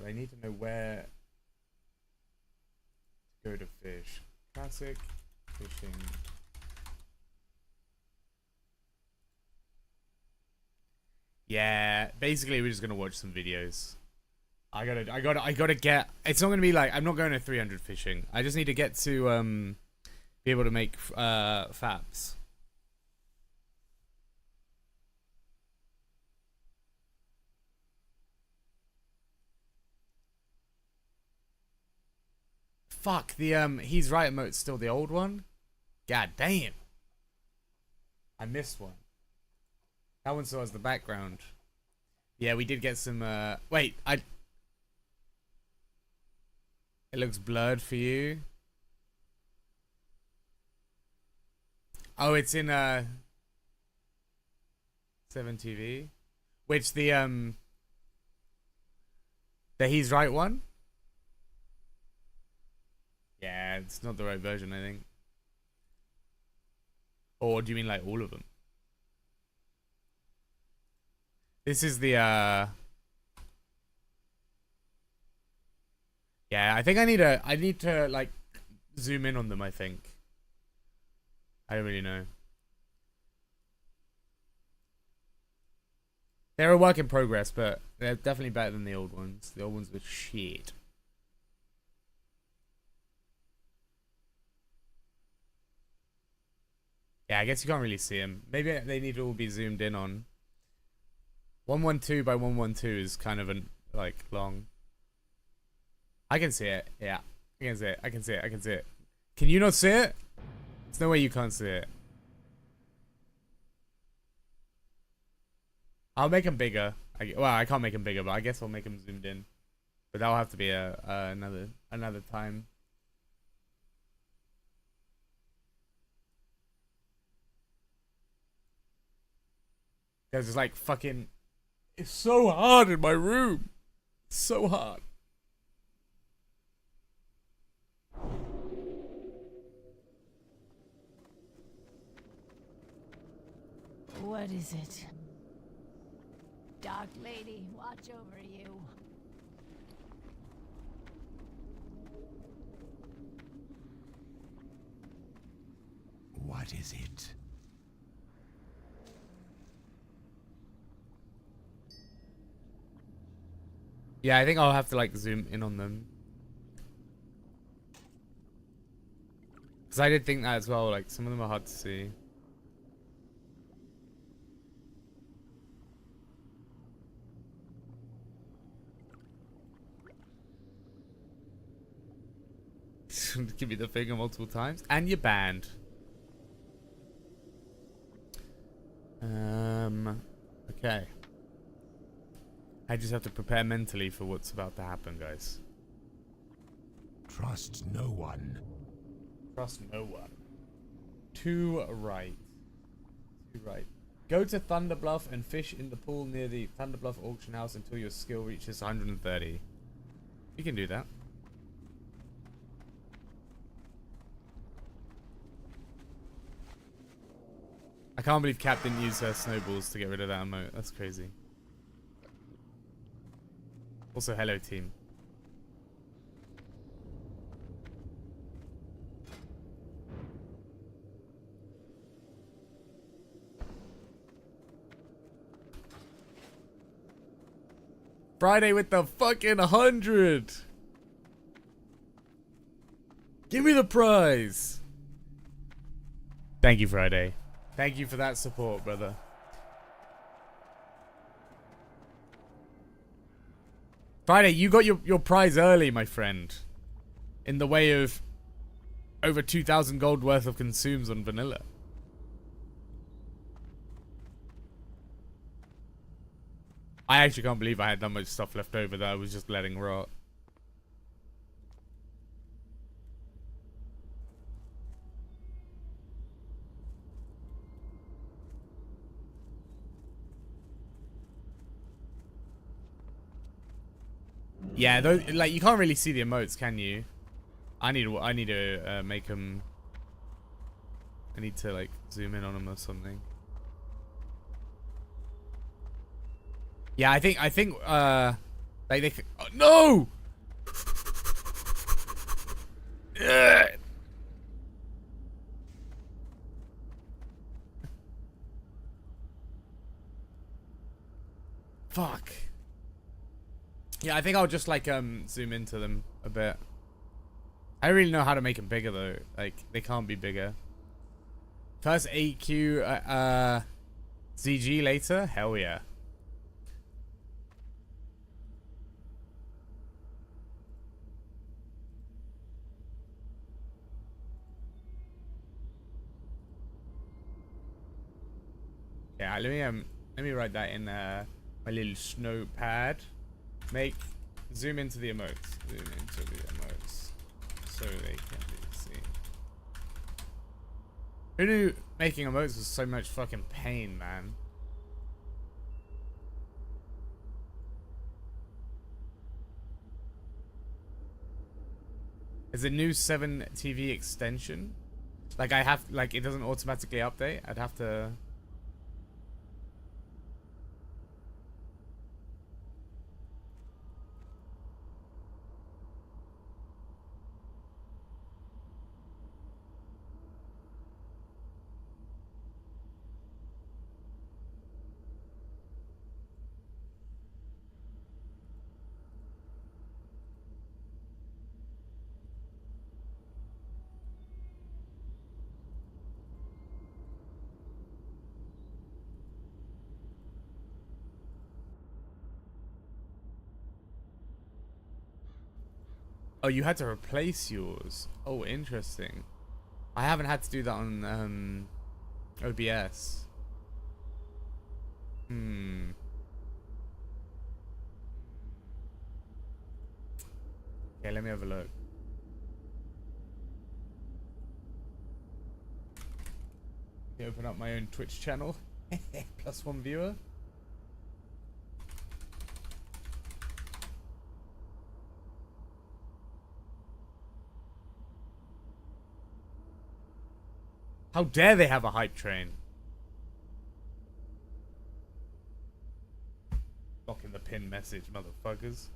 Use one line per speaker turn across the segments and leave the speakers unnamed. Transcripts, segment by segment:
but I need to know where to go to fish. Classic fishing. Yeah, basically we're just gonna watch some videos. I gotta get. It's not gonna be like I'm not going to 300 fishing. I just need to get to be able to make faps. Fuck the he's right emote's still the old one. God damn. I missed one. That one still has the background. Yeah, we did get some wait, it looks blurred for you. Oh, it's in 7TV. Which the he's right one? Yeah, it's not the right version, I think. Or do you mean like all of them? This is the yeah, I think I need to like zoom in on them, I think. I don't really know. They're a work in progress, but they're definitely better than the old ones. The old ones were shit. Yeah, I guess you can't really see them. Maybe they need to all be zoomed in on. 112 by 112 is kind of an like long. I can see it. Yeah, I can see it. I can see it. I can see it. Can you not see it? There's no way you can't see it. I'll make them bigger. Well, I can't make them bigger, but I guess I'll make them zoomed in. But that'll have to be another time. Because it's like fucking. It's so hard in my room. It's so hard.
What is it? Dark Lady, watch over you.
What is it?
Yeah, I think I'll have to like zoom in on them. Because I did think that as well, like some of them are hard to see. Give me the finger multiple times. And you're banned. Okay. I just have to prepare mentally for what's about to happen, guys.
Trust no one.
Trust no one. Too right. Too right. Go to Thunder Bluff and fish in the pool near the Thunder Bluff auction house until your skill reaches 130. You can do that. I can't believe Cap didn't use her snowballs to get rid of that emote. That's crazy. Also, hello team. Friday with the fucking 100. Give me the prize. Thank you, Friday. Thank you for that support, brother. Friday, you got your prize early, my friend. In the way of over 2,000 gold worth of consumes on vanilla. I actually can't believe I had that much stuff left over that I was just letting rot. Yeah, those, like you can't really see the emotes, can you? I need to make them. I need to like zoom in on them or something. Yeah, I think that Like they. Oh, no. Ugh. Fuck. Yeah, I think I'll just like zoom into them a bit. I don't really know how to make them bigger though. Like they can't be bigger. First AQ ZG later? Hell yeah. Yeah, let me write that in my little notepad. Make zoom into the emotes. Zoom into the emotes so they can be seen. Who knew making emotes was so much fucking pain, man? Is a new 7 TV extension? Like I have, like it doesn't automatically update. I'd have to. Oh, you had to replace yours. Oh, interesting. I haven't had to do that on OBS. Okay, let me have a look. Let me open up my own Twitch channel. +1 viewer. How dare they have a hype train? Blocking the pin message, motherfuckers.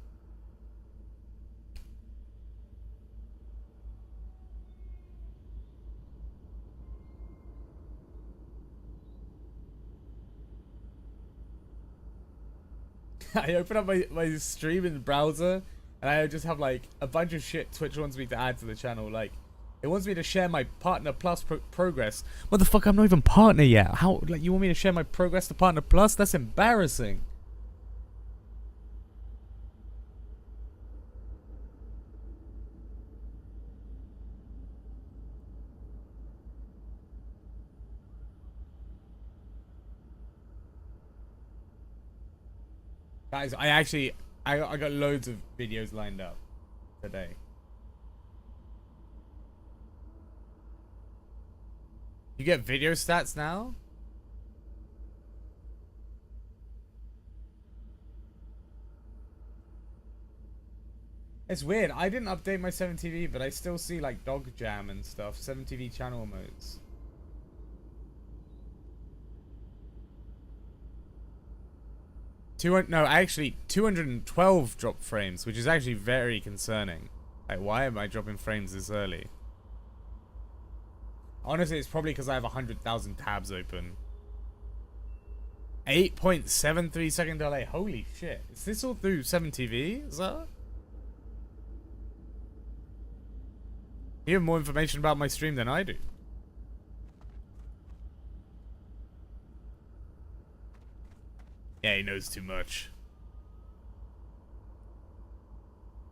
I open up my stream in the browser and I just have like a bunch of shit Twitch wants me to add to the channel. Like, it wants me to share my Partner Plus progress. Motherfucker, I'm not even partner yet. How, like, you want me to share my progress to Partner Plus? That's embarrassing. Guys, I got loads of videos lined up today. You get video stats now? It's weird. I didn't update my 7TV, but I still see like Dog Jam and stuff. 7TV channel modes. Actually 212 drop frames, which is actually very concerning. Like, why am I dropping frames this early? Honestly, it's probably because I have 100,000 tabs open. 8.73 second delay. Holy shit. Is this all through 7TV? Is that? You have more information about my stream than I do. Yeah, he knows too much.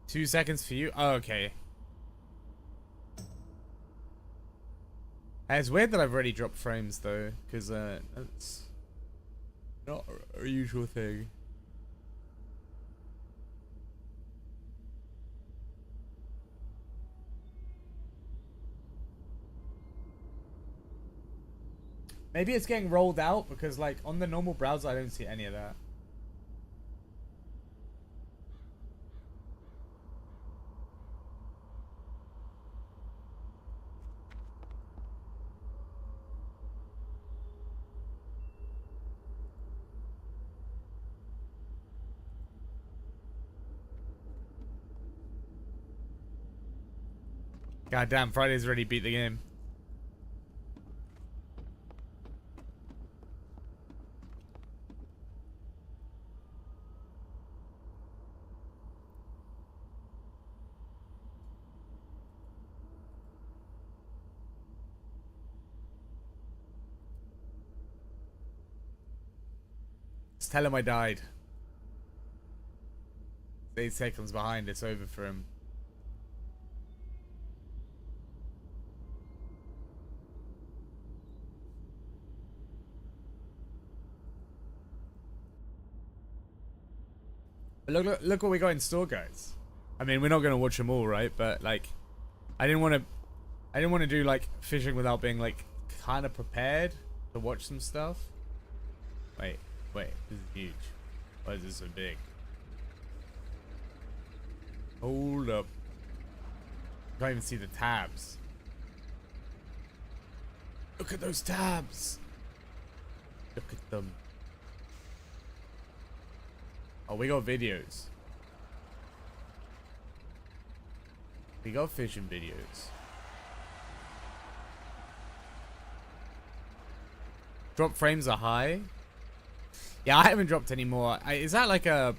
2 seconds for you? Oh, okay. It's weird that I've already dropped frames though, because that's not a usual thing. Maybe it's getting rolled out because, like, on the normal browser I don't see any of that. God damn, Friday's already beat the game. Just tell him I died. 8 seconds behind, it's over for him. But look what we got in store, guys. I mean, we're not gonna watch them all, right? But like, I didn't want to do like fishing without being like kind of prepared to watch some stuff. Wait, this is huge. Why is this so big? Hold up. Can't even see the tabs. Look at those tabs. Look at them. Oh, we got videos. We got fishing videos. Drop frames are high. Yeah, I haven't dropped any more. Is that like a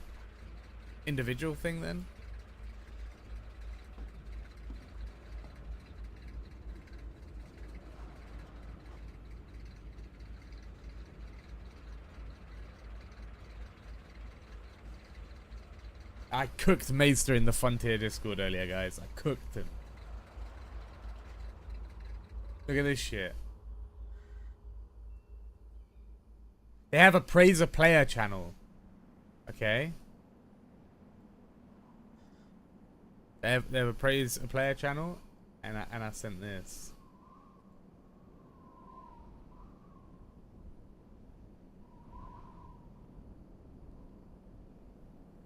individual thing then? I cooked Maester in the Frontier Discord earlier, guys. I cooked him. Look at this shit. They have a Praise a Player channel. Okay. They have a Praise a Player channel, and I sent this.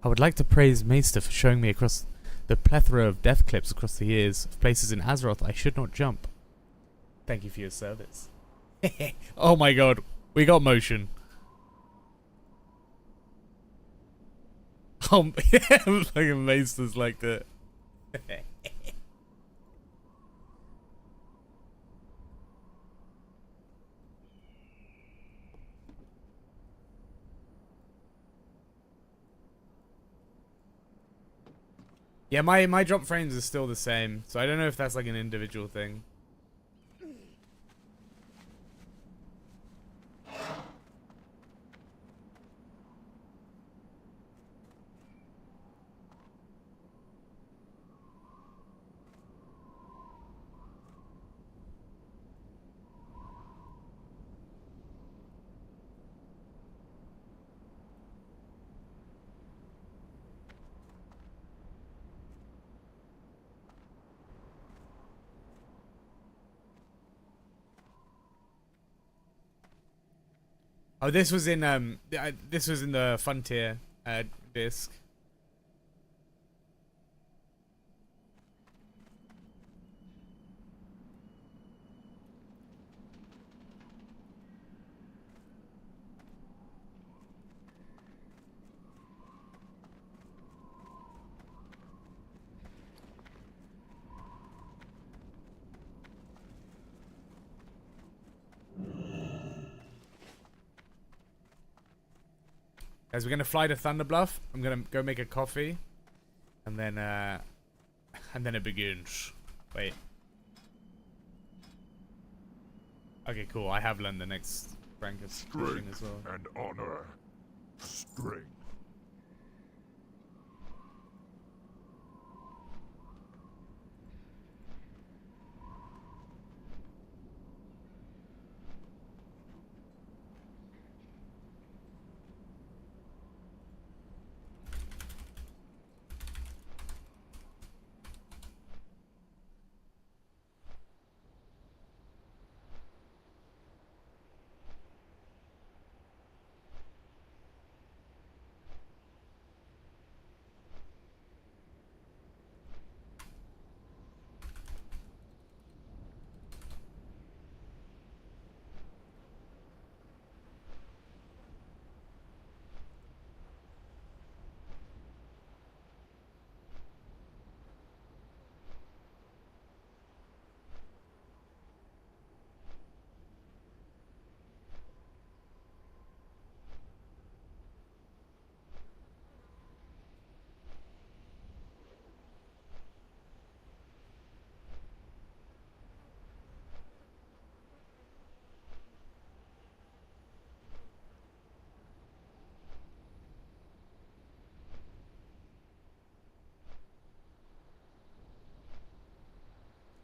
I would like to praise Maester for showing me across the plethora of death clips across the years of places in Azeroth I should not jump. Thank you for your service. Oh my god, we got motion. Oh, yeah, fucking Maester's like that. Yeah, my drop frames are still the same, so I don't know if that's like an individual thing. Oh, this was in the Frontier disc. Guys, we're gonna fly to Thunderbluff. I'm gonna go make a coffee, and then it begins. Wait. Okay, cool. I have learned the next rank of fishing as well.
And honor. Strength.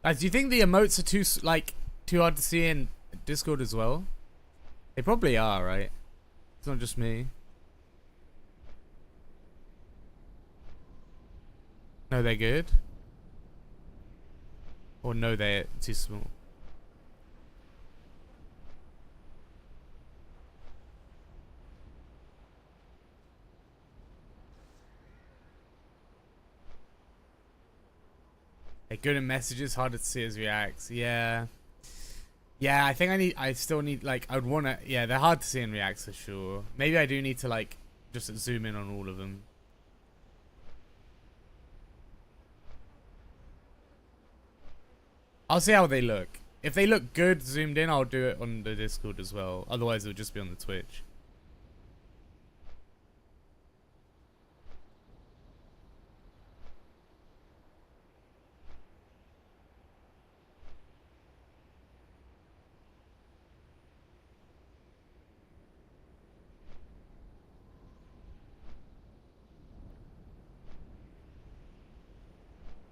Guys, do you think the emotes are too hard to see in Discord as well? They probably are, right? It's not just me. No, they're good. Or no, they're too small. They're good in messages, harder to see as reacts. Yeah. Yeah, I think I still need, like, I would want to, yeah, they're hard to see in reacts for sure. Maybe I do need to, like, just zoom in on all of them. I'll see how they look. If they look good zoomed in, I'll do it on the Discord as well. Otherwise, it'll just be on the Twitch.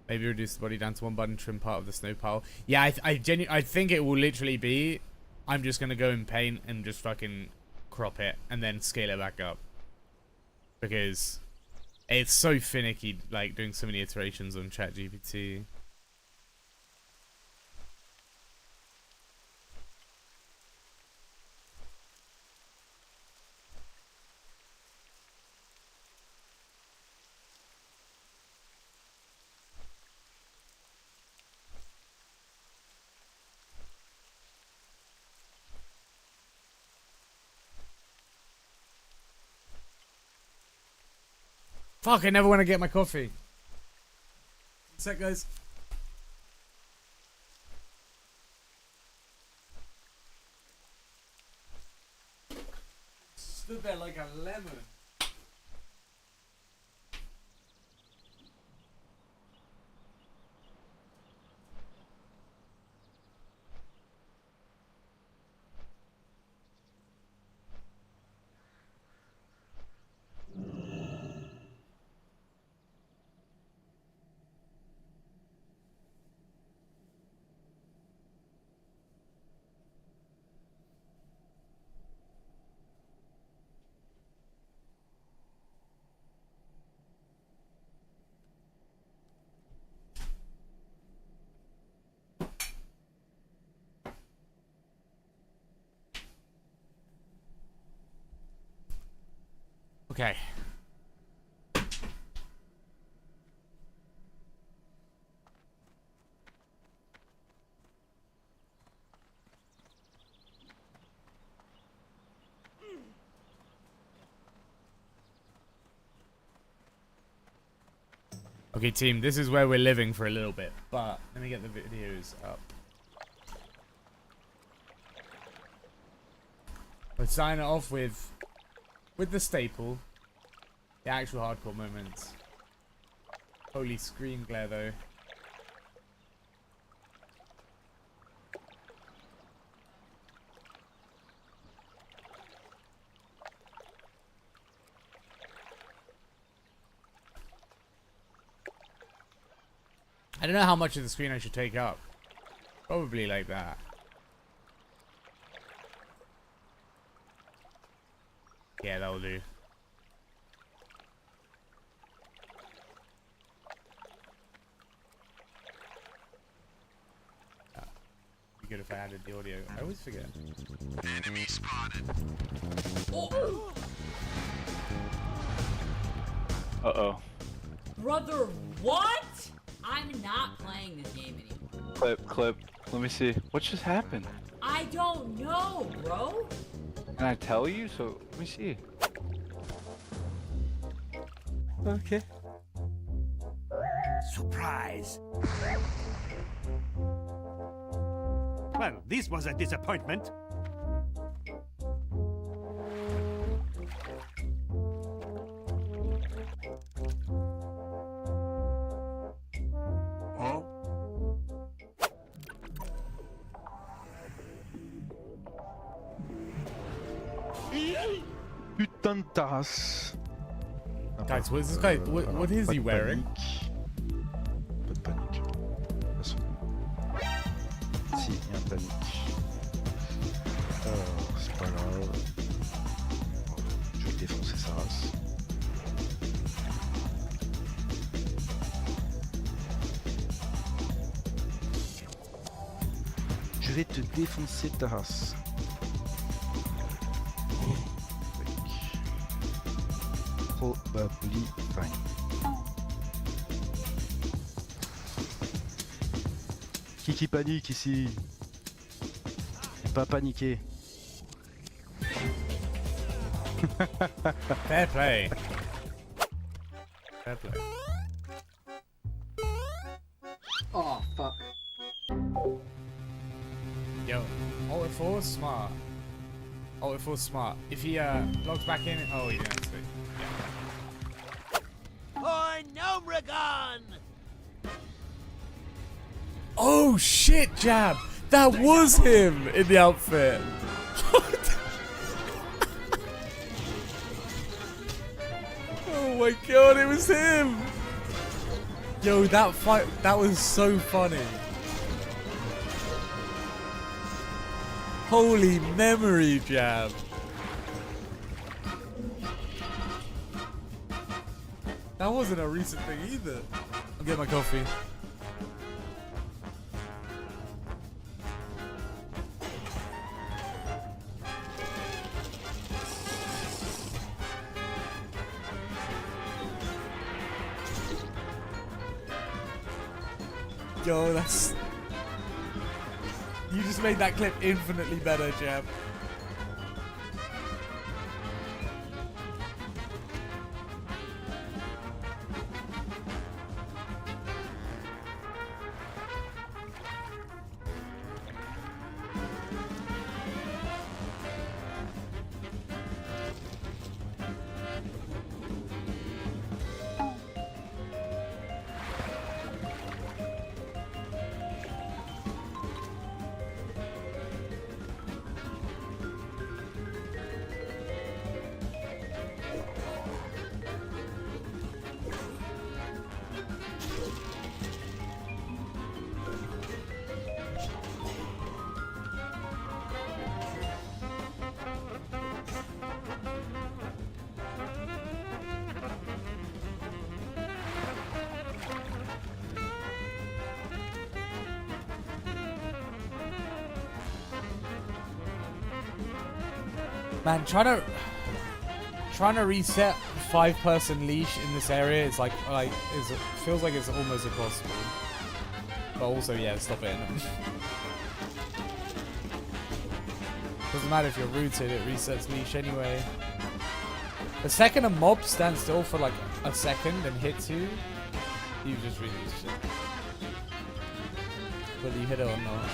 Maybe reduce the body down to one button, trim part of the snow pile. Yeah, I think it will literally be, I'm just going to go in paint and just fucking crop it and then scale it back up. Because it's so finicky, like, doing so many iterations on ChatGPT. Fuck, I never want to get my coffee. One sec, guys. Stood there like a lemon. Okay. Okay, team, this is where we're living for a little bit, but let me get the videos up. Let's sign it off with the staple, the actual hardcore moments. Holy screen glare, though. I don't know how much of the screen I should take up. Probably like that. Yeah, that'll do. Be good if I added the audio. I always forget.
Enemy spotted.
Oh.
Uh-oh.
Brother, what? I'm not playing this game anymore.
Clip. Let me see. What just happened?
I don't know, bro.
Can I tell you? So, let me see. Okay.
Surprise. Well, this was a disappointment.
Huh?
Putain de tasse.
Guys, what is this guy? What is he wearing?
Pas de panique. vais te défoncer ta race. Probably fine. Qui panique ici? Faut pas paniquer.
Fair play. Fair play.
Oh, fuck.
Yo, Alt F4 smart. Alt F4 smart. If he logs back in, oh, he didn't see. Oh shit, Jab! That was him in the outfit. Oh my god, it was him! Yo, that fight, that was so funny. Holy memory, Jab. That wasn't a recent thing either. I'll get my coffee. Yo, that's... You just made that clip infinitely better, Jab. Man, trying to reset 5-person leash in this area is feels like it's almost impossible. But also, yeah, stop it. Doesn't matter if you're rooted, it resets leash anyway. The second a mob stands still for like a second and hits you, you just really lose shit. Whether you hit it or not.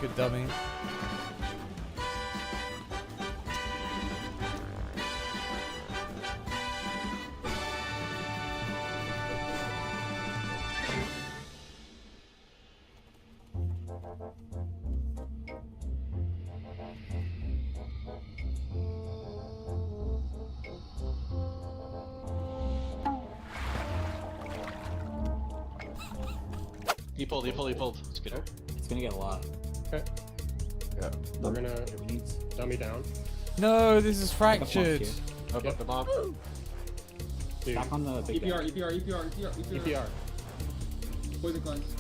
Good dummy.
He pulled. It's good.
It's gonna get a lot.
Okay.
Yeah.
We're gonna dummy down.
No, this is fractured.
Up the mob. Dude.
Back on the big guy.
EPR.
Poison guns.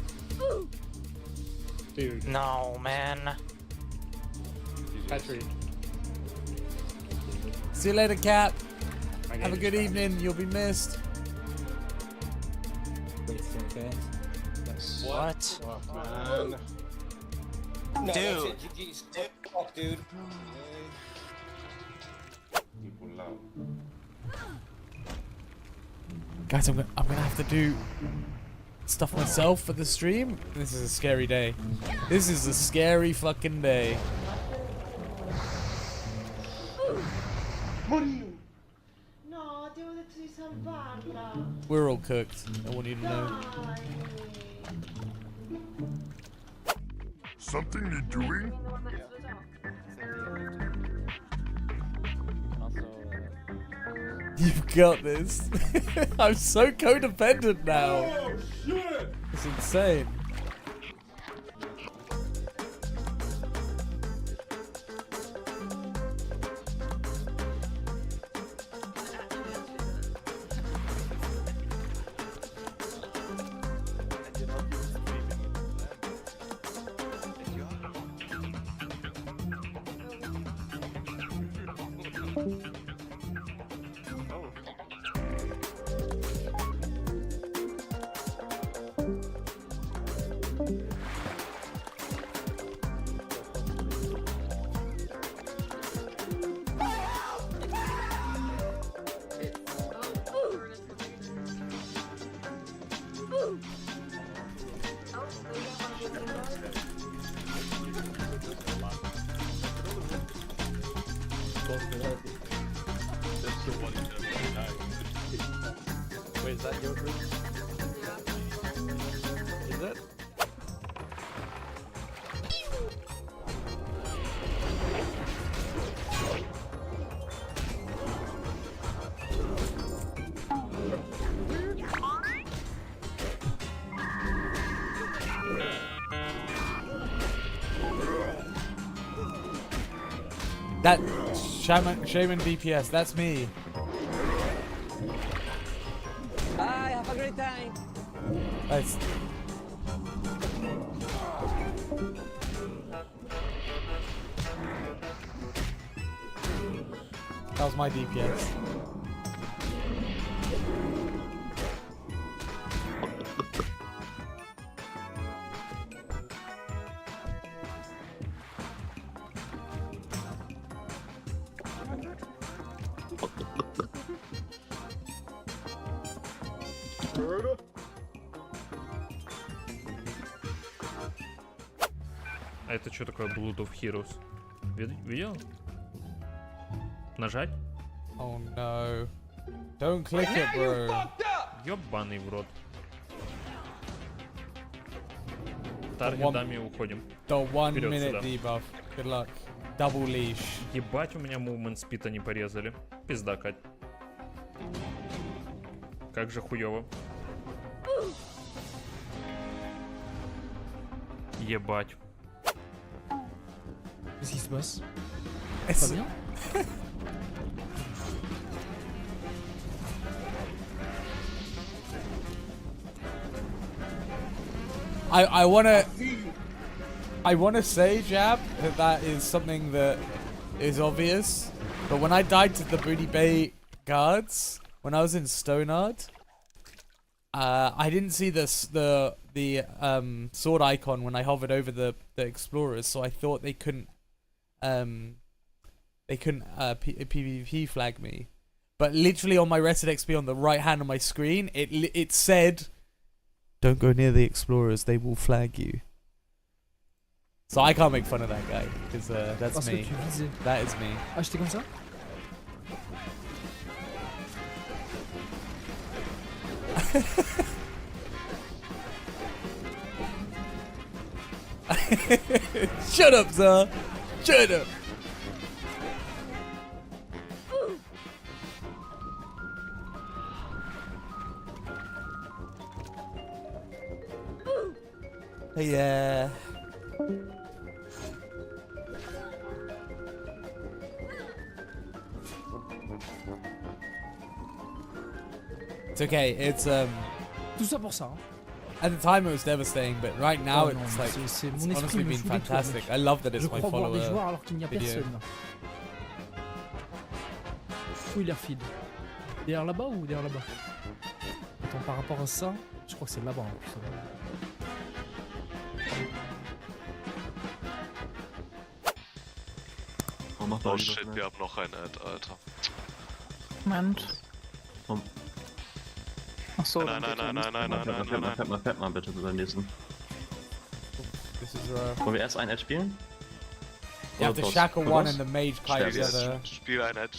Dude.
No, man.
Patrick.
See you later, Cap. Have a good evening. You'll be missed.
Wait, staircase.
What?
Oh, man.
No,
Dude.
Dude.
Guys, I'm gonna have to do stuff myself for the stream. This is a scary day. This is a scary fucking day.
No, devo detto di salvarla.
We're all cooked. I want you to know.
Something you're doing?
You've got this. I'm so codependent now.
Oh shit!
It's insane.
Wait, is that your group? Is it?
That shaman DPS, that's me.
Bye, have a great time.
That's that was my DPS.
А это что такое Blood of Heroes? Видел? Нажать?
Oh no. Don't click it, bro.
Ёбаный в рот. Таргетами уходим.
The 1
Вперед
minute
сюда.
debuff. Good luck. Double leash.
Ебать, у меня movement speed они порезали. Пизда, Кать. Как же хуёво. Ебать.
Qu'est-ce qui se passe?
Pas
bien?
I wanna say, Jab, that is something that is obvious. But when I died to the Booty Bay guards, when I was in Stonard, I didn't see the sword icon when I hovered over the explorers, so I thought they couldn't PvP flag me. But literally on my rested XP on the right hand of my screen, it said, "Don't go near the explorers; they will flag you." So I can't make fun of that guy because that's
Parce que
me.
tu visais.
That is me.
Ah, j'étais comme ça?
Shut up, sir. Shut up. Yeah. It's okay. It's
Tout ça pour ça. Hein.
At the time it was devastating, but right now
Oh non,
it's
mais
like
c'est
it's
mon esprit
honestly
me
been
fout des tours,
fantastic.
mec.
I love that it's
Je
my
crois voir des joueurs
follower.
alors qu'il n'y a
video.
personne. Où il est feed? Derrière là-bas ou derrière là-bas? Attends, par rapport à ça, je crois que c'est là-bas en plus.
Oh shit, wir haben noch ein Ad, Alter.
Moment. Achso,
Nein,
fährt mal bitte beim nächsten.
This is
Wollen wir erst ein Ad spielen?
you have the Shackle one and the Mage fight together.
Spieleinheit.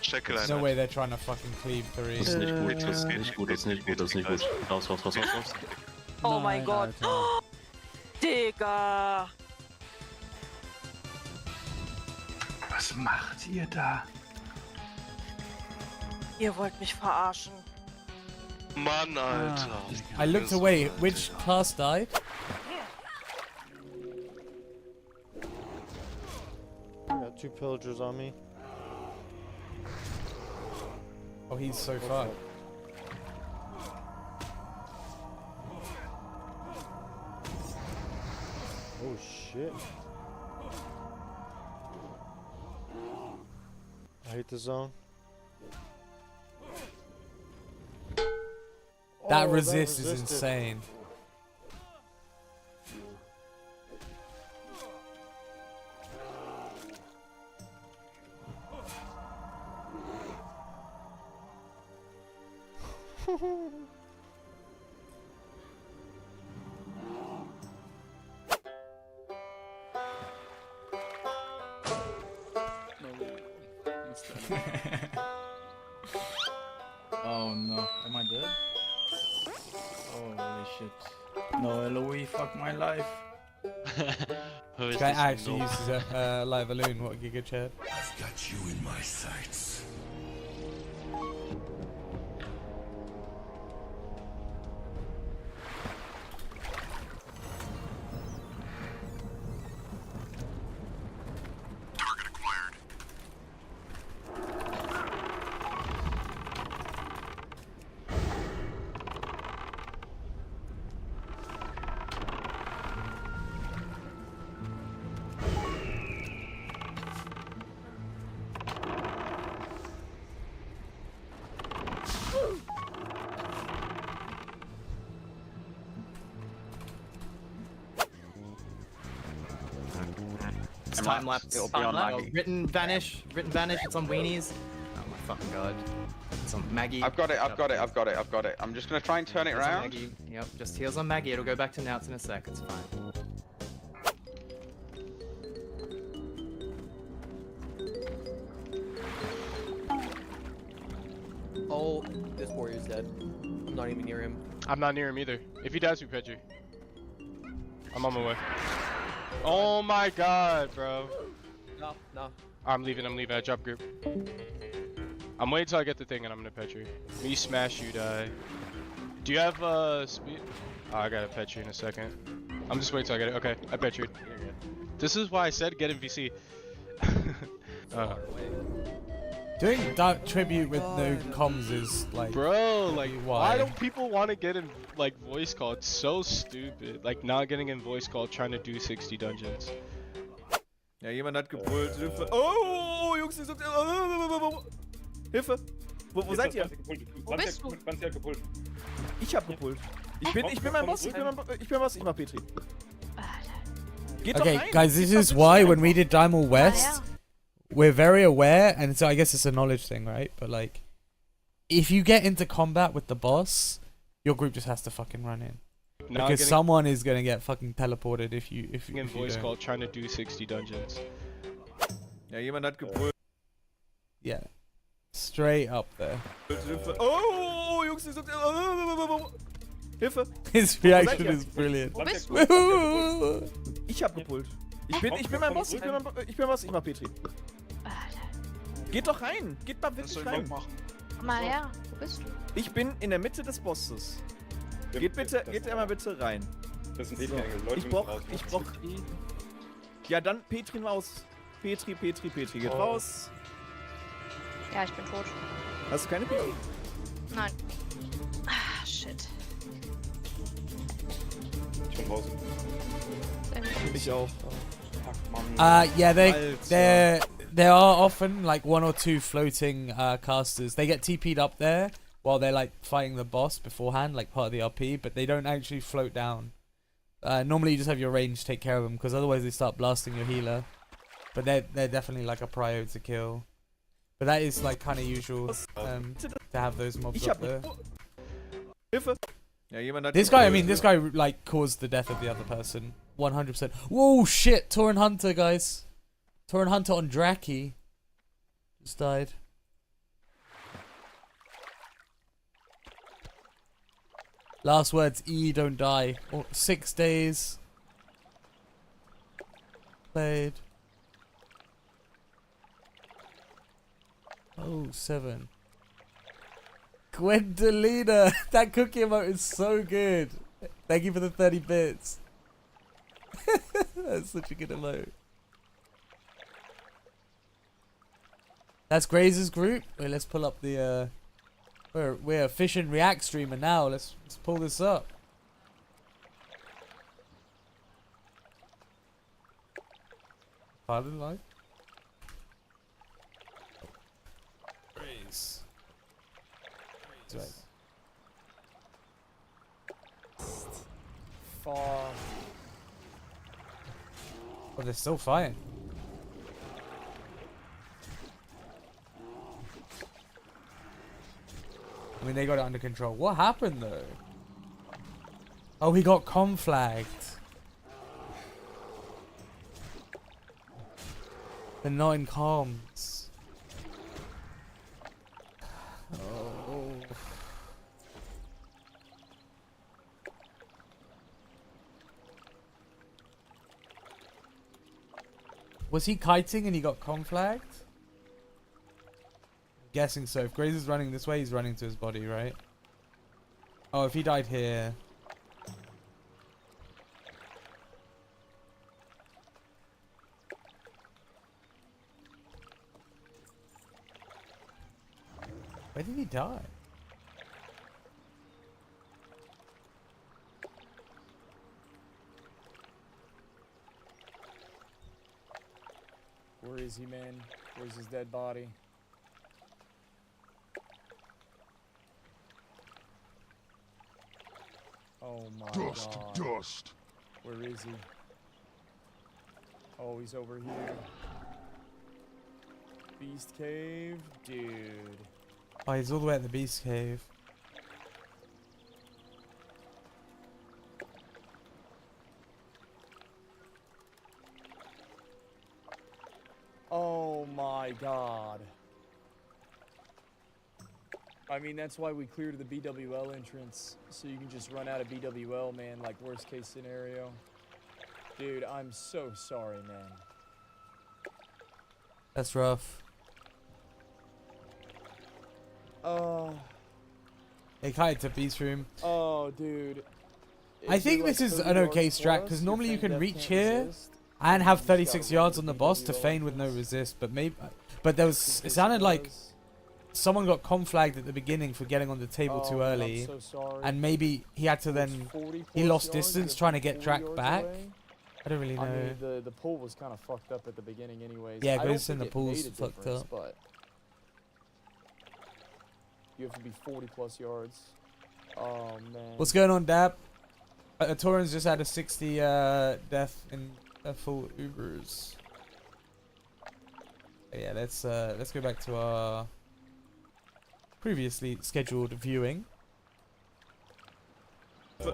Shackle
There's no way they're trying to fucking cleave three.
Das ist nicht gut, das ist nicht gut. Raus.
Oh mein Gott. Oh, Digga.
Was macht ihr da?
Ihr wollt mich verarschen.
Mann, Alter.
I looked away. Which class died?
I got 2 pillagers on me.
Oh, he's so far.
Oh shit. I hate the zone.
That
Oh,
resist is
resisted.
insane.
Oh no, am I dead? Holy shit. No, Eloise, fuck my life.
Who is
Guy
this
actually
noob?
uses a live balloon. What a giga chat.
I've got you in my sights.
Time lapse.
It'll be on Maggie.
Written vanish. It's on weenies. Oh my fucking god. It's on Maggie.
I've got it. I'm just gonna try and turn it
Heals on
around.
Maggie. Yep, just heals on Maggie. It'll go back to Nouts in a sec. It's fine.
Oh, this warrior's dead. I'm not even near him.
I'm not near him either. If he dies, we pet you. I'm on my way. Oh my god, bro.
No, no.
I'm leaving. I drop group. I'm waiting till I get the thing and I'm gonna pet you. Me smash you die. Do you have speed? Oh, I gotta pet you in a second. I'm just waiting till I get it. Okay, I pet you. This is why I said get NPC.
Doing dark tribute with no comms is like,
bro, like why
why
don't people want to get in like voice call? It's so stupid. Like not getting in voice call, trying to do 60 dungeons.
Ja, jemand hat gebrüllt. Hilfe. Oh, Jungs, die sind... Hilfe. Wo seid ihr?
Wo bist du?
Ich hab gepult. Ich bin mein Boss, ich mach Petri. Geht doch
okay,
rein.
guys, this is why when we did Diamond West, we're very aware, and so I guess it's a knowledge thing, right? But like, if you get into combat with the boss, your group just has to fucking run in. Because someone is gonna get fucking teleported if you
in voice call trying to do 60 dungeons.
Ja, jemand hat gebrüllt.
Yeah. Straight up there.
Oh, Jungs, die sind... Hilfe.
His reaction is brilliant.
Wo bist du?
Ich hab gepult. Ich bin mein Boss, ich mach Petri. Geht doch rein. Geht mal wirklich rein.
Komm mal her. Wo bist du?
Ich bin in der Mitte des Bosses. Geht einmal bitte rein.
Das sind
Ich brauch... Ja, dann Petri raus. Petri, geht raus.
Ja, ich bin tot.
Hast du keine Petri?
Nein. Ah, shit.
Ich bin draußen.
Ich auch.
Yeah, there are often like 1 or 2 floating casters. They get TP'd up there while they're like fighting the boss beforehand, like part of the RP, but they don't actually float down. Normally you just have your range take care of them, because otherwise they start blasting your healer. But they're definitely like a prio to kill. But that is like kind of usual to have those mobs up there. This guy like caused the death of the other person. 100%. Whoa, shit! Tauren Hunter, guys. Tauren Hunter on Draki. Just died. Last words, E, don't die. 6 days. Played. Oh, 7. Gwendolina, that cookie emote is so good. Thank you for the 30 bits. That's such a good emote. That's Grazer's group. Wait, let's pull up the we're a Fish and React streamer now. Let's pull this up. Pardon, live? Graze. Right.
Fuck.
Oh, they're still fighting. I mean, they got it under control. What happened, though? Oh, he got conflagged. They're not in comms. Oh. Was he kiting and he got conflagged? Guessing so. If Graze is running this way, he's running to his body, right? Oh, if he died here. Where did he die?
Where is he, man? Where's his dead body? Oh my god.
Dust.
Where is he? Oh, he's over here. Beast Cave? Dude.
Oh, he's all the way at the Beast Cave.
Oh my god. I mean, that's why we cleared the BWL entrance, so you can just run out of BWL, man, like worst case scenario. Dude, I'm so sorry, man.
That's rough.
Oh.
They kited to Beast Room.
Oh, dude.
I think this is an okay strat, because normally you can reach here and have 36 yards on the boss to feign with no resist, but maybe... But there was... It sounded like someone got conflagged at the beginning for getting on the table too early, and maybe he had to then... He lost distance trying to get tracked back. I don't really know.
I mean, the pool was kind of fucked up at the beginning anyways.
Yeah,
I don't
Ghost in the
think it
pool's
made a
fucked
difference,
up.
But you have to be 40 plus yards. Oh, man.
What's going on, Dab? Torrens just had a 60 death in full Ubers. Yeah, let's go back to our previously scheduled viewing.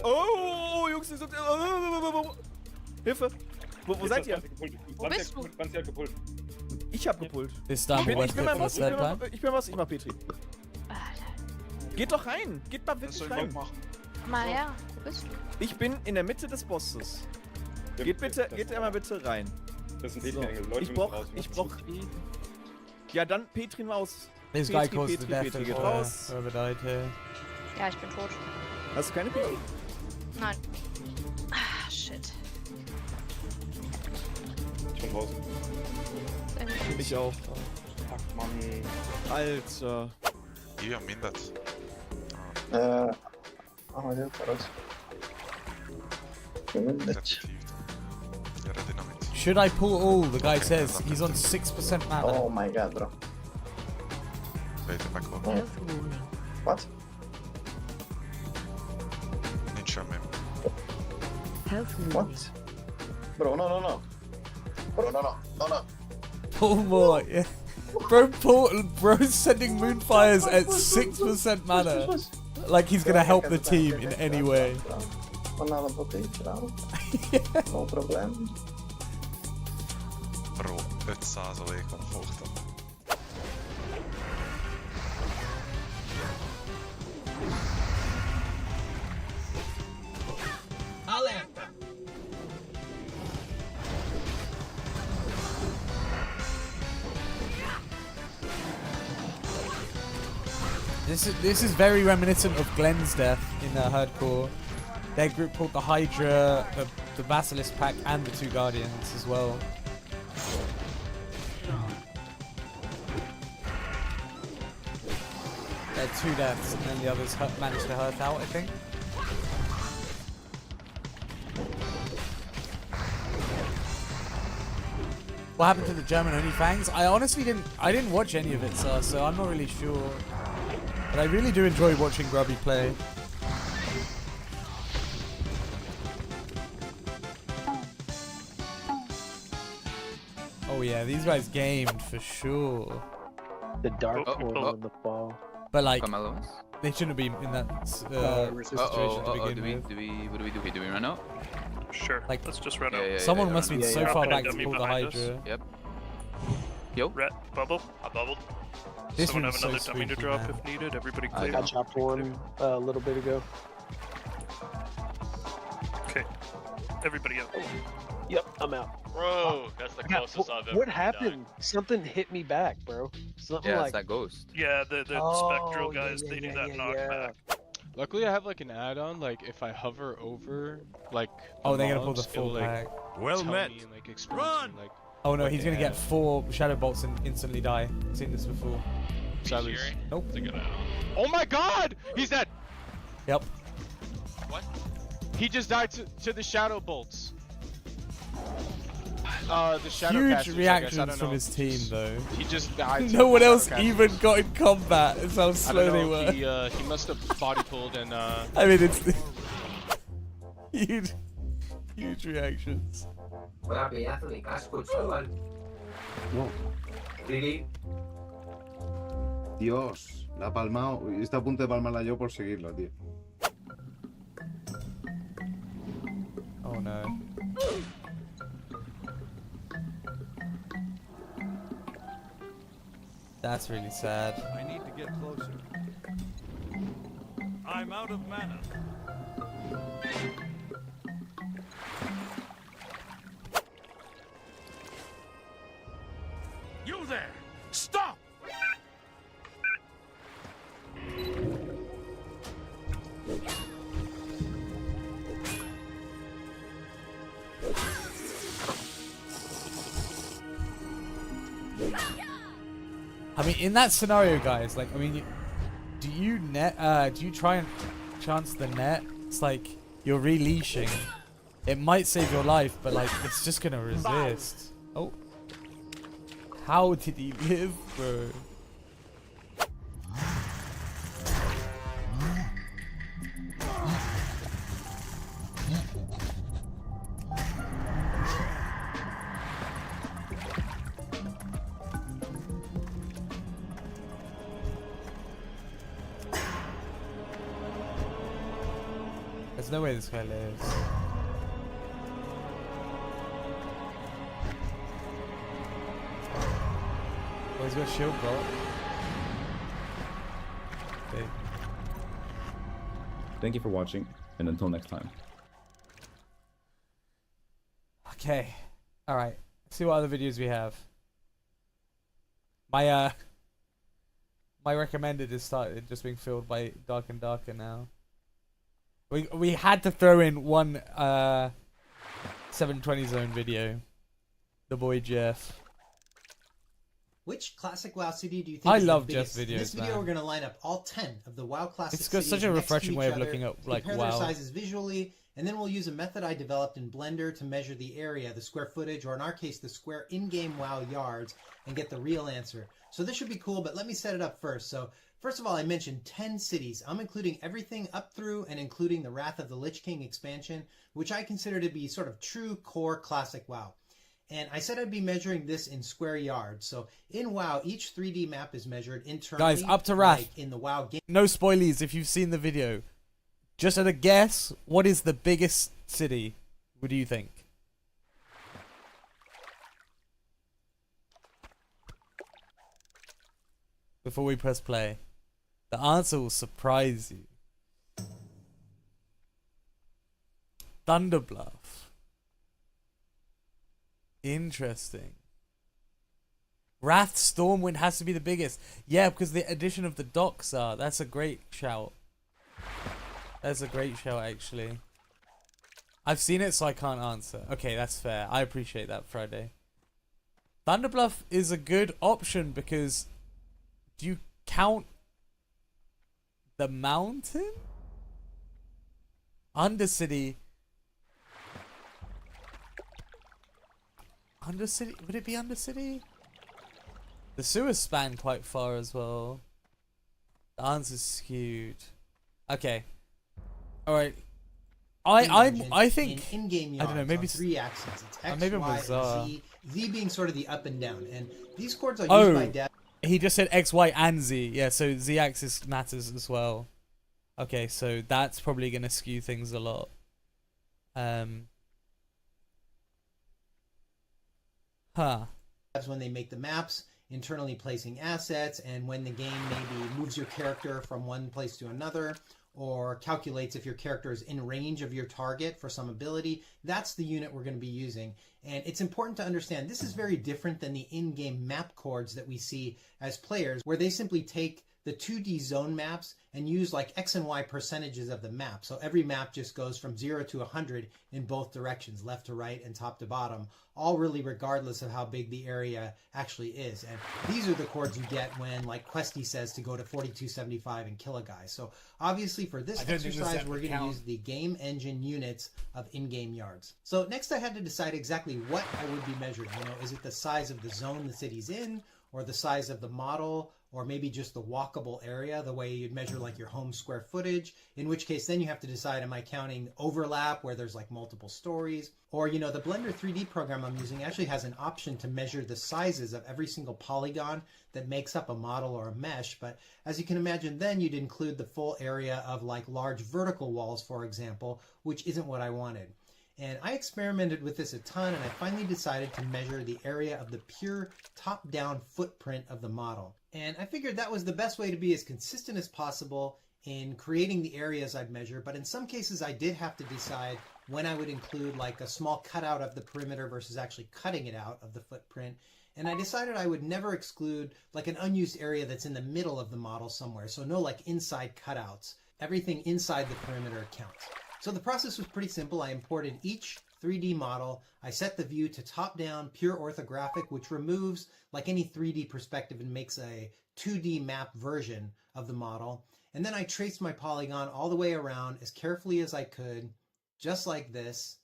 Oh, Jungs, die sind... Hilfe! Wo seid ihr?
Wo bist du?
Ich hab gepult.
This time we went
Ich bin beim Boss,
time.
ich mach Petri. Geht doch rein! Geht mal wirklich rein!
Komm mal her. Wo bist du?
Ich bin in der Mitte des Bosses. Geht einmal bitte rein.
Das sind
So.
Leute
Ich brauch... Ja, dann Petri raus.
This guy caused the death
geht
of
raus.
whoever died here.
Ja, ich bin tot.
Hast du keine Petri?
Nein. Ah, shit.
Ich bin draußen.
Ich auch.
Fuck, Mann.
Alter.
Hier, mindert.
Ja, teraz.
Should I pull all? The guy says he's on 6% mana.
Oh my god, bro.
Beter back on.
What?
Ninja mem.
What? Bro, no. Bro, no.
Pull more, yeah. Bro's sending Moonfires at 6% mana. Like he's gonna help the team in any way.
No problem.
Bro, het 100% omhoog dan.
Alerta!
This is very reminiscent of Glenn's death in Hardcore. Their group pulled the Hydra, the Basilisk pack, and the 2 Guardians as well. They had 2 deaths, and then the others managed to hurt out, I think. What happened to the German OnlyFans? I honestly didn't watch any of it, so I'm not really sure. But I really do enjoy watching Grubby play. Oh yeah, these guys gamed for sure.
The dark one on the ball.
But like, they shouldn't be in that situation to begin with.
What do we run out?
Sure.
Like,
let's just run out.
Someone must be so far back to pull the
behind us.
Hydra.
Yep. Yo.
Ret, bubble. I bubbled.
This
Someone
room's
have another
so
dummy to
spooky,
drop
man.
if needed. Everybody
I
clear.
got chopped one a little bit ago.
Okay. Everybody out.
Yep, I'm out.
Bro, that's the closest I've ever
What
been
happened? Something hit me back, bro. Something
Yeah,
like
it's that ghost.
Yeah, the spectral guys,
yeah,
they do
yeah,
that
yeah,
knockback.
Luckily, I have like an add-on. Like if I hover over, like
Oh, they're gonna pull the
mobs, it'll,
full
like,
pack.
Well
tell
met.
me and, like, expose me, like,
Oh no,
what
he's
they
gonna get
have.
4 Shadow Bolts and instantly die. I've seen this before.
Sally's.
Nope.
It's a good add-on.
Oh my God! He's dead.
Yep.
What?
He just died to the shadow bolts. The shadow
Huge
casters, I
reactions
don't
from
know.
his team though.
He just died.
No one else
Shadow
even got in combat. That's how slow they were.
He must have body pulled and
I mean, it's huge reactions.
Dios, la ha palmado. Está a punto de palmarla yo por seguirlo, tío.
Oh no. That's really sad.
I need to get closer. I'm out of mana. You there! Stop!
I mean, in that scenario, guys, like, I mean, do you try and chance the net? It's like you're releashing. It might save your life, but like, it's just gonna resist. Oh. How did he live, bro? There's no way this guy lives. Oh, he's got a shield bro. Okay.
Thank you for watching, and until next time.
Okay. Alright. Let's see what other videos we have. My recommended is started just being filled by Dark and Darker now. We had to throw in one 720 zone video. The boy Jeff.
Which classic WoW city do you think
I
is
love
the
Jeff's
biggest?
videos,
In this video,
man.
we're going to line up all 10 of the WoW classic
It's
cities
such a
next to
refreshing way
each
of
other,
looking at, like,
compare
WoW.
their sizes visually, and then we'll use a method I developed in Blender to measure the area, the square footage, or in our case, the square in-game WoW yards, and get the real answer. So this should be cool, but let me set it up first. So first of all, I mentioned 10 cities. I'm including everything up through and including the Wrath of the Lich King expansion, which I consider to be sort of true core classic WoW. And I said I'd be measuring this in square yards. So in WoW, each 3D map is measured internally.
Guys, up to Wrath.
Like in the WoW game.
No spoilies if you've seen the video. Just at a guess, what is the biggest city? What do you think? Before we press play. The answer will surprise you. Thunderbluff. Interesting. Wrath Stormwind has to be the biggest. Yeah, because the addition of the docks are. That's a great shout. That's a great shout, actually. I've seen it, so I can't answer. Okay, that's fair. I appreciate that, Friday. Thunderbluff is a good option because do you count the mountain? Undercity. Undercity? Would it be Undercity? The sewers span quite far as well. The answer's skewed. Okay. Alright. I think
in-game
I don't know,
yards
maybe
on 3 axes. It's X,
maybe
Y,
bizarre.
and Z. Z being sort of the up and down. And these chords are
Oh,
used by dev.
he just said X, Y, and Z. Yeah, so Z axis matters as well. Okay, so that's probably gonna skew things a lot.
When they make the maps, internally placing assets, and when the game maybe moves your character from one place to another, or calculates if your character is in range of your target for some ability, that's the unit we're going to be using. And it's important to understand this is very different than the in-game map chords that we see as players, where they simply take the 2D zone maps and use like X and Y percentages of the map. So every map just goes from 0 to 100 in both directions, left to right and top to bottom, all really regardless of how big the area actually is. And these are the chords you get when like Questy says to go to 4275 and kill a guy. So obviously for this exercise, we're going to use the game engine units of in-game yards. So next I had to decide exactly what I would be measuring. You know, is it the size of the zone the city's in, or the size of the model, or maybe just the walkable area, the way you'd measure like your home square footage, in which case then you have to decide, am I counting overlap where there's like multiple stories? Or, you know, the Blender 3D program I'm using actually has an option to measure the sizes of every single polygon that makes up a model or a mesh. But as you can imagine, then you'd include the full area of like large vertical walls, for example, which isn't what I wanted. And I experimented with this a ton, and I finally decided to measure the area of the pure top-down footprint of the model. And I figured that was the best way to be as consistent as possible in creating the areas I'd measure, but in some cases I did have to decide when I would include like a small cutout of the perimeter versus actually cutting it out of the footprint. And I decided I would never exclude like an unused area that's in the middle of the model somewhere, so no like inside cutouts. Everything inside the perimeter counts. So the process was pretty simple. I imported each 3D model. I set the view to top-down, pure orthographic, which removes like any 3D perspective and makes a 2D map version of the model. And then I traced my polygon all the way around as carefully as I could, just like this.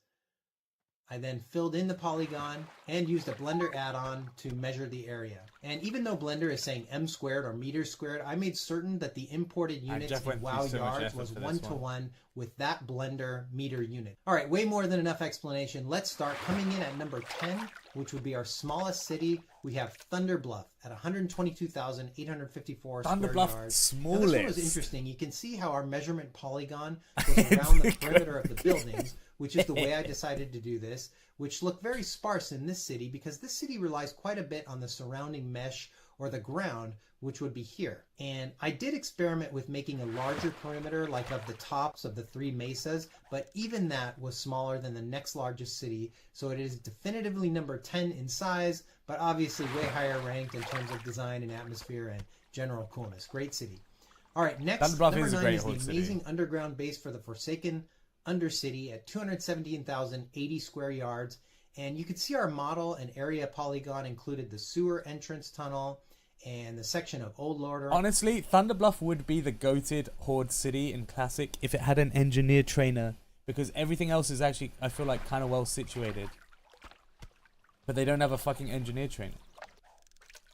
I then filled in the polygon and used a Blender add-on to measure the area. And even though Blender is saying m squared or meters squared, I made certain that the imported units in WoW yards was 1-to-1 with that Blender meter unit. All right, way more than enough explanation. Let's start. Coming in at number 10, which would be our smallest city, we have Thunderbluff at 122,854 square yards.
Smallest.
Now, this one was interesting. You can see how our measurement polygon goes around the perimeter of the buildings, which is the way I decided to do this, which looked very sparse in this city because this city relies quite a bit on the surrounding mesh or the ground, which would be here. And I did experiment with making a larger perimeter, like of the tops of the 3 mesas, but even that was smaller than the next largest city, so it is definitively number 10 in size, but obviously way higher ranked in terms of design and atmosphere and general coolness. Great city. All right, next, number 9 is the amazing underground base for the Forsaken Undercity at 217,080 square yards. And you can see our model and area polygon included the sewer entrance tunnel and the section of Old Lorder.
Honestly, Thunderbluff would be the goated Horde city in Classic if it had an engineer trainer, because everything else is actually, I feel like, kind of well situated. But they don't have a fucking engineer trainer.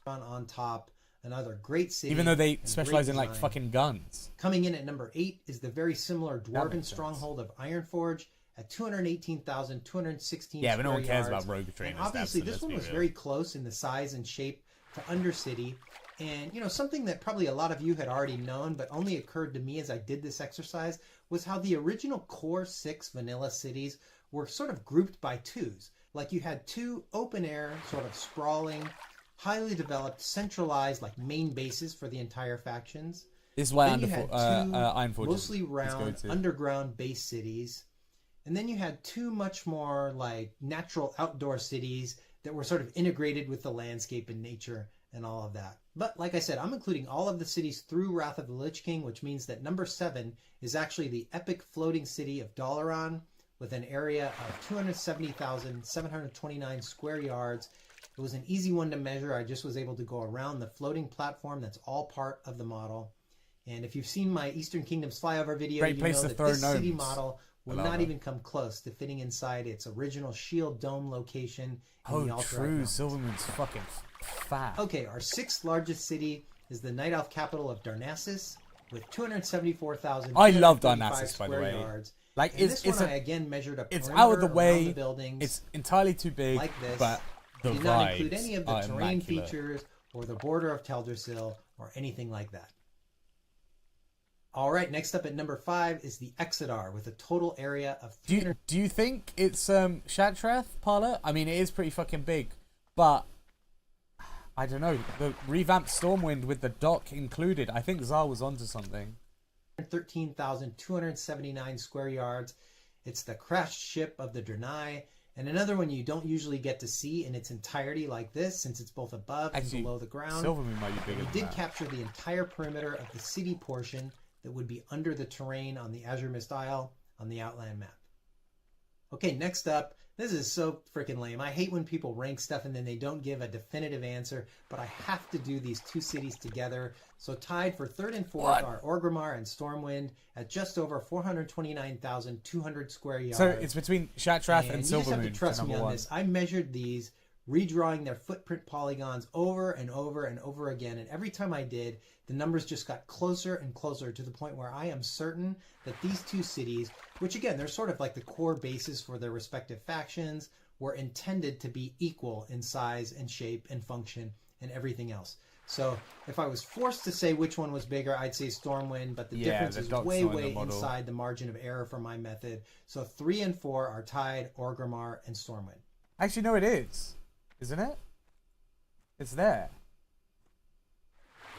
On top, another great city.
Even though they specialize in like fucking guns.
Coming in at number 8 is the very similar Dwarven stronghold of Ironforge at 218,216
yeah, but no one cares
yards.
about rogue trainers.
And obviously, this one was very close in the size and shape to Undercity. And, you know, something that probably a lot of you had already known, but only occurred to me as I did this exercise, was how the original core 6 vanilla cities were sort of grouped by twos. Like you had 2 open-air, sort of sprawling, highly developed, centralized, like main bases for the entire factions.
This is why
Ironforge mostly round underground base cities. And then you had 2 much more like natural outdoor cities that were sort of integrated with the landscape and nature and all of that. But like I said, I'm including all of the cities through Wrath of the Lich King, which means that number 7 is actually the epic floating city of Dalaran with an area of 270,729 square yards. It was an easy one to measure. I just was able to go around the floating platform that's all part of the model. And if you've seen my Eastern Kingdoms flyover video, you know that this city model will not even come close to fitting inside its original shield dome location.
Oh, true. Silvermoon's fucking fat.
Okay, our 6th largest city is the Night Elf capital of Darnassus with 274,000.
I love Darnassus, by the way.
Yards.
Like,
it's I again measured a
it's out of the way.
The buildings
it's entirely too big,
like this,
but the
did not include any of the terrain features or the border of Teldrassil or anything like that. All right, next up at number 5 is the Exodar with a total area of 300.
Do you think it's Shatrath, Parla? I mean, it is pretty fucking big, but I don't know. The revamped Stormwind with the dock included. I think Zar was onto something.
13,279 square yards. It's the crashed ship of the Draenei, and another one you don't usually get to see in its entirety like this, since it's both above and below the ground.
Silvermoon might be bigger.
We did capture the entire perimeter of the city portion that would be under the terrain on the Azure Mist Isle on the Outland map. Okay, next up, this is so freaking lame. I hate when people rank stuff and then they don't give a definitive answer, but I have to do these two cities together. So tied for 3rd and 4th are Orgrimmar and Stormwind at just over 429,200 square yards.
So it's between Shatrath and Silvermoon.
You just have to trust me on this. I measured these, redrawing their footprint polygons over and over and over again, and every time I did, the numbers just got closer and closer to the point where I am certain that these two cities, which again, they're sort of like the core bases for their respective factions, were intended to be equal in size and shape and function and everything else. So if I was forced to say which one was bigger, I'd say Stormwind, but the difference is way inside the margin of error for my method. So 3 and 4 are tied, Orgrimmar and Stormwind.
Actually, no, it is. Isn't it? It's there.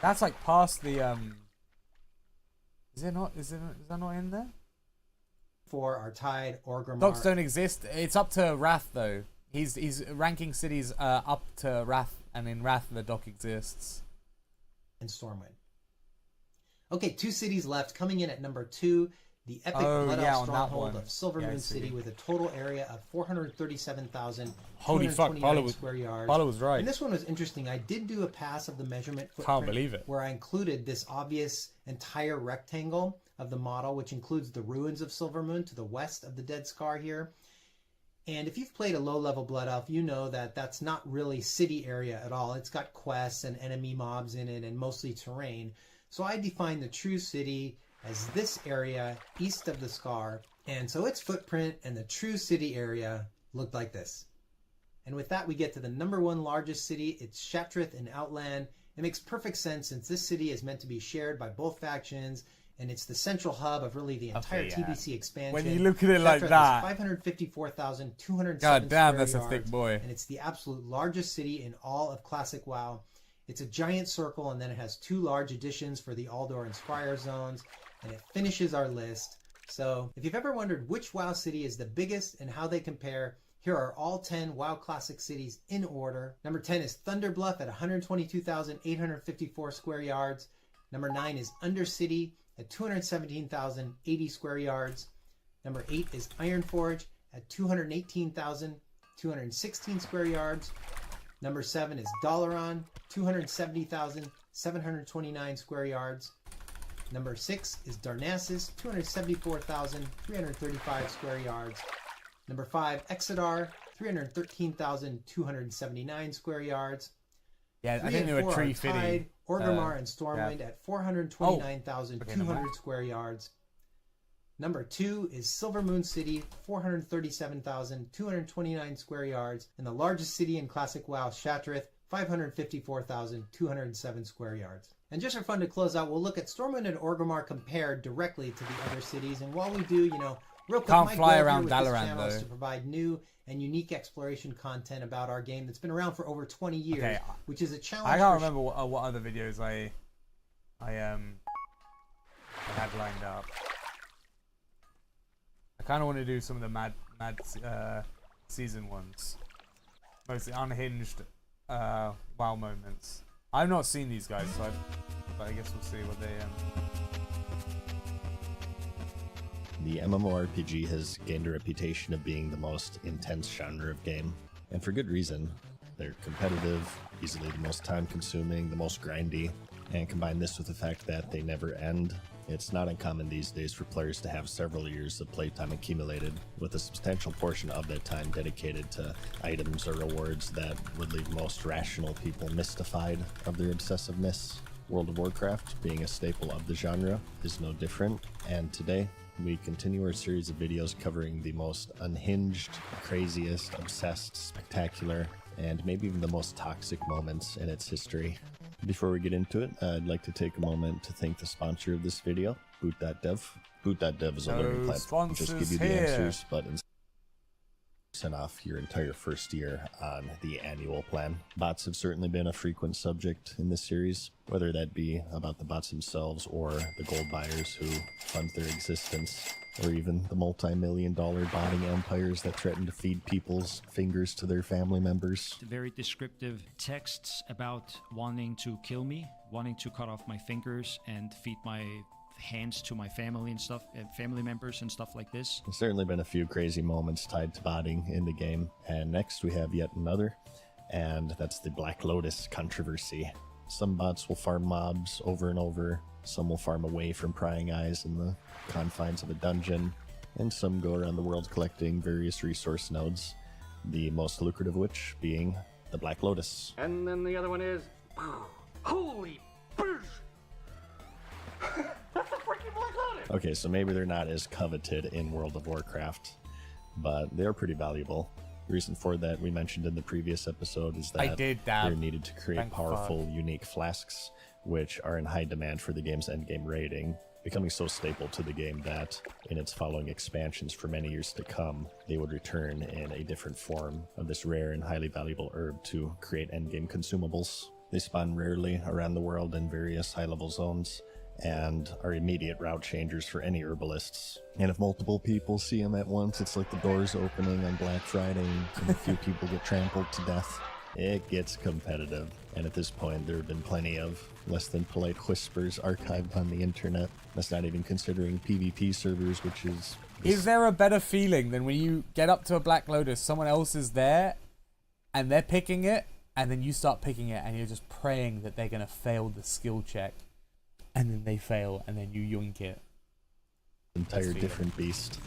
That's like past the Is it not? Is that not in there?
4 are tied. Orgrimmar.
Docks don't exist. It's up to Wrath though. He's ranking cities up to Wrath, and in Wrath the dock exists.
And Stormwind. Okay, 2 cities left. Coming in at number 2. The epic Blood Elf stronghold of Silvermoon City with a total area of 437,229 square yards.
Paula was right.
And this one was interesting. I did do a pass of the measurement footprint.
Can't believe it.
Where I included this obvious entire rectangle of the model, which includes the ruins of Silvermoon to the west of the Dead Scar here. And if you've played a low-level Blood Elf, you know that that's not really city area at all. It's got quests and enemy mobs in it and mostly terrain. So I defined the true city as this area east of the Scar, and so its footprint and the true city area looked like this. And with that, we get to the number 1 largest city. It's Shatrath in Outland. It makes perfect sense since this city is meant to be shared by both factions, and it's the central hub of really the entire TBC expansion.
When you look at it like
Shatrath
that,
554,207
God damn, that's
square
a thick boy.
And it's the absolute largest city in all of Classic WoW. It's a giant circle, and then it has 2 large additions for the Aldor and Spire zones. And it finishes our list. So if you've ever wondered which WoW city is the biggest and how they compare, here are all 10 WoW Classic cities in order. Number 10 is Thunderbluff at 122,854 square yards. Number 9 is Undercity at 217,080 square yards. Number 8 is Ironforge at 218,216 square yards. Number 7 is Dalaran, 270,729 square yards. Number 6 is Darnassus, 274,335 square yards. Number 5, Exodar, 313,279 square yards.
Yeah, I think they were tree fitting.
Orgrimmar and Stormwind at 429,200 square yards. Number 2 is Silvermoon City, 437,229 square yards. And the largest city in Classic WoW, Shatrath, 554,207 square yards. And just for fun to close out, we'll look at Stormwind and Orgrimmar compared directly to the other cities. And while we do, real quick,
can't fly
my goal
around
here with this
Dalaran,
channel is
though.
to provide new and unique exploration content about our game that's been around for over 20 years, which is a challenge.
I can't remember what other videos I had lined up. I kind of want to do some of the mad season ones. most unhinged WoW moments. I've not seen these guys, so but I guess we'll see what they.
The MMORPG has gained a reputation of being the most intense genre of game, and for good reason. They're competitive, easily the most time-consuming, the most grindy, and combine this with the fact that they never end. It's not uncommon these days for players to have several years of playtime accumulated, with a substantial portion of that time dedicated to items or rewards that would leave most rational people mystified of their obsessiveness. World of Warcraft, being a staple of the genre, is no different, and today we continue our series of videos covering the most unhinged, craziest, obsessed, spectacular, and maybe even the most toxic moments in its history. Before we get into it, I'd like to take a moment to thank the sponsor of this video, Boot.dev. Boot.dev is a learning platform. Just give you the answers, but % off your entire first year on the annual plan. Bots have certainly been a frequent subject in this series, whether that be about the bots themselves or the gold buyers who fund their existence, or even the multi-million-dollar botting empires that threaten to feed people's fingers to their family members.
Very descriptive texts about wanting to kill me, wanting to cut off my fingers and feed my hands to my family and stuff, family members and stuff like this.
There's certainly been a few crazy moments tied to botting in the game, and next we have yet another, and that's the Black Lotus controversy. Some bots will farm mobs over and over, some will farm away from prying eyes in the confines of a dungeon, and some go around the world collecting various resource nodes, the most lucrative of which being the Black Lotus.
And then the other one is... Holy bursh! That's the freaking Black Lotus!
Okay, so maybe they're not as coveted in World of Warcraft, but they're pretty valuable. The reason for that we mentioned in the previous episode is that they're needed to create powerful, unique flasks, which are in high demand for the game's endgame rating, becoming so staple to the game that in its following expansions for many years to come, they would return in a different form of this rare and highly valuable herb to create endgame consumables. They spawn rarely around the world in various high-level zones, and are immediate route changers for any herbalists. And if multiple people see them at once, it's like the doors opening on Black Friday and a few people get trampled to death. It gets competitive, and at this point there have been plenty of less than polite whispers archived on the internet. That's not even considering PvP servers, which is...
Is there a better feeling than when you get up to a Black Lotus, someone else is there, and they're picking it, and then you start picking it, and you're just praying that they're going to fail the skill check, and then they fail, and then you yoink it.
Entire different beast.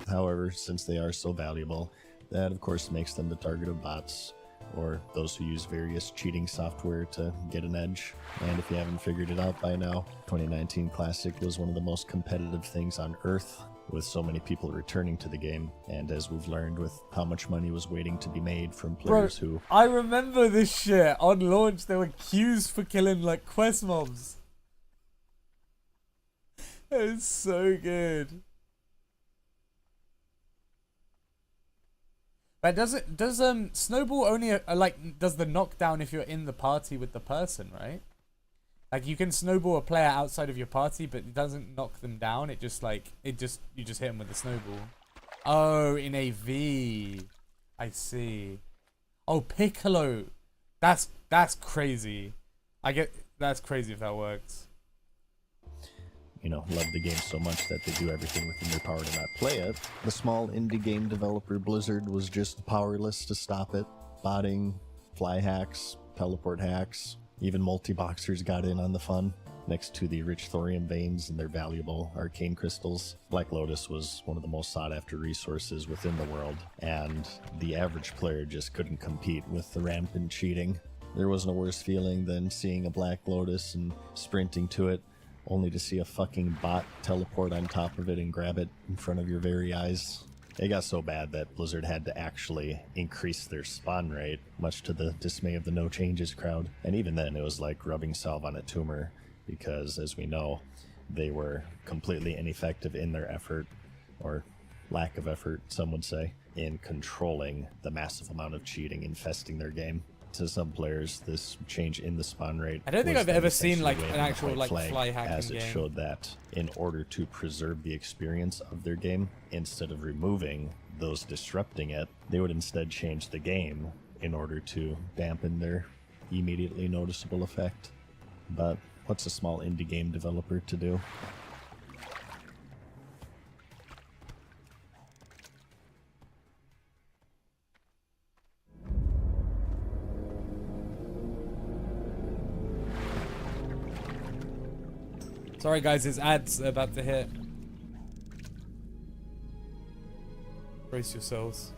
However, since they are so valuable, that of course makes them the target of bots, or those who use various cheating software to get an edge. And if you haven't figured it out by now, 2019 Classic was one of the most competitive things on Earth, with so many people returning to the game, and as we've learned with how much money was waiting to be made from players who...
I remember this shit. On launch, they were queues for killing, like, quest mobs. It was so good. But does Snowball only, does the knockdown if you're in the party with the person, right? Like, you can snowball a player outside of your party, but it doesn't knock them down. It just, you just hit them with the snowball. Oh, in a V. I see. Oh, Piccolo. That's crazy. That's crazy if that works.
You know, love the game so much that they do everything within their power to not play it. The small indie game developer Blizzard was just powerless to stop it. Botting, fly hacks, teleport hacks, even multi-boxers got in on the fun. Next to the rich thorium veins and their valuable arcane crystals, Black Lotus was one of the most sought-after resources within the world, and the average player just couldn't compete with the rampant cheating. There wasn't a worse feeling than seeing a Black Lotus and sprinting to it, only to see a fucking bot teleport on top of it and grab it in front of your very eyes. It got so bad that Blizzard had to actually increase their spawn rate, much to the dismay of the No Changes crowd. And even then, it was like rubbing salve on a tumor, because, as we know, they were completely ineffective in their effort, or lack of effort, some would say, in controlling the massive amount of cheating infesting their game. To some players, this change in the spawn rate.
I don't think
was
I've
them
ever seen
essentially
like
waving
an
a
actual
white
like
flag,
fly hacking
as it
game.
showed that in order to preserve the experience of their game, instead of removing those disrupting it, they would instead change the game in order to dampen their immediately noticeable effect. But what's a small indie game developer to do?
Sorry guys, his ads are about to hit. Brace yourselves.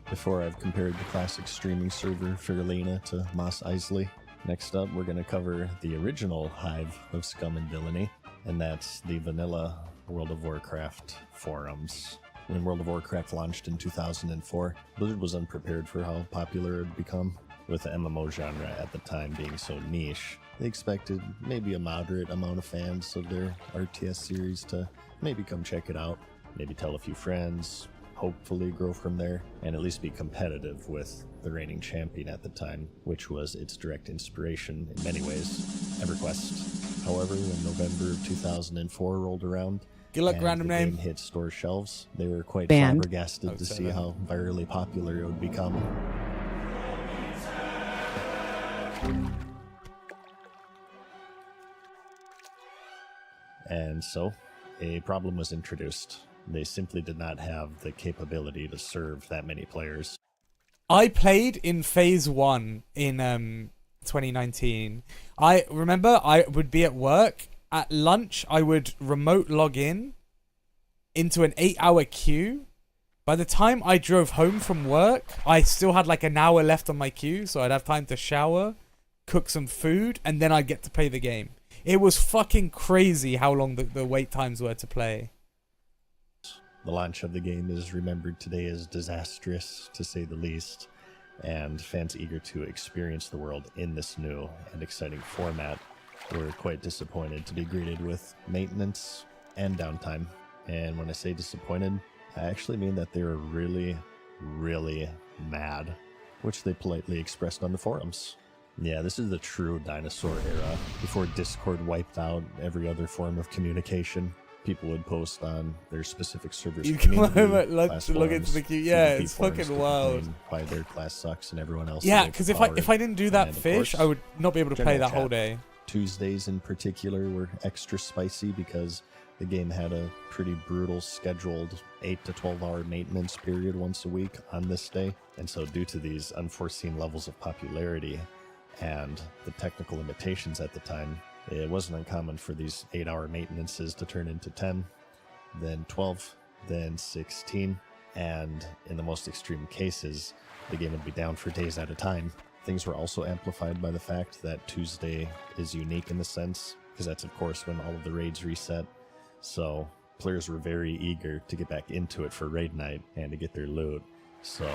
Before I've compared the classic streaming server Fairlena to Mos Eisley, next up we're going to cover the original hive of scum and villainy, and that's the vanilla World of Warcraft forums. When World of Warcraft launched in 2004, Blizzard was unprepared for how popular it had become. With the MMO genre at the time being so niche, they expected maybe a moderate amount of fans of their RTS series to maybe come check it out, maybe tell a few friends, hopefully grow from there, and at least be competitive with the reigning champion at the time, which was its direct inspiration in many ways, EverQuest. However, when November of 2004 rolled around,
good luck,
and
random
the
name.
game hit store shelves, they were quite
Banned.
flabbergasted to see how virally popular it would become. And so, a problem was introduced. They simply did not have the capability to serve that many players.
I played in phase 1 in 2019. I remember I would be at work. At lunch, I would remote log in into an 8-hour queue. By the time I drove home from work, I still had like an hour left on my queue, so I'd have time to shower, cook some food, and then I'd get to play the game. It was fucking crazy how long the wait times were to play.
The launch of the game is remembered today as disastrous, to say the least, and fans eager to experience the world in this new and exciting format were quite disappointed to be greeted with maintenance and downtime. And when I say disappointed, I actually mean that they were really, really mad, which they politely expressed on the forums. Yeah, this is the true dinosaur era, before Discord wiped out every other form of communication. People would post on their specific servers.
You come home at lunch to log into the queue. Yeah, it's fucking wild.
Why their class sucks and everyone else.
Yeah, because if I didn't do that fish, I would not be able to play that whole day.
Tuesdays in particular were extra spicy because the game had a pretty brutal scheduled 8 to 12 hour maintenance period once a week on this day. And so due to these unforeseen levels of popularity and the technical limitations at the time, it wasn't uncommon for these 8-hour maintenances to turn into 10, then 12, then 16, and in the most extreme cases, the game would be down for days at a time. Things were also amplified by the fact that Tuesday is unique in the sense, because that's of course when all of the raids reset, so players were very eager to get back into it for raid night and to get their loot, so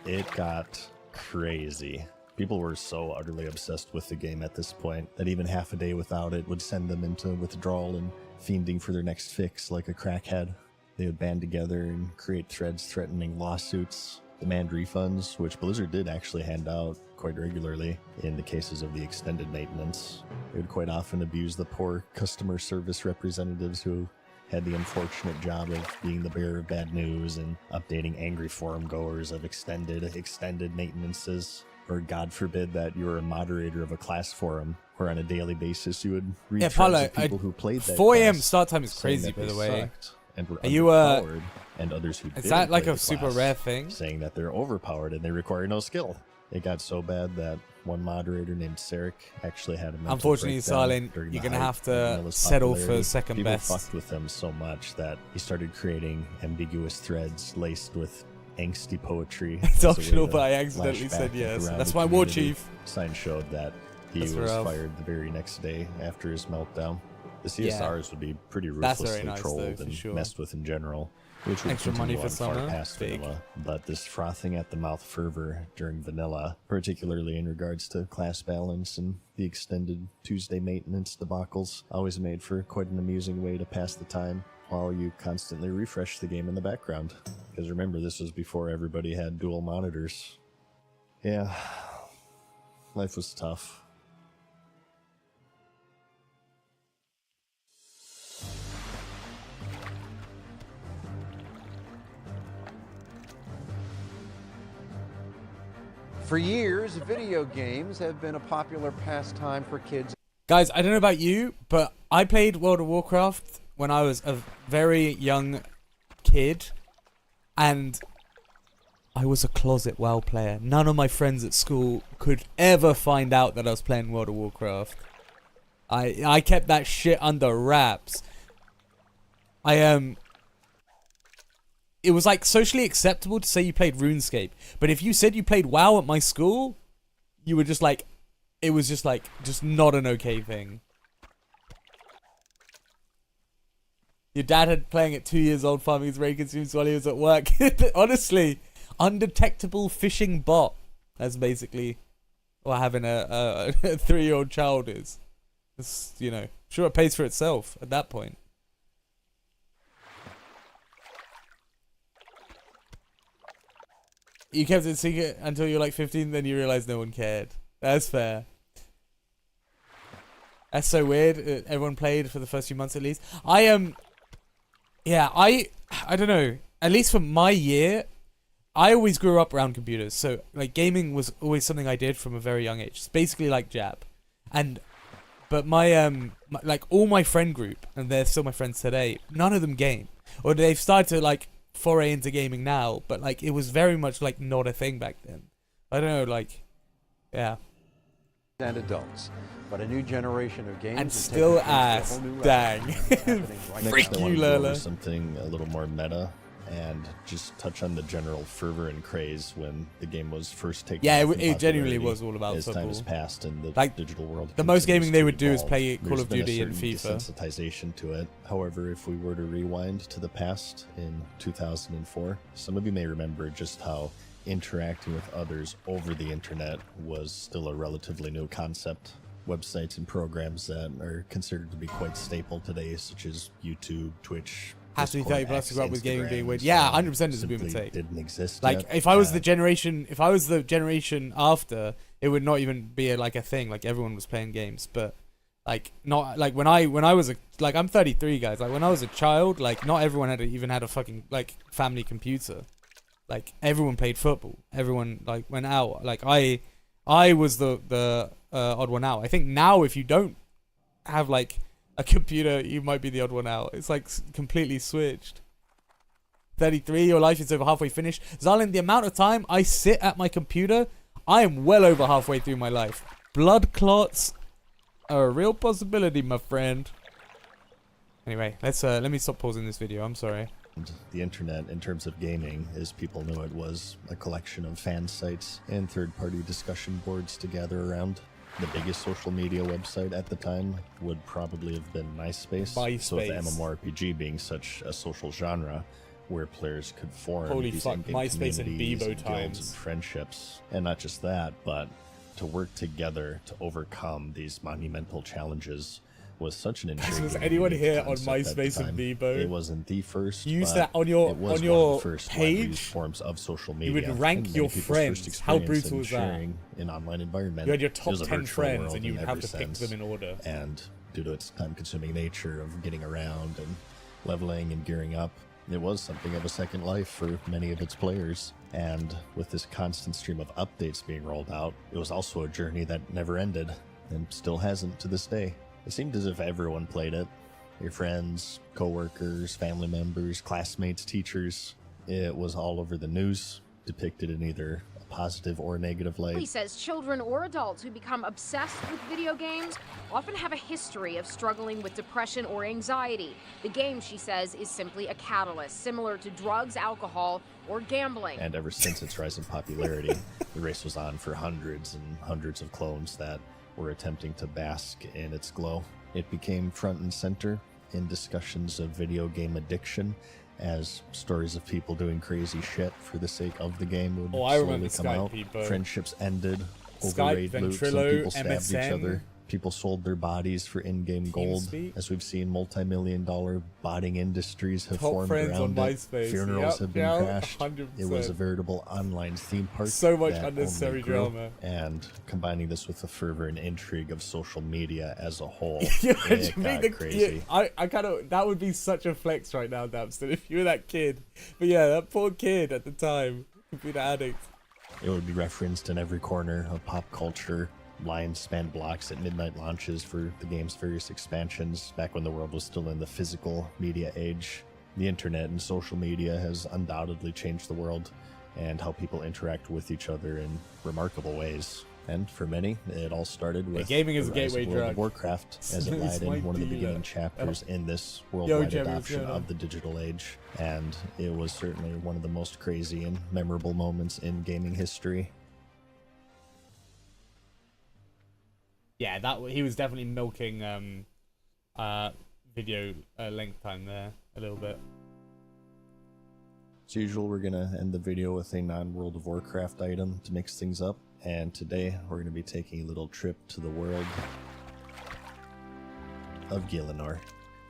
it got crazy. People were so utterly obsessed with the game at this point that even half a day without it would send them into withdrawal and fiending for their next fix like a crackhead. They would band together and create threads threatening lawsuits, demand refunds, which Blizzard did actually hand out quite regularly in the cases of the extended maintenance. They would quite often abuse the poor customer service representatives who had the unfortunate job of being the bearer of bad news and updating angry forum goers of extended maintenances. Or God forbid that you were a moderator of a class forum, where on a daily basis you would read threads of people who played that
4 a.m.
class,
start time is
saying
crazy,
that
by the
they
way.
sucked and were
Are you
underpowered, and others who
is
didn't
that like
play
a
the
super
class,
rare thing?
saying that they're overpowered and they require no skill. It got so bad that one moderator named Sarek actually had a mental
Unfortunately,
breakdown
Silent,
during
you're
the
gonna
height
have to
of Manila's
settle for
popularity.
second
People
best.
fucked with him so much that he started creating ambiguous threads laced with angsty poetry.
It's
as a way
optional,
to
but I
lash
accidentally said
back
yes.
around
That's
the
my war
community.
chief.
Sign showed that he
That's
was
rough.
fired the very next day after his meltdown. The
Yeah.
CSRs would be pretty
That's
ruthlessly
very nice,
trolled
though, for
and
sure.
messed with in general. which would
Extra money
continue
for
on far
summer?
past
Big.
vanilla, but this frothing at the mouth fervor during vanilla, particularly in regards to class balance and the extended Tuesday maintenance debacles, always made for quite an amusing way to pass the time while you constantly refresh the game in the background. Because remember, this was before everybody had dual monitors. Yeah, life was tough.
For years, video games have been a popular pastime for kids.
Guys, I don't know about you, but I played World of Warcraft when I was a very young kid, and I was a closet WoW player. None of my friends at school could ever find out that I was playing World of Warcraft. I kept that shit under wraps. It was like socially acceptable to say you played RuneScape, but if you said you played WoW at my school, you were just like, it was just like, just not an okay thing. Your dad had playing at 2 years old, farming his raid consumes while he was at work. Honestly, undetectable fishing bot. That's basically what having a 3-year-old child is. It's, you know, sure it pays for itself at that point. You kept it secret until you're like 15, then you realize no one cared. That's fair. That's so weird. Everyone played for the first few months at least. Yeah, I don't know. At least for my year, I always grew up around computers. So like gaming was always something I did from a very young age. It's basically like Jab. But like all my friend group, and they're still my friends today, none of them game. Or they've started to like foray into gaming now, but like it was very much like not a thing back then. I don't know, like, yeah.
And adults, but a new generation of games
and still ass. Dang.
Next, I want to go over
Lurla.
something a little more meta and just touch on the general fervor and craze when the game was first taken.
Yeah,
off in
it genuinely
popularity
was all about
as
football.
time has passed and the
Like,
digital world.
the most gaming they would do is
evolve.
play Call
There's
of
been a
Duty and
certain
FIFA.
desensitization to it. However, if we were to rewind to the past in 2004, some of you may remember just how interacting with others over the internet was still a relatively new concept. Websites and programs that are considered to be quite staple today, such as YouTube, Twitch.
Has to be 30 plus to grow up with gaming being weird.
Instagram,
Yeah, 100% is a boom
simply
take.
didn't exist
Like,
yet.
if I was the generation after, it would not even be like a thing. Like everyone was playing games, but like not like when I was like I'm 33, guys. Like when I was a child, like not everyone even had a fucking like family computer. Like everyone played football. Everyone like went out. Like I was the odd one out. I think now if you don't have like a computer, you might be the odd one out. It's like completely switched. 33, your life is over halfway finished. Zalin, the amount of time I sit at my computer, I am well over halfway through my life. Blood clots are a real possibility, my friend. Anyway, let me stop pausing this video. I'm sorry.
The internet, in terms of gaming, as people knew it, was a collection of fan sites and third-party discussion boards to gather around. The biggest social media website at the time would probably have been MySpace. So with MMORPG being such a social genre, where players could form
Holy
these
fuck,
in-game
MySpace and
communities
Bebo
and guilds
times.
and friendships. And not just that, but to work together to overcome these monumental challenges was such an intriguing.
Was anyone here on
concept at the
MySpace and
time.
Bebo?
It wasn't the first.
You used
but
that on your
it was
on your
one of the first widely used
page.
forms of social
You
media.
would rank
and
your
many people's
friends.
first
How
experience
brutal
in
was that?
sharing an online environment.
You had your
It
top
was a
10
virtual
friends,
world
and you'd
in
have
every
to pick
sense.
them in order.
And due to its time-consuming nature of getting around and leveling and gearing up, it was something of a second life for many of its players. And with this constant stream of updates being rolled out, it was also a journey that never ended, and still hasn't to this day. It seemed as if everyone played it. Your friends, co-workers, family members, classmates, teachers. It was all over the news, depicted in either a positive or negative light.
He says children or adults who become obsessed with video games often have a history of struggling with depression or anxiety. The game, she says, is simply a catalyst, similar to drugs, alcohol, or gambling.
And ever since its rise in popularity, the race was on for hundreds and hundreds of clones that were attempting to bask in its glow. It became front and center in discussions of video game addiction as stories of people doing crazy shit for the sake of the game would
Oh, I remember
slowly come out.
Skype people.
Friendships ended over
Skype,
raid loot. Some
Ventrilo,
people stabbed each
MSN.
other. People sold their bodies for in-game gold.
TeamSpeak.
As we've seen, multi-million-dollar botting industries have
Top
formed
friends on
around it.
MySpace.
Funerals
Yep,
have been
yeah,
crashed.
100%.
It was a veritable online theme park.
So much
that
unnecessary
only grew.
drama.
And combining this with the fervor and intrigue of social media as a whole,
Yeah,
it
you mean
got crazy.
I kind of, that would be such a flex right now, Dapston, if you were that kid. But yeah, that poor kid at the time, computer addict.
It would be referenced in every corner of pop culture. Lines spanned blocks at midnight launches for the game's various expansions, back when the world was still in the physical media age. The internet and social media has undoubtedly changed the world and how people interact with each other in remarkable ways. And for many, it all started with
gaming is
the
a
rise
gateway
of World
drug.
of Warcraft, as it
It's
lied
my
in one of the
dealer.
beginning chapters in this
Yo,
worldwide
Jimmy, what's
adoption
going on?
of the digital age. And it was certainly one of the most crazy and memorable moments in gaming history.
Yeah, he was definitely milking video length time there a little bit.
As usual, we're gonna end the video with a non-World of Warcraft item to mix things up, and today we're gonna be taking a little trip to the world of Gielinor.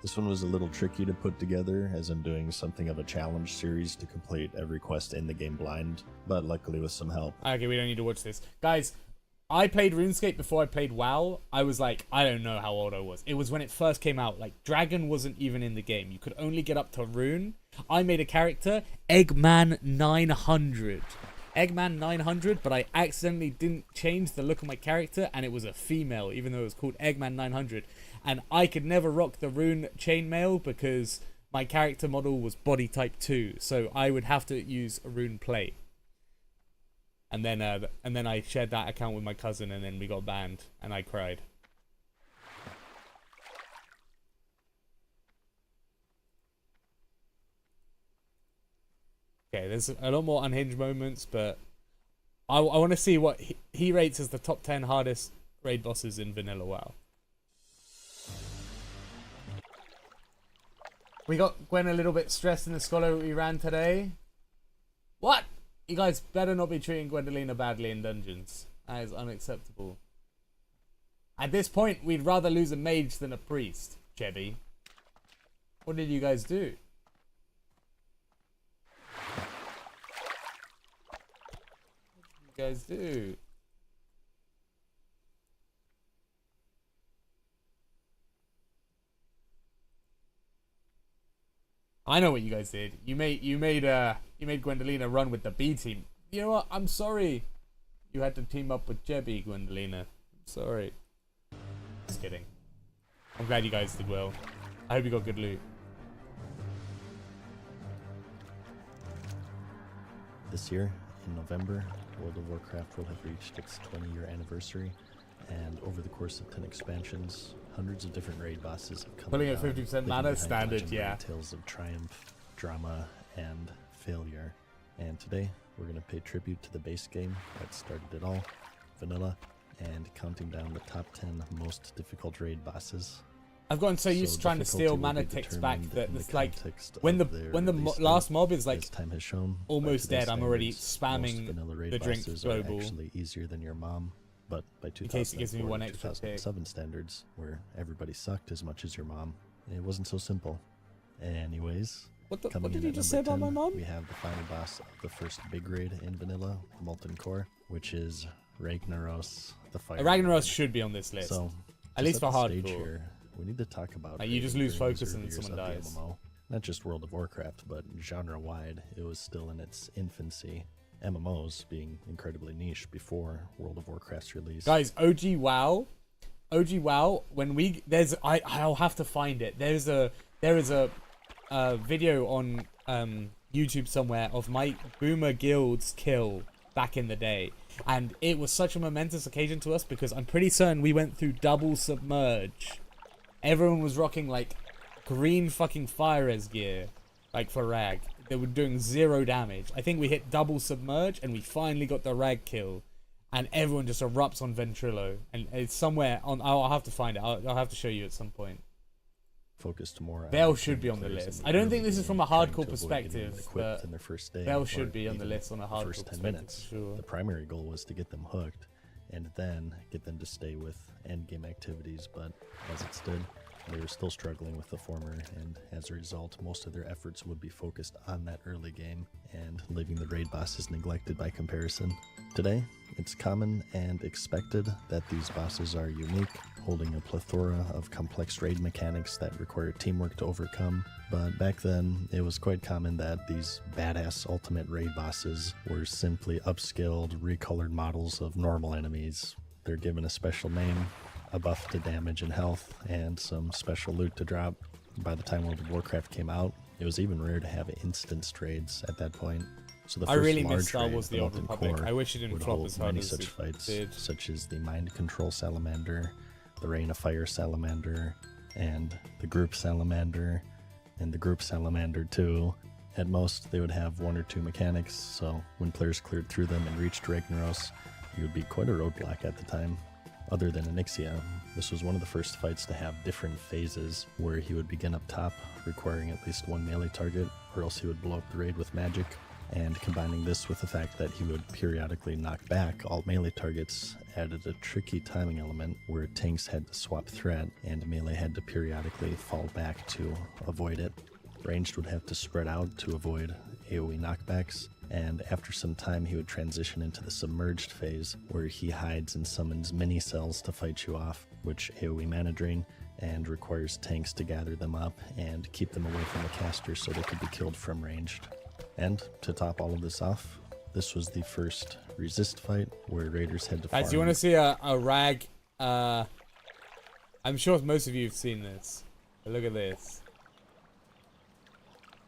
This one was a little tricky to put together, as I'm doing something of a challenge series to complete every quest in the game blind, but luckily with some help.
Okay, we don't need to watch this. Guys, I played RuneScape before I played WoW. I was like, I don't know how old I was. It was when it first came out. Like, Dragon wasn't even in the game. You could only get up to Rune. I made a character, Eggman 900. Eggman 900, but I accidentally didn't change the look of my character, and it was a female, even though it was called Eggman 900. And I could never rock the Rune chainmail because my character model was body type 2. So I would have to use a Rune plate. And then I shared that account with my cousin, and then we got banned, and I cried. Okay, there's a lot more unhinged moments, but I want to see what he rates as the top 10 hardest raid bosses in Vanilla WoW. We got Gwen a little bit stressed in the scholar we ran today. What? You guys better not be treating Gwendolina badly in dungeons. That is unacceptable. At this point, we'd rather lose a mage than a priest, Chebby. What did you guys do? What did you guys do? I know what you guys did. You made Gwendolina run with the B team. You know what? I'm sorry. You had to team up with Jebby, Gwendolina. I'm sorry. Just kidding. I'm glad you guys did well. I hope you got good loot.
This year, in November, World of Warcraft will have reached its 20-year anniversary, and over the course of 10 expansions, hundreds of different raid bosses have come
Pulling at
down,
50%
leaving
mana,
behind
standard,
legendary
yeah.
tales of triumph, drama, and failure. And today, we're going to pay tribute to the base game that started it all, Vanilla, and counting down the top 10 most difficult raid bosses.
I've gotten so used to trying to steal mana ticks back that it's like when the last mob is like
time has shown,
almost dead, I'm already
standards, most
spamming
vanilla raid
the drink
bosses are
global.
actually easier than your mom. But by
In case it gives me
2004
one
to
extra tick.
2007 standards, where everybody sucked as much as your mom, it wasn't so simple. Anyways,
What
coming
did
in
you
at
just
number
say about
10,
my mom?
We have the final boss of the first big raid in Vanilla, Molten Core, which is Ragnaros, the Fire.
Ragnaros should be on this list.
So,
At least for
hardcore.
hardcore.
We need to talk about
Like, you just
raiding
lose
during these
focus
early
and
years
someone
of the
dies.
MMO. Not just World of Warcraft, but genre-wide, it was still in its infancy. MMOs being incredibly niche before World of Warcraft's release.
Guys, OG WoW, when we I'll have to find it. There is a video on YouTube somewhere of my Boomer Guild's kill back in the day, and it was such a momentous occasion to us because I'm pretty certain we went through double submerge. Everyone was rocking like green fucking fire res gear, like for rag. They were doing 0 damage. I think we hit double submerge and we finally got the rag kill, and everyone just erupts on Ventrilo, and it's somewhere on. I'll have to find it. I'll have to show you at some point.
focused more on
Bell should be
getting
on the
players
list.
in
I don't think
early
this is from
game,
a
trying
hardcore
to avoid getting
perspective,
equipped
but
in their first day,
Bell
or
should be on the
even
list on a
the
hardcore
first 10
perspective
minutes.
for sure.
The primary goal was to get them hooked and then get them to stay with endgame activities, but as it stood, they were still struggling with the former, and as a result, most of their efforts would be focused on that early game and leaving the raid bosses neglected by comparison. Today, it's common and expected that these bosses are unique, holding a plethora of complex raid mechanics that require teamwork to overcome, but back then, it was quite common that these badass ultimate raid bosses were simply upscaled, recolored models of normal enemies. They're given a special name, a buff to damage and health, and some special loot to drop. By the time World of Warcraft came out, it was even rare to have instanced raids at that point. So the first
I really
large
miss Star
raid,
Wars:
the
The Old
Molten
Republic.
Core,
I wish it didn't
would
flop
hold
as hard
many
as
such
it
fights,
did.
such as the Mind Control Salamander, the Rain of Fire Salamander, and the Group Salamander, and the Group Salamander 2. At most, they would have one or two mechanics, so when players cleared through them and reached Ragnaros, it would be quite a roadblock at the time. Other than Onyxia, this was one of the first fights to have different phases, where he would begin up top, requiring at least one melee target, or else he would blow up the raid with magic, and combining this with the fact that he would periodically knock back all melee targets added a tricky timing element where tanks had to swap threat, and melee had to periodically fall back to avoid it. Ranged would have to spread out to avoid AoE knockbacks, and after some time he would transition into the submerged phase where he hides and summons mini cells to fight you off, which AoE mana drain and requires tanks to gather them up and keep them away from the caster so they could be killed from ranged. And to top all of this off, this was the first resist fight where raiders had to farm.
Guys, do you want to see a rag? I'm sure most of you have seen this. But look at this.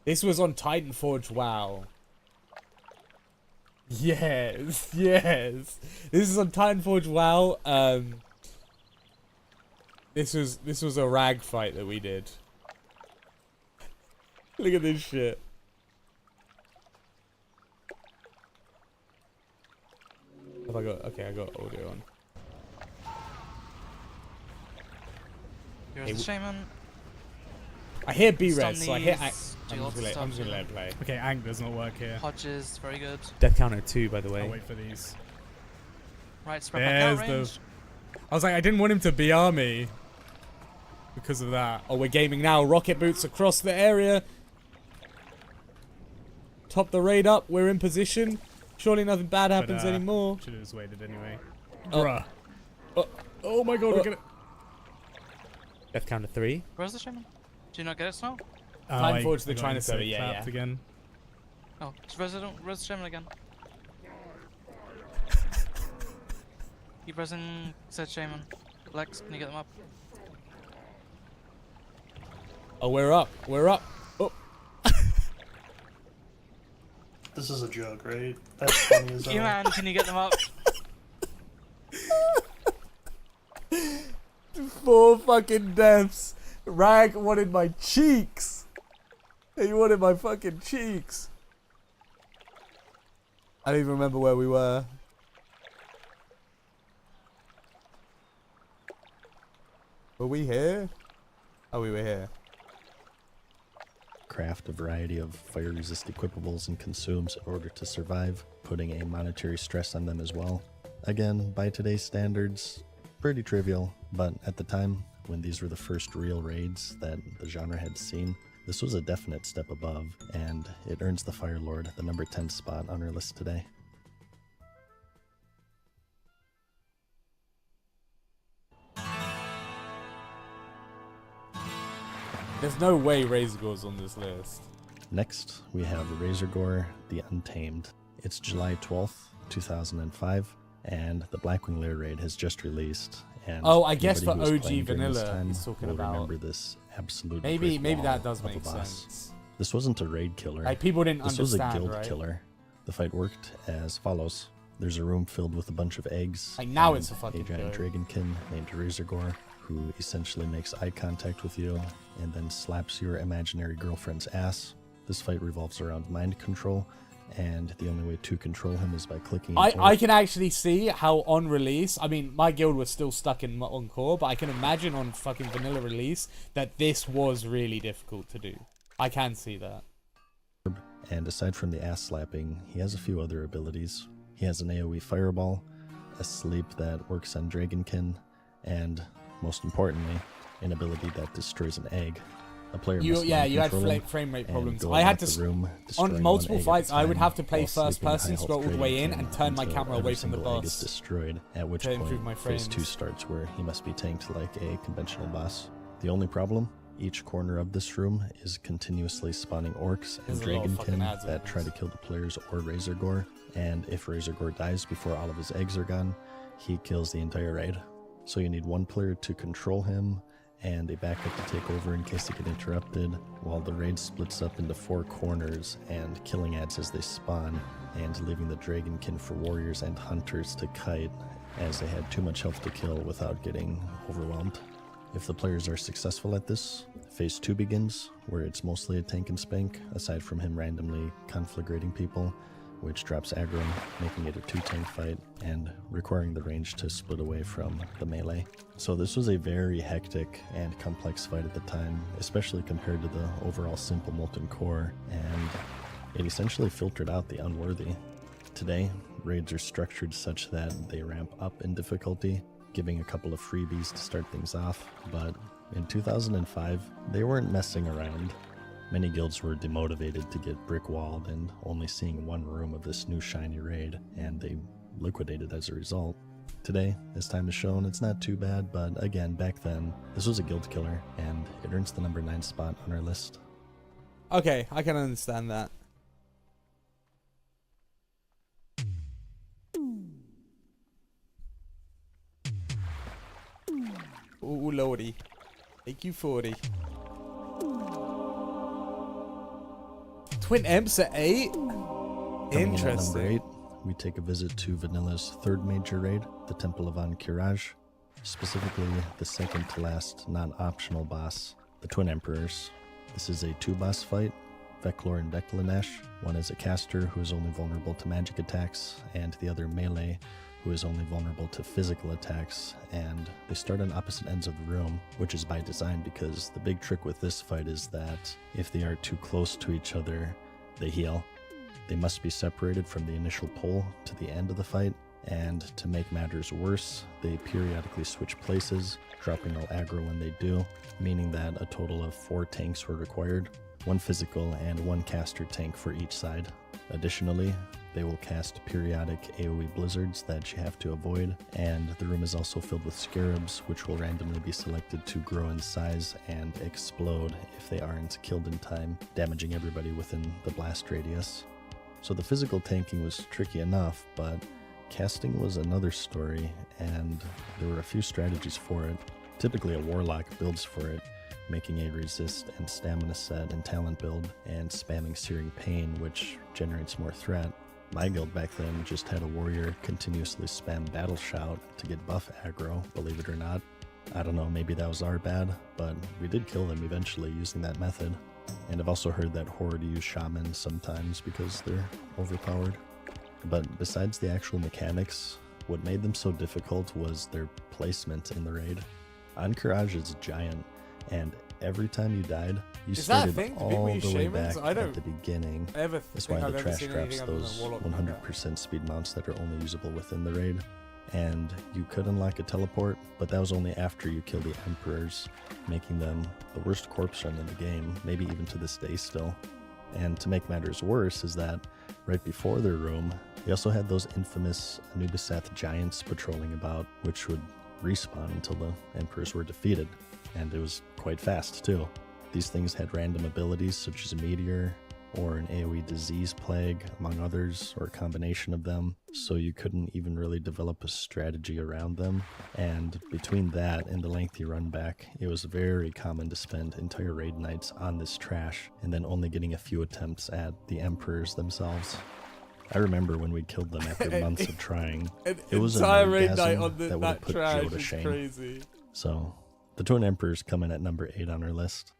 This was on Titanforge WoW. Yes, yes. This is on Titanforge WoW. This was a rag fight that we did. Look at this shit. Have I got? Okay, I got audio on.
Here's the shaman.
I hear B-Res, so I hear. I'm
Stun
just gonna let it play.
Okay, Ang does not work here.
Hodges, very good.
Death counter 2, by the way.
I'll wait for these.
Right, spread back out range.
I was like, I didn't want him to BR me because of that. Oh, we're gaming now. Rocket boots across the area. Top the raid up. We're in position. Surely nothing bad happens anymore.
Should have just waited anyway.
Oh.
Bruh.
Oh my god, we're gonna. Death counter 3.
Where's the shaman? Do you not get it now?
Titanforge, they're trying to serve it, yeah.
Again.
Oh, it's resident, where's the shaman again? Keep pressing said shaman. Lex, can you get them up?
Oh, we're up. We're up. Oh.
This is a joke, right? That's funny as hell.
Man, can you get them up?
4 fucking deaths. Rag wanted my cheeks. He wanted my fucking cheeks. I don't even remember where we were. Were we here? Oh, we were here.
Craft a variety of fire-resist equipables and consumes in order to survive, putting a monetary stress on them as well. Again, by today's standards, pretty trivial, but at the time, when these were the first real raids that the genre had seen, this was a definite step above, and it earns the Fire Lord the number 10 spot on our list today.
There's no way Razorgore's on this list.
Next, we have Razorgore the Untamed. It's July 12th, 2005, and the Blackwing Lair raid has just released. And
oh, I guess for
anybody who was
OG
playing during this
Vanilla
time
he's talking
will
about.
remember this absolute
Maybe
brick
that
wall
does
of a
make
boss.
sense.
This wasn't a raid killer.
Like, people didn't
This was a
understand,
guild
right?
killer. The fight worked as follows. There's a room filled with a bunch of eggs.
Like, now
and
it's a fucking
giant
joke.
dragonkin named Razorgore, who essentially makes eye contact with you and then slaps your imaginary girlfriend's ass. This fight revolves around mind control and the only way to control him is by clicking.
I can actually see how on release, I mean, my guild was still stuck on core, but I can imagine on fucking vanilla release that this was really difficult to do. I can see that.
And aside from the ass slapping, he has a few other abilities. He has an AoE fireball, a sleep that works on Dragonkin, and most importantly, an ability that destroys an egg. A player must
you had
control
frame rate
and
problems.
go
I had
about
to
the room,
on
destroying
multiple
one egg
fights.
at a
I would
time
have to play
while
first
sleeping
person,
high-health
scroll all the way in,
Dragonkin
and turn my
until
camera
every
away from the
single egg is
boss.
destroyed, at which
to improve
point
my
phase
frames.
2 starts, where he must be tanked like a conventional boss. The only problem? Each corner of this room is continuously spawning orcs and
There's a lot of fucking
Dragonkin
ads on
that try to kill the players or Razorgore, and if Razorgore dies before all of his eggs are gone, he kills the entire raid. So you need one player to control him, and a backup to take over in case they get interrupted, while the raid splits up into 4 corners and killing ads as they spawn, and leaving the Dragonkin for warriors and hunters to kite, as they had too much health to kill without getting overwhelmed. If the players are successful at this, phase 2 begins, where it's mostly a tank and spank, aside from him randomly conflagrating people, which drops aggro, making it a 2-tank fight, and requiring the range to split away from the melee. So this was a very hectic and complex fight at the time, especially compared to the overall simple Molten Core, and it essentially filtered out the unworthy. Today, raids are structured such that they ramp up in difficulty, giving a couple of freebies to start things off, but in 2005, they weren't messing around. Many guilds were demotivated to get brick-walled and only seeing one room of this new shiny raid, and they liquidated as a result. Today, as time has shown, it's not too bad, but again, back then, this was a guild killer, and it earns the number 9 spot on our list.
Okay, I can understand that. Ooh, lordy. Thank you, 40. Twin Imps at 8?
Coming in at
Interesting.
number 8, we take a visit to Vanilla's third major raid, the Temple of Ankh-Kiraj, specifically the second to last non-optional boss, the Twin Emperors. This is a 2-boss fight, Veclor and Veclinash. One is a caster who is only vulnerable to magic attacks, and the other melee, who is only vulnerable to physical attacks, and they start on opposite ends of the room, which is by design because the big trick with this fight is that if they are too close to each other, they heal. They must be separated from the initial pull to the end of the fight, and to make matters worse, they periodically switch places, dropping all aggro when they do, meaning that a total of 4 tanks were required, 1 physical and 1 caster tank for each side. Additionally, they will cast periodic AoE blizzards that you have to avoid, and the room is also filled with scarabs, which will randomly be selected to grow in size and explode if they aren't killed in time, damaging everybody within the blast radius. So the physical tanking was tricky enough, but casting was another story, and there were a few strategies for it. Typically a warlock builds for it, making a resist and stamina set and talent build, and spamming Searing Pain, which generates more threat. My guild back then just had a warrior continuously spam Battle Shout to get buff aggro, believe it or not. I don't know, maybe that was our bad, but we did kill them eventually using that method. And I've also heard that Horde use Shamans sometimes because they're overpowered. But besides the actual mechanics, what made them so difficult was their placement in the raid. Ankh-Kiraj is giant, and every time you died, you started all the way back at the beginning. That's why the trash drops those 100% speed mounts that are only usable within the raid. And you could unlock a teleport, but that was only after you kill the Emperors, making them the worst corpse run in the game, maybe even to this day still. And to make matters worse is that right before their room, they also had those infamous Anubisath giants patrolling about, which would respawn until the Emperors were defeated. And it was quite fast too. These things had random abilities such as a meteor or an AoE disease plague, among others, or a combination of them, so you couldn't even really develop a strategy around them. And between that and the lengthy run back, it was very common to spend entire raid nights on this trash and then only getting a few attempts at the Emperors themselves. I remember when we killed them after months of trying. It was an
entire raid night
orgasm
on
that would have
that
put
trash
Joe to
is
shame.
crazy.
So, the Twin Emperors come in at number 8 on our list.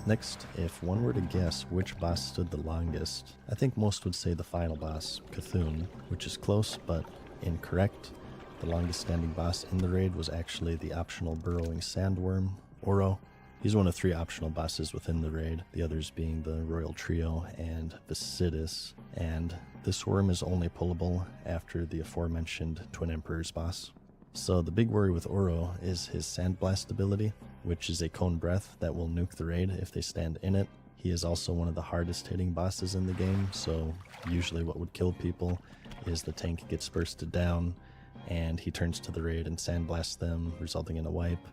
Next, if one were to guess which boss stood the longest, I think most would say the final boss, Cthulhu, which is close but incorrect. The longest standing boss in the raid was actually the optional burrowing sandworm, Oro. He's one of 3 optional bosses within the raid, the others being the Royal Trio and Vicidus, and this worm is only pullable after the aforementioned Twin Emperor's boss. So the big worry with Oro is his Sandblast ability, which is a cone breath that will nuke the raid if they stand in it. He is also one of the hardest hitting bosses in the game, so usually what would kill people is the tank gets bursted down and he turns to the raid and sandblasts them, resulting in a wipe.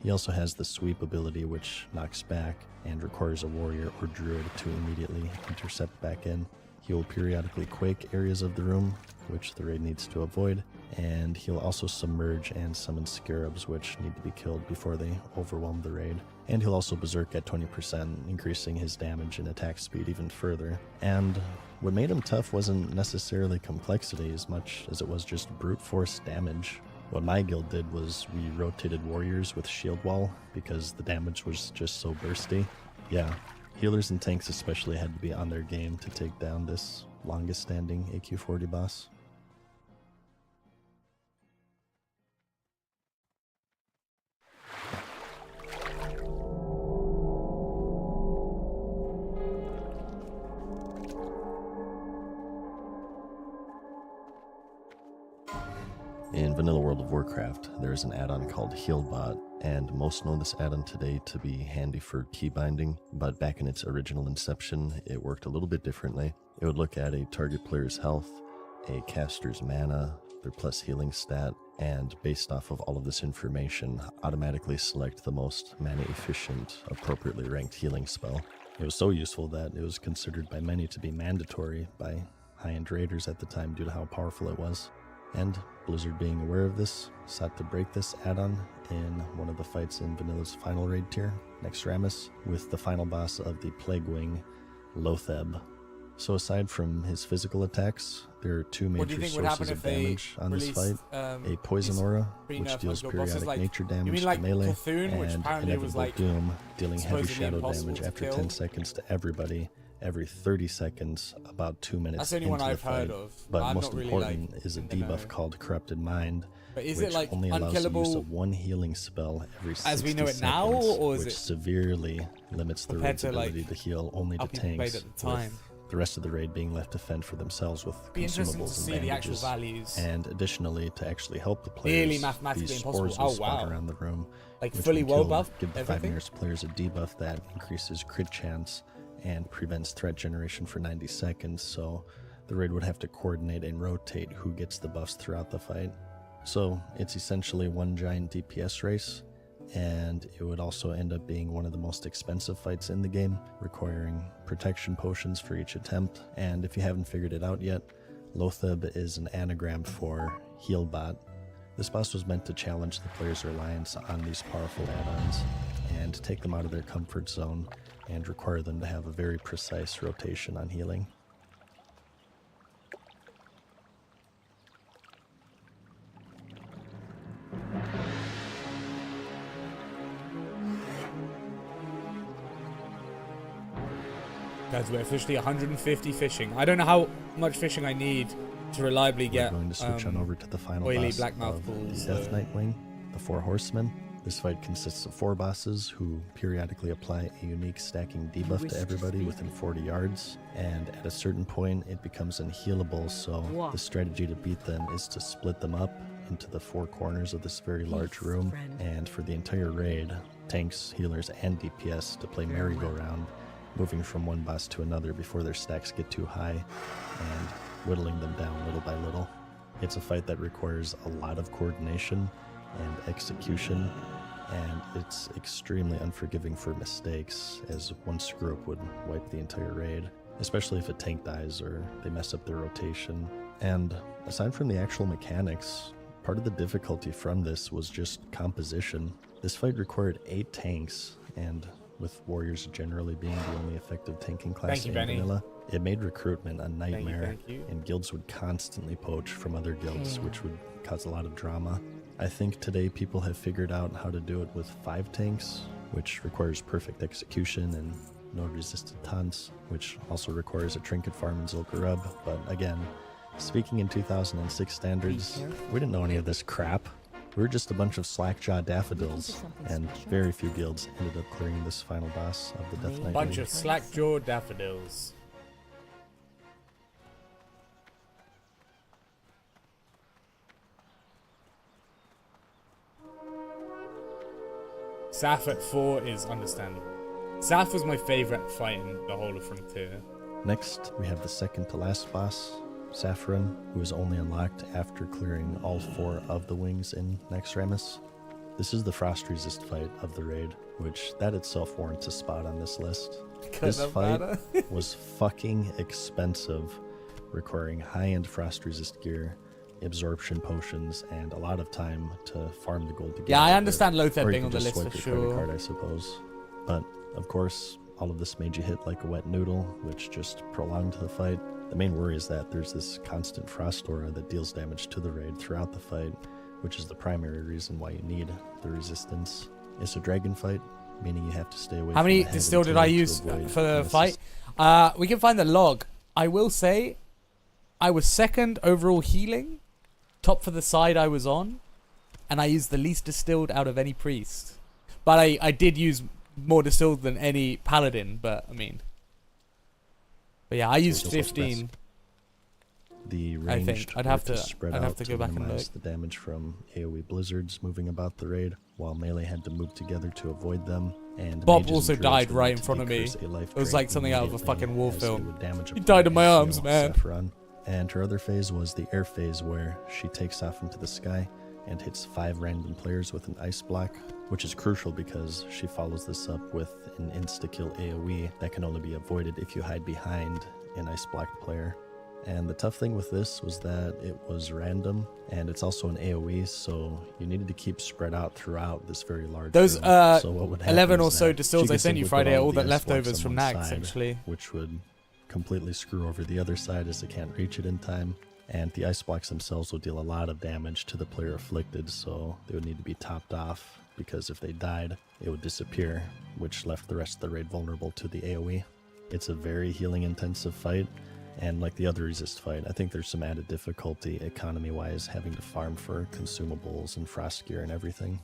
He also has the sweep ability, which knocks back and requires a warrior or druid to immediately intercept back in. He will periodically quake areas of the room, which the raid needs to avoid, and he'll also submerge and summon scarabs, which need to be killed before they overwhelm the raid. And he'll also berserk at 20%, increasing his damage and attack speed even further. And what made him tough wasn't necessarily complexity as much as it was just brute force damage. What my guild did was we rotated warriors with shield wall because the damage was just so bursty. Yeah, healers and tanks especially had to be on their game to take down this longest standing AQ40 boss. In Vanilla World of Warcraft, there is an add-on called HealBot, and most know this add-on today to be handy for key binding, but back in its original inception, it worked a little bit differently. It would look at a target player's health, a caster's mana, their plus healing stat, and based off of all of this information, automatically select the most mana-efficient, appropriately ranked healing spell. It was so useful that it was considered by many to be mandatory by high-end raiders at the time due to how powerful it was. And Blizzard, being aware of this, sought to break this add-on in one of the fights in Vanilla's final raid tier, Nexramus, with the final boss of the Plague Wing, Lotheb. So aside from his physical attacks, there are 2 major sources of damage on this fight. A Poison Aura, which deals periodic nature damage to melee, and Inevitable Doom, dealing heavy shadow damage after 10 seconds to everybody, every 30 seconds, about 2 minutes
That's the only
into
one
the
I've
fight.
heard of.
But most important is a debuff called Corrupted Mind,
But is
which
it like
only allows the use
unkillable
of 1 healing spell every 60
as we know it
seconds,
now, or is
which
it
severely limits the
compared
raid's
to,
ability
like,
to heal only to
how people played
tanks,
at the time?
with the rest of the raid being left to fend for themselves with
Be interesting to
consumables
see
and
the actual
bandages.
values.
And additionally, to actually help the
Nearly
players,
mathematically
these
impossible.
spores will
Oh,
spawn
wow.
around the room,
Like
which
fully
when
well
killed,
buffed,
give the 5
everything?
nearest players a debuff that increases crit chance and prevents threat generation for 90 seconds, so the raid would have to coordinate and rotate who gets the buffs throughout the fight. So it's essentially one giant DPS race, and it would also end up being one of the most expensive fights in the game, requiring protection potions for each attempt. And if you haven't figured it out yet, Lotheb is an anagram for HealBot. This boss was meant to challenge the player's reliance on these powerful add-ons and take them out of their comfort zone and require them to have a very precise rotation on healing.
Guys, we're officially 150 fishing. I don't know how much fishing I need to reliably get
We're going to switch on over to the final
oily
boss
blackmouth
of
pools.
the Death Nightwing, the 4 Horsemen. This fight consists of 4 bosses who periodically apply a unique stacking debuff to everybody within 40 yards, and at a certain point it becomes unhealable, so the strategy to beat them is to split them up into the 4 corners of this very large room, and for the entire raid, tanks, healers, and DPS to play merry-go-round, moving from one boss to another before their stacks get too high, and whittling them down little by little. It's a fight that requires a lot of coordination and execution, and it's extremely unforgiving for mistakes, as one screw-up would wipe the entire raid, especially if a tank dies or they mess up their rotation. And aside from the actual mechanics, part of the difficulty from this was just composition. This fight required 8 tanks, and with warriors generally being the only effective tanking class in vanilla, it made recruitment a nightmare, and guilds would constantly poach from other guilds, which would cause a lot of drama. I think today people have figured out how to do it with 5 tanks, which requires perfect execution and no resisted taunts, which also requires a trinket farm in Zul'Gurub. But again, speaking in 2006 standards, we didn't know any of this crap. We were just a bunch of slackjaw daffodils, and very few guilds ended up clearing this final boss of the Death Knight.
Bunch of slackjaw daffodils. Saf at 4 is understandable. Saf was my favourite fight in the whole of Frontier.
Next, we have the second to last boss, Saffron, who is only unlocked after clearing all 4 of the wings in Naxxramas. This is the frost resist fight of the raid, which that itself warrants a spot on this list. This fight was fucking expensive, requiring high-end frost resist gear, absorption potions, and a lot of time to farm the gold to get.
Yeah, I understand Lothar
or
being
you
on
could
the
just
list for
swipe your credit
sure.
card, I suppose. But of course, all of this made you hit like a wet noodle, which just prolonged the fight. The main worry is that there's this constant frost aura that deals damage to the raid throughout the fight, which is the primary reason why you need the resistance. It's a dragon fight, meaning you have to stay away
How
from
many
the head
distill
and
did
tail
I
to
use
avoid
for the
misses.
fight? We can find the log. I will say I was second overall healing, top for the side I was on, and I used the least distilled out of any priest. But I did use more distilled than any paladin, but I mean... But yeah, I used 15.
The
I
ranged
think I'd have
were
to
spread
I'd have
out
to go back and
minimize
look.
the damage from AoE blizzards moving about the raid, while melee had to move together to avoid them. And
Bob
mages
also
and druids
died
would
right
need
in
to
front of me.
decrease a life
It was
drain
like something out of a
immediately
fucking war
as they
film.
would damage a
He died in my
player,
arms,
so
man.
Saffron. And her other phase was the air phase, where she takes off into the sky and hits 5 random players with an ice block, which is crucial because she follows this up with an insta-kill AoE that can only be avoided if you hide behind an ice blocked player. And the tough thing with this was that it was random, and it's also an AoE, so you needed to keep spread out throughout this very large
Those
field. So what would
11
happen
or
is
so
that
distills
she
I
could
sent you
simply put
Friday are
of
all
the
the
ice blocks
leftovers
on
from
one
Nax,
side,
actually.
which would completely screw over the other side as they can't reach it in time. And the ice blocks themselves will deal a lot of damage to the player afflicted, so they would need to be topped off, because if they died, it would disappear, which left the rest of the raid vulnerable to the AoE. It's a very healing intensive fight, and like the other resist fight, I think there's some added difficulty economy-wise having to farm for consumables and frost gear and everything.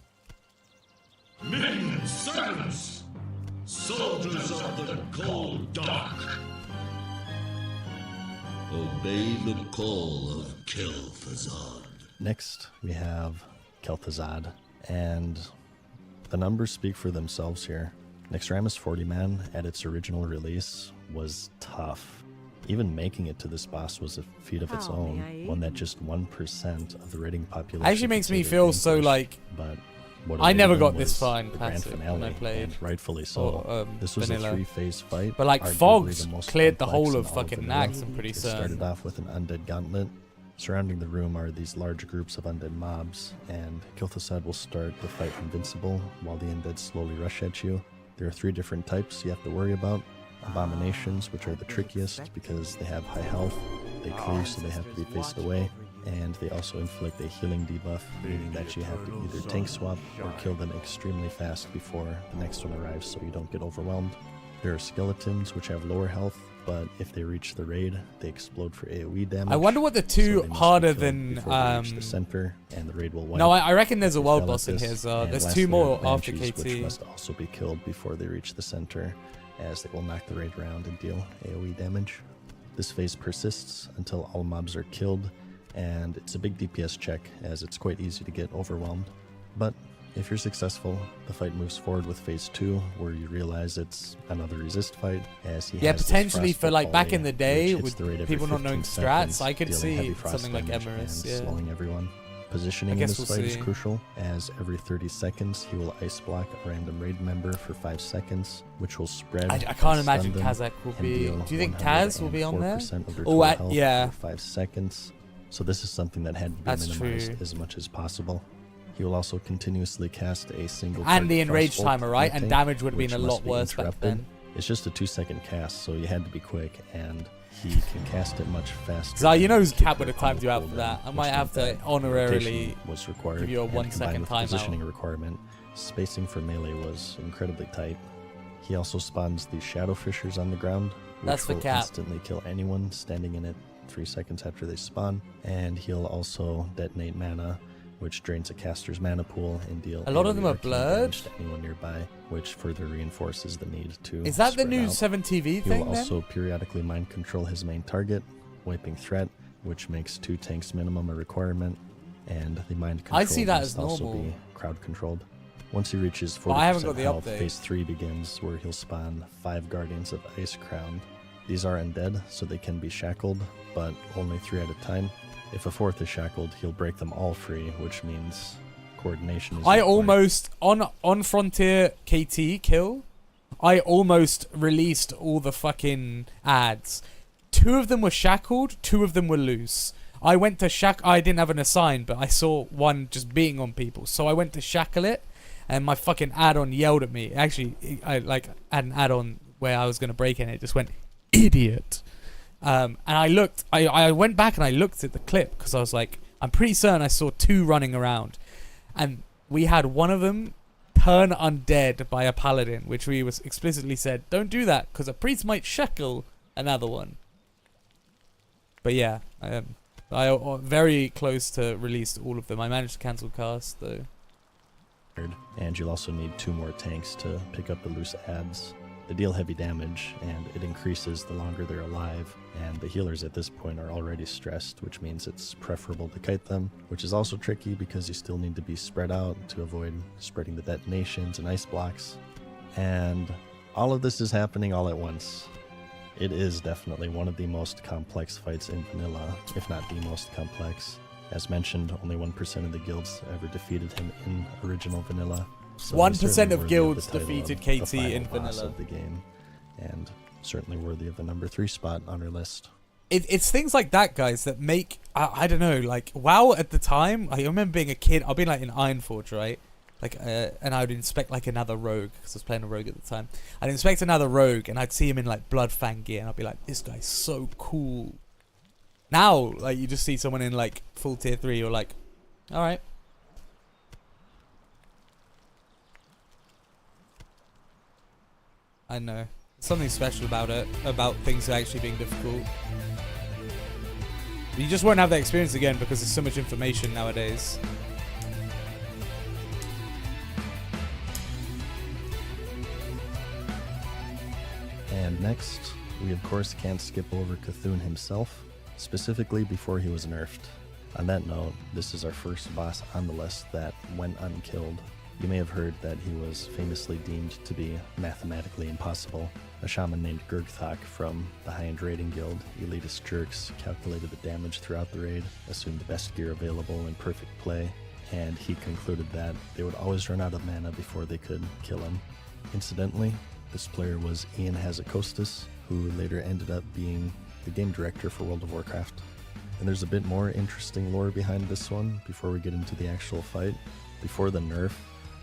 Men, silence! Soldiers of the cold dark! Obey the call of Kel'Thuzad.
Next, we have Kel'Thuzad, and the numbers speak for themselves here. Naxxramas 40-man at its original release was tough. Even making it to this boss was a feat of its own, one that just 1% of the raiding population
Actually makes me
considered
feel so
vanquished.
like...
But what
I
it
never
really
got
was
this far in
the grand
classic
finale,
when I played.
and rightfully so.
Or,
this was
vanilla.
a 3-phase fight.
But like
arguably
Fogs
the most
cleared the
complex
whole
in
of
all
fucking
vanilla.
Nax, I'm pretty
It started
certain.
off with an undead gauntlet. Surrounding the room are these large groups of undead mobs, and Kel'Thuzad will start the fight invincible while the undead slowly rush at you. There are 3 different types you have to worry about. Abominations, which are the trickiest because they have high health, they clear so they have to be faced away, and they also inflict a healing debuff, meaning that you have to either tank swap or kill them extremely fast before the next one arrives so you don't get overwhelmed. There are skeletons, which have lower health, but if they reach the raid, they explode for AoE damage.
I wonder what the
so
two
they must be
harder
killed
than...
before they reach the center, and the raid will wipe.
No, I reckon there's a
If
wild
they fail
boss
at
in
this.
here.
And
There's
lastly,
2 more
there are
after
banshees, which
KT.
must also be killed before they reach the center, as they will knock the raid round and deal AoE damage. This phase persists until all mobs are killed, and it's a big DPS check, as it's quite easy to get overwhelmed. But if you're successful, the fight moves forward with phase 2, where you realize it's another resist fight, as he
Yeah,
has this
potentially
frostbolt
for like back in
volley,
the day,
which hits
with
the raid every
people not
15
knowing
seconds,
strats, I could
dealing heavy
see
frost
something like
damage
Emerus,
and
yeah.
slowing everyone. Positioning in
guess
this
we'll
fight is
see.
crucial, as every 30 seconds he will ice block a random raid member for 5 seconds, which will spread.
I can't
and
imagine
stun them
Kazakh will
and
be...
deal
Do you think Kaz will be on there?
104% of their
Oh,
total health
yeah.
for 5 seconds. So this is something that had to be
That's
minimized
true.
as much as possible. He will also continuously cast a single
And the
target
enraged
frostbolt
timer, right? And
tank,
damage would have been
which
a
must
lot
be
worse back
interrupted.
then.
It's just a 2-second cast, so you had to be quick, and he can cast it much faster.
Zai, you know
than
Cap would have
Kicker
timed you out
cooldown,
for that. I
which
might
meant
have to
that
honorarily
rotation was required,
give you a
and
1 second
combined with the positioning
timeout.
requirement, spacing for melee was incredibly tight. He also spawns the shadow fissures on the ground, which
That's the
will
Cap.
instantly kill anyone standing in it 3 seconds after they spawn, and he'll also detonate mana, which drains a caster's mana pool and deal
A lot of
AoE
them are
arcane
blurred.
damage to anyone nearby, which further reinforces the need to
Is that the
spread
new
out.
7TV
He
thing
will
then?
also periodically mind control his main target, wiping threat, which makes 2 tanks minimum a requirement, and the mind control
I see that
must
as
also
normal.
be crowd controlled. Once he reaches
But I haven't
40%
got the
health,
update.
phase 3 begins, where he'll spawn 5 Guardians of Ice Crown. These are undead, so they can be shackled, but only 3 at a time. If a 4th is shackled, he'll break them all free, which means coordination is
I
required.
almost on Frontier KT kill, I almost released all the fucking ads. 2 of them were shackled, 2 of them were loose. I went to I didn't have an assign, but I saw one just beating on people, so I went to shackle it, and my fucking add-on yelled at me. Actually, I had an add-on where I was gonna break it, and it just went idiot. And I looked, I went back and I looked at the clip because I was like, I'm pretty certain I saw 2 running around. And we had one of them turn undead by a paladin, which we was explicitly said, don't do that, because a priest might shackle another one. But yeah, I very close to release all of them. I managed to cancel cast, though.
And you'll also need 2 more tanks to pick up the loose adds. They deal heavy damage, and it increases the longer they're alive, and the healers at this point are already stressed, which means it's preferable to kite them, which is also tricky because you still need to be spread out to avoid spreading the detonations and ice blocks. And all of this is happening all at once. It is definitely one of the most complex fights in vanilla, if not the most complex. As mentioned, only 1% of the guilds ever defeated him in original vanilla. So
1% of
worthy
guilds
the title
defeated
of the
KT
final
in
boss
vanilla.
of the game, and certainly worthy of the number 3 spot on our list.
It's things like that, guys, that make, I don't know, like, WoW at the time, I remember being a kid, I've been like in Ironforge, right? Like, and I would inspect like another rogue, because I was playing a rogue at the time. I'd inspect another rogue, and I'd see him in like Bloodfang gear, and I'd be like, this guy's so cool. Now, like, you just see someone in like full tier 3, you're like, alright. I know. There's something special about it, about things actually being difficult. You just won't have that experience again because there's so much information nowadays.
And next, we of course can't skip over Cthulhu himself, specifically before he was nerfed. On that note, this is our first boss on the list that went unkilled. You may have heard that he was famously deemed to be mathematically impossible. A shaman named Gurgthok from the high-end raiding guild, Elitist Jerks, calculated the damage throughout the raid, assumed the best gear available in perfect play, and he concluded that they would always run out of mana before they could kill him. Incidentally, this player was Ian Hazakostas, who later ended up being the game director for World of Warcraft. And there's a bit more interesting lore behind this one before we get into the actual fight. Before the nerf,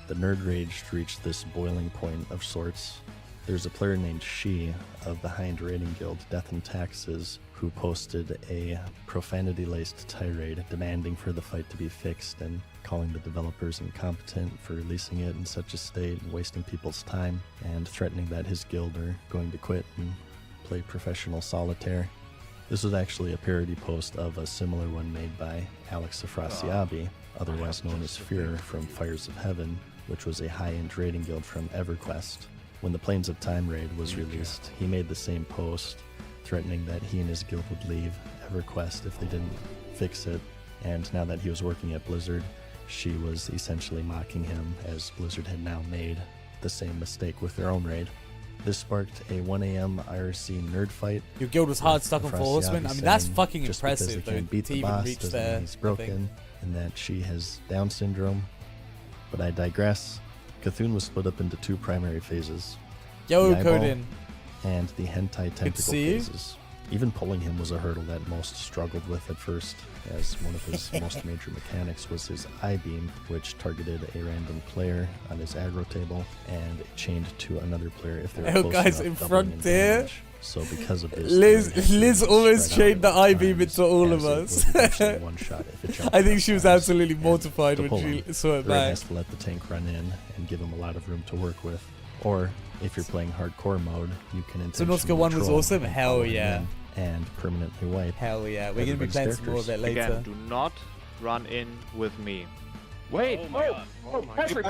the nerd rage reached this boiling point of sorts. There's a player named She of the high-end raiding guild Death and Taxes who posted a profanity-laced tirade demanding for the fight to be fixed and calling the developers incompetent for releasing it in such a state and wasting people's time, and threatening that his guild are going to quit and play professional solitaire. This was actually a parody post of a similar one made by Alex Afrasiabi, otherwise known as Fear from Fires of Heaven, which was a high-end raiding guild from EverQuest. When the Plains of Time raid was released, he made the same post, threatening that he and his guild would leave EverQuest if they didn't fix it. And now that he was working at Blizzard, she was essentially mocking him, as Blizzard had now made the same mistake with their own raid. This sparked a 1 a.m. IRC nerd fight.
Your guild was hard stuck on 4 horsemen. I mean, that's fucking impressive, though,
Can't beat
to
the
even
boss
reach
doesn't
there.
mean he's broken, and that she has Down syndrome. But I digress. Cthulhu was split up into 2 primary phases.
Yo,
the eyeball
Codin.
and the hentai tentacle
see you.
phases. Even pulling him was a hurdle that most struggled with at first, as one of his most major mechanics was his I-beam, which targeted a random player on his aggro table and chained to another player if they were close
guys,
enough,
in
doubling
front there,
damage. So because of this,
Liz almost chained the I-beam into all of us.
One shot if it jumped
I think
enough
she was
times.
absolutely
And
mortified
to
when
pull
she
him,
saw it
the raid
back.
has to let the tank run in and give him a lot of room to work with. Or if you're playing hardcore mode, you can intentionally
Subnautica 1 was
troll
awesome?
and
Hell
follow him
yeah.
in and permanently wipe.
Hell yeah, we're gonna be playing some more of it later.
Again, do not run in with me.
Wait!
Oh my God.
Patrick,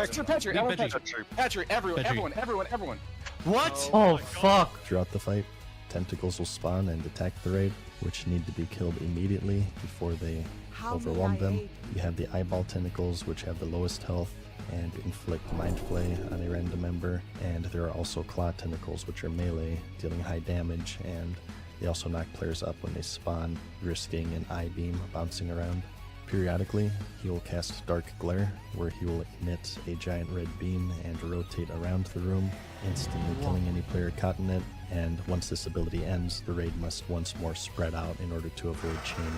everyone, Patrick, everyone. What?
Oh fuck! Throughout the fight, tentacles will spawn and attack the raid, which need to be killed immediately before they overwhelm them. You have the eyeball tentacles, which have the lowest health and inflict mind flay on a random member, and there are also claw tentacles, which are melee, dealing high damage, and they also knock players up when they spawn, risking an eye beam bouncing around. Periodically, he will cast Dark Glare, where he will emit a giant red beam and rotate around the room, instantly killing any player caught in it, and once this ability ends, the raid must once more spread out in order to avoid chaining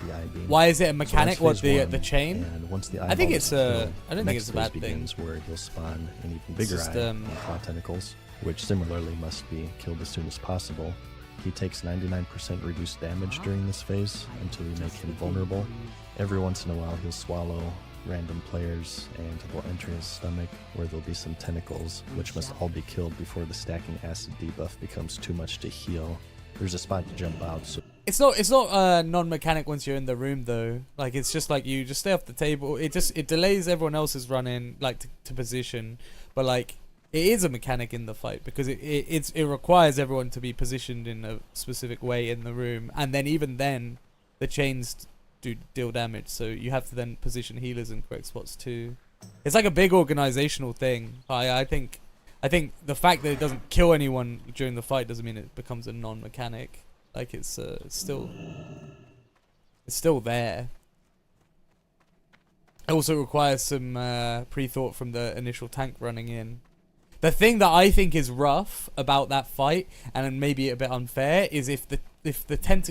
the eye beam.
Why is it a mechanic?
So
what,
phase
the
one,
chain?
And once the
I think
eyeball
it's
is
a.
killed,
I don't think
next
it's a
phase
bad thing.
begins where he'll spawn an even
It's
bigger
just,
eye and claw tentacles, which similarly must be killed as soon as possible. He takes 99% reduced damage during this phase until we make him vulnerable. Every once in a while he'll swallow random players and they'll enter his stomach, where there'll be some tentacles, which must all be killed before the stacking acid debuff becomes too much to heal. There's a spot to jump out, so
It's not non-mechanic once you're in the room though. Like it's just like you just stay off the table. It delays everyone else's run in, like to position, but like it is a mechanic in the fight because it requires everyone to be positioned in a specific way in the room, and then even then, the chains do deal damage. So you have to then position healers in correct spots too. It's like a big organizational thing. I think the fact that it doesn't kill anyone during the fight doesn't mean it becomes a non-mechanic. Like it's still there. It also requires some pre-thought from the initial tank running in. The thing that I think is rough about that fight, and maybe a bit unfair, is if the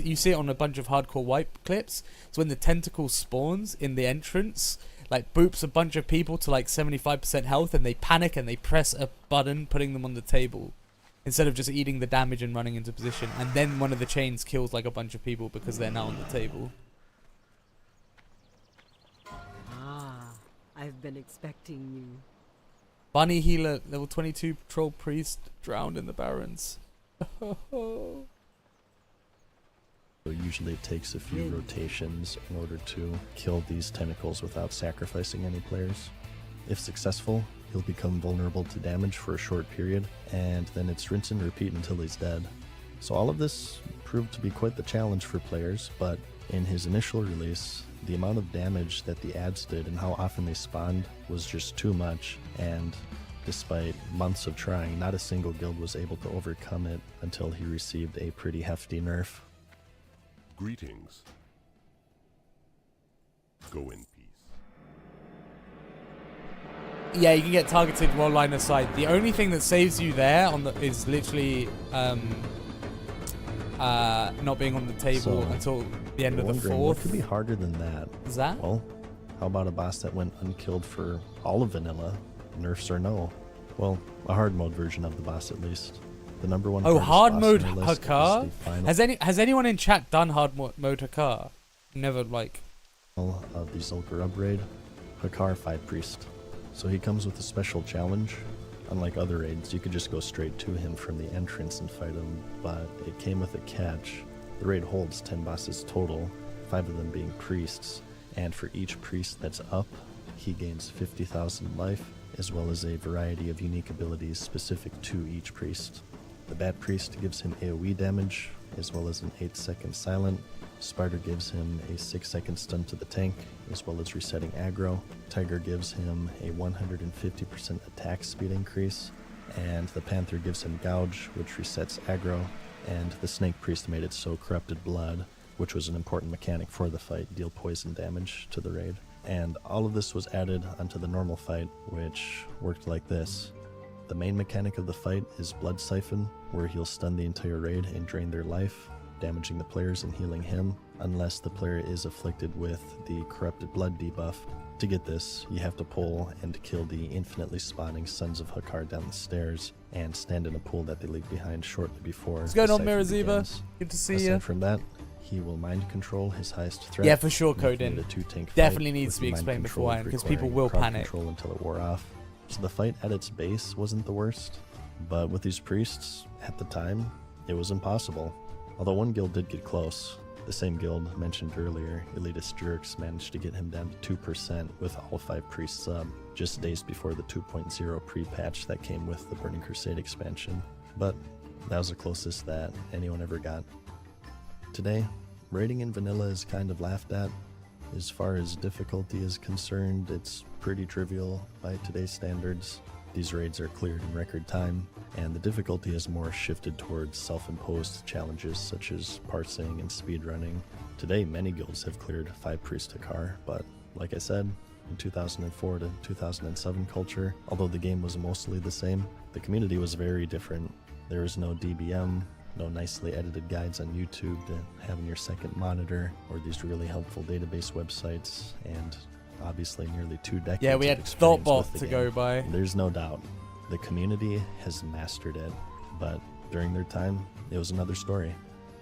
you see it on a bunch of hardcore wipe clips. So when the tentacle spawns in the entrance, like boops a bunch of people to like 75% health, and they panic and they press a button, putting them on the table, instead of just eating the damage and running into position. And then one of the chains kills like a bunch of people because they're now on the table.
Ah, I've been expecting you.
Bunny healer, level 22 troll priest, drowned in the barrens.
So usually it takes a few rotations in order to kill these tentacles without sacrificing any players. If successful, he'll become vulnerable to damage for a short period, and then it's rinse and repeat until he's dead. So all of this proved to be quite the challenge for players, but in his initial release, the amount of damage that the ads did and how often they spawned was just too much, and despite months of trying, not a single guild was able to overcome it until he received a pretty hefty nerf.
Greetings. Go in peace.
Yeah, you can get targeted while line of sight. The only thing that saves you there is literally not being on the table until the end of the fourth.
What could be harder than that?
Is that?
Well, how about a boss that went unkilled for all of vanilla, nerfs or no? Well, a hard mode version of the boss at least. The number one.
Oh, hard mode
on the list is
Hakar?
the final
Has anyone in chat done hard mode Hakar? Never like.
Of the Zul'Gurub raid, Hakar 5 Priest. So he comes with a special challenge. Unlike other raids, you could just go straight to him from the entrance and fight him, but it came with a catch. The raid holds 10 bosses total, 5 of them being priests, and for each priest that's up, he gains 50,000 life, as well as a variety of unique abilities specific to each priest. The Bat Priest gives him AoE damage, as well as an 8-second silent. Spider gives him a 6-second stun to the tank, as well as resetting aggro. Tiger gives him a 150% attack speed increase, and the Panther gives him Gouge, which resets aggro, and the Snake Priest made it so Corrupted Blood, which was an important mechanic for the fight, deal poison damage to the raid. And all of this was added onto the normal fight, which worked like this. The main mechanic of the fight is Blood Siphon, where he'll stun the entire raid and drain their life. damaging the players and healing him, unless the player is afflicted with the corrupted blood debuff. To get this, you have to pull and kill the infinitely spawning Sons of Hakar down the stairs, and stand in a pool that they leave behind shortly before.
What's going on,
the cipher
Miraziva?
begins.
Good to see
Aside
you.
from that, he will mind control his highest threat.
Yeah, for sure,
making
Coden.
it a two-tank
Definitely
fight,
needs
with
to be
mind
explained
control
beforehand, because people
requiring
will
crowd
panic.
control until it wore off. So the fight at its base wasn't the worst, but with these priests, at the time, it was impossible. Although one guild did get close. The same guild mentioned earlier, Elitist Jerks, managed to get him down to 2% with all 5 priests sub, just days before the 2.0 pre-patch that came with the Burning Crusade expansion. But that was the closest that anyone ever got. Today, raiding in vanilla is kind of laughed at. As far as difficulty is concerned, it's pretty trivial by today's standards. These raids are cleared in record time, and the difficulty is more shifted towards self-imposed challenges such as parsing and speedrunning. Today, many guilds have cleared 5 Priest Hakar, but like I said, in 2004 to 2007 culture, although the game was mostly the same, the community was very different. There was no DBM, no nicely edited guides on YouTube to have in your second monitor, or these really helpful database websites, and obviously nearly 2 decades.
Yeah, we had Thoughtbot to go by.
There's no doubt. The community has mastered it, but during their time, it was another story.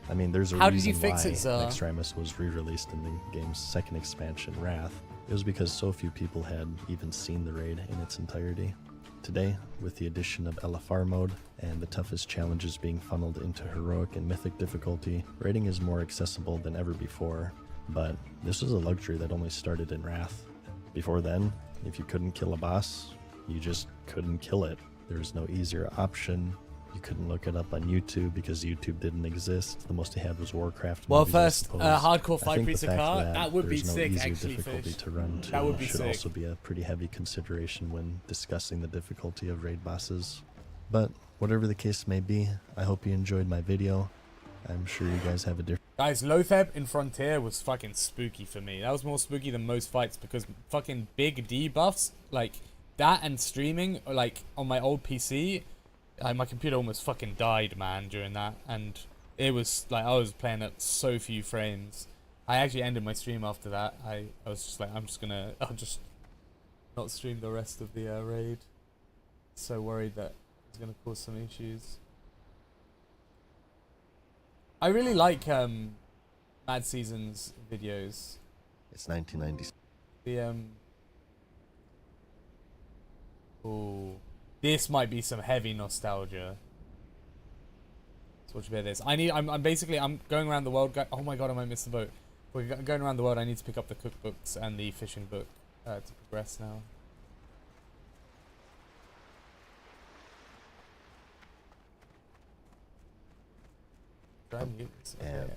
I mean, there's a
How did
reason
you fix
why
it, Zara?
Extremis was re-released in the game's second expansion, Wrath. It was because so few people had even seen the raid in its entirety. Today, with the addition of LFR mode and the toughest challenges being funneled into heroic and mythic difficulty, raiding is more accessible than ever before. But this was a luxury that only started in Wrath. Before then, if you couldn't kill a boss, you just couldn't kill it. There was no easier option. You couldn't look it up on YouTube because YouTube didn't exist. The most you had was Warcraft.
Well,
movies, I
first,
suppose.
hardcore
I
5
think
Priest
the fact
Hakar, that would be
there's no
sick,
easier
actually,
difficulty
Fish.
to run
That would be
should
sick.
also be a pretty heavy consideration when discussing the difficulty of raid bosses. But whatever the case may be, I hope you enjoyed my video. I'm sure you guys have a different...
Guys, Lotheb in Frontier was fucking spooky for me. That was more spooky than most fights because fucking big debuffs, like that and streaming, like on my old PC, my computer almost fucking died, man, during that. And it was like, I was playing at so few frames. I actually ended my stream after that. I was just like, I'll just not stream the rest of the raid. So worried that it's gonna cause some issues. I really like Mad Season's videos.
It's 1990s.
The oh, this might be some heavy nostalgia. So what should be this? I'm basically going around the world. Oh my god, I might miss the boat. We're going around the world. I need to pick up the cookbooks and the fishing book to progress now.
And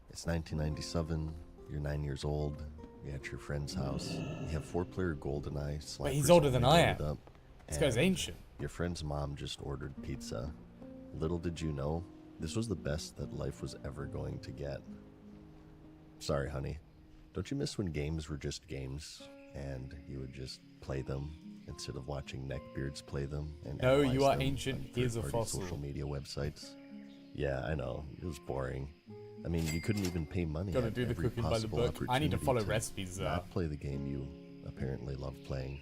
it's 1997, you're 9 years old, you're at your friend's house, you have 4-player GoldenEye.
Wait, he's older than I am.
Up,
this guy's ancient.
Your friend's mom just ordered pizza. Little did you know, this was the best that life was ever going to get. Sorry, honey. Don't you miss when games were just games, and you would just play them instead of watching neckbeards play them? And
no, you are
them
ancient.
on
Here's a
third-party
fossil.
social media websites. Yeah, I know. It was boring. I mean, you couldn't even pay money.
Gotta
at
do the
every
cooking by the
possible
book. I need to follow
opportunity
recipes.
Not play the game you apparently love playing.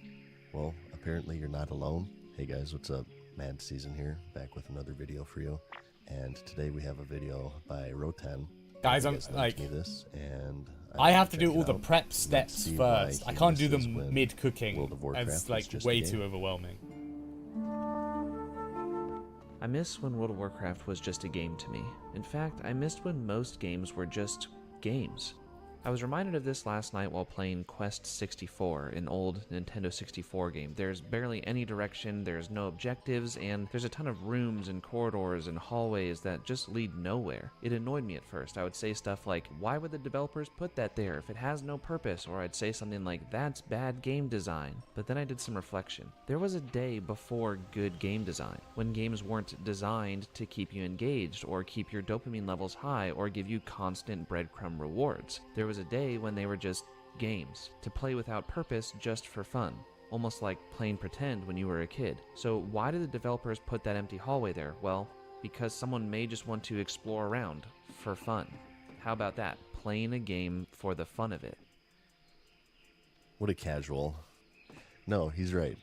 Well, apparently you're not alone. Hey guys, what's up? Mad Season here, back with another video for you. And today we have a video by Rotan.
Guys,
You
I'm
linked
like,
me this, and
I have to
check
do
it
all the
out.
prep
Let's
steps
see why
first. I
he
can't do
misses
them
when
mid cooking.
World of Warcraft
It's
was
like
just
way
a game.
too overwhelming.
I miss when World of Warcraft was just a game to me. In fact, I missed when most games were just games. I was reminded of this last night while playing Quest 64, an old Nintendo 64 game. There's barely any direction, there's no objectives, and there's a ton of rooms and corridors and hallways that just lead nowhere. It annoyed me at first. I would say stuff like, why would the developers put that there if it has no purpose? Or I'd say something like, that's bad game design. But then I did some reflection. There was a day before good game design, when games weren't designed to keep you engaged, or keep your dopamine levels high, or give you constant breadcrumb rewards. There was a day when they were just games, to play without purpose just for fun, almost like playing pretend when you were a kid. So why did the developers put that empty hallway there? Well, because someone may just want to explore around for fun. How about that? Playing a game for the fun of it.
What a casual. No, he's right.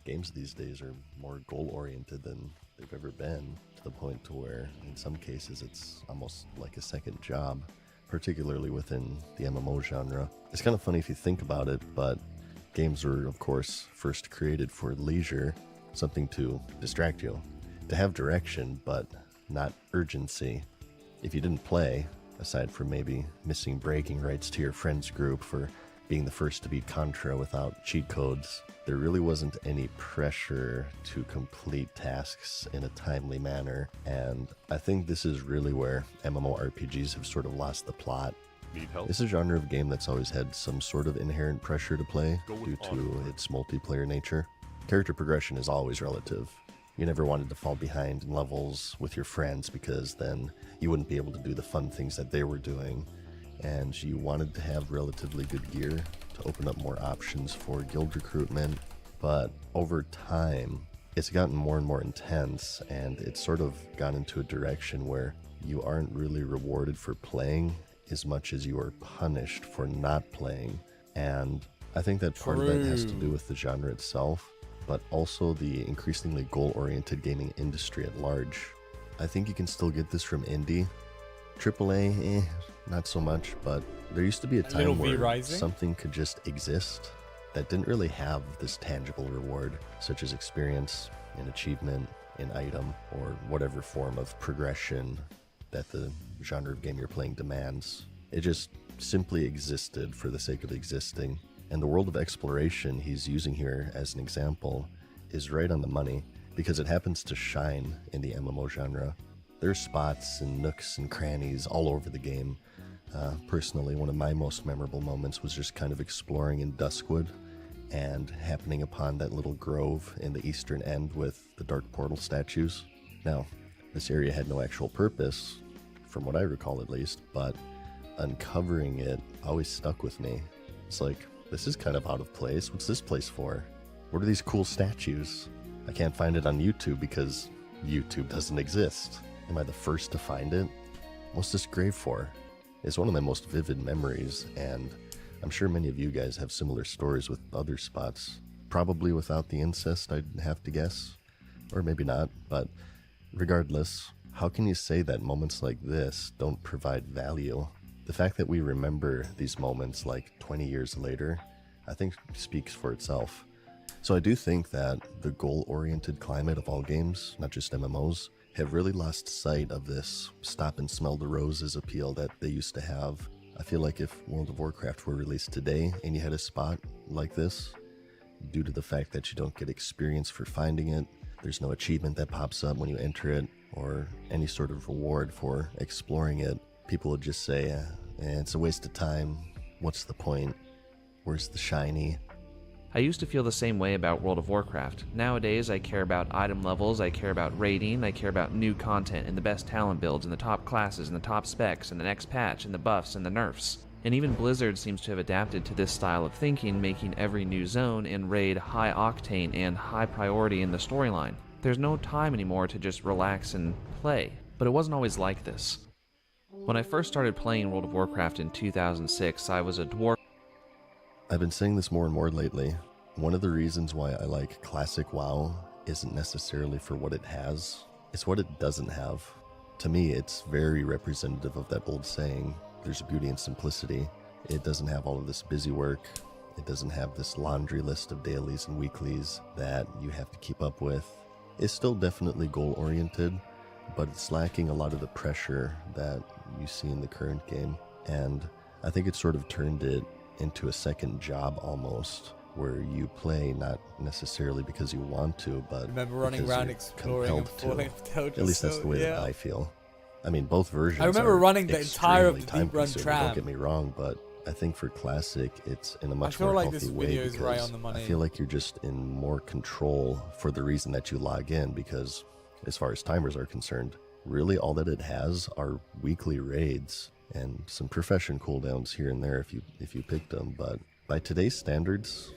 Games these days are more goal-oriented than they've ever been, to the point to where, in some cases, it's almost like a second job, particularly within the MMO genre. It's kind of funny if you think about it, but games were, of course, first created for leisure, something to distract you, to have direction, but not urgency. If you didn't play, aside from maybe missing bragging rights to your friends group for being the first to beat Contra without cheat codes, there really wasn't any pressure to complete tasks in a timely manner, and I think this is really where MMORPGs have sort of lost the plot.
Need help?
It's a genre of game that's always had some sort of inherent pressure to play due to its multiplayer nature. Character progression is always relative. You never wanted to fall behind in levels with your friends because then you wouldn't be able to do the fun things that they were doing, and you wanted to have relatively good gear to open up more options for guild recruitment. But over time, it's gotten more and more intense, and it's sort of gone into a direction where you aren't really rewarded for playing as much as you are punished for not playing. And I think that part of that has to do with the genre itself, but also the increasingly goal-oriented gaming industry at large. I think you can still get this from indie. AAA, not so much, but there used to be a time where something could just exist that didn't really have this tangible reward, such as experience, an achievement, an item, or whatever form of progression that the genre of game you're playing demands. It just simply existed for the sake of existing. And the world of exploration he's using here as an example is right on the money, because it happens to shine in the MMO genre. There's spots and nooks and crannies all over the game. Personally, one of my most memorable moments was just kind of exploring in Duskwood and happening upon that little grove in the eastern end with the Dark Portal statues. Now, this area had no actual purpose, from what I recall at least, but uncovering it always stuck with me. It's like, this is kind of out of place. What's this place for? What are these cool statues? I can't find it on YouTube because YouTube doesn't exist. Am I the first to find it? What's this grave for? It's one of my most vivid memories, and I'm sure many of you guys have similar stories with other spots. Probably without the incest, I'd have to guess. Or maybe not, but regardless, how can you say that moments like this don't provide value? The fact that we remember these moments like 20 years later, I think speaks for itself. So I do think that the goal-oriented climate of all games, not just MMOs, have really lost sight of this stop and smell the roses appeal that they used to have. I feel like if World of Warcraft were released today and you had a spot like this, due to the fact that you don't get experience for finding it, there's no achievement that pops up when you enter it, or any sort of reward for exploring it, people would just say, it's a waste of time, what's the point, where's the shiny?
I used to feel the same way about World of Warcraft. Nowadays, I care about item levels, I care about rating, I care about new content and the best talent builds and the top classes and the top specs and the next patch and the buffs and the nerfs. And even Blizzard seems to have adapted to this style of thinking, making every new zone and raid high octane and high priority in the storyline. There's no time anymore to just relax and play, but it wasn't always like this. When I first started playing World of Warcraft in 2006, I was a dwarf.
I've been saying this more and more lately. One of the reasons why I like classic WoW isn't necessarily for what it has, it's what it doesn't have. To me, it's very representative of that old saying, there's beauty in simplicity. It doesn't have all of this busy work. It doesn't have this laundry list of dailies and weeklies that you have to keep up with. It's still definitely goal-oriented, but it's lacking a lot of the pressure that you see in the current game. And I think it sort of turned it into a second job almost, where you play not necessarily because you want to, but
remember running
because
around
you're
exploring and falling off couches.
At least that's the way that I feel. I mean, both versions.
I remember
are
running the entire of the
extremely
Deep Run
time-consuming,
tram.
Don't get me wrong, but I think for classic, it's in a much
feel
more
like
healthy
this
way
video is
because
right on the money.
I feel like you're just in more control for the reason that you log in, because as far as timers are concerned, really all that it has are weekly raids and some profession cooldowns here and there if you picked them, but by today's standards,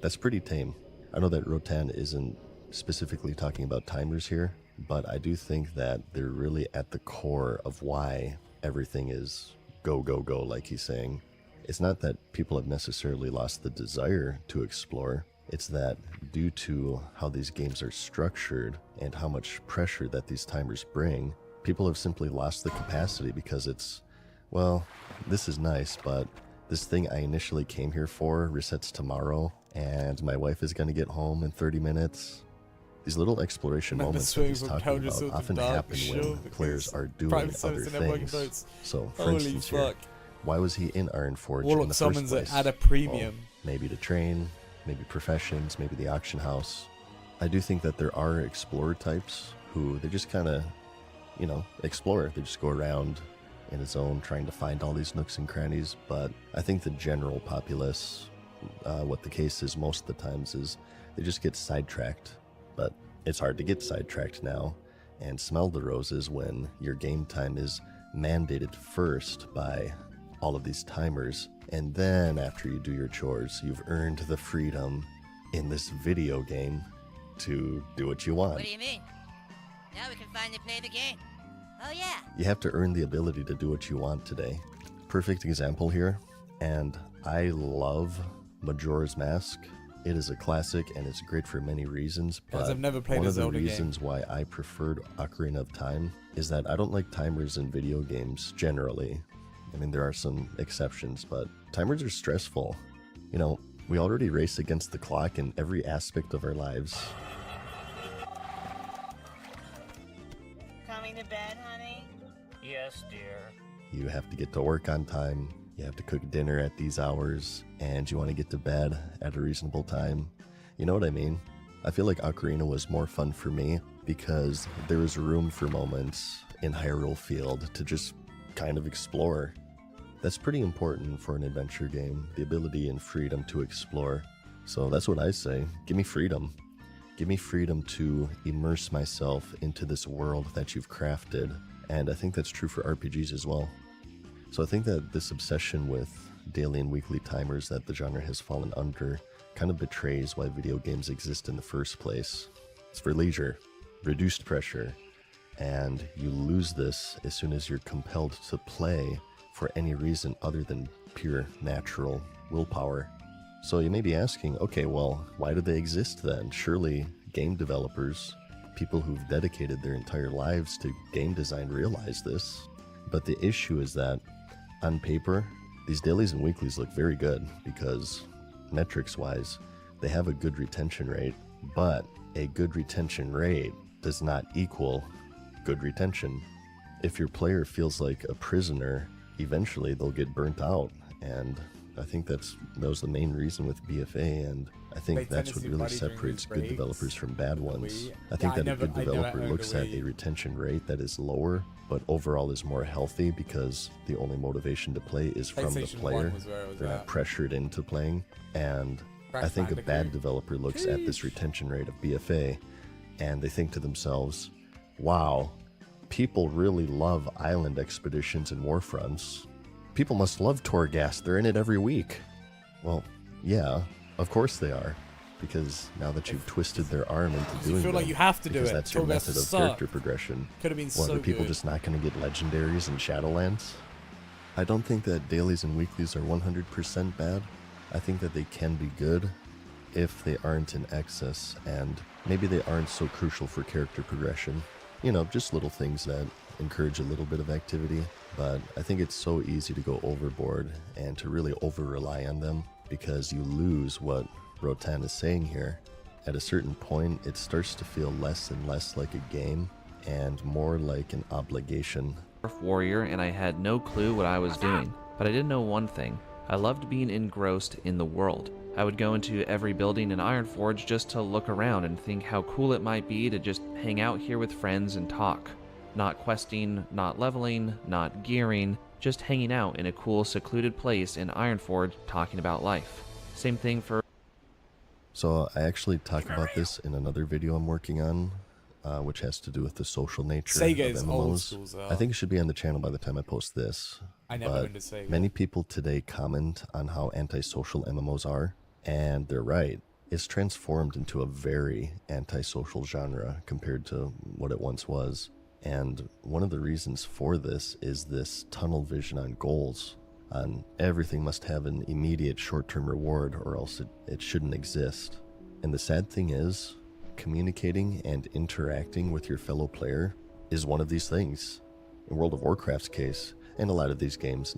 that's pretty tame. I know that Rotan isn't specifically talking about timers here, but I do think that they're really at the core of why everything is go, go, go, like he's saying. It's not that people have necessarily lost the desire to explore. It's that due to how these games are structured and how much pressure that these timers bring, people have simply lost the capacity because it's, well, this is nice, but this thing I initially came here for resets tomorrow, and my wife is going to get home in 30 minutes. These little exploration moments that he's talking about often happen when players are doing other things. So, for instance here, why was he in Ironforge in the first place?
At a premium.
Well, maybe to train, maybe professions, maybe the auction house. I do think that there are explorer types who they just kind of, you know, explore. They just go around in a zone trying to find all these nooks and crannies. But I think the general populace, what the case is most of the times is they just get sidetracked. But it's hard to get sidetracked now and smell the roses when your game time is mandated first by all of these timers, and then after you do your chores, you've earned the freedom in this video game to do what you want.
What do you mean? Now we can finally play the game. Oh yeah.
You have to earn the ability to do what you want today. Perfect example here, and I love Majora's Mask. It is a classic and it's great for many reasons, but
I've never played
one
a
of the
Zelda
reasons why I preferred Ocarina of Time is that I don't like timers in video games generally. I mean, there are some exceptions, but timers are stressful. You know, we already race against the clock in every aspect of our lives.
Coming to bed, honey? Yes, dear.
You have to get to work on time, you have to cook dinner at these hours, and you want to get to bed at a reasonable time. You know what I mean? I feel like Ocarina was more fun for me because there was room for moments in Hyrule Field to just kind of explore. That's pretty important for an adventure game, the ability and freedom to explore. So that's what I say. Give me freedom. Give me freedom to immerse myself into this world that you've crafted. And I think that's true for RPGs as well. So I think that this obsession with daily and weekly timers that the genre has fallen under kind of betrays why video games exist in the first place. It's for leisure, reduced pressure, and you lose this as soon as you're compelled to play for any reason other than pure natural willpower. So you may be asking, okay, well, why do they exist then? Surely game developers, people who've dedicated their entire lives to game design realize this. But the issue is that on paper, these dailies and weeklies look very good because metrics-wise, they have a good retention rate, but a good retention rate does not equal good retention. If your player feels like a prisoner, eventually they'll get burnt out, and I think that was the main reason with BFA, and I think that's what really separates good developers from bad ones. I think that a good developer looks at a retention rate that is lower, but overall is more healthy because the only motivation to play is from the player. They're not pressured into playing, and I think a bad developer looks at this retention rate of BFA, and they think to themselves, wow, people really love island expeditions and warfronts. People must love Torghast, they're in it every week. Well, yeah, of course they are, because now that you've twisted their arm into doing
feel
them,
like you have to do
because
it.
that's your
Torghast
method of
sucked.
character progression.
Could have been
Well,
so
are people
good.
just not going to get legendaries in Shadowlands? I don't think that dailies and weeklies are 100% bad. I think that they can be good if they aren't in excess, and maybe they aren't so crucial for character progression. You know, just little things that encourage a little bit of activity, but I think it's so easy to go overboard and to really over-rely on them because you lose what Rotan is saying here. At a certain point, it starts to feel less and less like a game and more like an obligation.
Warrior, and I had no clue what I was doing, but I did know one thing. I loved being engrossed in the world. I would go into every building in Ironforge just to look around and think how cool it might be to just hang out here with friends and talk. Not questing, not leveling, not gearing, just hanging out in a cool, secluded place in Ironforge talking about life. Same thing for...
So I actually talk about this in another video I'm working on, which has to do with the social nature
Sega
of
is
MMOs.
old school, so-
I think it should be on the channel by the time I post this.
I never
but
been to Sega.
many people today comment on how antisocial MMOs are, and they're right. it's transformed into a very antisocial genre compared to what it once was. And one of the reasons for this is this tunnel vision on goals, on everything must have an immediate short-term reward or else it shouldn't exist. And the sad thing is, communicating and interacting with your fellow player is one of these things. In World of Warcraft's case, and a lot of these games,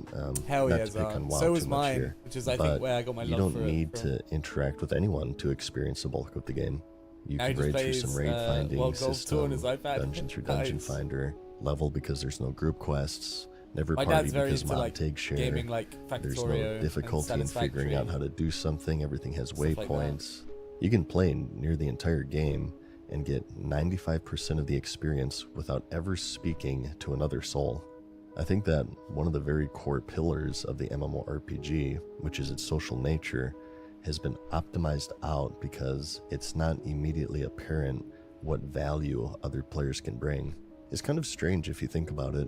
Hell
not
yeah,
to pick on WoW
so
too
is
much
mine,
here,
which is I
but
think where I got my
you
love
don't
for it
need
from.
to interact with anyone to experience the bulk of the game. You
Now he
can
just
raid through
plays,
some raid finding
World Golf Tour on
system,
his iPad.
dungeon through dungeon
Nice.
finder, level because there's no group quests, never
My
party
dad's very
because
into,
mob
like,
take share,
gaming, like,
there's
Factorio
no
and
difficulty in figuring out
Satisfactory,
how to do something, everything has
stuff like that.
waypoints. You can play near the entire game and get 95% of the experience without ever speaking to another soul. I think that one of the very core pillars of the MMORPG, which is its social nature, has been optimized out because it's not immediately apparent what value other players can bring. It's kind of strange if you think about it.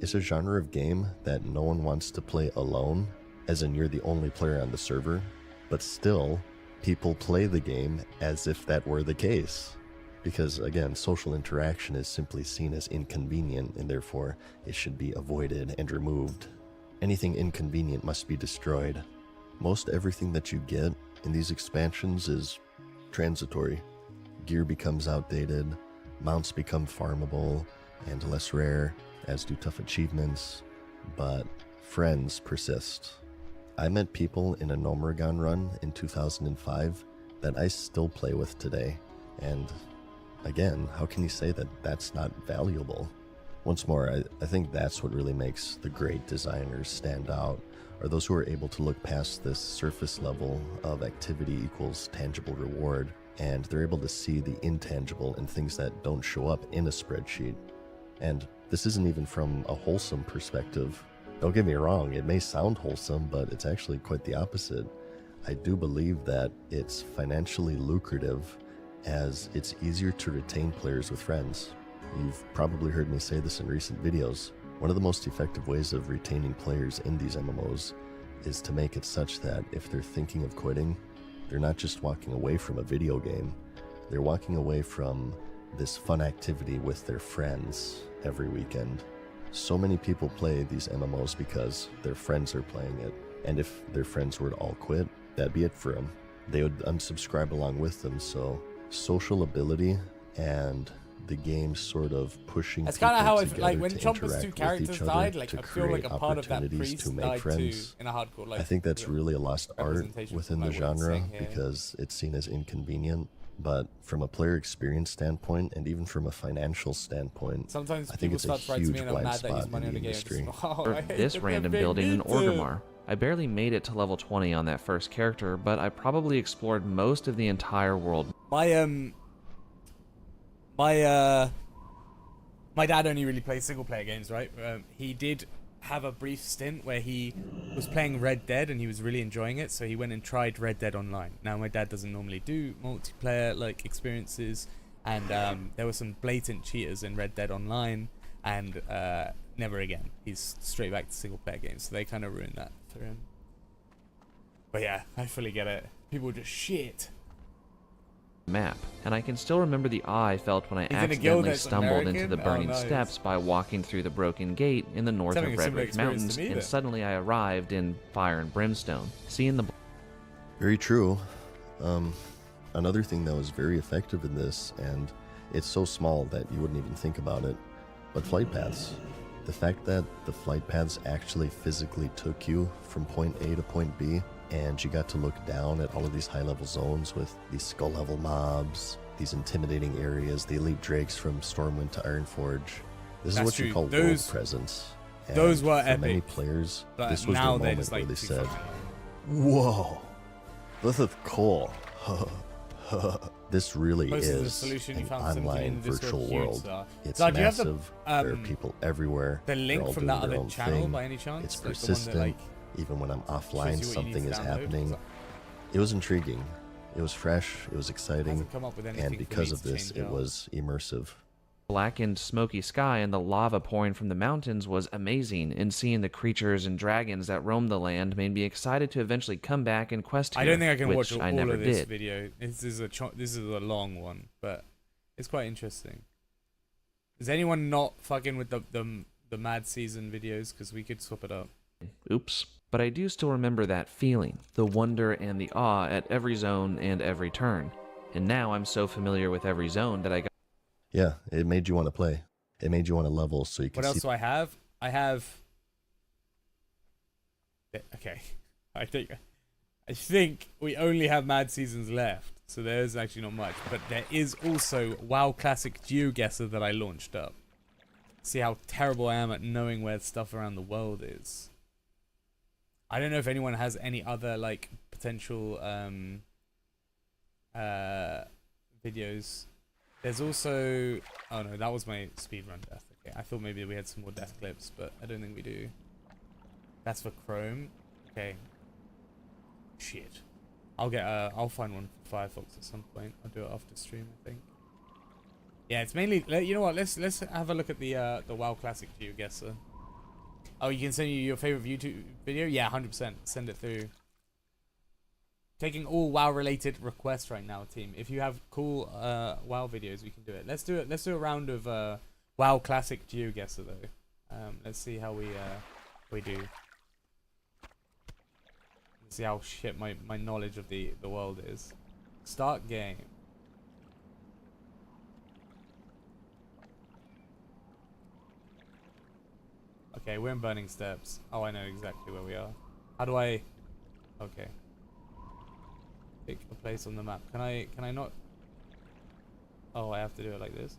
It's a genre of game that no one wants to play alone, as in you're the only player on the server, but still, people play the game as if that were the case. Because again, social interaction is simply seen as inconvenient and therefore it should be avoided and removed. Anything inconvenient must be destroyed. Most everything that you get in these expansions is transitory. Gear becomes outdated, mounts become farmable and less rare, as do tough achievements, but friends persist. I met people in a Gnomeregan run in 2005 that I still play with today, and again, how can you say that that's not valuable? Once more, I think that's what really makes the great designers stand out, are those who are able to look past this surface level of activity equals tangible reward, and they're able to see the intangible in things that don't show up in a spreadsheet. And this isn't even from a wholesome perspective. Don't get me wrong, it may sound wholesome, but it's actually quite the opposite. I do believe that it's financially lucrative, as it's easier to retain players with friends. You've probably heard me say this in recent videos. One of the most effective ways of retaining players in these MMOs is to make it such that if they're thinking of quitting, they're not just walking away from a video game, they're walking away from this fun activity with their friends every weekend. So many people play these MMOs because their friends are playing it, and if their friends were to all quit, that'd be it for them. They would unsubscribe along with them, so social ability and the game sort of pushing
That's
people
kind of how I
together
like when
to
Chompa's
interact
two
with
characters
each other,
died. Like
to
I feel like
create
a part of that
opportunities
priest
to make
died
friends.
too in a hardcore. Like
I think that's really a lost art
representation
within
from
the
my way of
genre
saying here.
because it's seen as inconvenient. But from a player experience standpoint, and even from a financial standpoint,
Sometimes
I think
people
it's a
start to write to me
huge
and I'm
blind
mad that he's
spot
money
in
on
the
the game. Just,
industry.
oh, I hate
this
that
random
they're
building in
mean to-
Orgrimmar. I barely made it to level 20 on that first character, but I probably explored most of the entire world.
My dad only really plays single player games, right? He did have a brief stint where he was playing Red Dead and he was really enjoying it, so he went and tried Red Dead Online. Now my dad doesn't normally do multiplayer like experiences, and there were some blatant cheaters in Red Dead Online, and never again. He's straight back to single player games, so they kind of ruined that for him. But yeah, I fully get it. People just shit.
Map, and I can still remember the awe I felt when I
He's in a guild
accidentally
that's
stumbled into
American?
the burning
Oh, nice.
steps by walking through the broken gate in the north
having
of
a similar
Red Ridge
experience
Mountains,
to me,
and
then.
suddenly I arrived in fire and brimstone. Seeing the
Very true. Another thing that was very effective in this, and it's so small that you wouldn't even think about it, but flight paths. The fact that the flight paths actually physically took you from point A to point B, and you got to look down at all of these high-level zones with these skull-level mobs, these intimidating areas, the elite drakes from Stormwind to Ironforge. This is
That's
what you
true.
call
Those-
world presence. And
those were
for many
epic,
players,
but
this was the
now they're
moment
just,
where
like,
they
too
said,
fucking
"Whoa, this is cool." This really
Most of the
is
solution you
an
found something
online
in the Discord
virtual
queue,
world.
so-
It's
So do you have the,
massive. There are people everywhere.
the
They're
link
all
from
doing
that
their
other
own
channel
thing.
by any chance?
It's
Like the one that,
persistent.
like,
Even when I'm
shows
offline,
you what you need
something
to
is
download?
happening. It was intriguing. It was fresh. It was exciting.
Hasn't come up with anything
And
for me
because of
to
this,
change
it
out.
was immersive.
blackened smoky sky and the lava pouring from the mountains was amazing, and seeing the creatures and dragons that roam the land made me excited to eventually come back and quest here,
I don't think I can watch
which
all
I never
of this
did.
video. This is a long one, but it's quite interesting. Is anyone not fucking with the Mad Season videos? Because we could swap it up.
Oops. But I do still remember that feeling, the wonder and the awe at every zone and every turn. And now I'm so familiar with every zone that I got...
Yeah, it made you want to play. It made you want to level so you can
What else
see.
do I have? I have... Okay. I think we only have Mad Seasons left. So there's actually not much. But there is also WoW Classic GeoGuessr that I launched up. See how terrible I am at knowing where stuff around the world is. I don't know if anyone has any other like potential videos. There's also... Oh no, that was my speedrun death. Okay, I thought maybe we had some more death clips, but I don't think we do. That's for Chrome. Okay. Shit. I'll find one for Firefox at some point. I'll do it after stream, I think. Yeah, it's mainly... You know what? Let's have a look at the WoW Classic GeoGuessr. Oh, you can send you your favorite YouTube video? Yeah, 100%. Send it through. Taking all WoW related requests right now, team. If you have cool WoW videos, we can do it. Let's do it. Let's do a round of WoW Classic GeoGuessr though. Let's see how we do. Let's see how shit my knowledge of the world is. Start game. Okay, we're in Burning Steps. Oh, I know exactly where we are. How do I... Okay. Pick a place on the map. Can I not... Oh, I have to do it like this.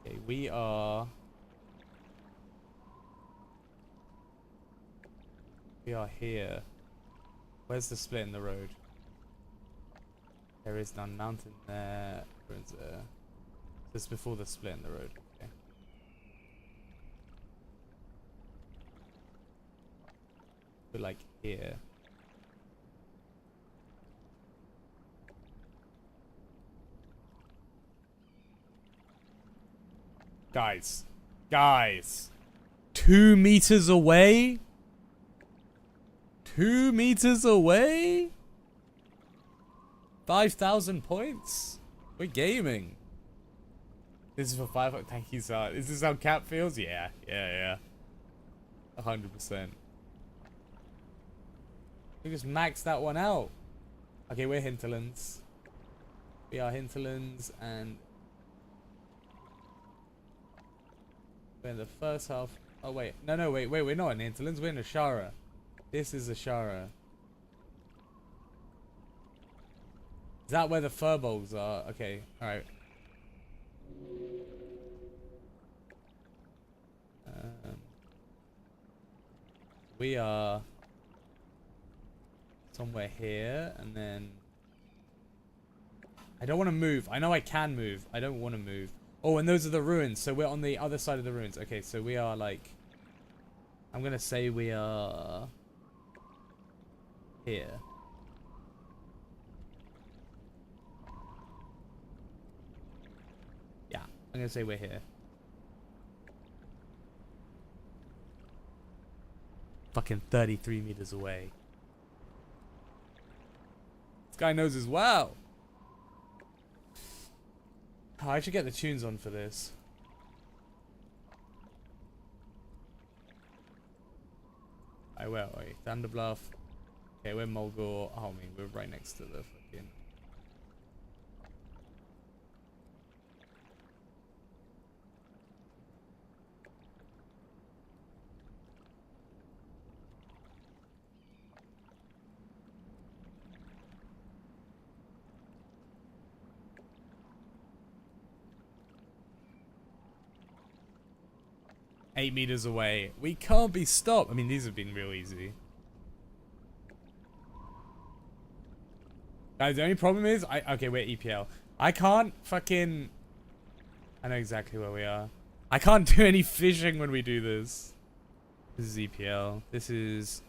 Okay, we are here. Where's the split in the road? There is none. Mountain there. Ruins there. This is before the split in the road. Okay. We're like here. Guys. 2 meters away? 2 meters away? 5,000 points? We're gaming. This is for 5. Thank you, sir. Is this how Cap feels? Yeah. 100%. We just maxed that one out. Okay, we're hinterlands. We are hinterlands, and we're in the first half. Oh wait, no, wait. We're not in hinterlands. We're in Ashara. This is Ashara. Is that where the furbolgs are? Okay, alright. We are somewhere here, and then... I don't want to move. I know I can move. I don't want to move. Oh, and those are the ruins. So we're on the other side of the ruins. Okay, so we are like... I'm going to say we are... here. Yeah, I'm going to say we're here. Fucking 33 meters away. This guy knows as well. Oh, I should get the tunes on for this. Alright, where are we? Thunderbluff. Okay, we're Mulgore. Oh, I mean, we're right next to the fucking... $8 meters away. We can't be stopped. I mean, these have been real easy. Guys, the only problem is... Okay, we're EPL. I can't fucking... I know exactly where we are. I can't do any fishing when we do this. This is EPL. This is...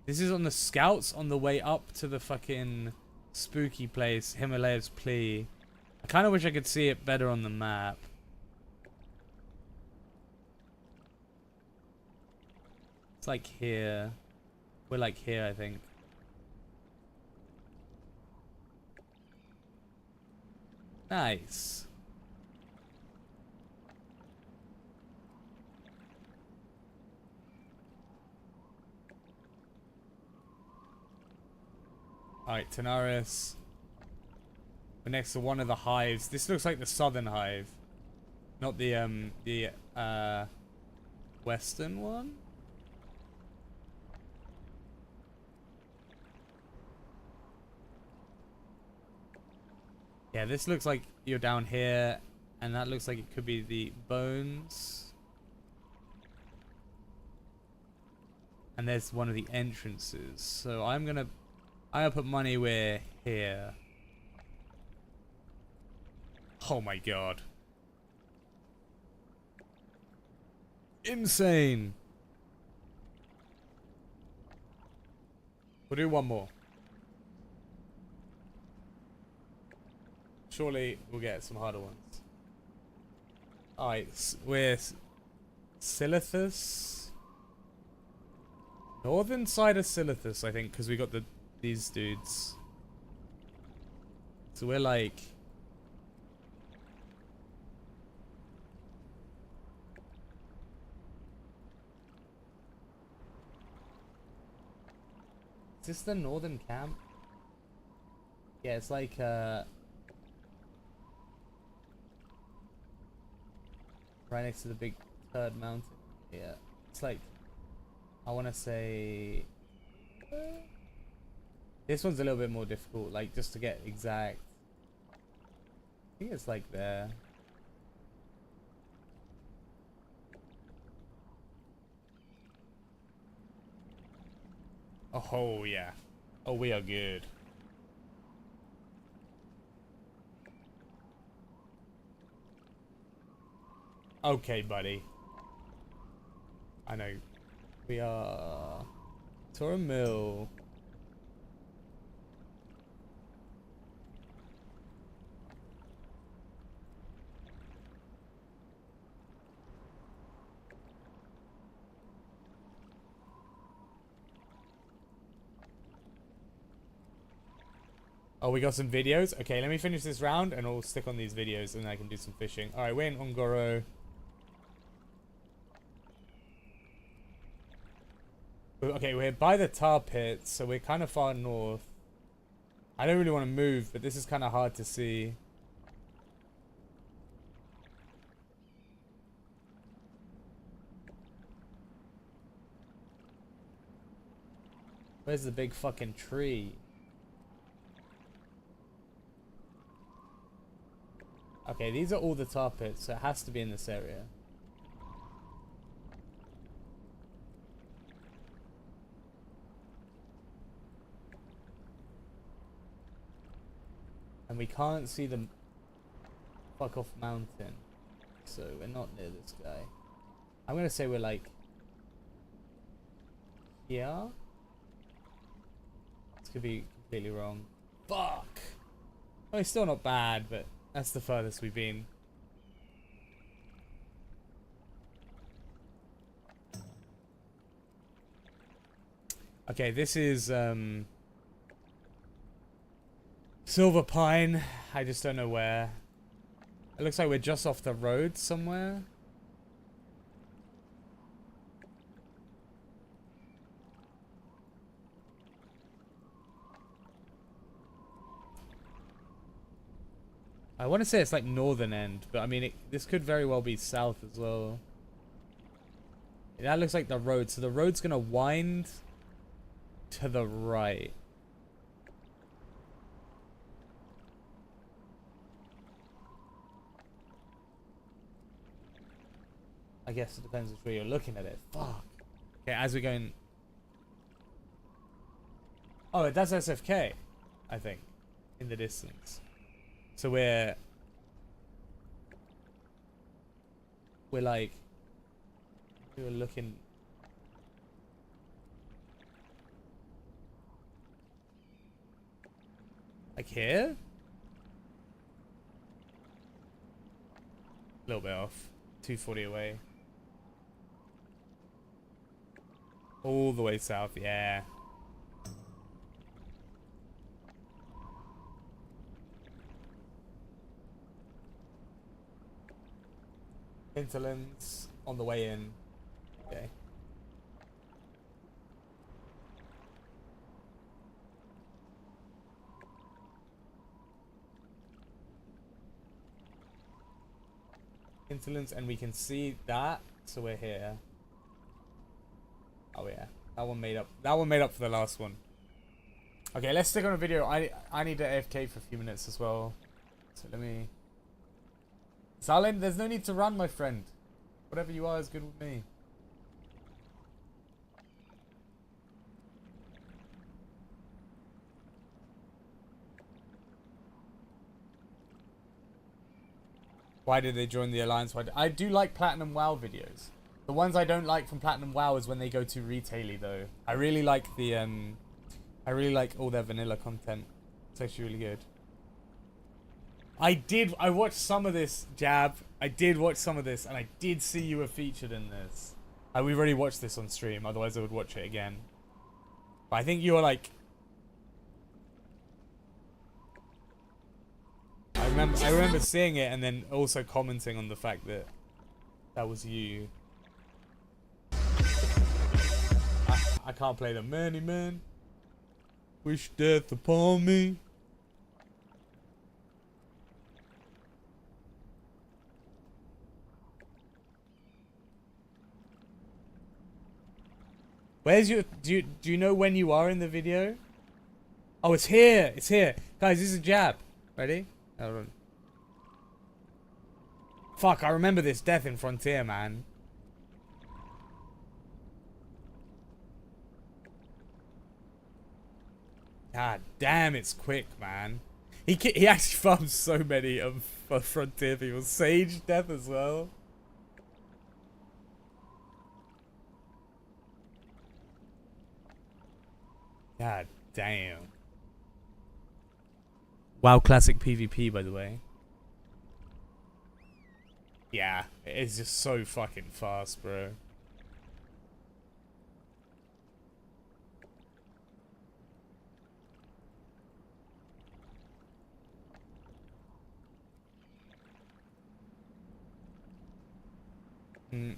This is on the scouts on the way up to the fucking spooky place, Himalaya's Plea. I kind of wish I could see it better on the map. It's like here. We're like here, I think. Nice. Alright, Tanaris. We're next to one of the hives. This looks like the southern hive. Not the western one? Yeah, this looks like you're down here, and that looks like it could be the bones. And there's one of the entrances. So I'm gonna put money we're here. Oh my god. Insane. We'll do one more. Surely we'll get some harder ones. Alright, we're Silithus. Northern side of Silithus, I think, because we got these dudes. So we're like... Is this the northern camp? Yeah, it's like right next to the big third mountain. Yeah, it's like, I want to say this one's a little bit more difficult, like just to get exact. I think it's like there. Oh yeah. Oh, we are good. Okay, buddy. I know. We are... Tora Mill. Oh, we got some videos? Okay, let me finish this round and I'll stick on these videos and I can do some fishing. Alright, we're in Ongoro. Okay, we're by the tar pit, so we're kind of far north. I don't really want to move, but this is kind of hard to see. Where's the big fucking tree? Okay, these are all the tar pits, so it has to be in this area. And we can't see the fuck off mountain, so we're not near this guy. I'm gonna say we're like here. This could be completely wrong. Fuck! Oh, it's still not bad, but that's the furthest we've been. Okay, this is Silver Pine. I just don't know where. It looks like we're just off the road somewhere. I want to say it's like northern end, but I mean, this could very well be south as well. That looks like the road, so the road's gonna wind to the right. I guess it depends which way you're looking at it. Fuck. Okay, as we're going... Oh, that's SFK, I think, in the distance. So we're like... We're looking... Like here? A little bit off. 240 away. All the way south, yeah. Hinterlands on the way in. Okay. Hinterlands, and we can see that, so we're here. Oh yeah, that one made up. That one made up for the last one. Okay, let's stick on a video. I need to AFK for a few minutes as well. So let me. Salim, there's no need to run, my friend. Whatever you are is good with me. Why did they join the alliance? I do like Platinum WoW videos. The ones I don't like from Platinum WoW is when they go too retail-y though. I really like the I really like all their vanilla content. It's actually really good. I watched some of this, Jab. I did watch some of this, and I did see you were featured in this. We've already watched this on stream, otherwise I would watch it again. But I think you were like... I remember seeing it and then also commenting on the fact that that was you. I can't play the many men. Wish death upon me. Where's your... Do you know when you are in the video? Oh, it's here. It's here. Guys, this is a jab. Ready? Hold on. Fuck, I remember this death in Frontier, man. God damn, it's quick, man. He actually farms so many of Frontier people. Sage death as well. God damn. WoW Classic PvP, by the way. Yeah, it's just so fucking fast, bro.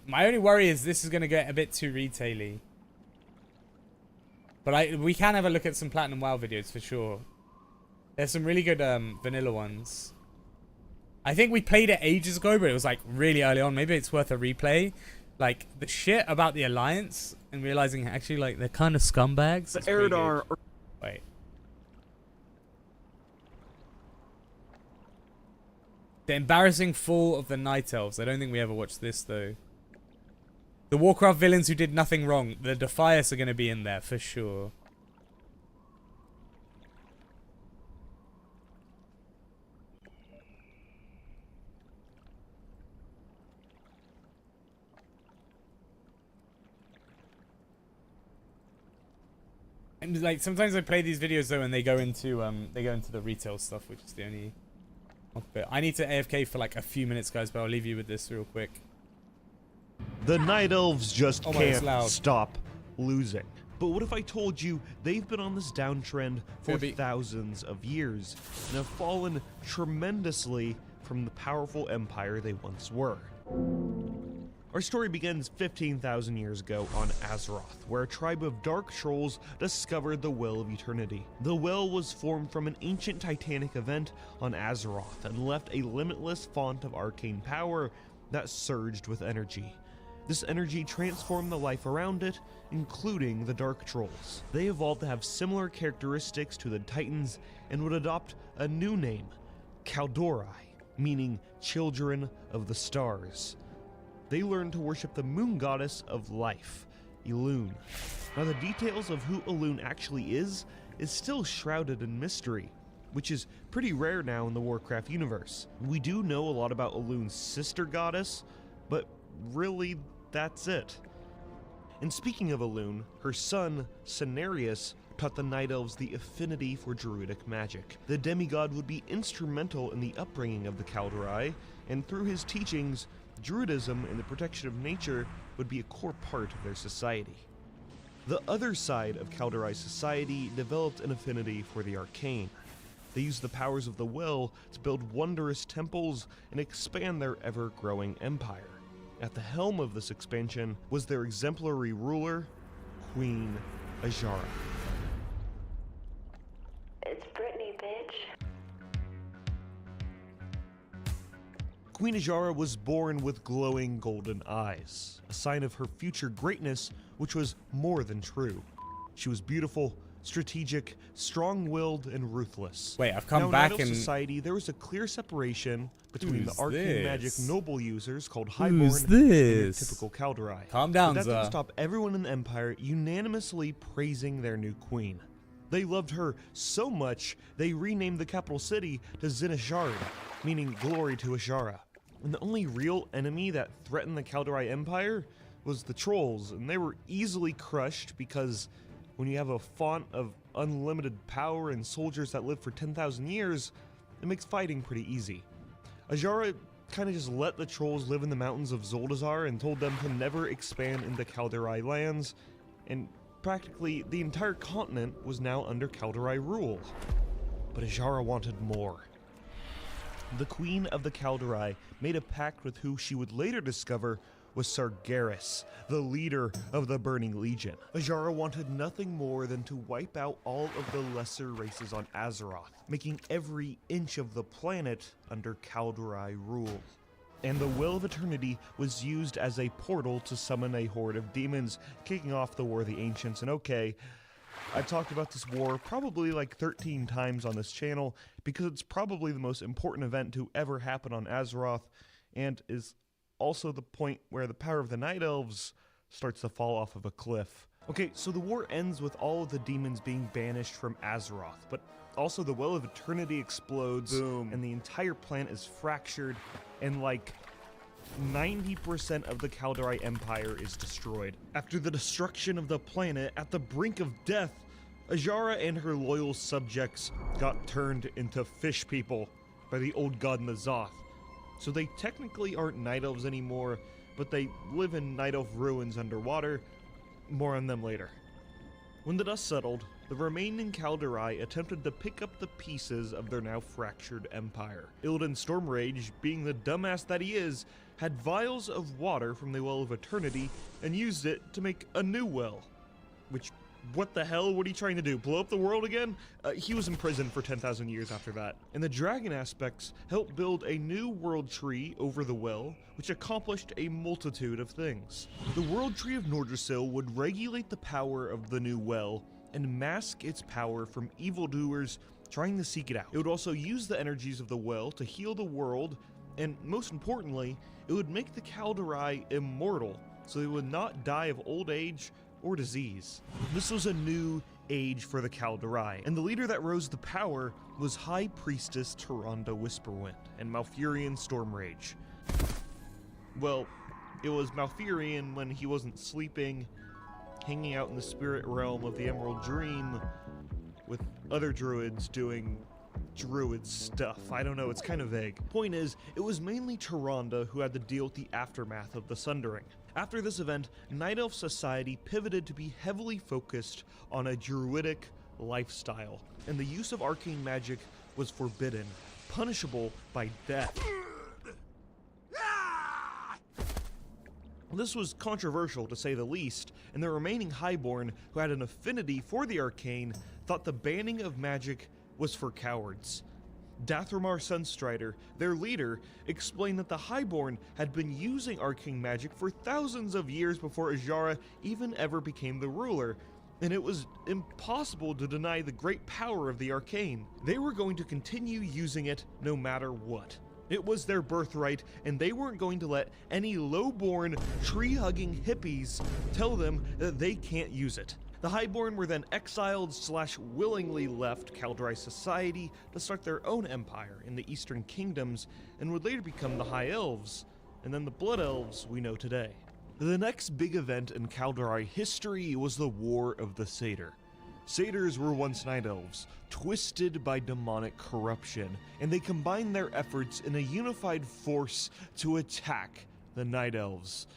My only worry is this is going to get a bit too retail-y. But we can have a look at some Platinum WoW videos for sure. There's some really good vanilla ones. I think we played it ages ago, but it was like really early on. Maybe it's worth a replay. Like the shit about the Alliance and realizing actually like they're kind of scumbags. The Eridar. Wait. The embarrassing fall of the Night Elves. I don't think we ever watched this though. The Warcraft villains who did nothing wrong. The Defias are going to be in there for sure. And like sometimes I play these videos though and they go into the retail stuff, which is the only bit. I need to AFK for like a few minutes, guys, but I'll leave you with this real quick.
The Night Elves just can't stop losing. But what if I told you they've been on this downtrend for thousands of years and have fallen tremendously from the powerful empire they once were? Our story begins 15,000 years ago on Azeroth, where a tribe of dark trolls discovered the Well of Eternity. The well was formed from an ancient titanic event on Azeroth and left a limitless font of arcane power that surged with energy. This energy transformed the life around it, including the dark trolls. They evolved to have similar characteristics to the Titans and would adopt a new name, Kaldori, meaning children of the stars. They learned to worship the moon goddess of life, Elune. Now the details of who Elune actually is still shrouded in mystery, which is pretty rare now in the Warcraft universe. We do know a lot about Elune's sister goddess, but really that's it. And speaking of Elune, her son, Cenarius, taught the Night Elves the affinity for druidic magic. The demigod would be instrumental in the upbringing of the Kaldorei, and through his teachings, druidism and the protection of nature would be a core part of their society. The other side of Kaldorei society developed an affinity for the arcane. They used the powers of the well to build wondrous temples and expand their ever-growing empire. At the helm of this expansion was their exemplary ruler, Queen Azshara.
It's Brittany, bitch.
Queen Azshara was born with glowing golden eyes, a sign of her future greatness, which was more than true. She was beautiful, strategic, strong-willed, and ruthless.
Wait, I've come
now,
back
in
and
society, there was a clear separation between the
Who's
arcane magic
this?
noble users called
Who's
Highborn and your
this?
typical Kaldorei.
Calm down,
But that didn't
Zah.
stop everyone in the Empire unanimously praising their new queen. They loved her so much, they renamed the capital city to Zinashard, meaning glory to Azshara. And the only real enemy that threatened the Kaldorei Empire was the trolls, and they were easily crushed because when you have a font of unlimited power and soldiers that live for 10,000 years, it makes fighting pretty easy. Azshara kind of just let the trolls live in the mountains of Zuldazar and told them to never expand into Kaldorei lands, and practically the entire continent was now under Kaldorei rule. But Azshara wanted more. The Queen of the Kaldorei made a pact with who she would later discover was Sargeras, the leader of the Burning Legion. Azshara wanted nothing more than to wipe out all of the lesser races on Azeroth, making every inch of the planet under Kaldorei rule. And the Well of Eternity was used as a portal to summon a horde of demons, kicking off the War of the Ancients. And okay, I've talked about this war probably like 13 times on this channel because it's probably the most important event to ever happen on Azeroth, and is also the point where the power of the Night Elves starts to fall off of a cliff. Okay, so the war ends with all of the demons being banished from Azeroth, but also the Well of Eternity explodes,
Boom.
and the entire planet is fractured, and like 90% of the Kaldorei Empire is destroyed. After the destruction of the planet, at the brink of death, Azshara and her loyal subjects got turned into fish people by the old god N'Zoth. So they technically aren't Night Elves anymore, but they live in Night Elf ruins underwater. More on them later. When the dust settled, the remaining Kaldorei attempted to pick up the pieces of their now fractured empire. Illidan Stormrage, being the dumbass that he is, had vials of water from the Well of Eternity and used it to make a new well. Which, what the hell? What are you trying to do? Blow up the world again? He was imprisoned for 10,000 years after that. And the dragon aspects helped build a new world tree over the well, which accomplished a multitude of things. The world tree of Nordrassil would regulate the power of the new well and mask its power from evildoers trying to seek it out. It would also use the energies of the well to heal the world, and most importantly, it would make the Kaldorei immortal, so they would not die of old age or disease. This was a new age for the Kaldorei, and the leader that rose to power was High Priestess Tyrande Whisperwind and Malfurion Stormrage. Well, it was Malfurion when he wasn't sleeping, hanging out in the spirit realm of the Emerald Dream with other druids doing druid stuff. I don't know, it's kind of vague. Point is, it was mainly Tyrande who had to deal with the aftermath of the Sundering. After this event, Night Elf society pivoted to be heavily focused on a druidic lifestyle, and the use of arcane magic was forbidden, punishable by death. This was controversial to say the least, and the remaining Highborn, who had an affinity for the arcane, thought the banning of magic was for cowards. Dathramar Sunstrider, their leader, explained that the Highborn had been using arcane magic for thousands of years before Azshara even ever became the ruler, and it was impossible to deny the great power of the arcane. They were going to continue using it no matter what. It was their birthright, and they weren't going to let any low-born, tree-hugging hippies tell them that they can't use it. The Highborn were then exiled/willingly left Kaldorei society to start their own empire in the Eastern Kingdoms, and would later become the High Elves, and then the Blood Elves we know today. The next big event in Kaldorei history was the War of the Satyr. Satyrs were once night elves, twisted by demonic corruption, and they combined their efforts in a unified force to attack the night elves.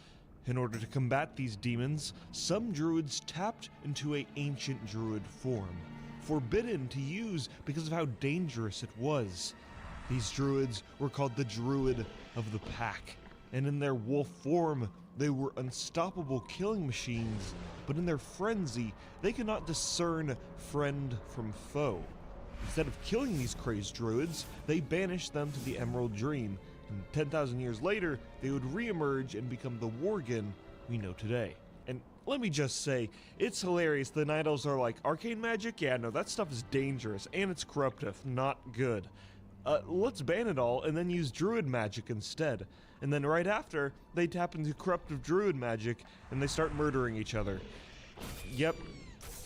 In order to combat these demons, some druids tapped into an ancient druid form, forbidden to use because of how dangerous it was. These druids were called the Druid of the Pack, and in their wolf form, they were unstoppable killing machines, but in their frenzy, they could not discern friend from foe. Instead of killing these crazed druids, they banished them to the Emerald Dream, and 10,000 years later, they would re-emerge and become the Worgen we know today. And let me just say, it's hilarious. The Night Elves are like, arcane magic? Yeah, no, that stuff is dangerous, and it's corruptive, not good. Let's ban it all and then use druid magic instead. And then right after, they tap into corruptive druid magic and they start murdering each other. Yep,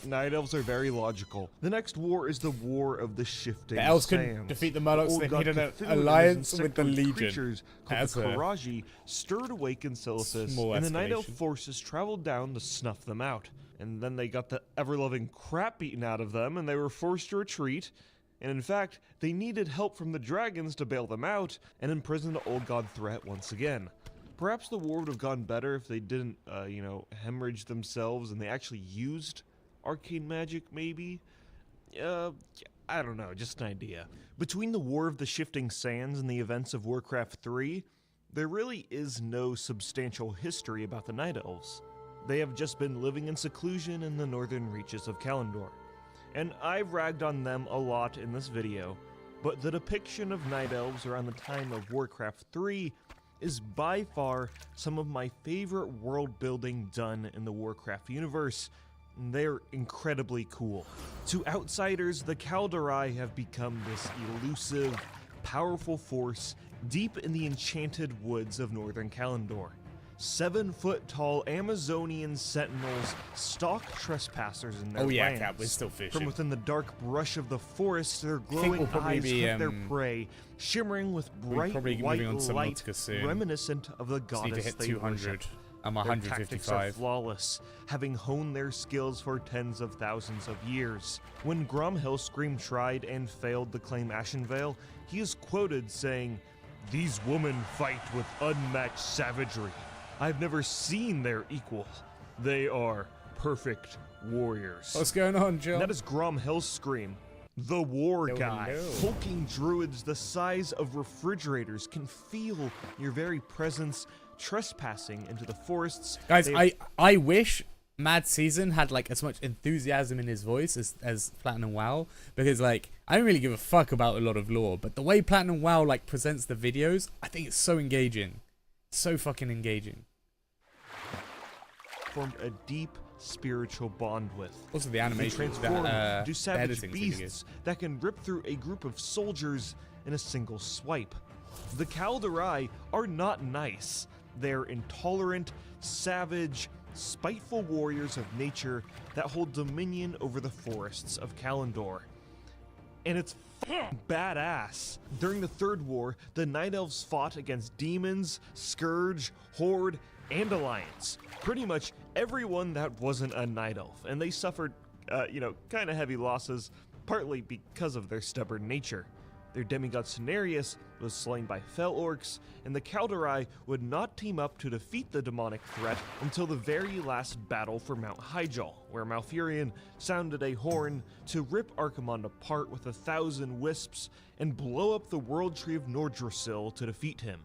Night Elves are very logical. The next war is the War of the Shifting
The elves
Sands.
couldn't defeat the Murlocs, they
Old god
needed an
Cthulhu and his
alliance with the
insectoid
Legion.
creatures called
That's
the
a
Karaji stirred awaken Silithus,
small
and the Night Elf
escalation.
forces traveled down to snuff them out. And then they got the ever-loving crap beaten out of them, and they were forced to retreat. And in fact, they needed help from the dragons to bail them out and imprison the old god threat once again. Perhaps the war would have gone better if they didn't, hemorrhage themselves and they actually used arcane magic, maybe? I don't know, just an idea. Between the War of the Shifting Sands and the events of Warcraft 3, there really is no substantial history about the Night Elves. They have just been living in seclusion in the northern reaches of Kalimdor. And I've ragged on them a lot in this video, but the depiction of Night Elves around the time of Warcraft 3 is by far some of my favorite world building done in the Warcraft universe. They're incredibly cool. To outsiders, the Kaldorei have become this elusive, powerful force deep in the enchanted woods of northern Kalimdor. 7-foot-tall Amazonian sentinels stalk trespassers in their lands.
Cap, we're still fishing.
From within the dark brush of the forest, their glowing eyes hit their prey, shimmering with bright white
on
light,
Subnautica soon.
reminiscent of the goddess
Need to hit
they
200.
worship.
I'm
Their
155.
tactics are flawless, having honed their skills for tens of thousands of years. When Grom Hellscream tried and failed to claim Ashenvale, he is quoted saying, "These women fight with unmatched savagery. I've never seen their equal. They are perfect warriors."
What's going on, Joe?
That is Grom Hellscream, the war guy. Hulking druids the size of refrigerators can feel your very presence, trespassing into the forests.
Guys, I wish Mad Season had like as much enthusiasm in his voice as Platinum WoW, because like I don't really give a fuck about a lot of lore, but the way Platinum WoW like presents the videos, I think it's so engaging. So fucking engaging.
Formed a deep spiritual bond with.
Also the animation,
they transform
that,
into
the
savage
editing's really good.
beasts that can rip through a group of soldiers in a single swipe. The Kaldorei are not nice. They're intolerant, savage, spiteful warriors of nature that hold dominion over the forests of Kalimdor. And it's badass. During the Third War, the Night Elves fought against demons, Scourge, Horde, and Alliance. Pretty much everyone that wasn't a Night Elf, and they suffered, kind of heavy losses, partly because of their stubborn nature. Their demigod Cenarius was slain by Fel Orcs, and the Kaldorei would not team up to defeat the demonic threat until the very last battle for Mount Hyjal, where Malfurion sounded a horn to rip Archimonde apart with 1,000 wisps and blow up the World Tree of Nordrassil to defeat him,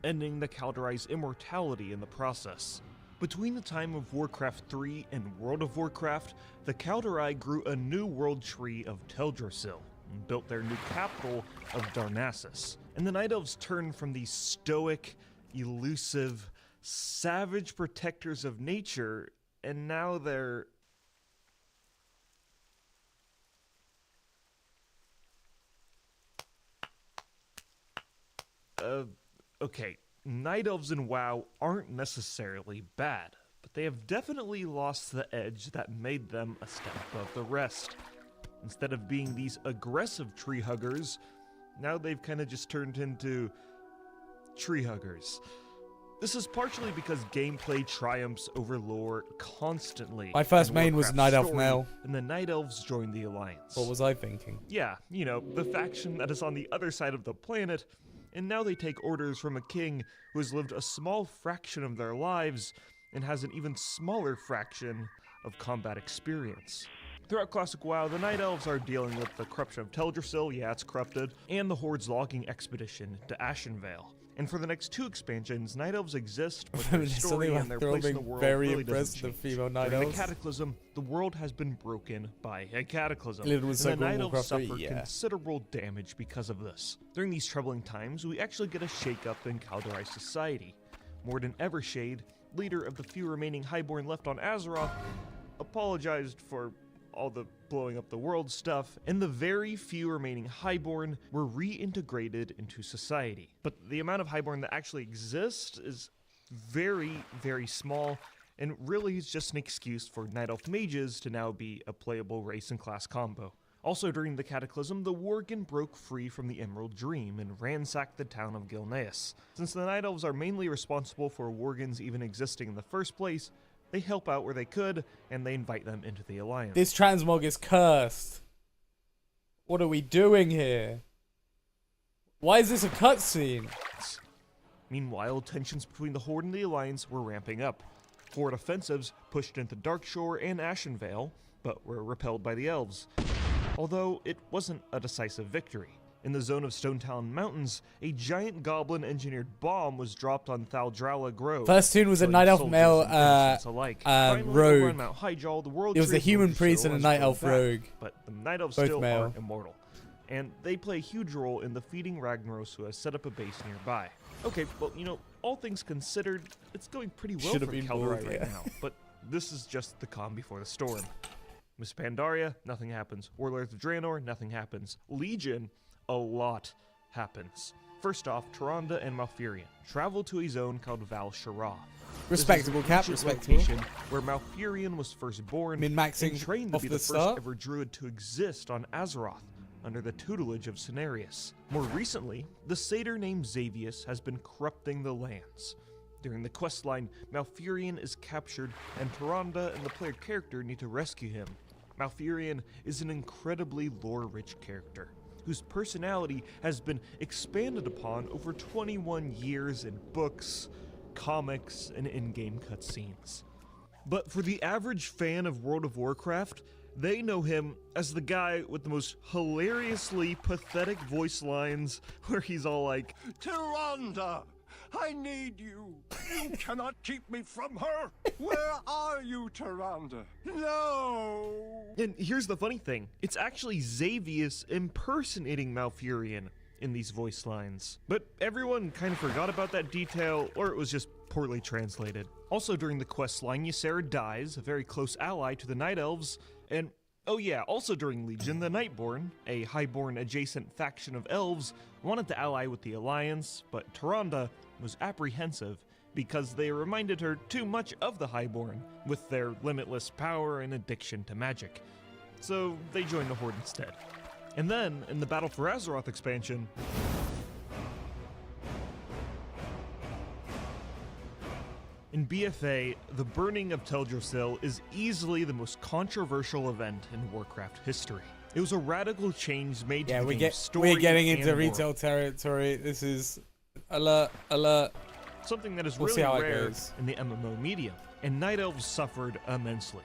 ending the Kaldorei's immortality in the process. Between the time of Warcraft 3 and World of Warcraft, the Kaldorei grew a new World Tree of Teldrassil, and built their new capital of Darnassus. And the Night Elves turned from these stoic, elusive, savage protectors of nature, and now they're... Okay, Night Elves in WoW aren't necessarily bad, but they have definitely lost the edge that made them a step above the rest. Instead of being these aggressive tree huggers, now they've kind of just turned into tree huggers. This is partially because gameplay triumphs over lore constantly.
My first
in
main was
Warcraft's
Night Elf
story,
male.
And the Night Elves joined the Alliance.
What was I thinking?
Yeah, you know, the faction that is on the other side of the planet, and now they take orders from a king who has lived a small fraction of their lives and has an even smaller fraction of combat experience. Throughout Classic WoW, the Night Elves are dealing with the corruption of Teldrassil, yeah, it's corrupted, and the Horde's logging expedition to Ashenvale. And for the next 2 expansions, Night Elves exist, but their story and their place in the world really doesn't change.
Female Night
During
Elves.
the Cataclysm, the world has been broken by a cataclysm,
It was
and the
so
Night
cool,
Elves
Warcraft 3,
suffer
yeah.
considerable damage because of this. During these troubling times, we actually get a shake-up in Kaldorei society. Morden Evershade, leader of the few remaining Highborn left on Azeroth, apologized for all the blowing up the world stuff, and the very few remaining Highborn were reintegrated into society. But the amount of Highborn that actually exist is very, very small, and really is just an excuse for Night Elf mages to now be a playable race and class combo. Also during the Cataclysm, the Worgen broke free from the Emerald Dream and ransacked the town of Gilneas. Since the Night Elves are mainly responsible for Worgens even existing in the first place, they help out where they could, and they invite them into the Alliance.
This transmog is cursed. What are we doing here? Why is this a cutscene?
Meanwhile, tensions between the Horde and the Alliance were ramping up. Horde offensives pushed into Darkshore and Ashenvale, but were repelled by the Elves. Although it wasn't a decisive victory. In the zone of Stonetown Mountains, a giant goblin-engineered bomb was dropped on Thaldrala Grove.
First tune was a Night Elf male rogue.
Mount Hyjal, the world
It was a
trade
human
moved
priest
show
and a
has
Night
grown
Elf
back,
rogue.
But the Night Elves
Both
still
male.
are immortal. And they play a huge role in defeating Ragnaros, who has set up a base nearby. Okay, well, you know, all things considered, it's going pretty well
Should've
for
been
Kaldorei
bald,
right
yeah.
now. But this is just the calm before the storm. Miss Pandaria, nothing happens. Warlords of Draenor, nothing happens. Legion, a lot happens. First off, Tyrande and Malfurion travel to a zone called Val Shara.
Respectable, Cap, respectable.
Where Malfurion was first born
Min-maxing
and trained to
off
be
the
the first
start.
ever druid to exist on Azeroth, under the tutelage of Cenarius. More recently, the satyr named Xavius has been corrupting the lands. During the questline, Malfurion is captured, and Tyrande and the player character need to rescue him. Malfurion is an incredibly lore-rich character, whose personality has been expanded upon over 21 years in books, comics, and in-game cutscenes. But for the average fan of World of Warcraft, they know him as the guy with the most hilariously pathetic voice lines where he's all like,
Tyrande, I need you. You cannot keep me from her. Where are you, Tyrande? No.
And here's the funny thing, it's actually Xavius impersonating Malfurion in these voice lines. But everyone kind of forgot about that detail, or it was just poorly translated. Also during the quest line, Ysera dies, a very close ally to the Night Elves, and oh yeah, also during Legion, the Nightborn, a Highborn adjacent faction of elves, wanted to ally with the Alliance, but Tyrande was apprehensive because they reminded her too much of the Highborn, with their limitless power and addiction to magic. So they joined the Horde instead. And then, in the Battle for Azeroth expansion, in BFA, the burning of Teldrassil is easily the most controversial event in Warcraft history. It was a radical change made to the game's story.
We're getting into
and
retail
world.
territory. This is alert, alert.
Something that is
We'll see
really
how it
rare
goes.
in the MMO medium, and Night Elves suffered immensely.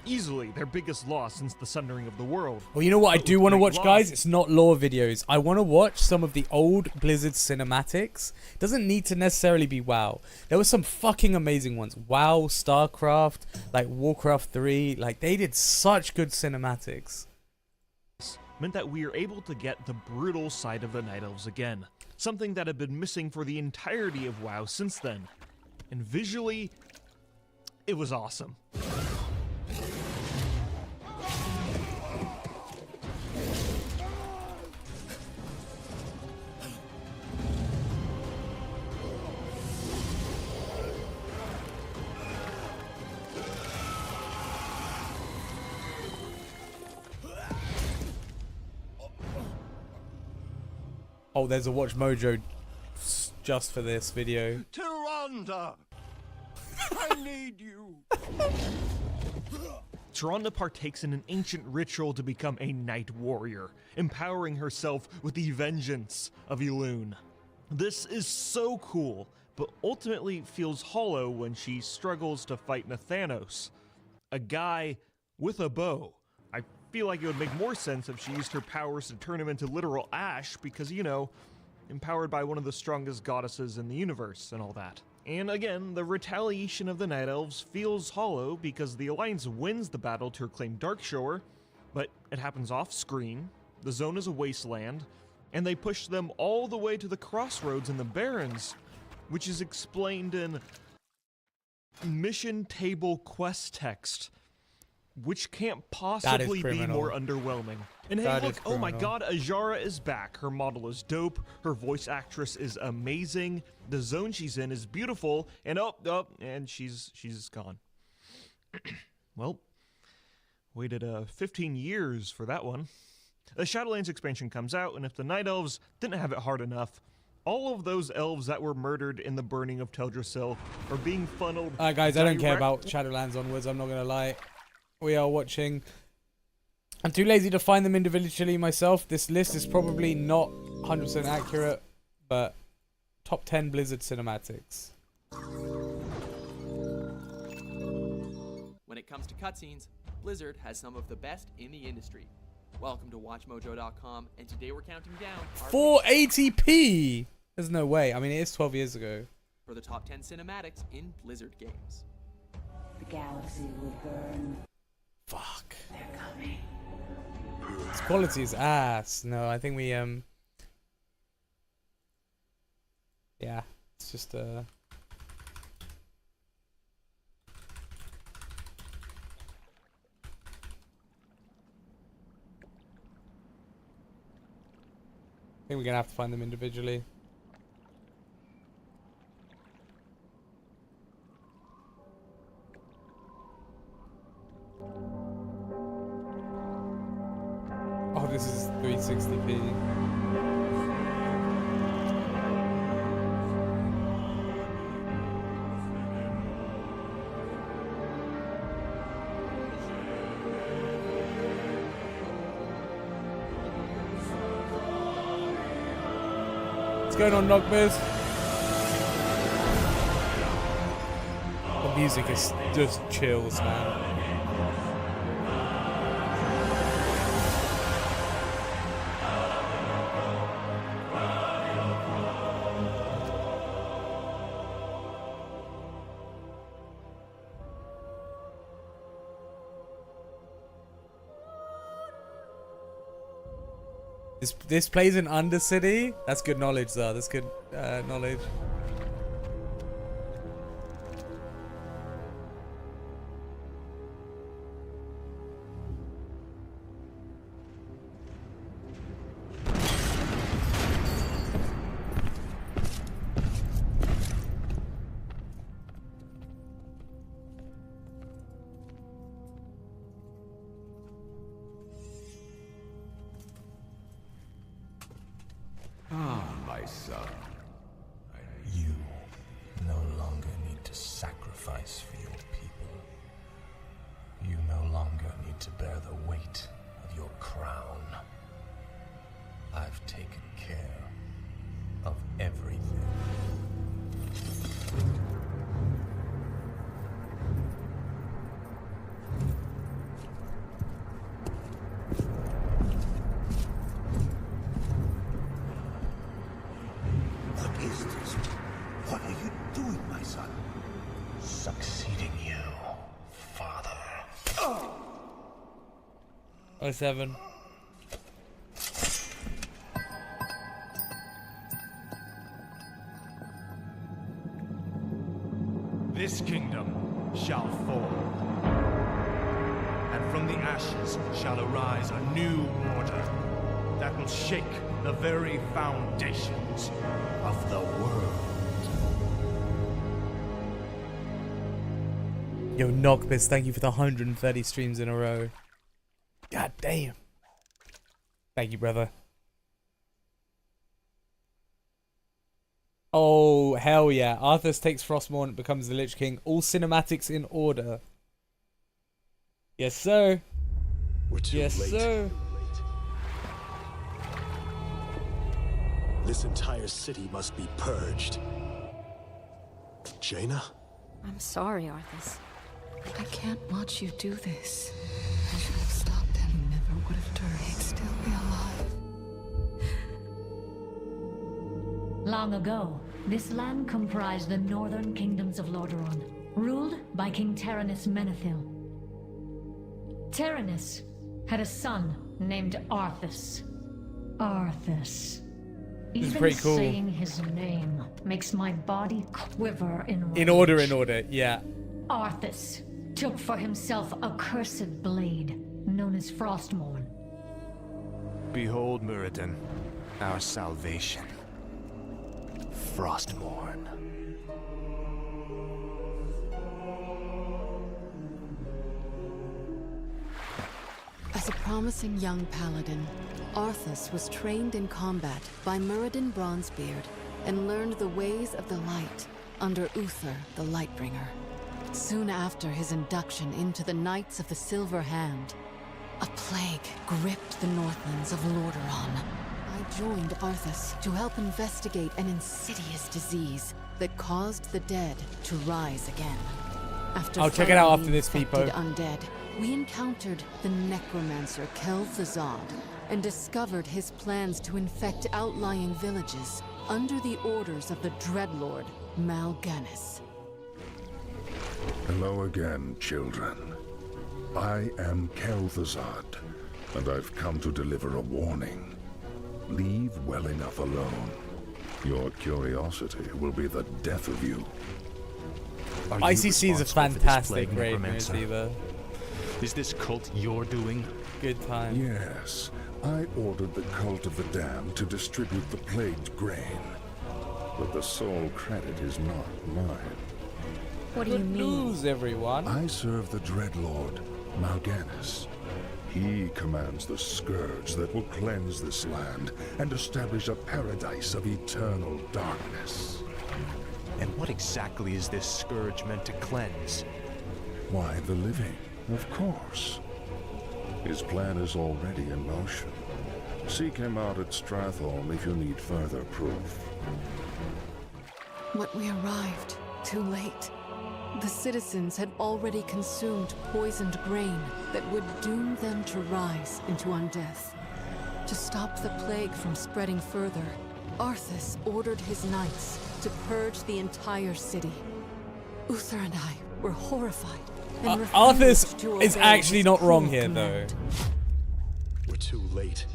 Easily their biggest loss since the Sundering of the World.
Well, you know what I
But
do
with
want to
great
watch,
loss-
guys? It's not lore videos. I want to watch some of the old Blizzard cinematics. It doesn't need to necessarily be WoW. There were some fucking amazing ones. WoW, StarCraft, like Warcraft 3. Like, they did such good cinematics.
Meant that we are able to get the brutal side of the Night Elves again. Something that had been missing for the entirety of WoW since then. And visually, it was awesome.
Oh, there's a Watch Mojo just for this video.
Tyrande! surrender. I need you.
Tyrande partakes in an ancient ritual to become a night warrior, empowering herself with the vengeance of Elune. This is so cool, but ultimately feels hollow when she struggles to fight Nathanos, a guy with a bow. I feel like it would make more sense if she used her powers to turn him into literal ash because, you know, empowered by one of the strongest goddesses in the universe and all that. And again, the retaliation of the Night Elves feels hollow because the Alliance wins the battle to reclaim Darkshore, but it happens off-screen, the zone is a wasteland, and they push them all the way to the crossroads in the Barrens, which is explained in mission table quest text, which can't possibly be more underwhelming. And hey, look, oh my god, Ajara is back. Her model is dope, her voice actress is amazing, the zone she's in is beautiful, and and she's gone. Well, waited 15 years for that one. The Shadowlands expansion comes out, and if the Night Elves didn't have it hard enough, all of those elves that were murdered in the burning of Teldrassil are being funneled.
Guys, I don't care about Shadowlands onwards, I'm not gonna lie. We are watching. I'm too lazy to find them individually myself. This list is probably not 100% accurate, but top 10 Blizzard cinematics.
When it comes to cutscenes, Blizzard has some of the best in the industry. Welcome to WatchMojo.com, and today we're counting down
480p. There's no way. I mean, it is 12 years ago.
For the top 10 cinematics in Blizzard games.
The galaxy will burn.
Fuck.
They're coming.
This quality is ass. No, I think we yeah, it's just I think we're gonna have to find them individually. Oh, this is 360p. What's going on, Knockbears? The music is just chills, man. This plays in Undercity. That's good knowledge, though. That's good knowledge.
Ah, my son. You no longer need to sacrifice for your people. You no longer need to bear the weight of your crown. I've taken care of everything. What are you doing, my son? Succeeding you, father.
07.
This kingdom shall fall, and from the ashes shall arise a new order that will shake the very foundations of the world.
Yo, Knockbiz, thank you for the 130 streams in a row. God damn. Thank you, brother. Oh, hell yeah. Arthas takes Frostmourne and becomes the Lich King. All cinematics in order. Yes, sir.
We're too
yes,
late.
sir.
This entire city must be purged. Jaina?
I'm sorry, Arthas. I can't watch you do this. I should have stopped him. He never would have turned. He'd still be alive.
Long ago, this land comprised the northern kingdoms of Lordaeron, ruled by King Tyrannus Menethil. Tyrannus had a son named Arthas. Arthas. Even
pretty cool.
saying his name makes my body quiver in rage.
In order, yeah.
Arthas took for himself a cursed blade known as Frostmourne.
Behold, Muradin, our salvation. Frostmourne.
As a promising young paladin, Arthas was trained in combat by Muradin Bronzebeard and learned the ways of the light under Uther the Lightbringer. Soon after his induction into the Knights of the Silver Hand, a plague gripped the Northlands of Lordaeron. I joined Arthas to help investigate an insidious disease that caused the dead to rise again. After
I'll check it out after
fighting
this, people.
infected undead, we encountered the necromancer Kel'Thuzad and discovered his plans to infect outlying villages under the orders of the Dreadlord Mal'Ganis.
Hello again, children. I am Kel'Thuzad, and I've come to deliver a warning. Leave well enough alone. Your curiosity will be the death of you.
ICC is a fantastic raid, Necromancer.
Is this cult your doing?
Good time.
Yes, I ordered the Cult of the Damned to distribute the plagued grain. But the sole credit is not mine.
What do you mean?
News, everyone.
I serve the Dreadlord, Mal'Ganis. He commands the scourge that will cleanse this land and establish a paradise of eternal darkness.
And what exactly is this scourge meant to cleanse?
Why, the living, of course. His plan is already in motion. Seek him out at Stratholme if you need further proof.
But we arrived too late. The citizens had already consumed poisoned grain that would doom them to rise into undeath. To stop the plague from spreading further, Arthas ordered his knights to purge the entire city. Uther and I were horrified and refused to
Arthas is
obey
actually
his
not wrong
cruel
here,
command.
though.
We're too late.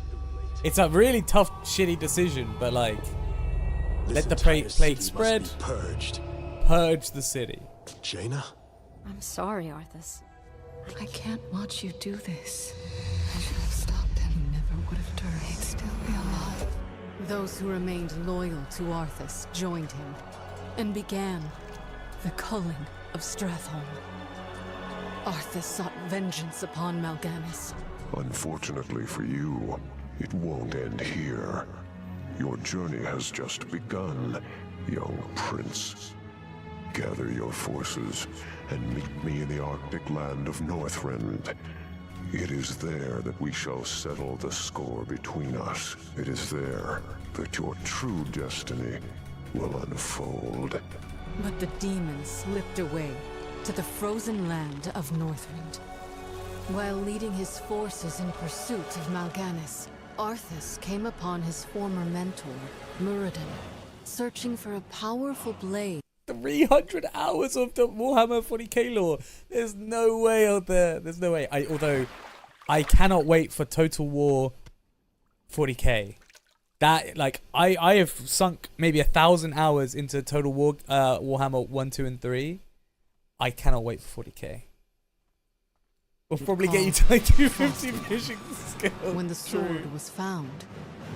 It's a really tough, shitty decision, but like, let the plague spread.
Purged.
Purge the city.
Jaina?
I'm sorry, Arthas. I can't watch you do this. I should have stopped him. He never would have turned. He'd still be alive. Those who remained loyal to Arthas joined him and began the culling of Stratholme. Arthas sought vengeance upon Mal'Ganis.
Unfortunately for you, it won't end here. Your journey has just begun, young prince. Gather your forces and meet me in the Arctic land of Northrend. It is there that we shall settle the score between us. It is there that your true destiny will unfold.
But the demon slipped away to the frozen land of Northrend. While leading his forces in pursuit of Mal'Ganis, Arthas came upon his former mentor, Muradin, searching for a powerful blade.
300 hours of the Warhammer 40k lore. There's no way out there. There's no way. Although I cannot wait for Total War 40k. That, like, I have sunk maybe 1,000 hours into Total War Warhammer 1, 2, and 3. I cannot wait for 40k. We'll probably get you to like 250 fishing skills.
When the sword was found,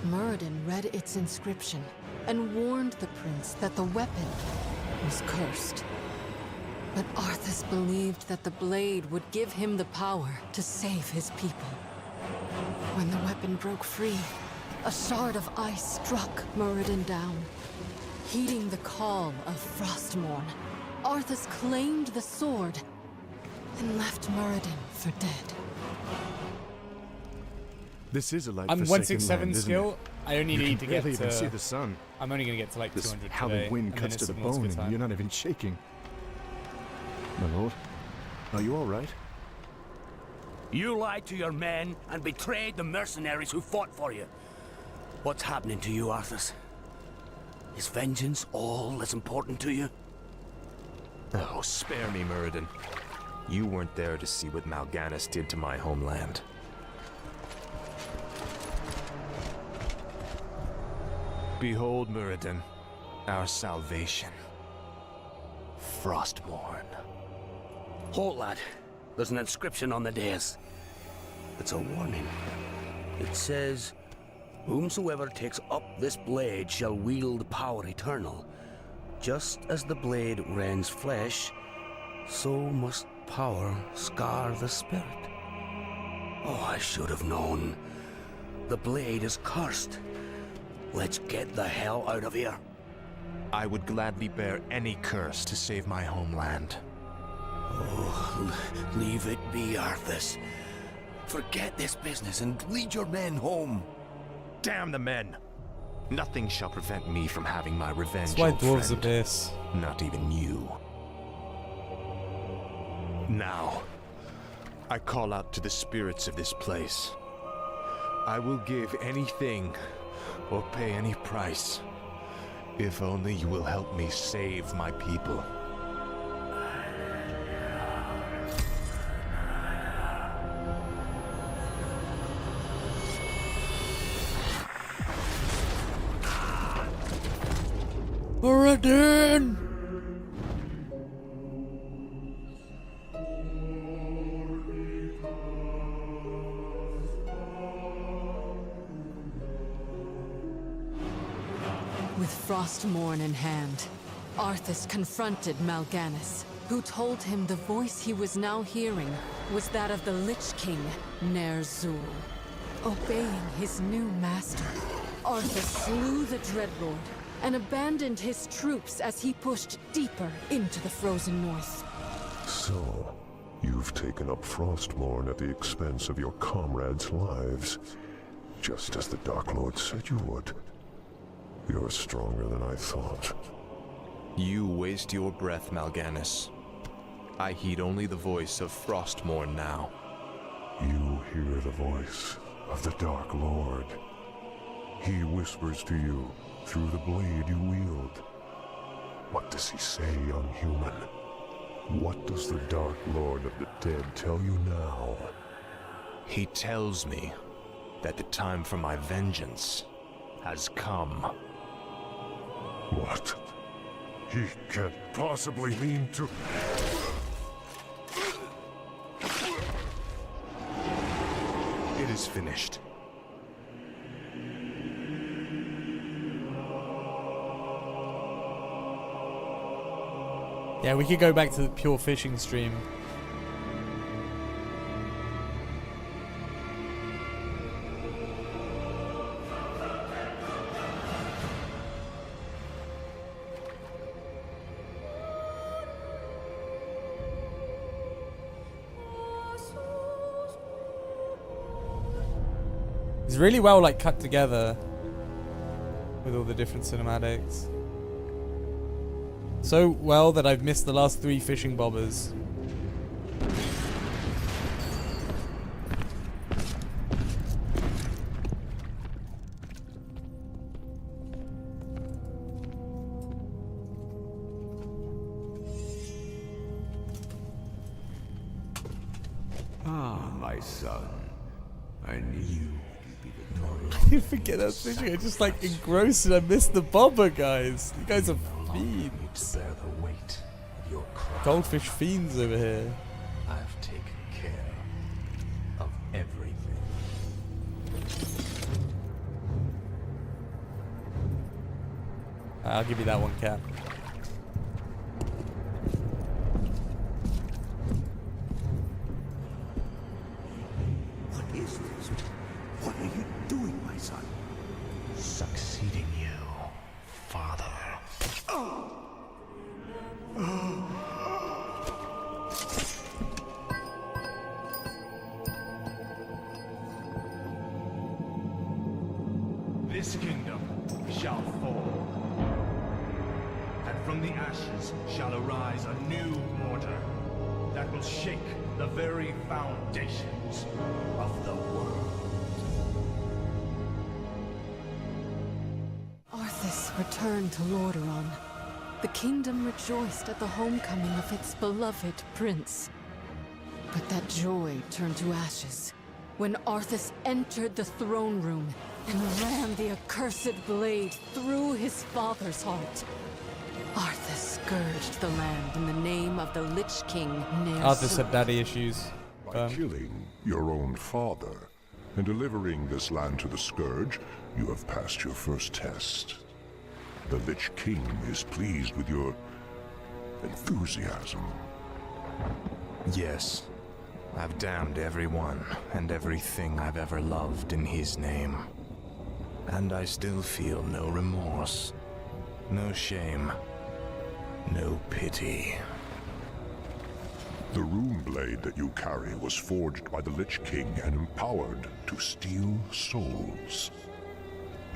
Muradin read its inscription and warned the prince that the weapon was cursed. But Arthas believed that the blade would give him the power to save his people. When the weapon broke free, a shard of ice struck Muradin down. Heeding the call of Frostmourne, Arthas claimed the sword and left Muradin for dead.
This is a light
I'm
forsaken
167
land, isn't
skill.
it?
I only
You
need
can
to get
barely even
to.
see the sun.
I'm only gonna get to like
This
200
howling
today,
wind
and
cuts
then
to
it's
the
Subnautica
bone, and
time.
you're not even shaking. My lord, are you all right?
You lied to your men and betrayed the mercenaries who fought for you. What's happening to you, Arthas? Is vengeance all as important to you?
Oh, spare me, Muradin. You weren't there to see what Mal'Ganis did to my homeland. Behold, Muradin, our salvation. Frostmourne.
Halt, lad. There's an inscription on the dais. It's a warning. It says, "Whomsoever takes up this blade shall wield power eternal. Just as the blade rends flesh, so must power scar the spirit." Oh, I should have known. The blade is cursed. Let's get the hell out of here.
I would gladly bear any curse to save my homeland.
Oh, leave it be, Arthas. Forget this business and lead your men home.
Damn the men! Nothing shall prevent me from having my revenge.
That's why
old
dwarves
friend.
are this.
Not even you. Now, I call out to the spirits of this place. I will give anything or pay any price, if only you will help me save my people.
Muradin!
With Frostmourne in hand, Arthas confronted Mal'Ganis, who told him the voice he was now hearing was that of the Lich King, Ner'zhul. Obeying his new master, Arthas slew the Dreadlord and abandoned his troops as he pushed deeper into the frozen north.
So, you've taken up Frostmourne at the expense of your comrades' lives, just as the Dark Lord said you would. You're stronger than I thought.
You waste your breath, Mal'Ganis. I heed only the voice of Frostmourne now.
You hear the voice of the Dark Lord. He whispers to you through the blade you wield. What does he say, young human? What does the Dark Lord of the Dead tell you now?
He tells me that the time for my vengeance has come.
What? He can't possibly mean to...
It is finished.
Yeah, we could go back to the pure fishing stream. It's really well like cut together with all the different cinematics. So well that I've missed the last 3 fishing bobbers.
Ah, my son. I knew you'd be victorious.
I didn't forget I was fishing. I just like engrossed and I missed the bobber, guys. You guys are fiends.
Bear the weight of your crime.
Goldfish fiends over here.
I've taken care of everything.
I'll give you that one, Cap.
What is this? What are you doing, my son?
Succeeding you, father.
this kingdom shall fall. And from the ashes shall arise a new order that will shake the very foundations of the world.
Arthas returned to Lordaeron. The kingdom rejoiced at the homecoming of its beloved prince. But that joy turned to ashes when Arthas entered the throne room and ran the accursed blade through his father's heart. Arthas scourged the land in the name of the Lich King Ner'zhul.
Arthas had daddy issues.
By killing your own father and delivering this land to the Scourge, you have passed your first test. The Lich King is pleased with your enthusiasm.
Yes. I've damned everyone and everything I've ever loved in his name. And I still feel no remorse, no shame, no pity.
The rune blade that you carry was forged by the Lich King and empowered to steal souls.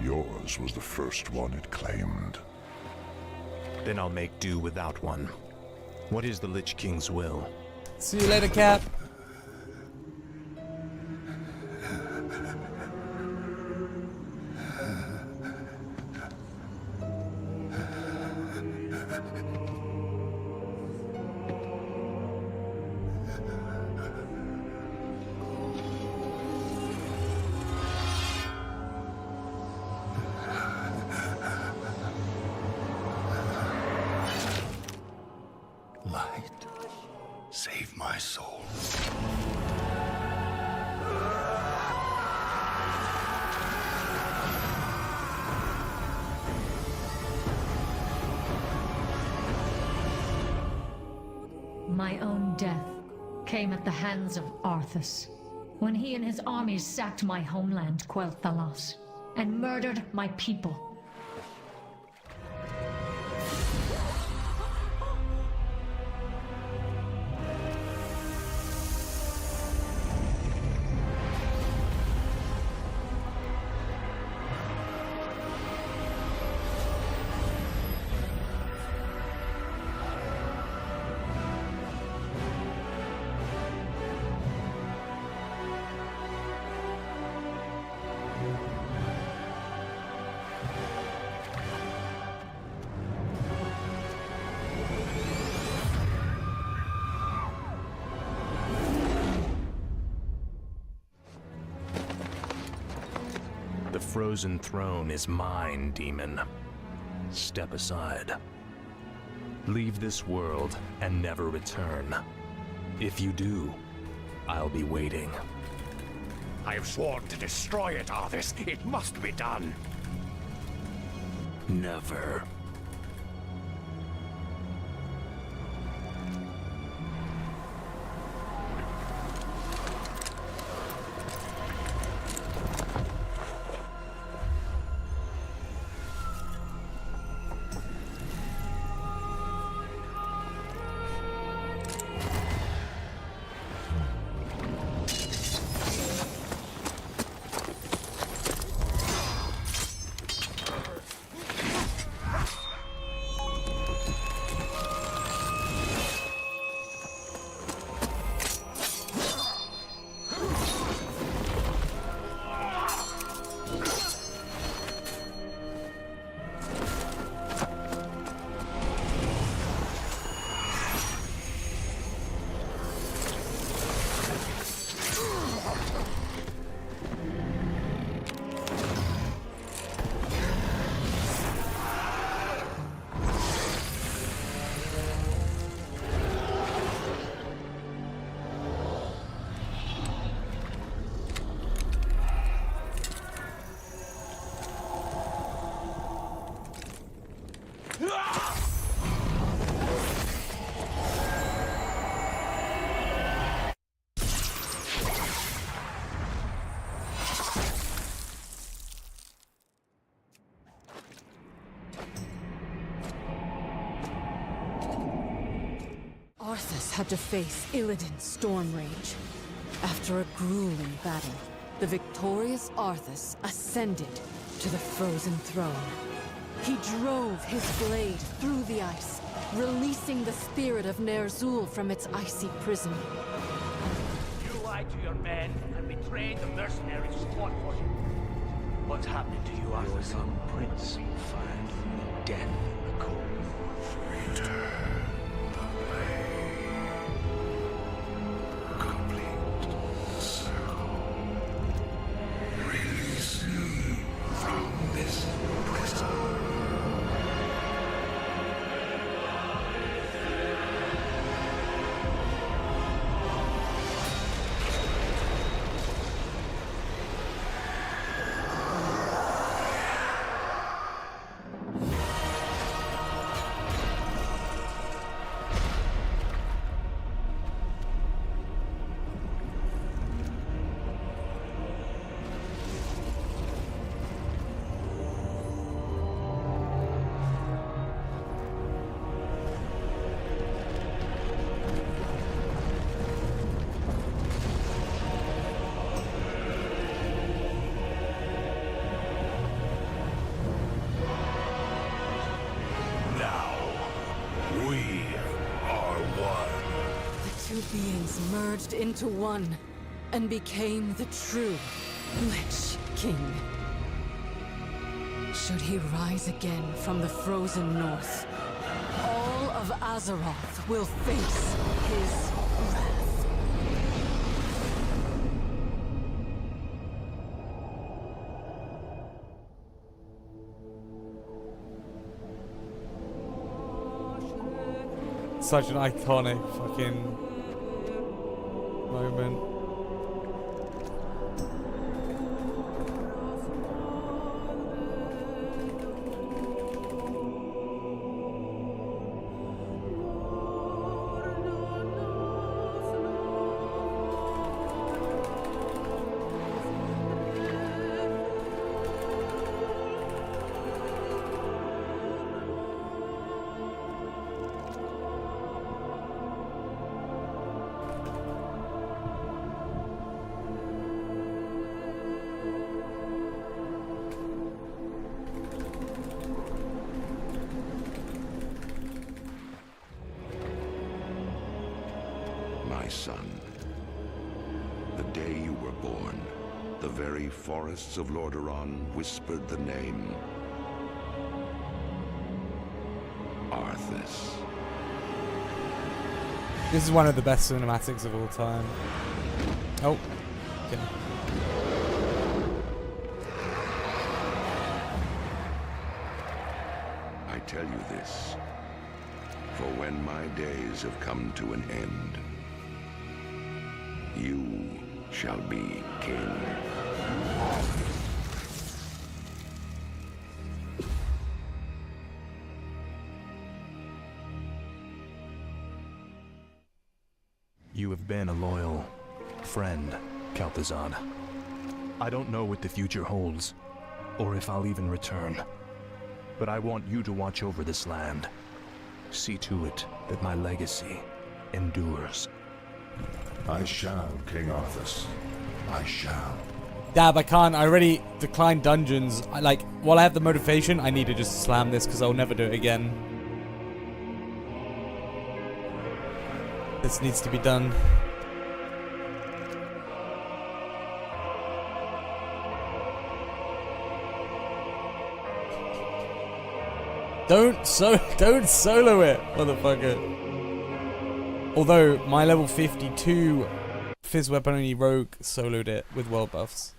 Yours was the first one it claimed.
Then I'll make do without one. What is the Lich King's will?
See you later, Cap.
Light, save my soul.
My own death came at the hands of Arthas, when he and his armies sacked my homeland, Quel'Thalas, and murdered my people.
The frozen throne is mine, demon. Step aside. Leave this world and never return. If you do, I'll be waiting.
I have sworn to destroy it, Arthas. It must be done.
Never.
Arthas had to face Illidan's storm rage. After a grueling battle, the victorious Arthas ascended to the frozen throne. He drove his blade through the ice, releasing the spirit of Ner'zhul from its icy prison.
You lied to your men and betrayed the mercenaries who fought for you. What's happening to you, Arthur? Your young prince find only death in the cold.
Return the blade. Complete the circle. Release me from this prison.
Beings merged into one and became the true Lich King. Should he rise again from the frozen north, all of Azeroth will face his wrath.
Such an iconic fucking moment.
My son, the day you were born, the very forests of Lordaeron whispered the name Arthas.
This is one of the best cinematics of all time. Oh, okay.
I tell you this, for when my days have come to an end, you shall be king.
You have been a loyal friend, Kel'Thuzad. I don't know what the future holds, or if I'll even return. But I want you to watch over this land. See to it that my legacy endures.
I shall, King Arthas. I shall.
Dab, I can't. I already declined dungeons. While I have the motivation, I need to just slam this because I'll never do it again. This needs to be done. Don't solo it, motherfucker. Although my level 52 Fizz Weapon only rogue soloed it with world buffs.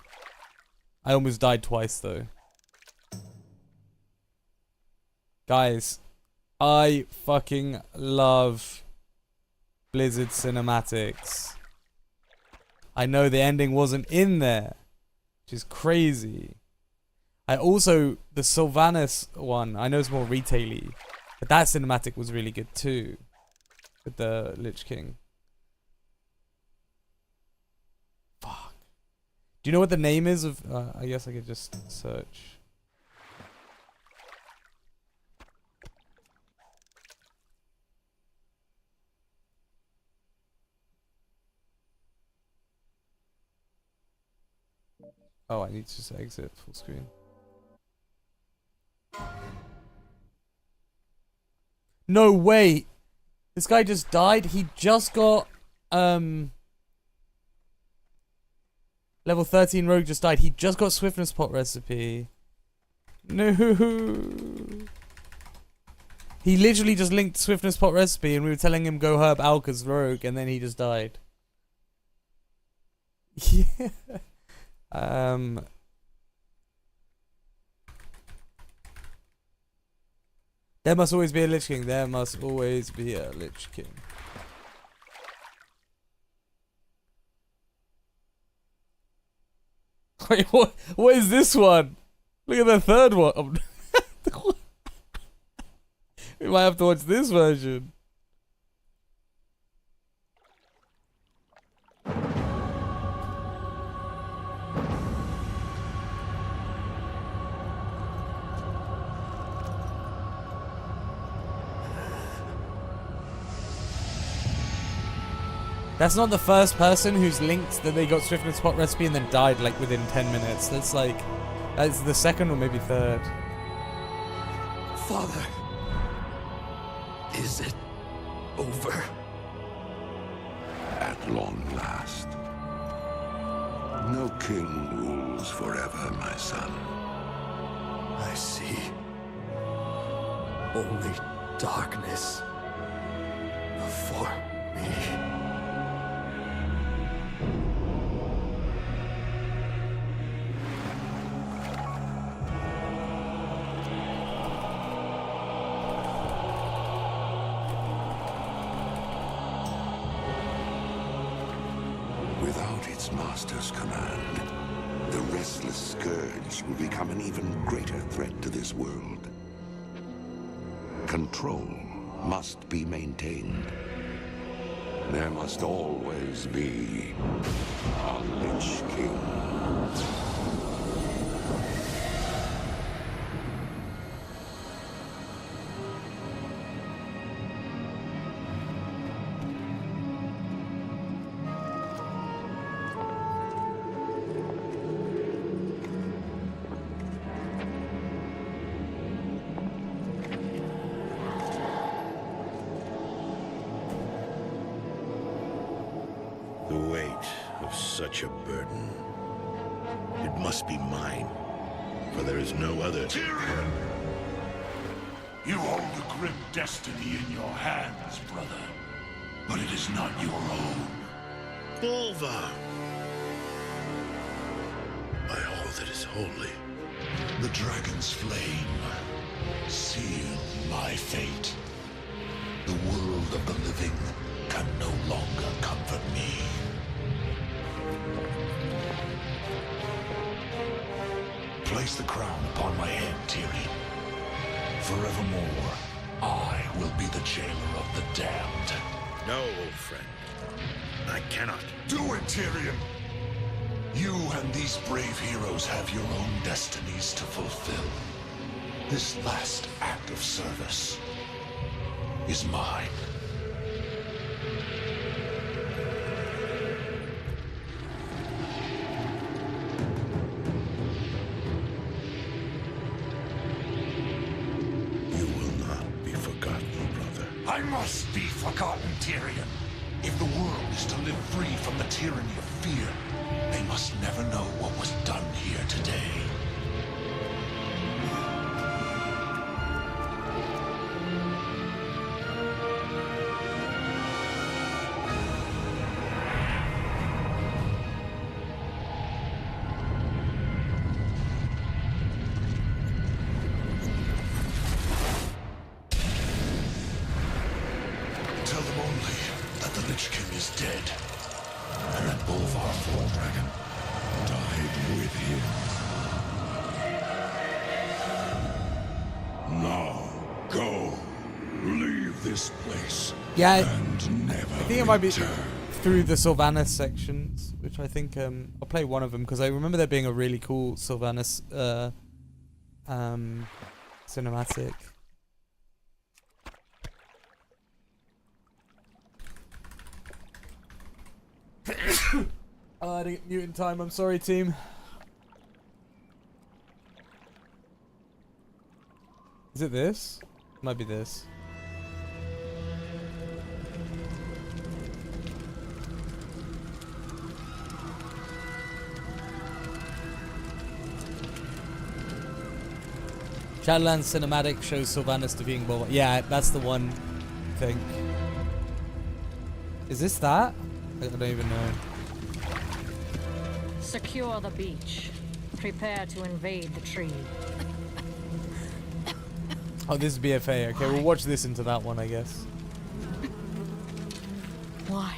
I almost died twice though. Guys, I fucking love Blizzard cinematics. I know the ending wasn't in there, which is crazy. I also, the Sylvanas one, I know it's more retail-y, but that cinematic was really good too. With the Lich King. Fuck. Do you know what the name is of... I guess I could just search. Oh, I need to just exit full screen. No, wait. This guy just died. He just got level 13 rogue just died. He just got swiftness pot recipe. No. He literally just linked swiftness pot recipe and we were telling him go herb Alka's rogue and then he just died. Yeah. There must always be a Lich King. There must always be a Lich King. Wait, what is this one? Look at the third one. We might have to watch this version. That's not the first person who's linked that they got swiftness pot recipe and then died like within 10 minutes. That's like, that's the second or maybe third.
Father, is it over?
At long last. No king rules forever, my son.
I see. Only darkness before me.
Without its master's command, the restless scourge will become an even greater threat to this world. Control must be maintained. There must always be a Lich King.
The weight of such a burden. It must be mine, for there is no other.
Tyrion! You hold a grim destiny in your hands, brother. But it is not your own.
Bolvar! By all that is holy.
The dragon's flame sealed my fate. The world of the living can no longer comfort me. Place the crown upon my head, Tyrion. Forevermore, I will be the jailer of the damned.
No, old friend. I cannot.
Do it, Tyrion! You and these brave heroes have your own destinies to fulfill. This last act of service is mine. I must be forgotten, Tyrion. If the world is to live free from the tyranny of fear, they must never know what was done here today. Tell them only that the Lich King is dead, and that Bolvar Dragon died with him. Now, go. Leave this place.
Yeah,
and never
I think it might be
return.
through the Sylvanas sections, which I think I'll play one of them because I remember there being a really cool Sylvanas cinematic. Oh, I didn't get mute in time. I'm sorry, team. Is it this? Might be this. Shadowlands cinematic shows Sylvanas defeating Bulba. Yeah, that's the one thing. Is this that? I don't even know.
Secure the beach. Prepare to invade the tree.
Oh, this is BFA. Okay, we'll watch this into that one, I guess.
Why?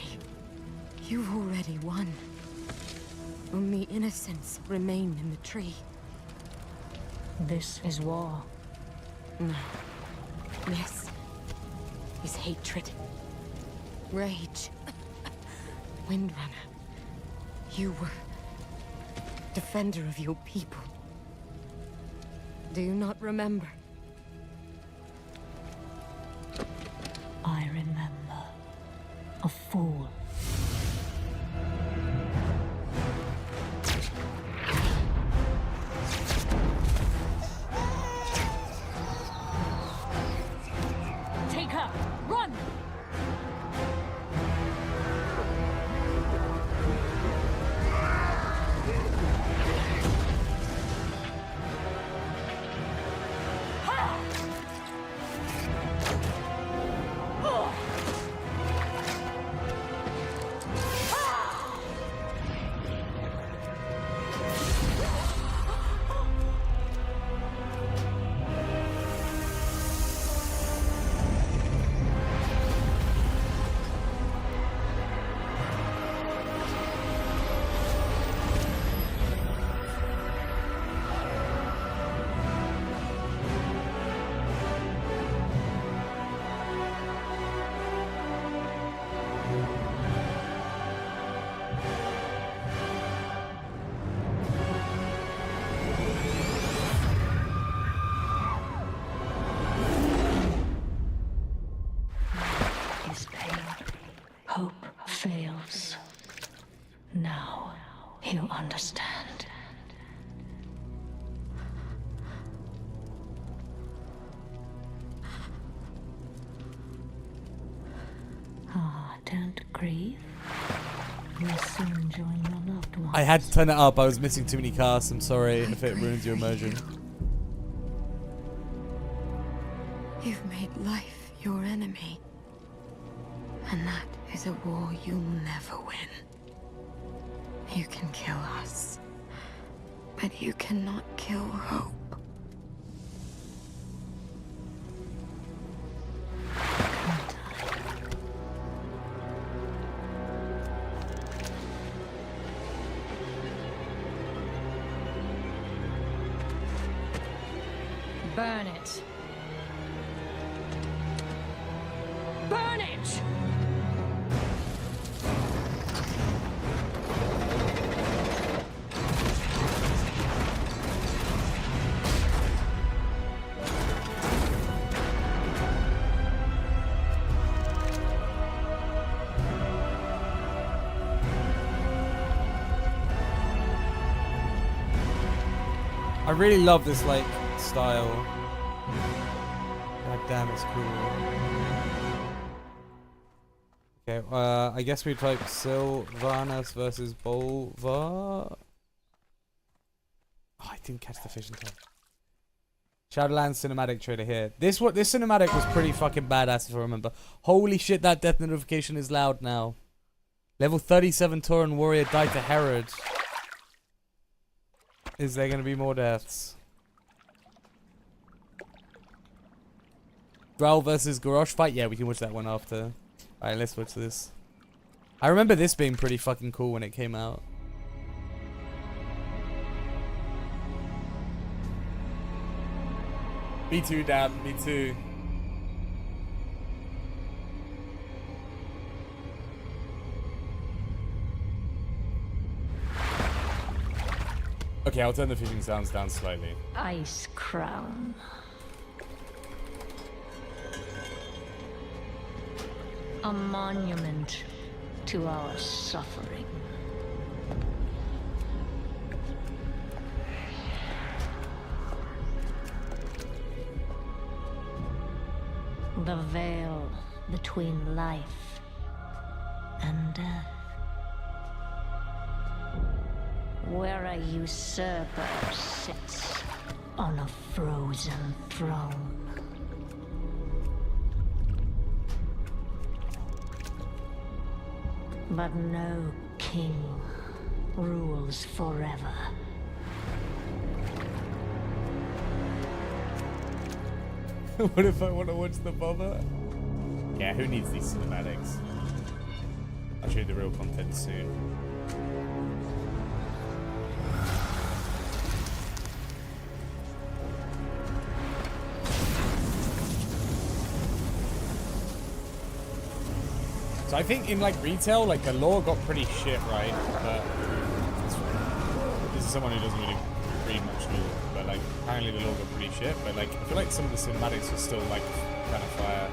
You've already won. Only innocents remain in the tree.
This is war.
No. This is hatred. Rage. Windrunner. You were defender of your people. Do you not remember?
I remember. A fool. Take her! Run! His pain. Hope fails. Now he'll understand. Ah, don't grieve. You'll soon join your loved ones.
I had to turn it up. I was missing too many casts. I'm sorry if it ruins your immersion.
You've made life your enemy. And that is a war you'll never win. You can kill us, but you cannot kill hope.
Burn it. Burn it!
I really love this like style. God damn, it's cool. Okay, I guess we type Sylvanas versus Bulba. Oh, I didn't catch the fish in time. Shadowlands cinematic trailer here. This cinematic was pretty fucking badass if I remember. Holy shit, that death notification is loud now. Level 37 Tauran warrior died to Herod. Is there gonna be more deaths? Drow versus Garrosh fight? Yeah, we can watch that one after. Alright, let's watch this. I remember this being pretty fucking cool when it came out. Me too, Dad. Me too. Okay, I'll turn the fishing sounds down slightly.
Ice Crown. A monument to our suffering. The veil between life and death. Where a usurper sits on a frozen throne. But no king rules forever.
What if I want to watch the bother? Yeah, who needs these cinematics? I'll show you the real content soon. So I think in like retail, like the lore got pretty shit, right? But this is someone who doesn't really read much lore, but like apparently the lore got pretty shit. But like I feel like some of the cinematics are still like kind of fire.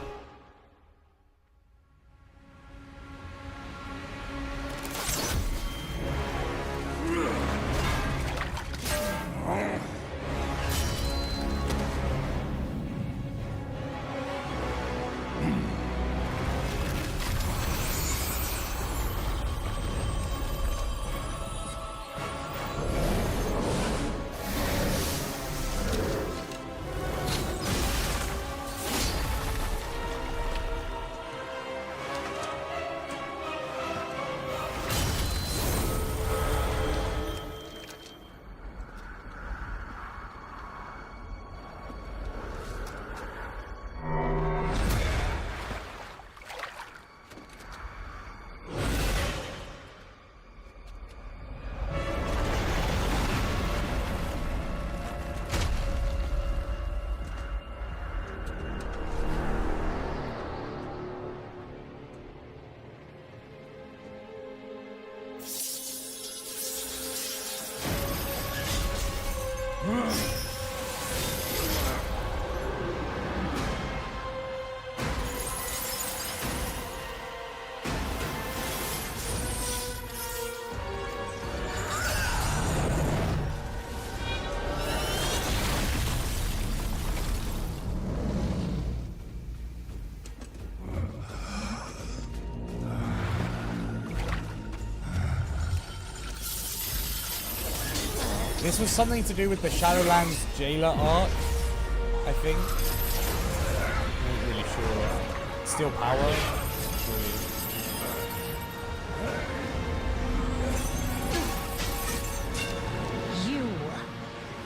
This was something to do with the Shadowlands jailer arc, I think. I'm not really sure. Steel power.
You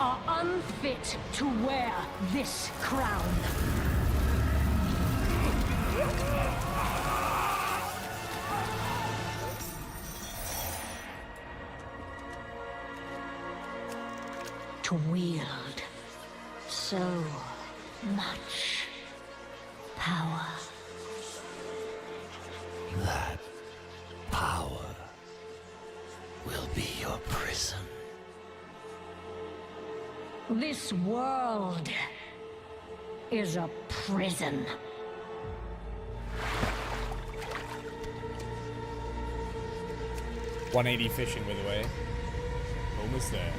are unfit to wear this crown. To wield so much power.
That power will be your prison.
This world is a prison.
.180 fishing, by the way. Almost there.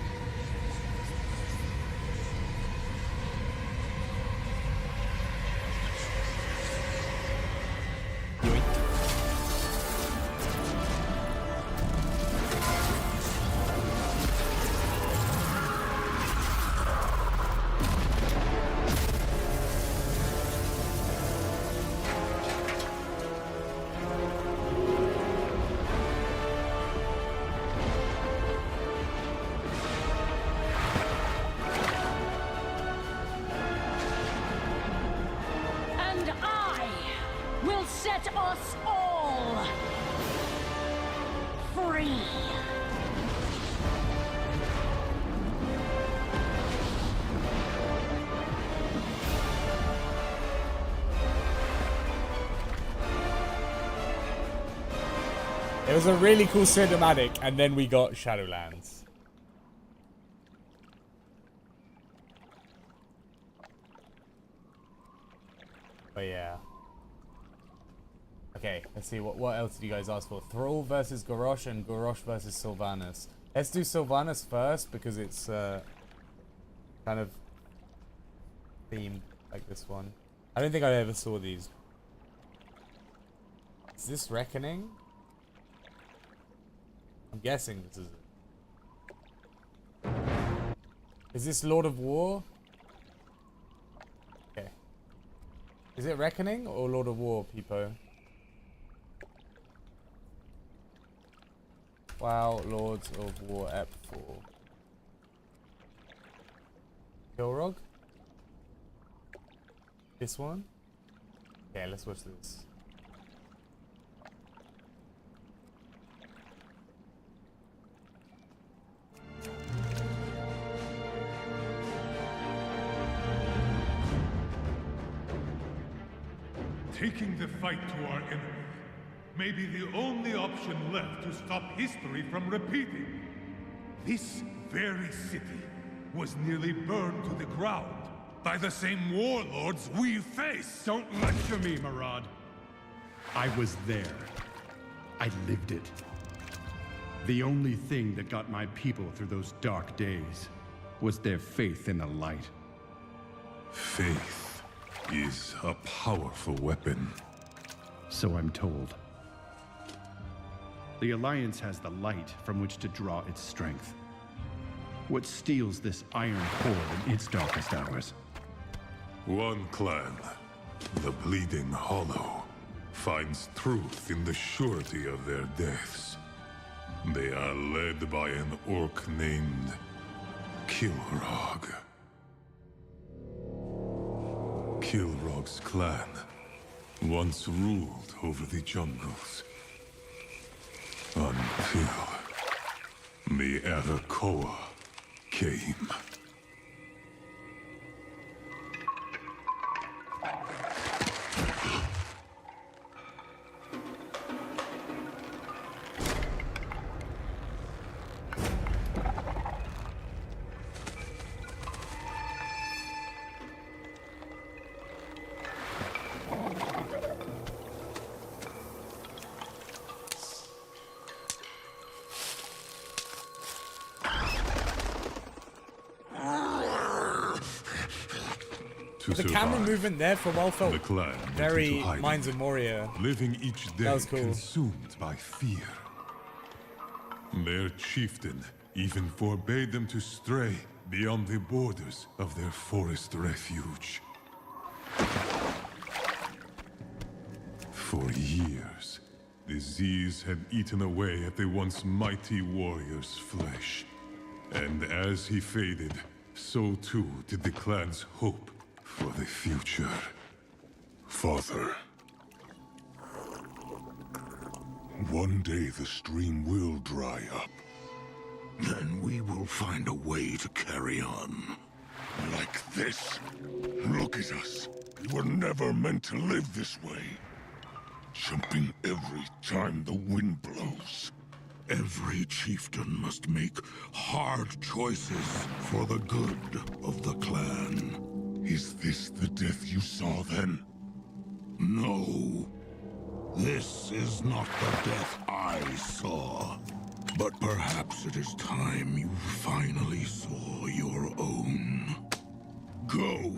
Us all free.
It was a really cool cinematic, and then we got Shadowlands. But yeah. Okay, let's see, what else did you guys ask for? Thrall versus Garrosh and Garrosh versus Sylvanas. Let's do Sylvanas first because it's kind of themed like this one. I don't think I ever saw these. Is this Reckoning? I'm guessing this is it. Is this Lord of War? Is it Reckoning or Lord of War, Peepo? Wow, Lords of War Ep 4. Kilrog? This one? Yeah, let's watch this.
Taking the fight to our enemy may be the only option left to stop history from repeating. This very city was nearly burned to the ground by the same warlords we face.
Don't lecture me, Murad. I was there. I lived it. The only thing that got my people through those dark days was their faith in the light.
Faith is a powerful weapon.
So I'm told. The Alliance has the light from which to draw its strength. What steels this iron core in its darkest hours?
One clan, the Bleeding Hollow, finds truth in the surety of their deaths. They are led by an orc named Kilrog. Kilrog's clan once ruled over the jungles until the Arakoa came.
The camera movement there for a while felt very Minds of Moria.
Living each day
that was cool.
Consumed by fear. Their chieftain even forbade them to stray beyond the borders of their forest refuge. For years, disease had eaten away at the once mighty warrior's flesh. And as he faded, so too did the clan's hope for the future.
Father, one day the stream will dry up. Then we will find a way to carry on. Like this. Look at us. We were never meant to live this way. Jumping every time the wind blows. Every chieftain must make hard choices for the good of the clan. Is this the death you saw then? No. This is not the death I saw. But perhaps it is time you finally saw your own. Go.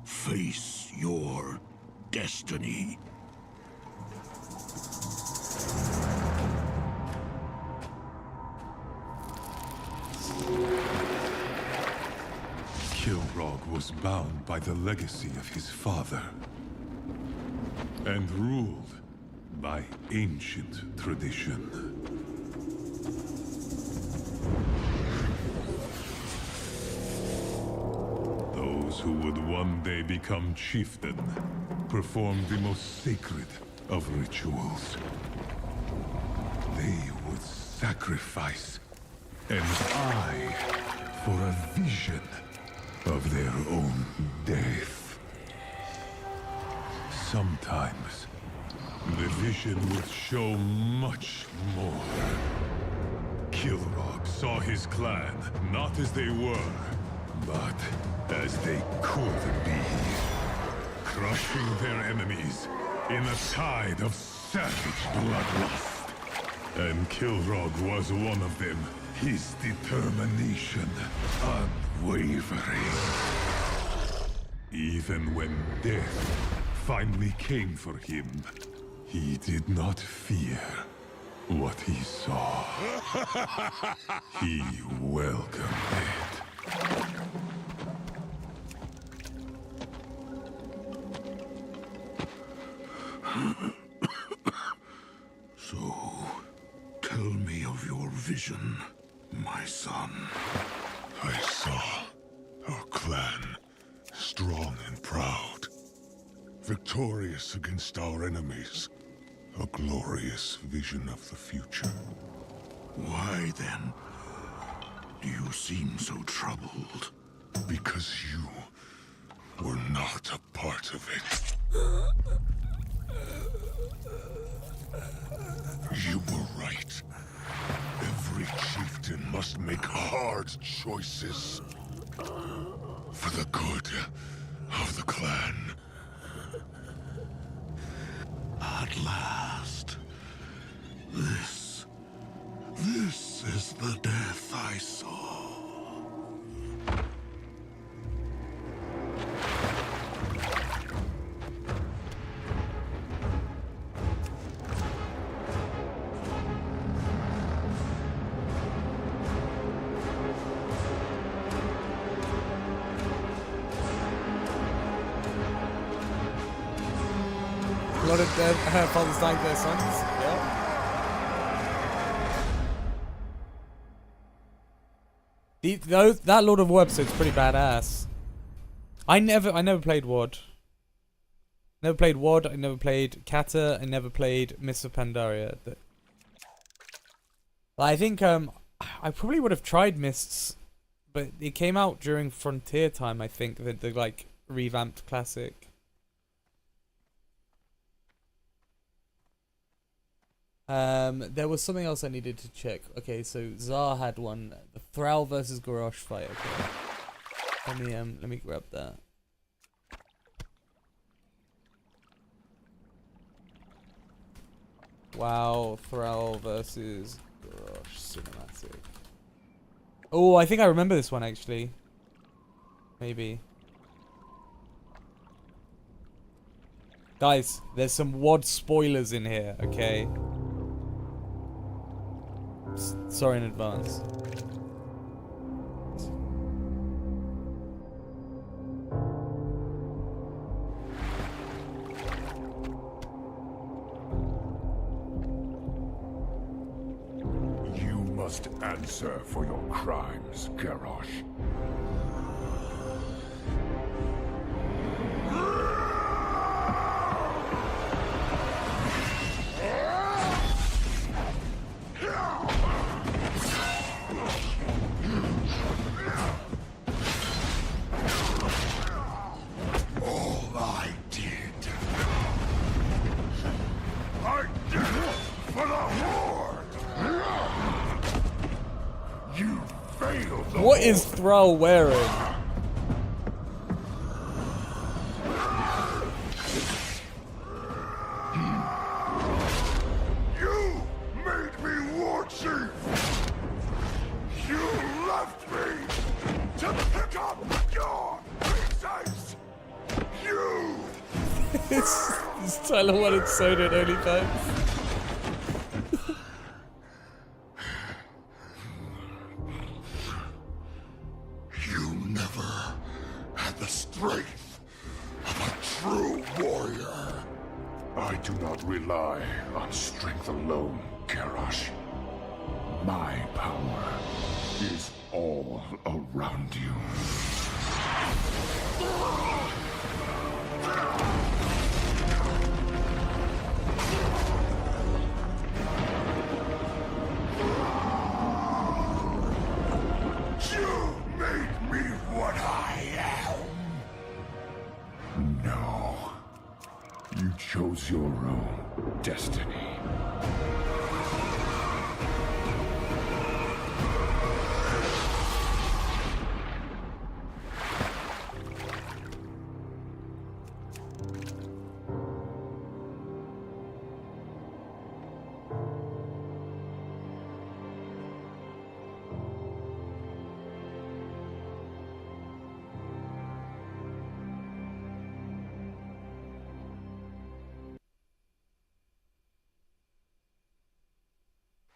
Face your destiny.
Kilrog was bound by the legacy of his father, and ruled by ancient tradition. Those who would one day become chieftain performed the most sacred of rituals. They would sacrifice an eye for a vision of their own death. Sometimes, the vision would show much more. Kilrog saw his clan not as they were, but as they could be. Crushing their enemies in a tide of savage bloodlust. And Kilrog was one of them. His determination unwavering. Even when death finally came for him, he did not fear what he saw. He welcomed it.
vision, my son. I saw our clan strong and proud, victorious against our enemies. A glorious vision of the future. Why then do you seem so troubled? Because you were not a part of it. You were right. Every chieftain must make hard choices for the good of the clan. At last, this is the death I saw.
A lot of fathers dying to their sons. Yeah. That Lord of War episode's pretty badass. I never played WoD. Never played WoD. I never played Kata. I never played Mists of Pandaria. I think I probably would have tried Mists, but it came out during Frontier time. I think the like revamped classic. There was something else I needed to check. Okay, so Zar had one, the Thrall versus Garrosh fight. Okay, let me grab that. Wow, Thrall versus Garrosh cinematic. Oh, I think I remember this one actually. Maybe. Guys, there's some WoD spoilers in here. Okay. Sorry in advance.
You must answer for your crimes, Garrosh.
What is Thrall wearing?
You made me war chief! You left me to pick up your pieces! You!
This Tyler wanted soda at OnlyFans.
Rely on strength alone, Garrosh. My power is all around you. You made me what I am. No. You chose your own destiny.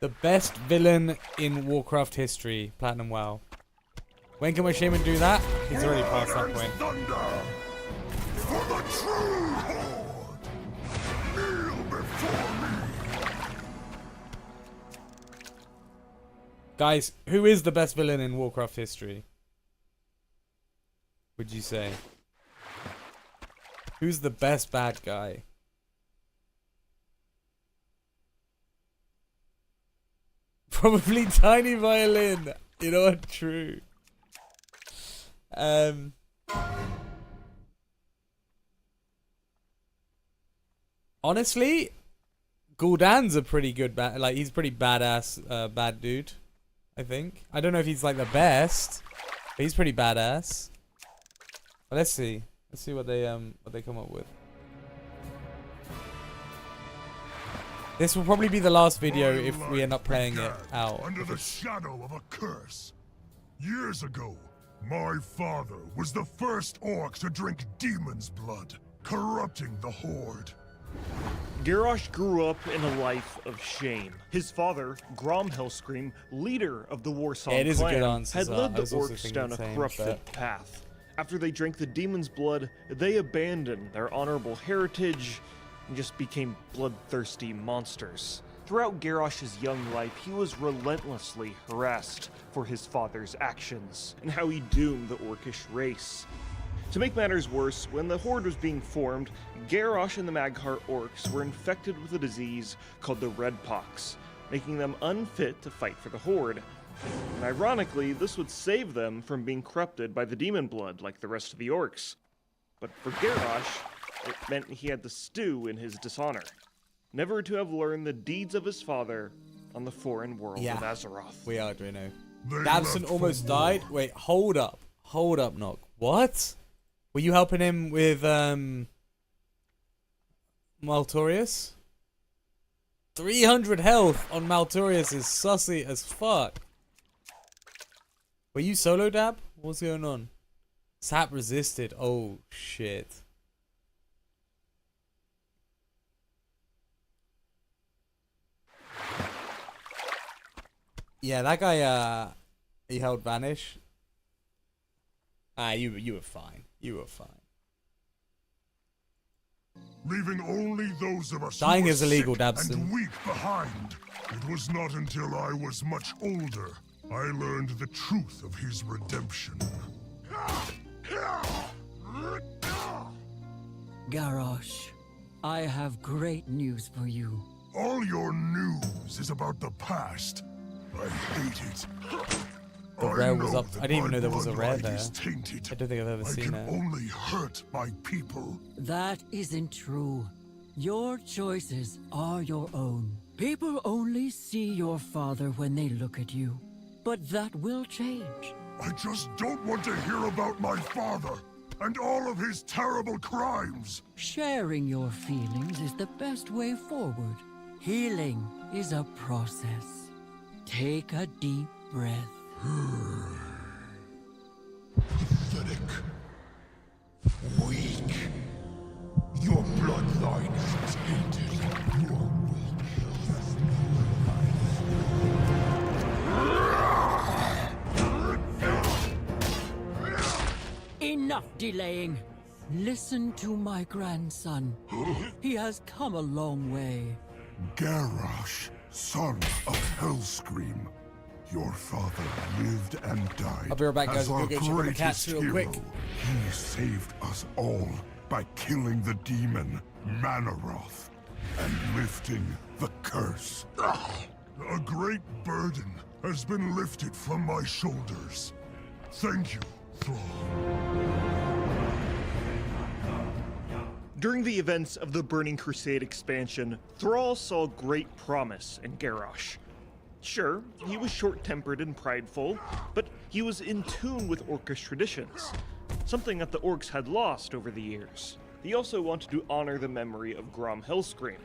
The best villain in Warcraft history, Platinum WoW. When can my shaman do that? He's already past that point.
Thunder for the true horde. Kneel before me.
Guys, who is the best villain in Warcraft history? Would you say? Who's the best bad guy? Probably Tiny Violin. You know what? True. Honestly, Gul'dan's a pretty good he's pretty badass bad dude, I think. I don't know if he's like the best, but he's pretty badass. But let's see. Let's see what they come up with. This will probably be the last video if we end up playing it out.
Under the shadow of a curse. Years ago, my father was the first orc to drink demon's blood, corrupting the Horde.
Garrosh grew up in a life of shame. His father, Grom Hellscream, leader of the Warsong clan, had led the orcs down a corrupted path. After they drank the demon's blood, they abandoned their honorable heritage and just became bloodthirsty monsters. Throughout Garrosh's young life, he was relentlessly harassed for his father's actions and how he doomed the orcish race. To make matters worse, when the Horde was being formed, Garrosh and the Magheart orcs were infected with a disease called the Red Pox, making them unfit to fight for the Horde. And ironically, this would save them from being corrupted by the demon blood like the rest of the orcs. But for Garrosh, it meant he had to stew in his dishonor, never to have learned the deeds of his father on the foreign world of Azeroth.
We are, Drano. Dabson almost died? Wait, hold up. Hold up, Nock. What? Were you helping him with, Maltorius? 300 health on Maltorius is sussy as fuck. Were you solo, Dab? What's going on? Sap resisted. Oh, shit. Yeah, that guy, he held Vanish. You were fine. You were fine.
Leaving only those of us
dying
who
is
were
illegal,
sick
Dabson.
and weak behind. It was not until I was much older I learned the truth of his redemption.
Garrosh, I have great news for you.
All your news is about the past. I hate it.
The rare was up. I didn't even know there was a rare there.
Tainted.
I don't think I've ever seen
I
it.
can only hurt my people.
That isn't true. Your choices are your own. People only see your father when they look at you. But that will change.
I just don't want to hear about my father and all of his terrible crimes.
Sharing your feelings is the best way forward. Healing is a process. Take a deep breath.
Pathetic. Weak. Your bloodline is tainted. You are
weak. Enough delaying. Listen to my grandson. He has come a long way.
Garrosh, son of Hellscream. Your father lived and died.
I'll be right back, guys.
As our
We'll go check on the cats
greatest
real quick.
hero. He saved us all by killing the demon, Manaroth, and lifting the curse. A great burden has been lifted from my shoulders. Thank you, Thrall.
During the events of the Burning Crusade expansion, Thrall saw great promise in Garrosh. Sure, he was short-tempered and prideful, but he was in tune with Orcish traditions, something that the Orcs had lost over the years. He also wanted to honor the memory of Grom Hellscream,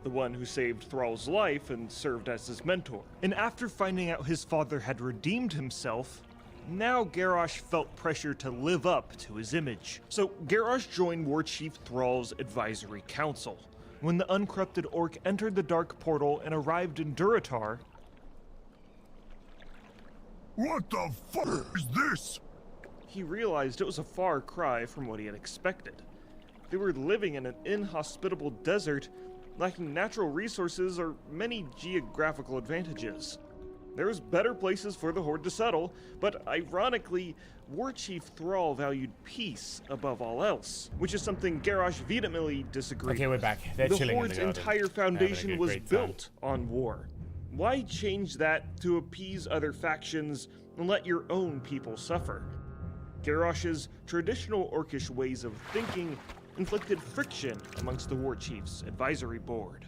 the one who saved Thrall's life and served as his mentor. And after finding out his father had redeemed himself, now Garrosh felt pressure to live up to his image. So Garrosh joined War Chief Thrall's advisory council. When the uncorrupted Orc entered the Dark Portal and arrived in Durotar,
what the fuck is this?
He realized it was a far cry from what he had expected. They were living in an inhospitable desert, lacking natural resources or many geographical advantages. There's better places for the Horde to settle, but ironically, Warchief Thrall valued peace above all else, which is something Garrosh vehemently disagreed.
Okay, we're back. They're
the
chilling
Horde's
in the garden.
entire
They're having a
foundation was
great time.
built on war. Why change that to appease other factions and let your own people suffer? Garrosh's traditional orcish ways of thinking inflicted friction amongst the Warchief's advisory board.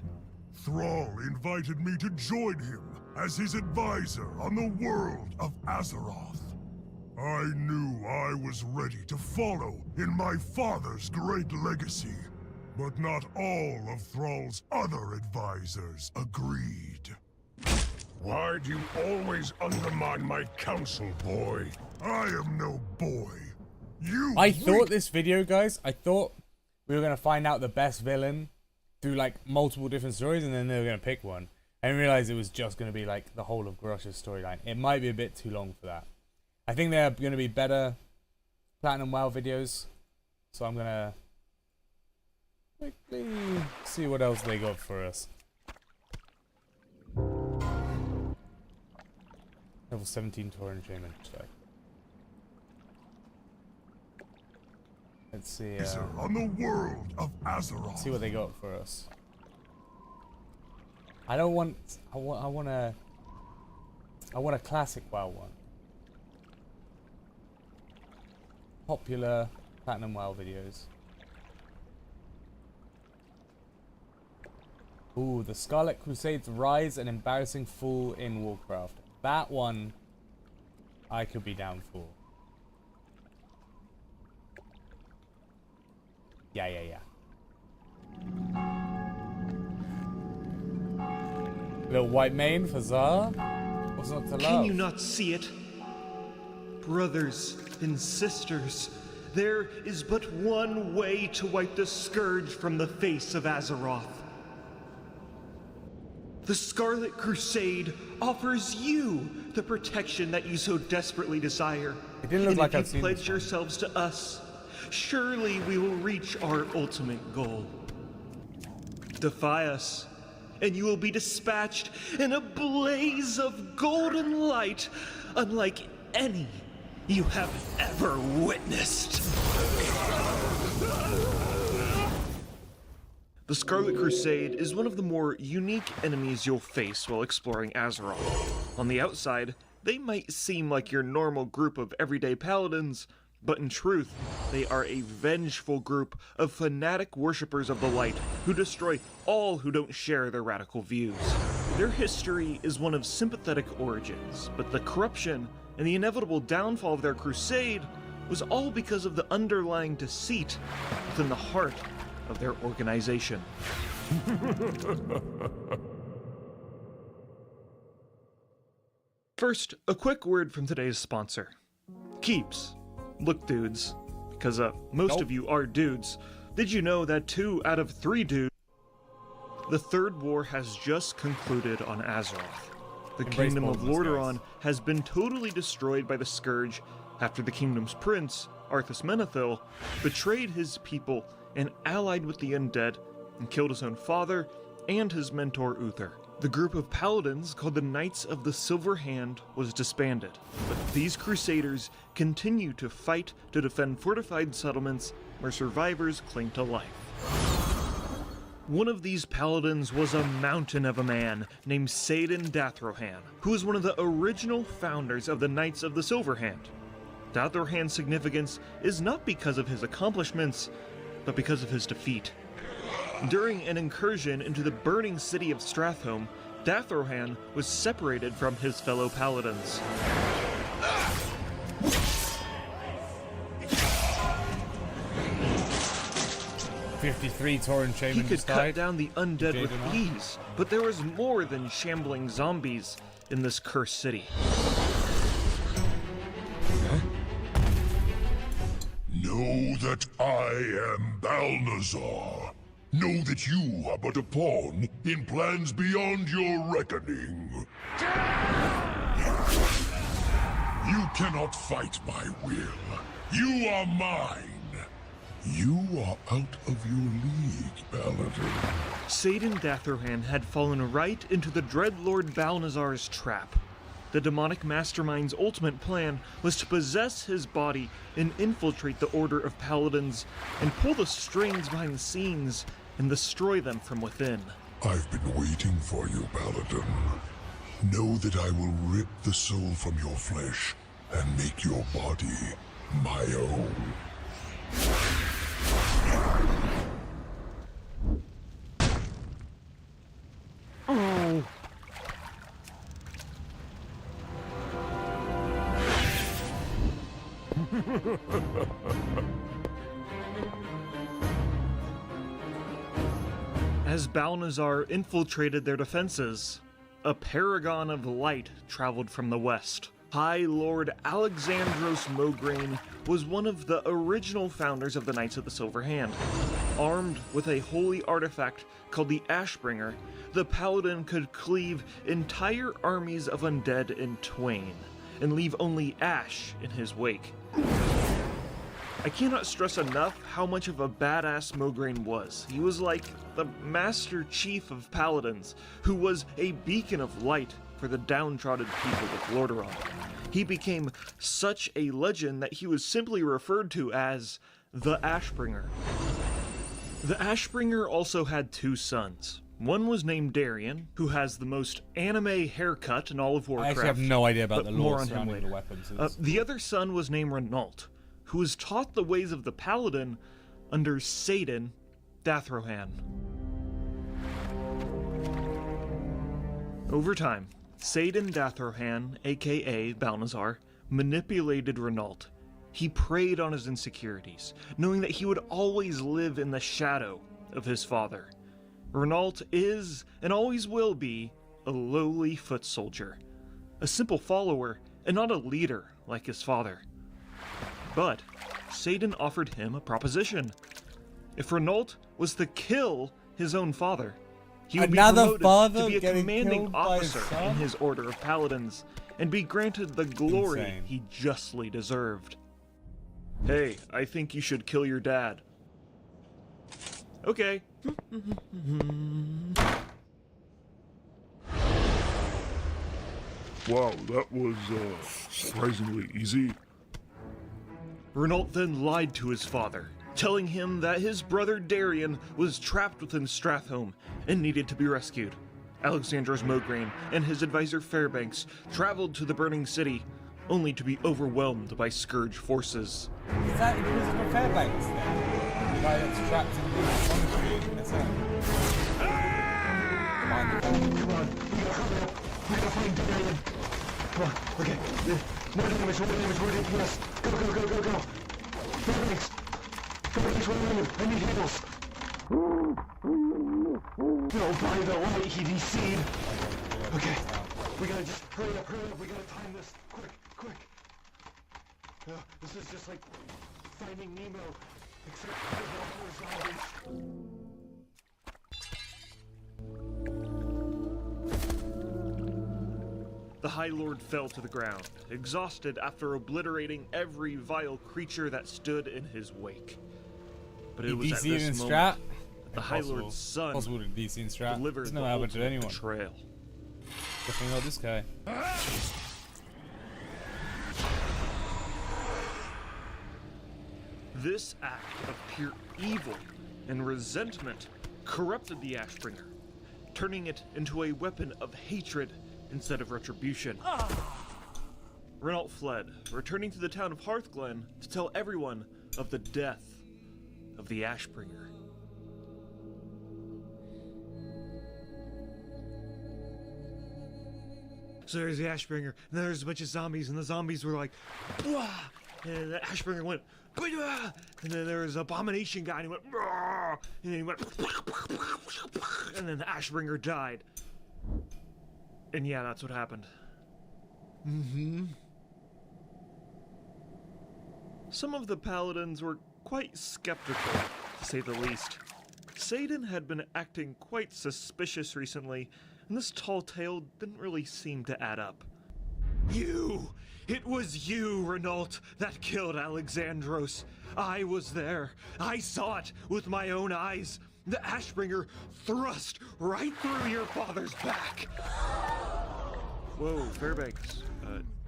Thrall invited me to join him as his advisor on the world of Azeroth. I knew I was ready to follow in my father's great legacy, but not all of Thrall's other advisors agreed.
Why do you always undermine my counsel, boy?
I am no boy. You
I thought this video, guys, I thought we were going to find out the best villain through like multiple different stories, and then they were going to pick one. I didn't realize it was just going to be like the whole of Garrosh's storyline. It might be a bit too long for that. I think there are going to be better Platinum WoW videos, so I'm going to quickly see what else they got for us. Level 17 Tauren Shaman. Let's see.
On the world of Azeroth.
Let's see what they got for us. I don't want. I want a classic WoW one. Popular Platinum WoW videos. Ooh, the Scarlet Crusade's rise and embarrassing fall in Warcraft. That one, I could be down for. Yeah. Little white mane for Zar? What's not to love?
Can you not see it? Brothers and sisters, there is but one way to wipe the scourge from the face of Azeroth. The Scarlet Crusade offers you the protection that you so desperately desire.
It didn't look
and
like
if
I've
you
seen
pledge
this
yourselves to us, surely we will reach our ultimate goal. Defy us, and you will be dispatched in a blaze of golden light, unlike any you have ever witnessed. The Scarlet Crusade is one of the more unique enemies you'll face while exploring Azeroth. On the outside, they might seem like your normal group of everyday paladins, but in truth, they are a vengeful group of fanatic worshippers of the light who destroy all who don't share their radical views. Their history is one of sympathetic origins, but the corruption and the inevitable downfall of their crusade was all because of the underlying deceit within the heart of their organization. First, a quick word from today's sponsor. Keeps. Look, dudes, because most of you are dudes. Did you know that 2 out of 3 dudes? The Third War has just concluded on Azeroth. The Kingdom of Lordaeron has been totally destroyed by the Scourge after the kingdom's prince, Arthas Menethil, betrayed his people and allied with the undead and killed his own father and his mentor Uther. The group of paladins called the Knights of the Silver Hand was disbanded, but these crusaders continue to fight to defend fortified settlements where survivors cling to life. One of these paladins was a mountain of a man named Saidan Dathrohan, who was one of the original founders of the Knights of the Silver Hand. Dathrohan's significance is not because of his accomplishments, but because of his defeat. During an incursion into the burning city of Stratholme, Dathrohan was separated from his fellow paladins.
"53 Tauren Shaman
He could
just
cut
died.
down the undead with ease, but there was more than shambling zombies in this cursed city.
Know that I am Balnazar. Know that you are but a pawn in plans beyond your reckoning. You cannot fight my will. You are mine. You are out of your league, Paladin.
Saidan Dathrohan had fallen right into the Dreadlord Balnazar's trap. The demonic mastermind's ultimate plan was to possess his body and infiltrate the Order of Paladins and pull the strings behind the scenes and destroy them from within.
I've been waiting for you, Paladin. Know that I will rip the soul from your flesh and make your body my own.
Oh. As Balnazar infiltrated their defenses, a paragon of light traveled from the west. High Lord Alexandros Mograine was one of the original founders of the Knights of the Silver Hand. Armed with a holy artifact called the Ashbringer, the Paladin could cleave entire armies of undead in twain, and leave only ash in his wake. I cannot stress enough how much of a badass Mograine was. He was like the Master Chief of Paladins, who was a beacon of light for the downtrodden people of Lordaeron. He became such a legend that he was simply referred to as the Ashbringer. The Ashbringer also had two sons. One was named Darian, who has the most anime haircut in all of Warcraft.
I actually have no idea about the
more
lore
on him
surrounding
later.
the weapons.
The other son was named Renault, who was taught the ways of the Paladin under Satan Dathrohan. Over time, Satan Dathrohan, aka Balnazar, manipulated Renault. He preyed on his insecurities, knowing that he would always live in the shadow of his father. Renault is, and always will be, a lowly foot soldier, a simple follower, and not a leader like his father. But Satan offered him a proposition. If Renault was to kill his own father, he would
Another
be
father
promoted to be a
getting
commanding
killed by his
officer
son?
in his order of paladins, and be granted the glory
Insane.
he justly deserved. Hey, I think you should kill your dad. Okay.
Wow, that was, surprisingly easy.
Renault then lied to his father, telling him that his brother Darian was trapped within Strathholm and needed to be rescued. Alexandros Mograine and his advisor Fairbanks traveled to the burning city, only to be overwhelmed by Scourge forces.
Is that Elizabeth Fairbanks then? The guy that's trapped in the monastery in a cell?
Come on, we gotta hurry up. We gotta find Darian. Come on, okay. More damage, more DPS. Go. Fairbanks, where are you? I need heals. No, by the way, he DC'd. Okay, we gotta just hurry up. We gotta time this. Quick. This is just like finding Nemo, except there's no more zombies.
The High Lord fell to the ground, exhausted after obliterating every vile creature that stood in his wake. But it was at
DC'd
this
in
moment
Strat?
that the High Lord's son
Possible to DC in Strat.
delivered
Doesn't
the
know how much of
ultimate
anyone.
betrayal.
Definitely not this guy.
This act of pure evil and resentment corrupted the Ashbringer, turning it into a weapon of hatred instead of retribution. Renault fled, returning to the town of Hearthglen to tell everyone of the death of the Ashbringer. So there's the Ashbringer, and there's a bunch of zombies, and the zombies were like, "Blah!" And the Ashbringer went, "Blah!" And then there was an abomination guy, and he went, "Blah!" And then he went, and then the Ashbringer died. And yeah, that's what happened. Some of the paladins were quite skeptical, to say the least. Satan had been acting quite suspicious recently, and this tall tale didn't really seem to add up. It was you, Renault, that killed Alexandros. I was there. I saw it with my own eyes. The Ashbringer thrust right through your father's back. Whoa, Fairbanks.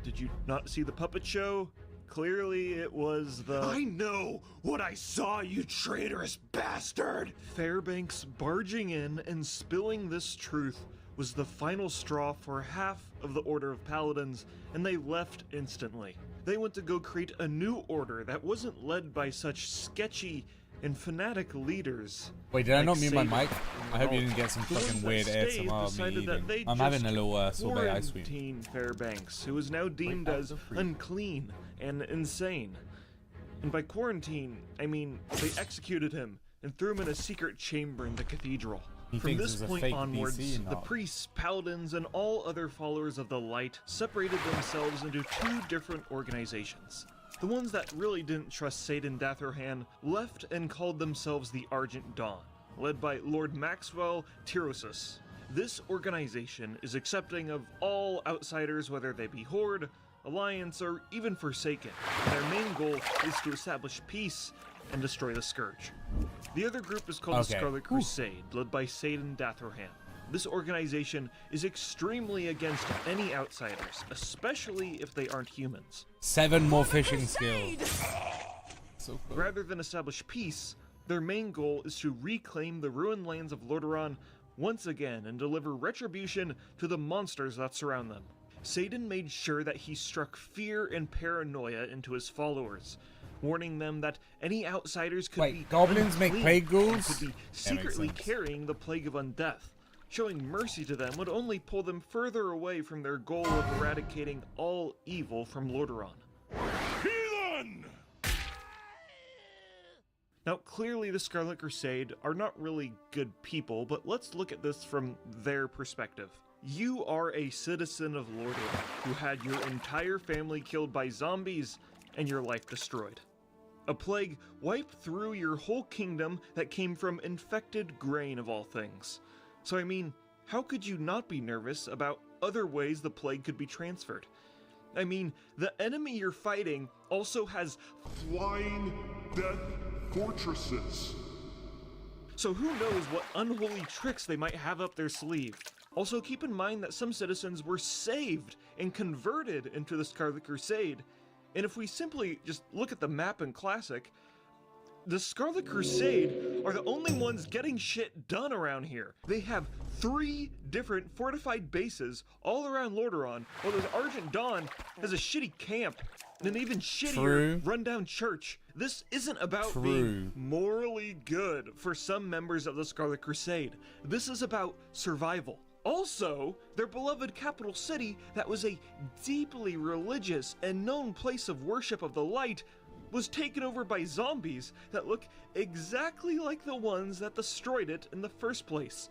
Did you not see the puppet show? Clearly it was the...
I know what I saw, you traitorous bastard!
Fairbanks barging in and spilling this truth was the final straw for half of the Order of Paladins, and they left instantly. They went to go create a new order that wasn't led by such sketchy and fanatic leaders.
Wait, did I
like
not mute my
Satan
mic? I hope you
and
didn't get some
the ones
fucking
that
weird
stayed
ASMR of me
decided that
eating.
they'd
I'm having
just
a little sorbet ice cream.
quarantine Fairbanks, who is now deemed as unclean and insane. And by quarantine, I mean they executed him and threw him in a secret chamber in the cathedral.
He
From
thinks
this
it's a
point
fake
onwards,
PC,
the
not.
priests, paladins, and all other followers of the light separated themselves into two different organizations. The ones that really didn't trust Satan Datherhan left and called themselves the Argent Dawn, led by Lord Maxwell Tyrosus. This organization is accepting of all outsiders, whether they be Horde, Alliance, or even Forsaken. Their main goal is to establish peace and destroy the Scourge. The other group is called the Scarlet Crusade, led by Satan Datherhan. This organization is extremely against any outsiders, especially if they aren't humans.
7 more fishing skills. So cool.
Rather than establish peace, their main goal is to reclaim the ruined lands of Lordaeron once again and deliver retribution to the monsters that surround them. Satan made sure that he struck fear and paranoia into his followers, warning them that any outsiders could be
goblins make
unclean
plague ghouls?
and could be secretly carrying the plague of undeath. Showing mercy to them would only pull them further away from their goal of eradicating all evil from Lordaeron.
Heathen!
Now, clearly the Scarlet Crusade are not really good people, but let's look at this from their perspective. You are a citizen of Lordaeron who had your entire family killed by zombies and your life destroyed. A plague wiped through your whole kingdom that came from infected grain of all things. So I mean, how could you not be nervous about other ways the plague could be transferred? I mean, the enemy you're fighting also has
flying death fortresses.
So who knows what unholy tricks they might have up their sleeve. Also keep in mind that some citizens were saved and converted into the Scarlet Crusade. And if we simply just look at the map in Classic, the Scarlet Crusade are the only ones getting shit done around here. They have 3 different fortified bases all around Lordaeron, while the Argent Dawn has a shitty camp and an even shittier rundown church. This isn't about being morally good for some members of the Scarlet Crusade. This is about survival. Also, their beloved capital city that was a deeply religious and known place of worship of the light was taken over by zombies that look exactly like the ones that destroyed it in the first place.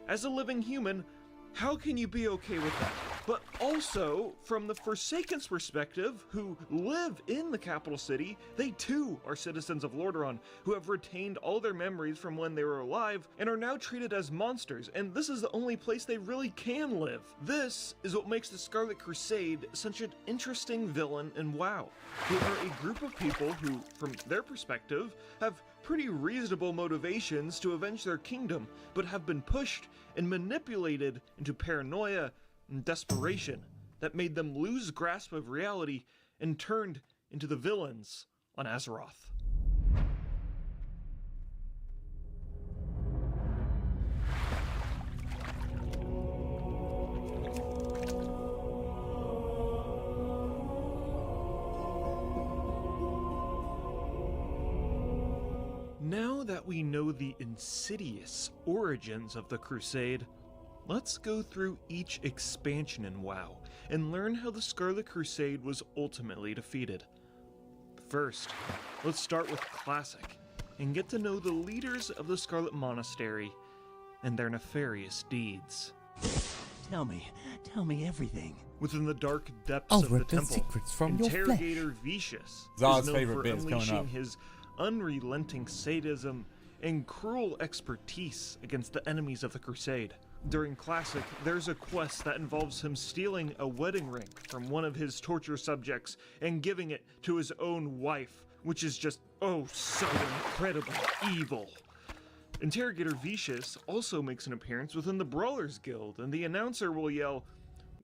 As a living human, how can you be okay with that? But also, from the Forsaken's perspective, who live in the capital city, they too are citizens of Lordaeron, who have retained all their memories from when they were alive, and are now treated as monsters, and this is the only place they really can live. This is what makes the Scarlet Crusade such an interesting villain in WoW. They are a group of people who, from their perspective, have pretty reasonable motivations to avenge their kingdom, but have been pushed and manipulated into paranoia and desperation that made them lose grasp of reality and turned into the villains on Azeroth. Now that we know the insidious origins of the Crusade, let's go through each expansion in WoW and learn how the Scarlet Crusade was ultimately defeated. First, let's start with Classic and get to know the leaders of the Scarlet Monastery and their nefarious deeds.
Tell me everything.
Within the dark depths
I'll
of the
rip the
temple,
secrets from your
Interrogator Vicious
Zard's
is known
favorite
for
bit is coming
unleashing
up.
his unrelenting sadism and cruel expertise against the enemies of the Crusade. During Classic, there's a quest that involves him stealing a wedding ring from one of his torture subjects and giving it to his own wife, which is just, oh, so incredibly evil. Interrogator Vicious also makes an appearance within the Brawlers Guild, and the announcer will yell,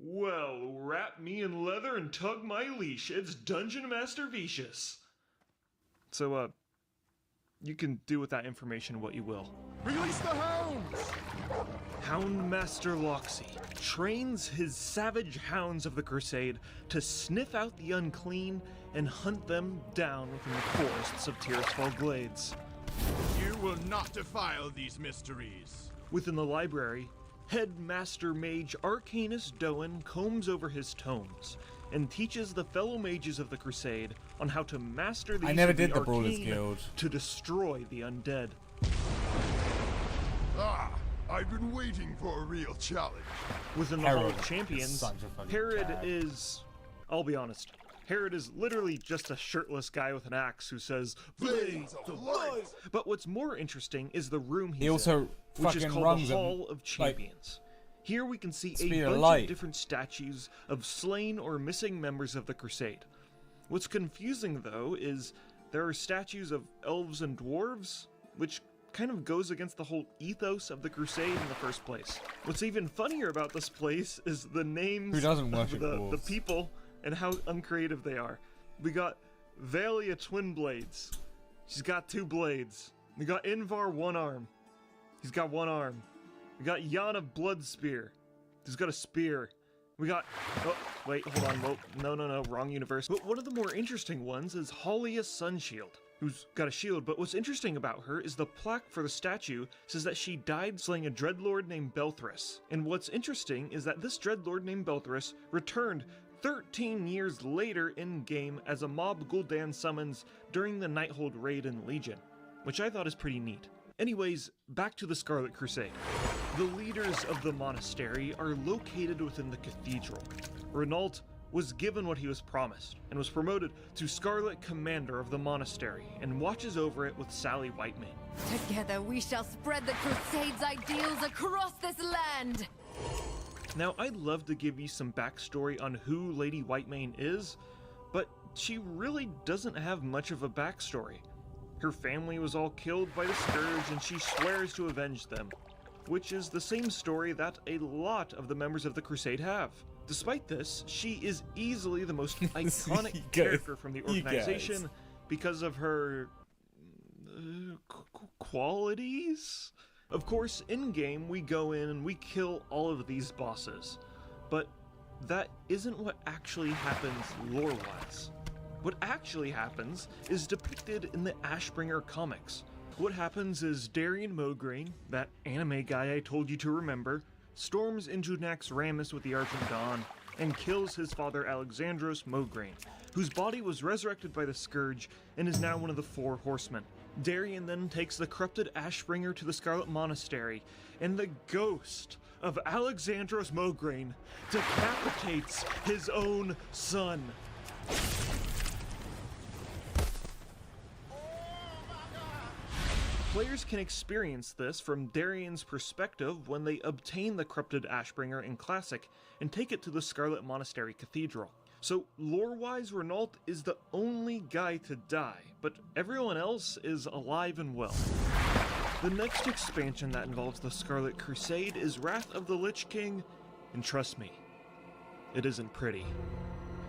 Well, wrap me in leather and tug my leash. It's Dungeon Master Vicious. So, you can do with that information what you will.
Release the hounds!
Houndmaster Loxy trains his savage hounds of the Crusade to sniff out the unclean and hunt them down within the forests of Tirisfal Glades.
You will not defile these mysteries.
Within the library, Headmaster Mage Arcanus Doan combs over his tomes and teaches the fellow mages of the Crusade on how to master the
I never
use of
did the Brawlers
arcane
Guild.
to destroy the undead.
Ah, I've been waiting for a real challenge.
Within the Hall of Champions, Herod is, I'll be honest, Herod is literally just a shirtless guy with an axe who says, "Blades of light!" But what's more interesting is the room he's
also
in, which is
fucking
called
runs
the
him,
Hall of Champions. Here we can see a
spear of
bunch
light.
of different statues of slain or missing members of the Crusade. What's confusing, though, is there are statues of elves and dwarves, which kind of goes against the whole ethos of the Crusade in the first place. What's even funnier about this place is the names
Who doesn't
of
worship
the
dwarves?
people and how uncreative they are. We got Valia Twin Blades. She's got 2 blades. We got Invar One Arm. He's got 1 arm. We got Yana Blood Spear. He's got a spear. We got... Oh, wait, hold on. Whoa, no, wrong universe. But one of the more interesting ones is Halia Sunshield, who's got a shield. But what's interesting about her is the plaque for the statue says that she died slaying a dreadlord named Belthris. And what's interesting is that this dreadlord named Belthris returned 13 years later in-game as a mob Gul'dan summons during the Nighthold raid in Legion, which I thought is pretty neat. Anyways, back to the Scarlet Crusade. The leaders of the monastery are located within the cathedral. Renault was given what he was promised, and was promoted to Scarlet Commander of the monastery, and watches over it with Sally Whitemane.
Together we shall spread the Crusade's ideals across this land!
Now, I'd love to give you some backstory on who Lady Whitemane is, but she really doesn't have much of a backstory. Her family was all killed by the Scourge, and she swears to avenge them, which is the same story that a lot of the members of the Crusade have. Despite this, she is easily the most iconic character from the organization because of her... qualities? Of course, in-game, we go in and we kill all of these bosses, but that isn't what actually happens lore-wise. What actually happens is depicted in the Ashbringer comics. What happens is Darian Mograine, that anime guy I told you to remember, storms into Naxxramas with the Argent Dawn and kills his father Alexandros Mograine, whose body was resurrected by the Scourge and is now one of the 4 horsemen. Darian then takes the corrupted Ashbringer to the Scarlet Monastery, and the ghost of Alexandros Mograine decapitates his own son. Players can experience this from Darian's perspective when they obtain the corrupted Ashbringer in Classic and take it to the Scarlet Monastery Cathedral. So lore-wise, Renault is the only guy to die, but everyone else is alive and well. The next expansion that involves the Scarlet Crusade is Wrath of the Lich King, and trust me, it isn't pretty.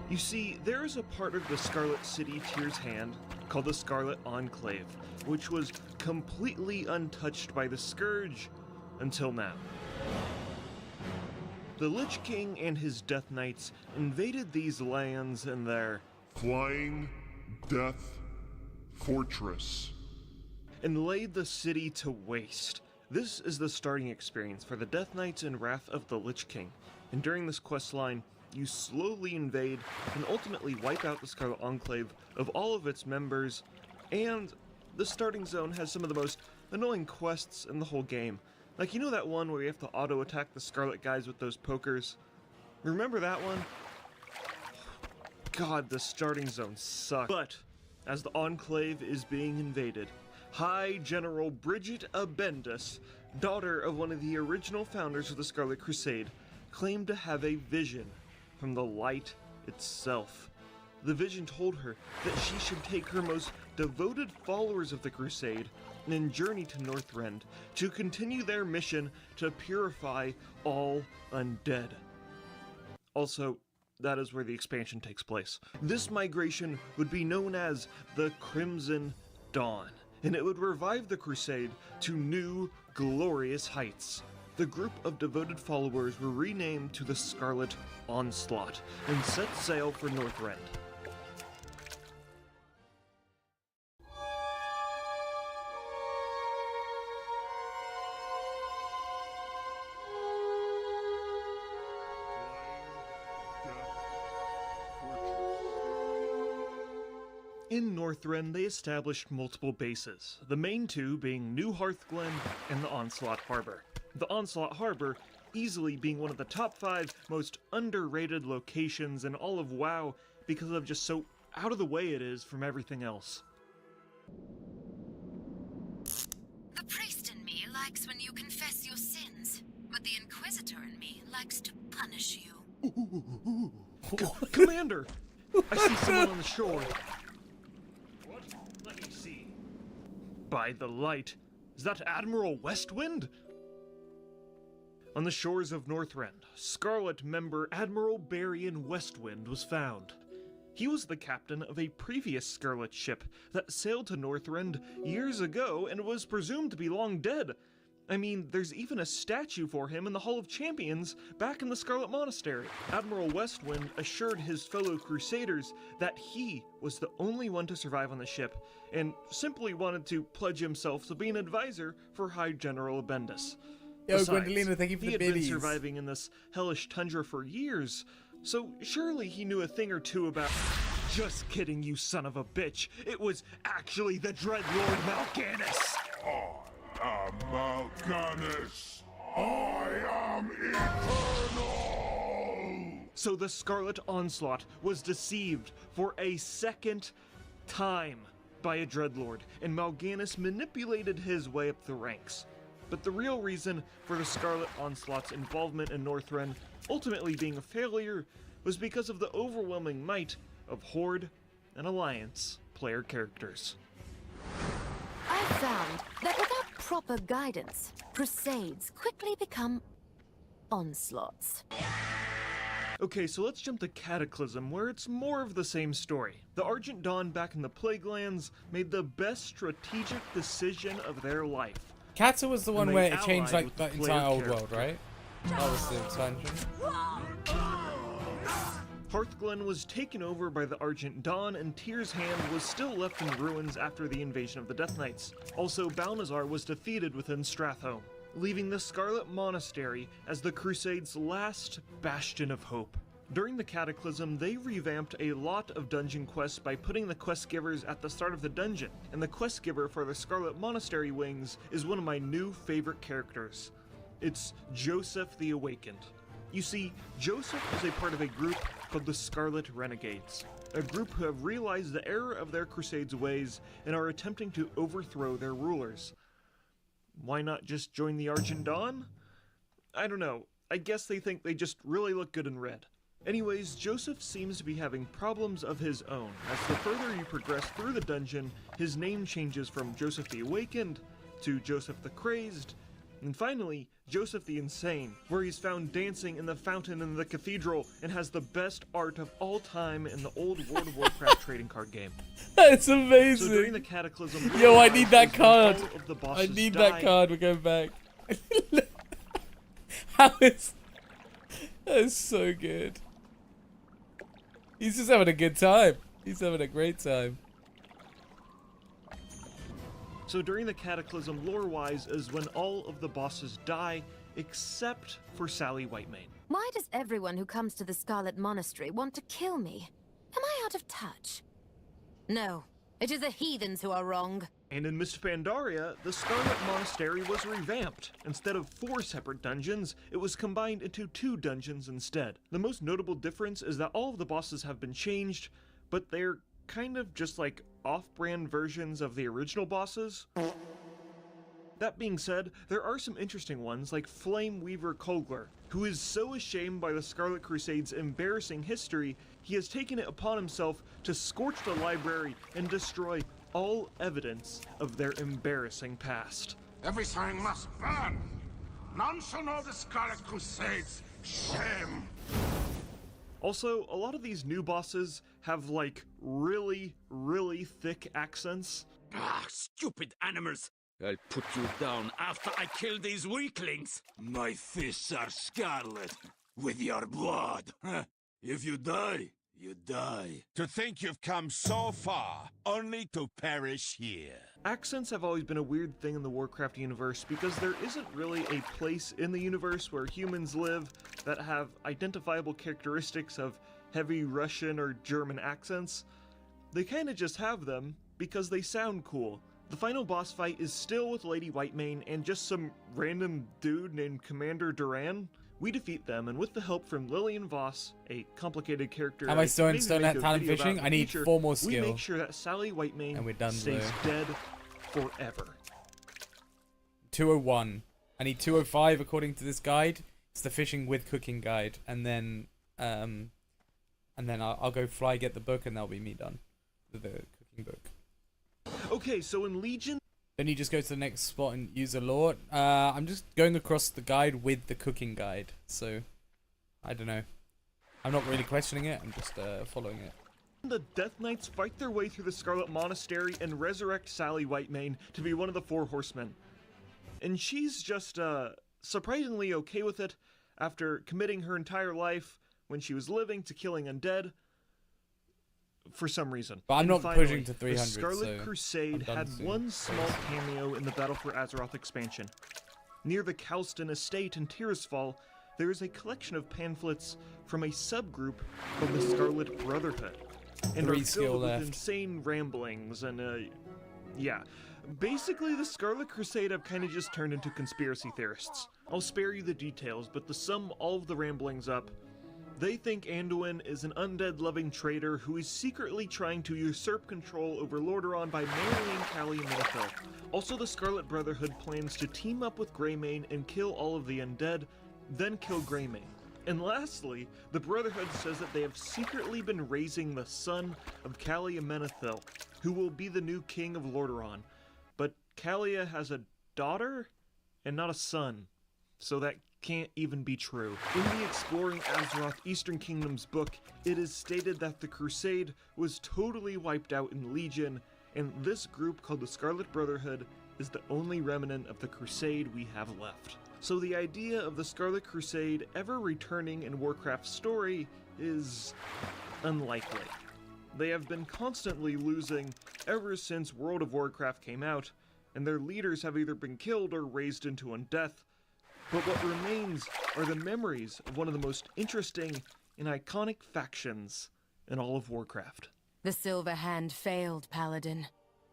You see, there is a part of the Scarlet City Tier's hand called the Scarlet Enclave, which was completely untouched by the Scourge until now. The Lich King and his Death Knights invaded these lands in their
Flying Death Fortress
and laid the city to waste. This is the starting experience for the Death Knights in Wrath of the Lich King, and during this questline, you slowly invade and ultimately wipe out the Scarlet Enclave of all of its members, and the starting zone has some of the most annoying quests in the whole game. Like, you know that one where you have to auto-attack the Scarlet guys with those pokers? Remember that one? God, the starting zone sucks. But, as the Enclave is being invaded, High General Bridget Abendus, daughter of one of the original founders of the Scarlet Crusade, claimed to have a vision from the light itself. The vision told her that she should take her most devoted followers of the Crusade and journey to Northrend to continue their mission to purify all undead. Also, that is where the expansion takes place. This migration would be known as the Crimson Dawn, and it would revive the Crusade to new, glorious heights. The group of devoted followers were renamed to the Scarlet Onslaught and set sail for Northrend. In Northrend, they established multiple bases, the main two being New Hearthglen and the Onslaught Harbor. The Onslaught Harbor easily being one of the top 5 most underrated locations in all of WoW because of just so out of the way it is from everything else.
The priest in me likes when you confess your sins, but the Inquisitor in me likes to punish you.
Commander! I see someone on the shore. Let me see. By the light, is that Admiral Westwind? On the shores of Northrend, Scarlet member Admiral Barian Westwind was found. He was the captain of a previous Scarlet ship that sailed to Northrend years ago and was presumed to be long dead. I mean, there's even a statue for him in the Hall of Champions back in the Scarlet Monastery. Admiral Westwind assured his fellow Crusaders that he was the only one to survive on the ship, and simply wanted to pledge himself to be an advisor for High General Bendis.
Yo,
Besides,
Gwendolina, thank you for
he
the
had
biddies.
been surviving in this hellish tundra for years, so surely he knew a thing or two about... Just kidding, you son of a bitch. It was actually the Dreadlord Mal'Ganis.
I am Mal'Ganis. I am eternal.
So the Scarlet Onslaught was deceived for a second time by a Dreadlord, and Mal'Ganis manipulated his way up the ranks. But the real reason for the Scarlet Onslaught's involvement in Northrend ultimately being a failure was because of the overwhelming might of Horde and Alliance player characters.
I found that without proper guidance, Crusades quickly become onslaughts.
Okay, so let's jump to Cataclysm, where it's more of the same story. The Argent Dawn back in the Plaguelands made the best strategic decision of their life.
Kata was the one where it changed like
with
the
the
entire
player
old world, right? That was the expansion.
Hearthglen was taken over by the Argent Dawn, and Tyr's Hand was still left in ruins after the invasion of the Death Knights. Also, Balnazar was defeated within Stratholme, leaving the Scarlet Monastery as the Crusades' last bastion of hope. During the Cataclysm, they revamped a lot of dungeon quests by putting the quest givers at the start of the dungeon, and the quest giver for the Scarlet Monastery wings is one of my new favorite characters. It's Joseph the Awakened. You see, Joseph is a part of a group called the Scarlet Renegades, a group who have realized the error of their Crusades' ways and are attempting to overthrow their rulers. Why not just join the Argent Dawn? I don't know. I guess they think they just really look good in red. Anyways, Joseph seems to be having problems of his own, as the further you progress through the dungeon, his name changes from Joseph the Awakened to Joseph the Crazed, and finally, Joseph the Insane, where he's found dancing in the fountain in the cathedral and has the best art of all time in the old World of Warcraft trading card game.
That's amazing.
So during the Cataclysm,
yo, I need that card.
I
need that card. We're going back. How is... That is so good. He's just having a good time. He's having a great time.
So during the Cataclysm, lore-wise, is when all of the bosses die, except for Sally Whitemane.
Why does everyone who comes to the Scarlet Monastery want to kill me? Am I out of touch? No, it is the heathens who are wrong.
And in Mist Pandaria, the Scarlet Monastery was revamped. Instead of 4 separate dungeons, it was combined into 2 dungeons instead. The most notable difference is that all of the bosses have been changed, but they're kind of just like off-brand versions of the original bosses. That being said, there are some interesting ones like Flame Weaver Kogler, who is so ashamed by the Scarlet Crusade's embarrassing history, he has taken it upon himself to scorch the library and destroy all evidence of their embarrassing past.
Everything must burn. None shall know the Scarlet Crusade's shame.
Also, a lot of these new bosses have like really, really thick accents.
Ah, stupid animals! I'll put you down after I kill these weaklings!
My fists are scarlet with your blood. If you die, you die.
To think you've come so far, only to perish here.
Accents have always been a weird thing in the Warcraft universe because there isn't really a place in the universe where humans live that have identifiable characteristics of heavy Russian or German accents. They kinda just have them because they sound cool. The final boss fight is still with Lady Whitemane and just some random dude named Commander Duran. We defeat them, and with the help from Lillian Voss, a complicated character,
Am I still in talent fishing? I need 4 more skill.
We make sure that Sally Whitemane
and we're done
stays dead forever.
201. I need 205 according to this guide. It's the fishing with cooking guide, and then I'll go fly get the book, and that'll be me done with the cooking book.
Okay, so in Legion,
then you just go to the next spot and use a lore. I'm just going across the guide with the cooking guide, so I don't know. I'm not really questioning it. I'm just following it.
The Death Knights fight their way through the Scarlet Monastery and resurrect Sally Whitemane to be one of the 4 horsemen. And she's just surprisingly okay with it after committing her entire life when she was living to killing undead for some reason.
But I'm not
finally,
pushing to 300,
the Scarlet
so
Crusade had
soon.
one small cameo in the Battle for Azeroth expansion. Near the Calston Estate in Tirisfal, there is a collection of pamphlets from a subgroup called the Scarlet Brotherhood. And
3
are
skill
filled with
left.
insane ramblings and yeah. Basically, the Scarlet Crusade have kind of just turned into conspiracy theorists. I'll spare you the details, but to sum all of the ramblings up, they think Anduin is an undead-loving traitor who is secretly trying to usurp control over Lordaeron by marrying Callie Minethil. Also, the Scarlet Brotherhood plans to team up with Greymane and kill all of the undead, then kill Greymane. And lastly, the Brotherhood says that they have secretly been raising the son of Callie Minethil, who will be the new king of Lordaeron. But Callia has a daughter and not a son, so that can't even be true. In the Exploring Azeroth Eastern Kingdoms book, it is stated that the Crusade was totally wiped out in Legion, and this group called the Scarlet Brotherhood is the only remnant of the Crusade we have left. So the idea of the Scarlet Crusade ever returning in Warcraft's story is unlikely. They have been constantly losing ever since World of Warcraft came out, and their leaders have either been killed or raised into undeath. But what remains are the memories of one of the most interesting and iconic factions in all of Warcraft.
The Silver Hand failed, Paladin.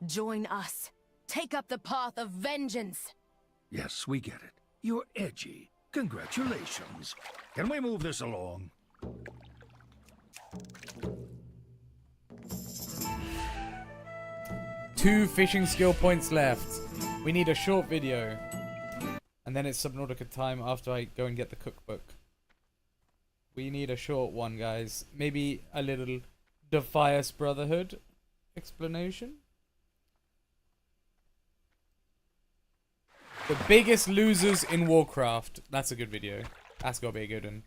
Join us. Take up the path of vengeance.
Yes, we get it. You're edgy. Congratulations. Can we move this along?
Two fishing skill points left. We need a short video. And then it's Subnautica time after I go and get the cookbook. We need a short one, guys. Maybe a little Defias Brotherhood explanation. The biggest losers in Warcraft. That's a good video. That's gotta be a good one.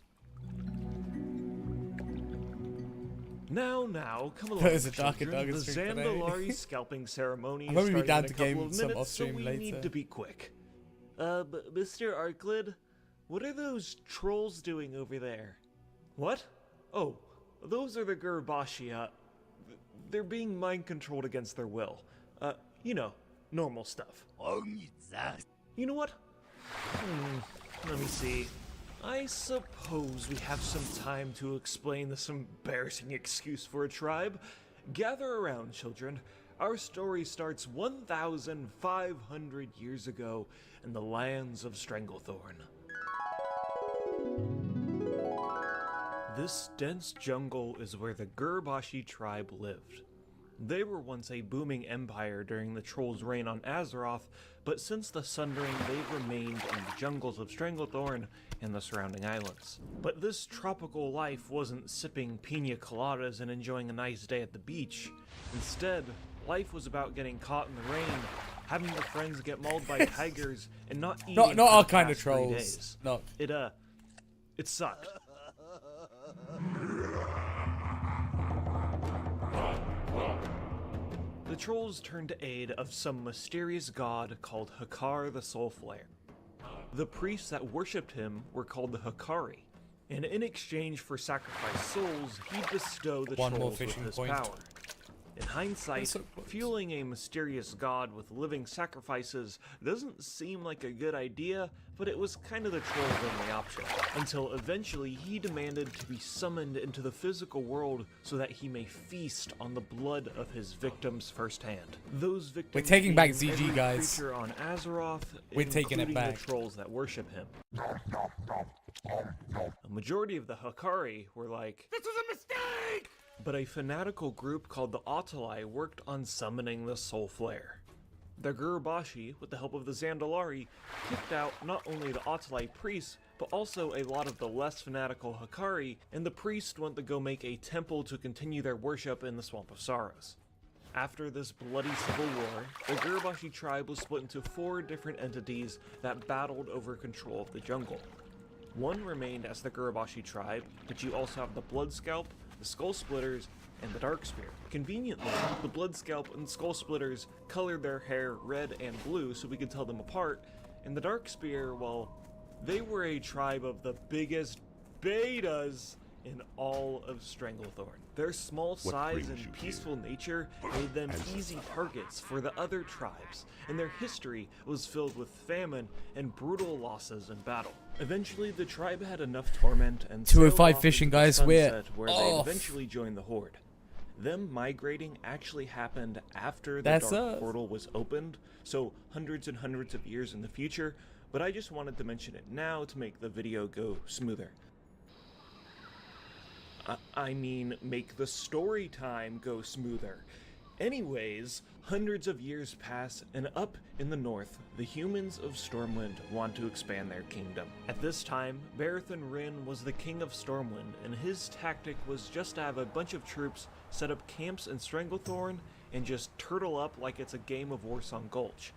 Now, come along,
There's a darker
children. The
streak today.
Zandalari scalping ceremony
I'm
is
gonna be
starting
down
in a
to
couple
game
of
some
minutes, so
off-stream
we
later.
need to be quick. Mr. Arklid, what are those trolls doing over there? What? Oh, those are the Gurbashi. They're being mind-controlled against their will. You know, normal stuff. You know what? Let me see. I suppose we have some time to explain this embarrassing excuse for a tribe. Gather around, children. Our story starts 1,500 years ago in the lands of Stranglethorn. This dense jungle is where the Gurbashi tribe lived. They were once a booming empire during the Trolls' reign on Azeroth, but since the Sundering they've remained in the jungles of Stranglethorn and the surrounding islands. But this tropical life wasn't sipping pina coladas and enjoying a nice day at the beach. Instead, life was about getting caught in the rain, having your friends get mauled by tigers, and not eating
Not
for
our
the
kind of
past 3
trolls.
days.
No.
It sucked. the trolls turned to aid of some mysterious god called Hakar the Soul Flare. The priests that worshipped him were called the Hakari, and in exchange for sacrificed souls, he'd bestow the trolls with his power. In hindsight, fueling a mysterious god with living sacrifices doesn't seem like a good idea, but it was kind of the troll's only option, until eventually he demanded to be summoned into the physical world so that he may feast on the blood of his victims firsthand. Those victims
We're taking back
being
ZG,
every
guys.
creature on Azeroth,
We're taking it
including
back.
the trolls that worship him. A majority of the Hakari were like, "This was a mistake!" But a fanatical group called the Autalai worked on summoning the Soul Flare. The Gurubashi, with the help of the Zandalari, kicked out not only the Autalai priests, but also a lot of the less fanatical Hakari, and the priests went to go make a temple to continue their worship in the Swamp of Sorrows. After this bloody civil war, the Gurubashi tribe was split into 4 different entities that battled over control of the jungle. One remained as the Gurubashi tribe, but you also have the Blood Scalp, the Skull Splitters, and the Darkspear. Conveniently, the Blood Scalp and Skull Splitters colored their hair red and blue so we could tell them apart, and the Darkspear, well, they were a tribe of the biggest betas in all of Stranglethorn. Their small size and peaceful nature made them easy targets for the other tribes, and their history was filled with famine and brutal losses in battle. Eventually, the tribe had enough torment and
205 fishing, guys. We're
where they eventually joined the Horde. Them migrating actually happened after the Dark Portal was opened, so hundreds and hundreds of years in the future, but I just wanted to mention it now to make the video go smoother. I mean, make the story time go smoother. Anyways, hundreds of years pass, and up in the north, the humans of Stormwind want to expand their kingdom. At this time, Barathan Rin was the king of Stormwind, and his tactic was just to have a bunch of troops set up camps in Stranglethorn and just turtle up like it's a game of Warsong Gulch.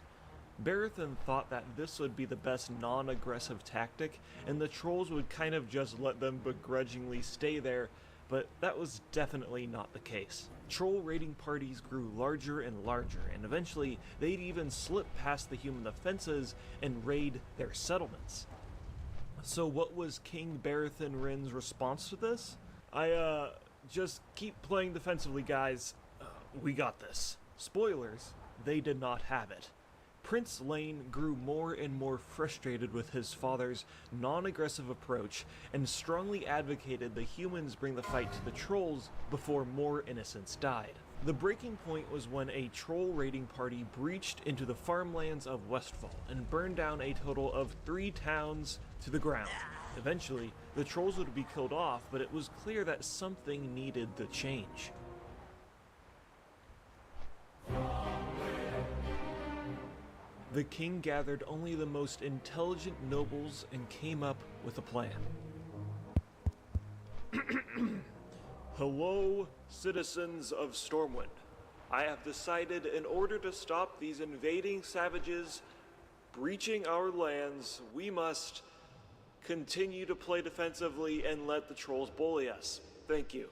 Barathan thought that this would be the best non-aggressive tactic, and the trolls would kind of just let them begrudgingly stay there, but that was definitely not the case. Troll raiding parties grew larger and larger, and eventually they'd even slip past the human defenses and raid their settlements. So what was King Barathan Rin's response to this? Just keep playing defensively, guys. We got this. Spoilers, they did not have it. Prince Lane grew more and more frustrated with his father's non-aggressive approach and strongly advocated the humans bring the fight to the trolls before more innocents died. The breaking point was when a troll raiding party breached into the farmlands of Westfall and burned down a total of 3 towns to the ground. Eventually, the trolls would be killed off, but it was clear that something needed to change. The king gathered only the most intelligent nobles and came up with a plan. Hello, citizens of Stormwind. I have decided in order to stop these invading savages breaching our lands, we must continue to play defensively and let the trolls bully us. Thank you.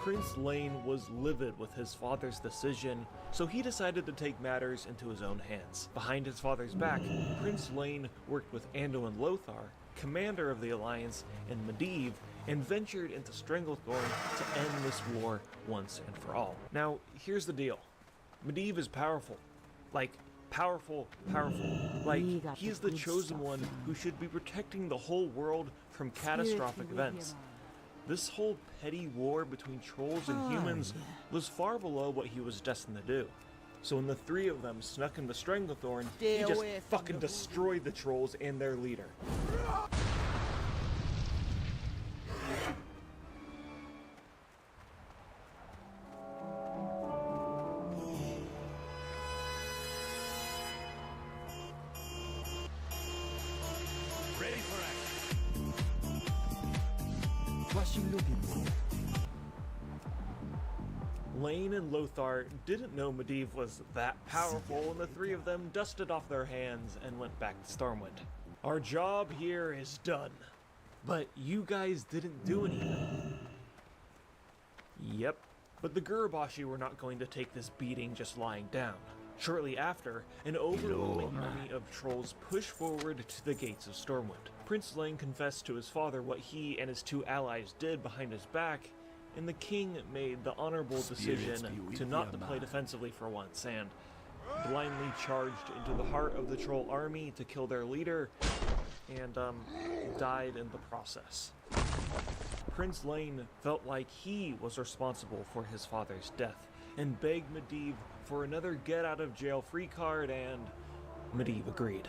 Prince Lane was livid with his father's decision, so he decided to take matters into his own hands. Behind his father's back, Prince Lane worked with Anduin Lothar, commander of the Alliance, and Medivh, and ventured into Stranglethorn to end this war once and for all. Now, here's the deal. Medivh is powerful. Like, powerful. Like, he's the chosen one who should be protecting the whole world from catastrophic events. This whole petty war between trolls and humans was far below what he was destined to do. So when the 3 of them snuck into Stranglethorn, he just fucking destroyed the trolls and their leader.
Ready for action.
Lane and Lothar didn't know Medivh was that powerful, and the 3 of them dusted off their hands and went back to Stormwind. Our job here is done.
But you guys didn't do anything. Yep. But the Gurubashi were not going to take this beating just lying down. Shortly after, an overwhelming army of trolls pushed forward to the gates of Stormwind. Prince Lane confessed to his father what he and his two allies did behind his back, and the king made the honorable decision to not to play defensively for once, and blindly charged into the heart of the troll army to kill their leader, and died in the process. Prince Lane felt like he was responsible for his father's death, and begged Medivh for another get-out-of-jail-free card, and Medivh agreed.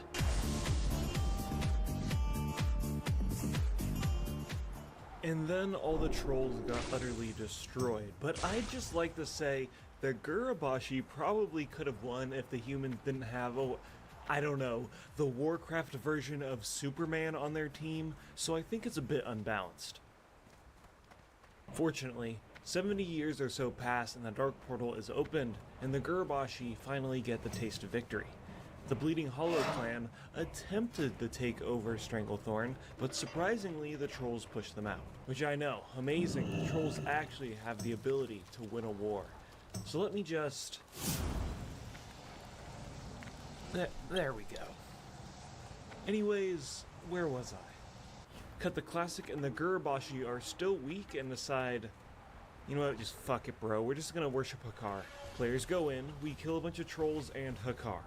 And then all the trolls got utterly destroyed, but I'd just like to say the Gurubashi probably could have won if the humans didn't have, I don't know, the Warcraft version of Superman on their team, so I think it's a bit unbalanced. Fortunately, 70 years or so pass and the Dark Portal is opened, and the Gurubashi finally get the taste of victory. The Bleeding Hollow clan attempted to take over Stranglethorn, but surprisingly the trolls pushed them out. Which I know, amazing, the trolls actually have the ability to win a war. So let me just... There we go. Anyways, where was I? Cut the Classic and the Gurubashi are still weak and decide, you know what, just fuck it bro, we're just gonna worship Hakar. Players go in, we kill a bunch of trolls and Hakar.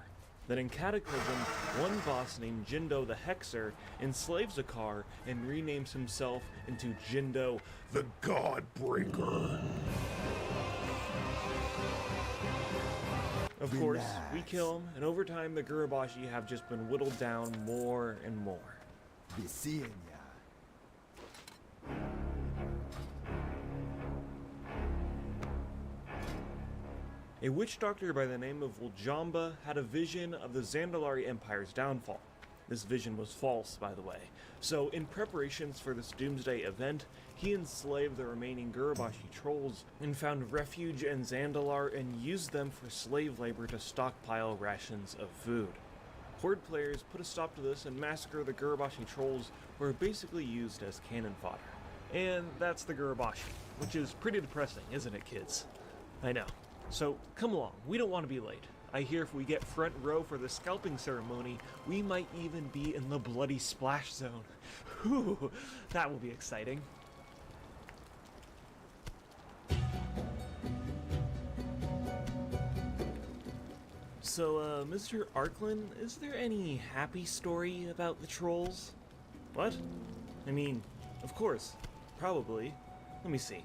Then in Cataclysm, one boss named Jindo the Hexer enslaves Hakar and renames himself into Jindo the Godbreaker. Of course, we kill him, and over time the Gurubashi have just been whittled down more and more.
Be seeing ya.
A witch doctor by the name of Uljamba had a vision of the Zandalari Empire's downfall. This vision was false, by the way. So, in preparations for this doomsday event, he enslaved the remaining Gurubashi trolls and found refuge in Zandalar and used them for slave labor to stockpile rations of food. Horde players put a stop to this and massacre the Gurubashi trolls, who are basically used as cannon fodder. And that's the Gurubashi, which is pretty depressing, isn't it, kids? I know. So, come along, we don't want to be late. I hear if we get front row for the scalping ceremony, we might even be in the bloody splash zone. Whew, that will be exciting. So, Mr. Arklin, is there any happy story about the trolls? What? I mean, of course, probably. Let me see.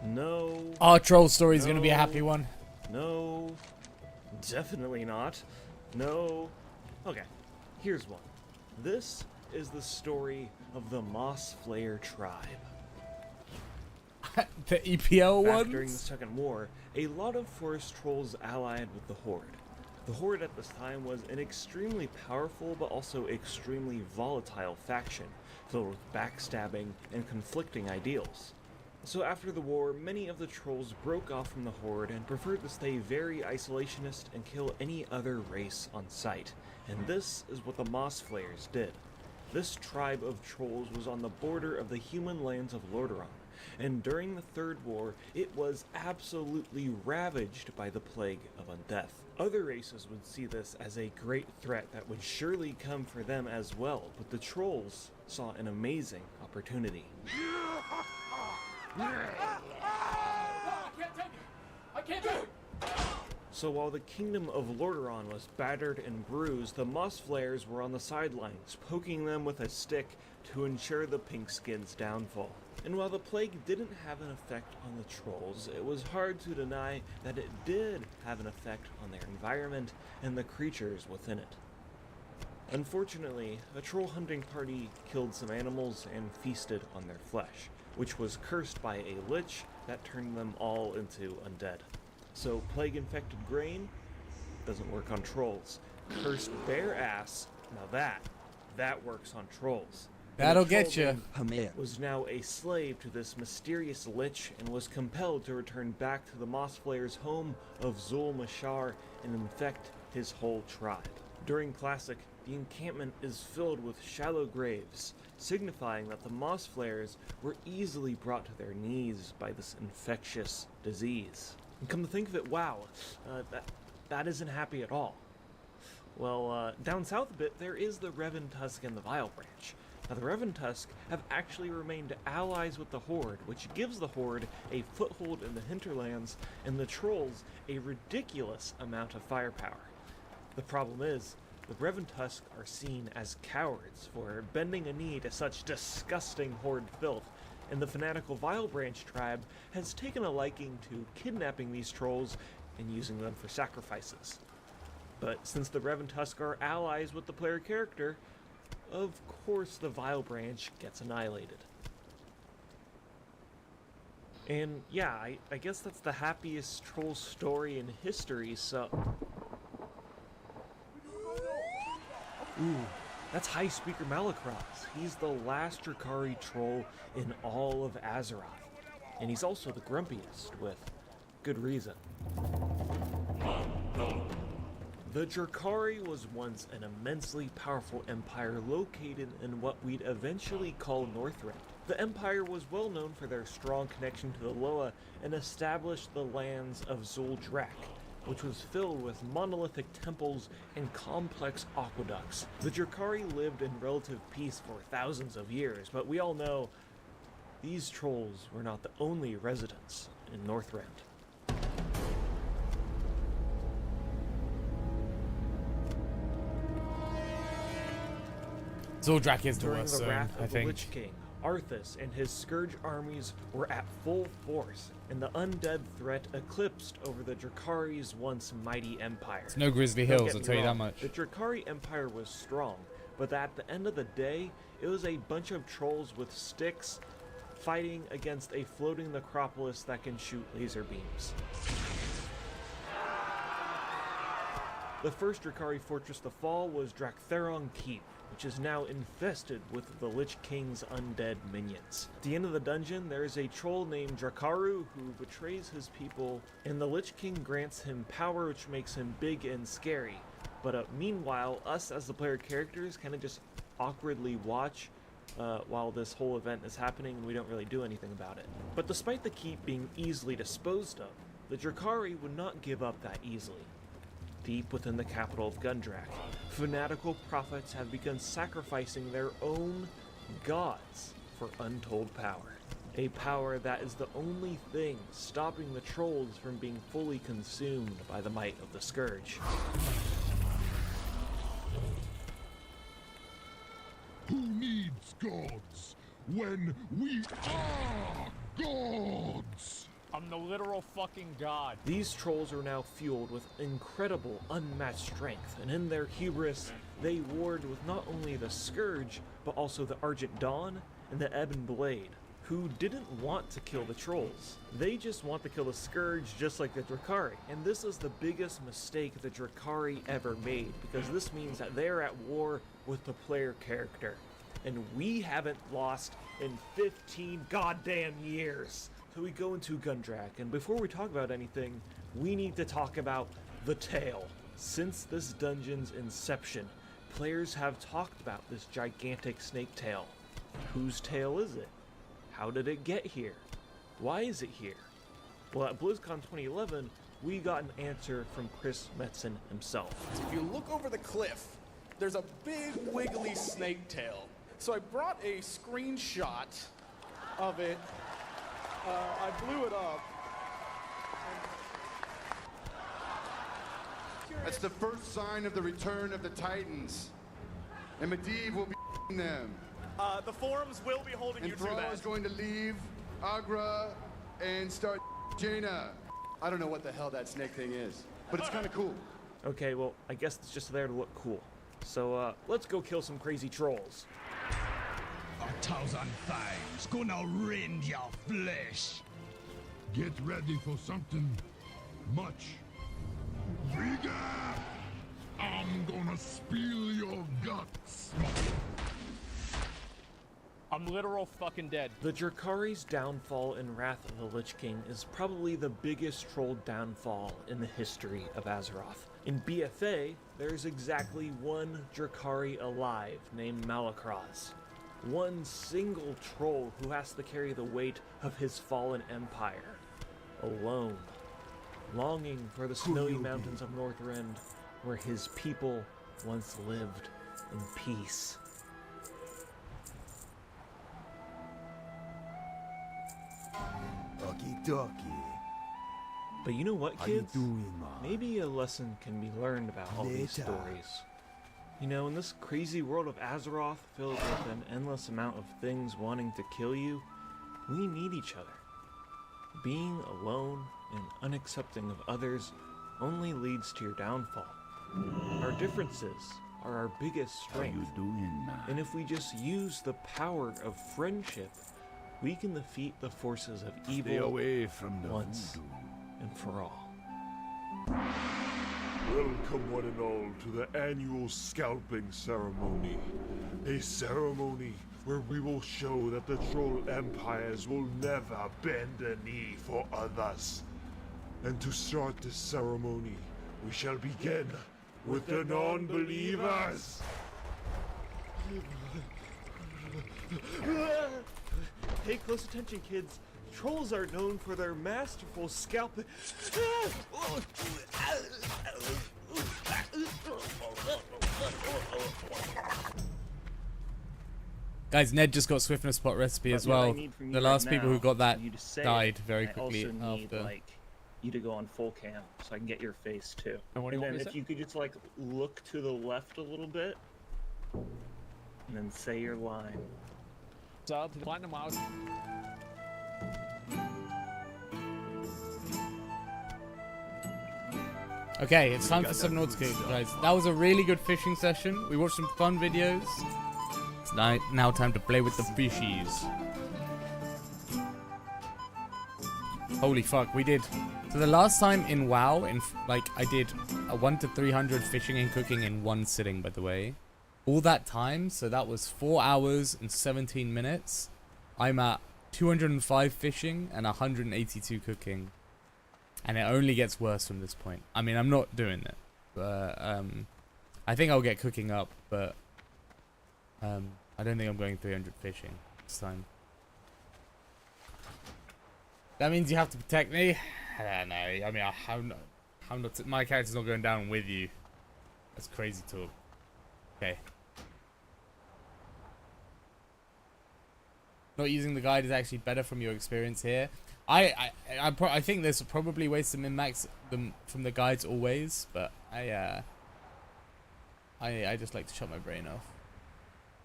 No.
Our troll story is going to be a happy one.
No. Definitely not. No. Okay, here's one. This is the story of the Moss Flayer tribe.
The EPL one?
During the Second War, a lot of forest trolls allied with the Horde. The Horde at this time was an extremely powerful but also extremely volatile faction, filled with backstabbing and conflicting ideals. So after the war, many of the trolls broke off from the Horde and preferred to stay very isolationist and kill any other race on sight. And this is what the Moss Flayers did. This tribe of trolls was on the border of the human lands of Lordaeron, and during the Third War, it was absolutely ravaged by the plague of undeath. Other races would see this as a great threat that would surely come for them as well, but the trolls saw an amazing opportunity.
I can't do it!
So while the kingdom of Lordaeron was battered and bruised, the Moss Flayers were on the sidelines, poking them with a stick to ensure the Pinkskins' downfall. And while the plague didn't have an effect on the trolls, it was hard to deny that it did have an effect on their environment and the creatures within it. Unfortunately, a troll hunting party killed some animals and feasted on their flesh, which was cursed by a lich that turned them all into undead. So plague-infected grain doesn't work on trolls. Cursed bear ass, now that works on trolls.
That'll get you.
Was now a slave to this mysterious lich and was compelled to return back to the Moss Flayer's home of Zul Mashar and infect his whole tribe. During Classic, the encampment is filled with shallow graves, signifying that the moss flares were easily brought to their knees by this infectious disease. And come to think of it, wow, that isn't happy at all. Well, down south a bit, there is the Reventusk and the Vile Branch. Now, the Reventusk have actually remained allies with the Horde, which gives the Horde a foothold in the hinterlands, and the Trolls a ridiculous amount of firepower. The problem is, the Reventusk are seen as cowards for bending a knee to such disgusting Horde filth, and the fanatical Vile Branch tribe has taken a liking to kidnapping these trolls and using them for sacrifices. But since the Reventusk are allies with the player character, of course the Vile Branch gets annihilated. And yeah, I guess that's the happiest troll story in history, so... Ooh, that's High Speaker Malacross. He's the last Drakari troll in all of Azeroth. And he's also the grumpiest, with good reason. The Drakari was once an immensely powerful empire located in what we'd eventually call Northrend. The empire was well known for their strong connection to the Loa and established the lands of Zuldrak, which was filled with monolithic temples and complex aqueducts. The Drakari lived in relative peace for thousands of years, but we all know these trolls were not the only residents in Northrend.
Zuldrak is the
During
worst
the
zone,
wrath
I
of the
think.
Lich King, Arthas and his Scourge armies were at full force, and the undead threat eclipsed over the Drakari's once mighty empire.
It's no Grizzly
Don't
Hills,
get
I'll
me
tell you that
wrong,
much.
The Drakari empire was strong, but at the end of the day, it was a bunch of trolls with sticks fighting against a floating necropolis that can shoot laser beams. The first Drakari fortress to fall was Draktheron Keep, which is now infested with the Lich King's undead minions. At the end of the dungeon, there is a troll named Drakaru who betrays his people, and the Lich King grants him power which makes him big and scary. But meanwhile, us as the player characters kind of just awkwardly watch while this whole event is happening, and we don't really do anything about it. But despite the keep being easily disposed of, the Drakari would not give up that easily. Deep within the capital of Gundrak, fanatical prophets have begun sacrificing their own gods for untold power. A power that is the only thing stopping the trolls from being fully consumed by the might of the Scourge.
Who needs gods when we are gods?
I'm the literal fucking god.
These trolls are now fueled with incredible, unmatched strength, and in their hubris, they warred with not only the Scourge, but also the Argent Dawn and the Ebon Blade, who didn't want to kill the trolls. They just want to kill the Scourge just like the Drakari, and this is the biggest mistake the Drakari ever made, because this means that they're at war with the player character, and we haven't lost in 15 goddamn years. So we go into Gundrak, and before we talk about anything, we need to talk about the tail. Since this dungeon's inception, players have talked about this gigantic snake tail. Whose tail is it? How did it get here? Why is it here? Well, at BlizzCon 2011, we got an answer from Chris Metzen himself.
If you look over the cliff, there's a big wiggly snake tail. So I brought a screenshot of it. I blew it up.
That's the first sign of the return of the Titans. And Medivh will be them.
The forums will be holding you to
Thrall
that.
is going to leave Agra and start Jaina. I don't know what the hell that snake thing is, but it's kind of cool.
Okay, well, I guess it's just there to look cool. So, let's go kill some crazy trolls.
1,000 fangs gonna rend your flesh. Get ready for something much bigger. I'm gonna spill your guts.
I'm literal fucking dead.
The Drakari's downfall in Wrath of the Lich King is probably the biggest troll downfall in the history of Azeroth. In BFA, there's exactly one Drakari alive named Malacross. One single troll who has to carry the weight of his fallen empire. Alone. Longing for the snowy mountains of Northrend, where his people once lived in peace. But you know what, kids? Maybe a lesson can be learned about all these stories. You know, in this crazy world of Azeroth, filled with an endless amount of things wanting to kill you, we need each other. Being alone and unaccepting of others only leads to your downfall. Our differences are our biggest strength. And if we just use the power of friendship, we can defeat the forces of evil.
Stay away from the
once and for all.
Welcome one and all to the annual scalping ceremony. A ceremony where we will show that the troll empires will never bend a knee for others. And to start this ceremony, we shall begin with the non-believers.
Pay close attention, kids. Trolls are known for their masterful scalping.
Guys, Ned just got swiftness spot recipe as well. The last people who got that died very quickly
I also need,
after.
like, you to go on full cam so I can get your face too.
And what do you want me to
if
say?
you could just like look to the left a little bit, and then say your line.
So to the platinum house.
Okay, it's time for Subnautica, guys. That was a really good fishing session. We watched some fun videos. It's now time to play with the fishies. Holy fuck, we did. So the last time in WoW, I did a 1 to 300 fishing and cooking in one sitting, by the way. All that time, so that was 4 hours and 17 minutes. I'm at 205 fishing and 182 cooking. And it only gets worse from this point. I mean, I'm not doing it. But, I think I'll get cooking up, but I don't think I'm going 300 fishing this time. That means you have to protect me? I don't know. I mean, I'm not my character's not going down with you. That's crazy talk. Okay. Not using the guide is actually better from your experience here. I think there's probably ways to min-max them from the guides always, but I just like to shut my brain off.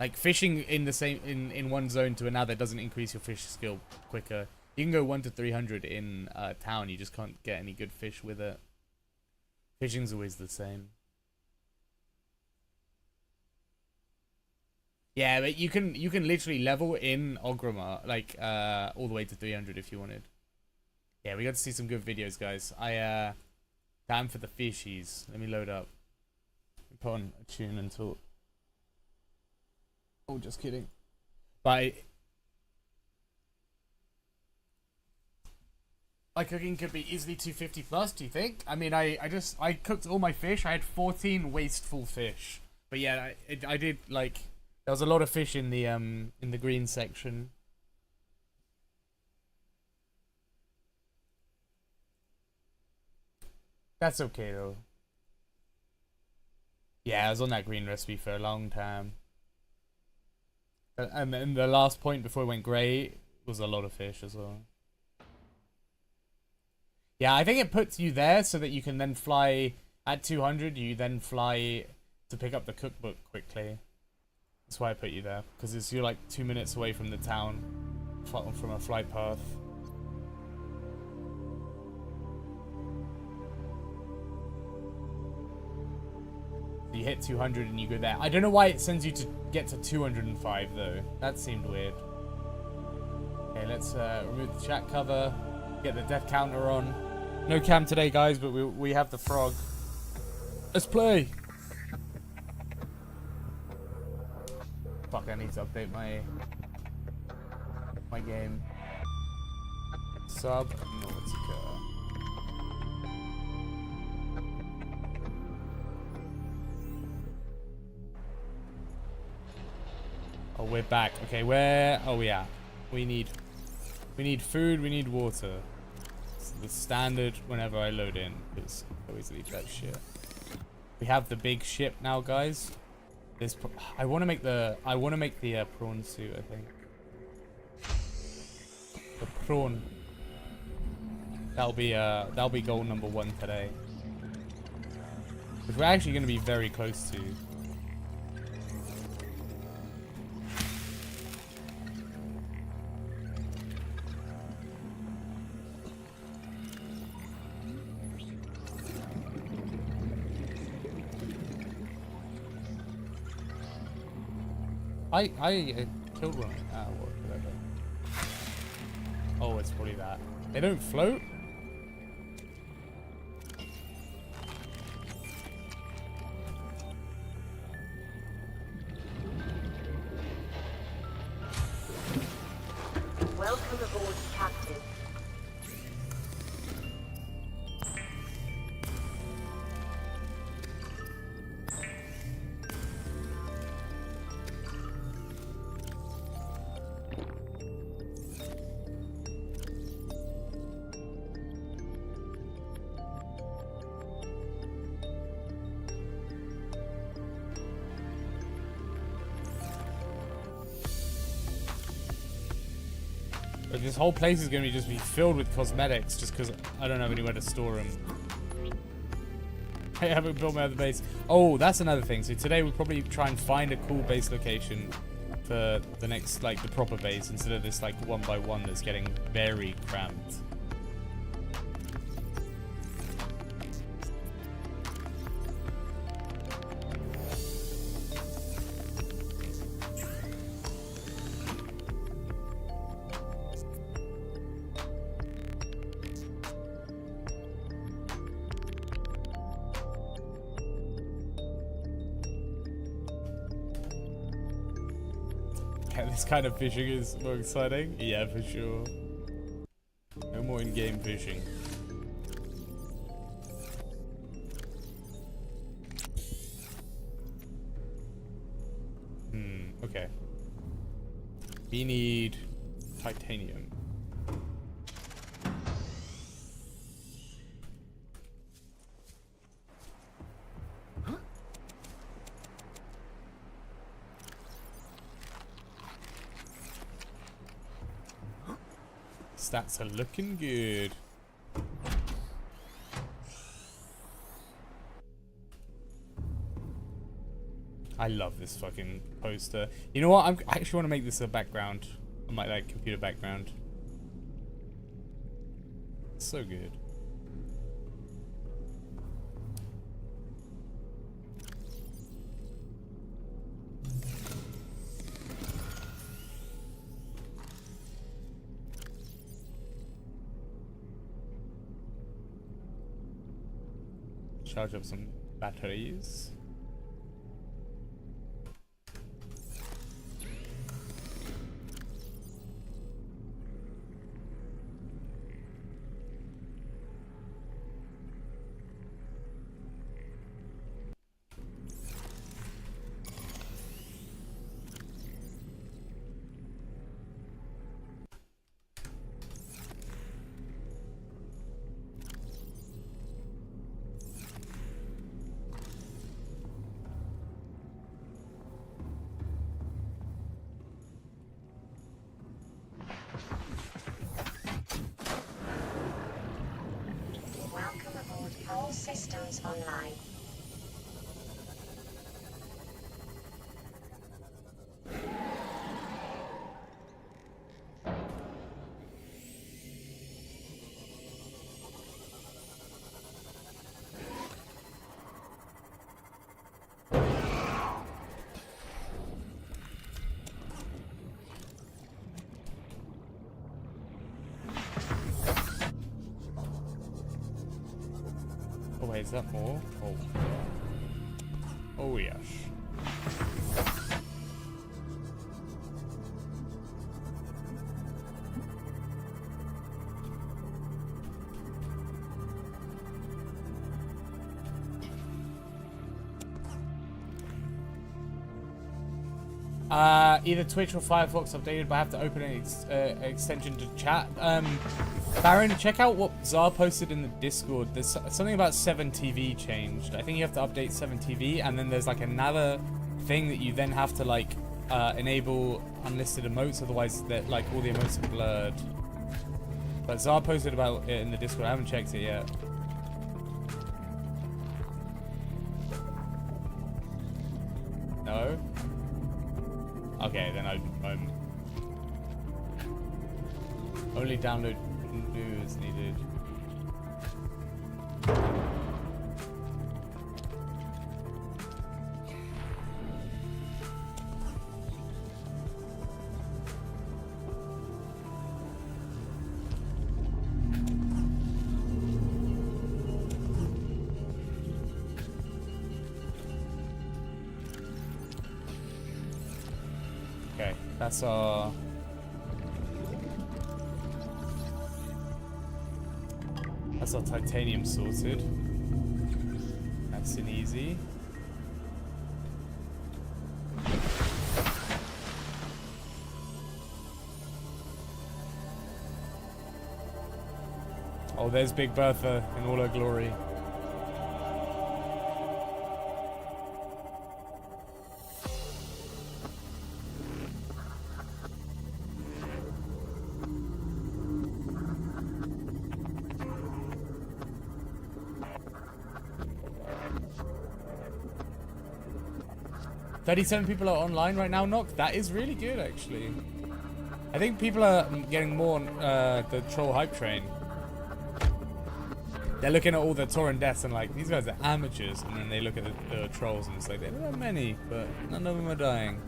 Like fishing in the same in one zone to another doesn't increase your fish skill quicker. You can go 1 to 300 in town. You just can't get any good fish with it. Fishing's always the same. Yeah, but you can literally level in Orgrimmar like all the way to 300 if you wanted. Yeah, we got to see some good videos, guys. Time for the fishies. Let me load up. Put on a tune and talk. Oh, just kidding. But my cooking could be easily 250 plus, do you think? I mean, I cooked all my fish. I had 14 wasteful fish. But yeah, I did like there was a lot of fish in the green section. That's okay though. Yeah, I was on that green recipe for a long time. And then the last point before it went grey was a lot of fish as well. Yeah, I think it puts you there so that you can then fly at 200. You then fly to pick up the cookbook quickly. That's why I put you there, because you're like 2 minutes away from the town, from a flight path. You hit 200 and you go there. I don't know why it sends you to get to 205 though. That seemed weird. Okay, let's remove the chat cover. Get the death counter on. No cam today, guys, but we have the frog. Let's play. Fuck, I need to update my game. Subnautica. Oh, we're back. Okay, where are we at? We need food, we need water. It's the standard whenever I load in, because I always leave that shit. We have the big ship now, guys. This I want to make the prawn suit, I think. The prawn. That'll be goal number 1 today. Which we're actually going to be very close to. I killed one. Whatever. Oh, it's probably that. They don't float?
Welcome aboard, Captain.
But this whole place is going to just be filled with cosmetics just because I don't have anywhere to store them. I haven't built my other base. Oh, that's another thing. So today we'll probably try and find a cool base location for the next, like, the proper base instead of this, like, 1x1 that's getting very cramped. Yeah, this kind of fishing is more exciting. Yeah, for sure. No more in-game fishing. Okay. We need titanium. Stats are looking good. I love this fucking poster. You know what? I actually want to make this a background. On my, like, computer background. It's so good. Charge up some batteries.
Systems online.
Oh wait, is that more? Oh. Oh yes. Either Twitch or Firefox updated, but I have to open an extension to chat. Baron, check out what Czar posted in the Discord. There's something about 7TV changed. I think you have to update 7TV, and then there's like another thing that you then have to like enable unlisted emotes, otherwise that like all the emotes are blurred. But Czar posted about it in the Discord. I haven't checked it yet. No? Okay, then I'm only download new is needed. Okay, that's our titanium sorted. Nice and easy. Oh, there's Big Bertha in all her glory. $37 people are online right now, Nock. That is really good, actually. I think people are getting more on the troll hype train. They're looking at all the torrent deaths and like, these guys are amateurs, and then they look at the trolls and it's like, there are many, but none of them are dying.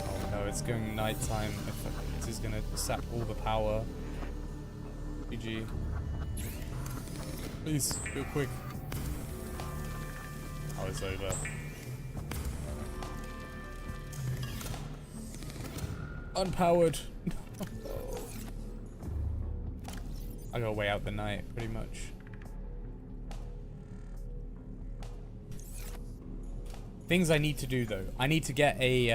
Oh no, it's going nighttime. This is gonna sap all the power. GG. Please, go quick. Oh, it's over. Unpowered. I gotta wait out the night, pretty much. Things I need to do though. I need to get a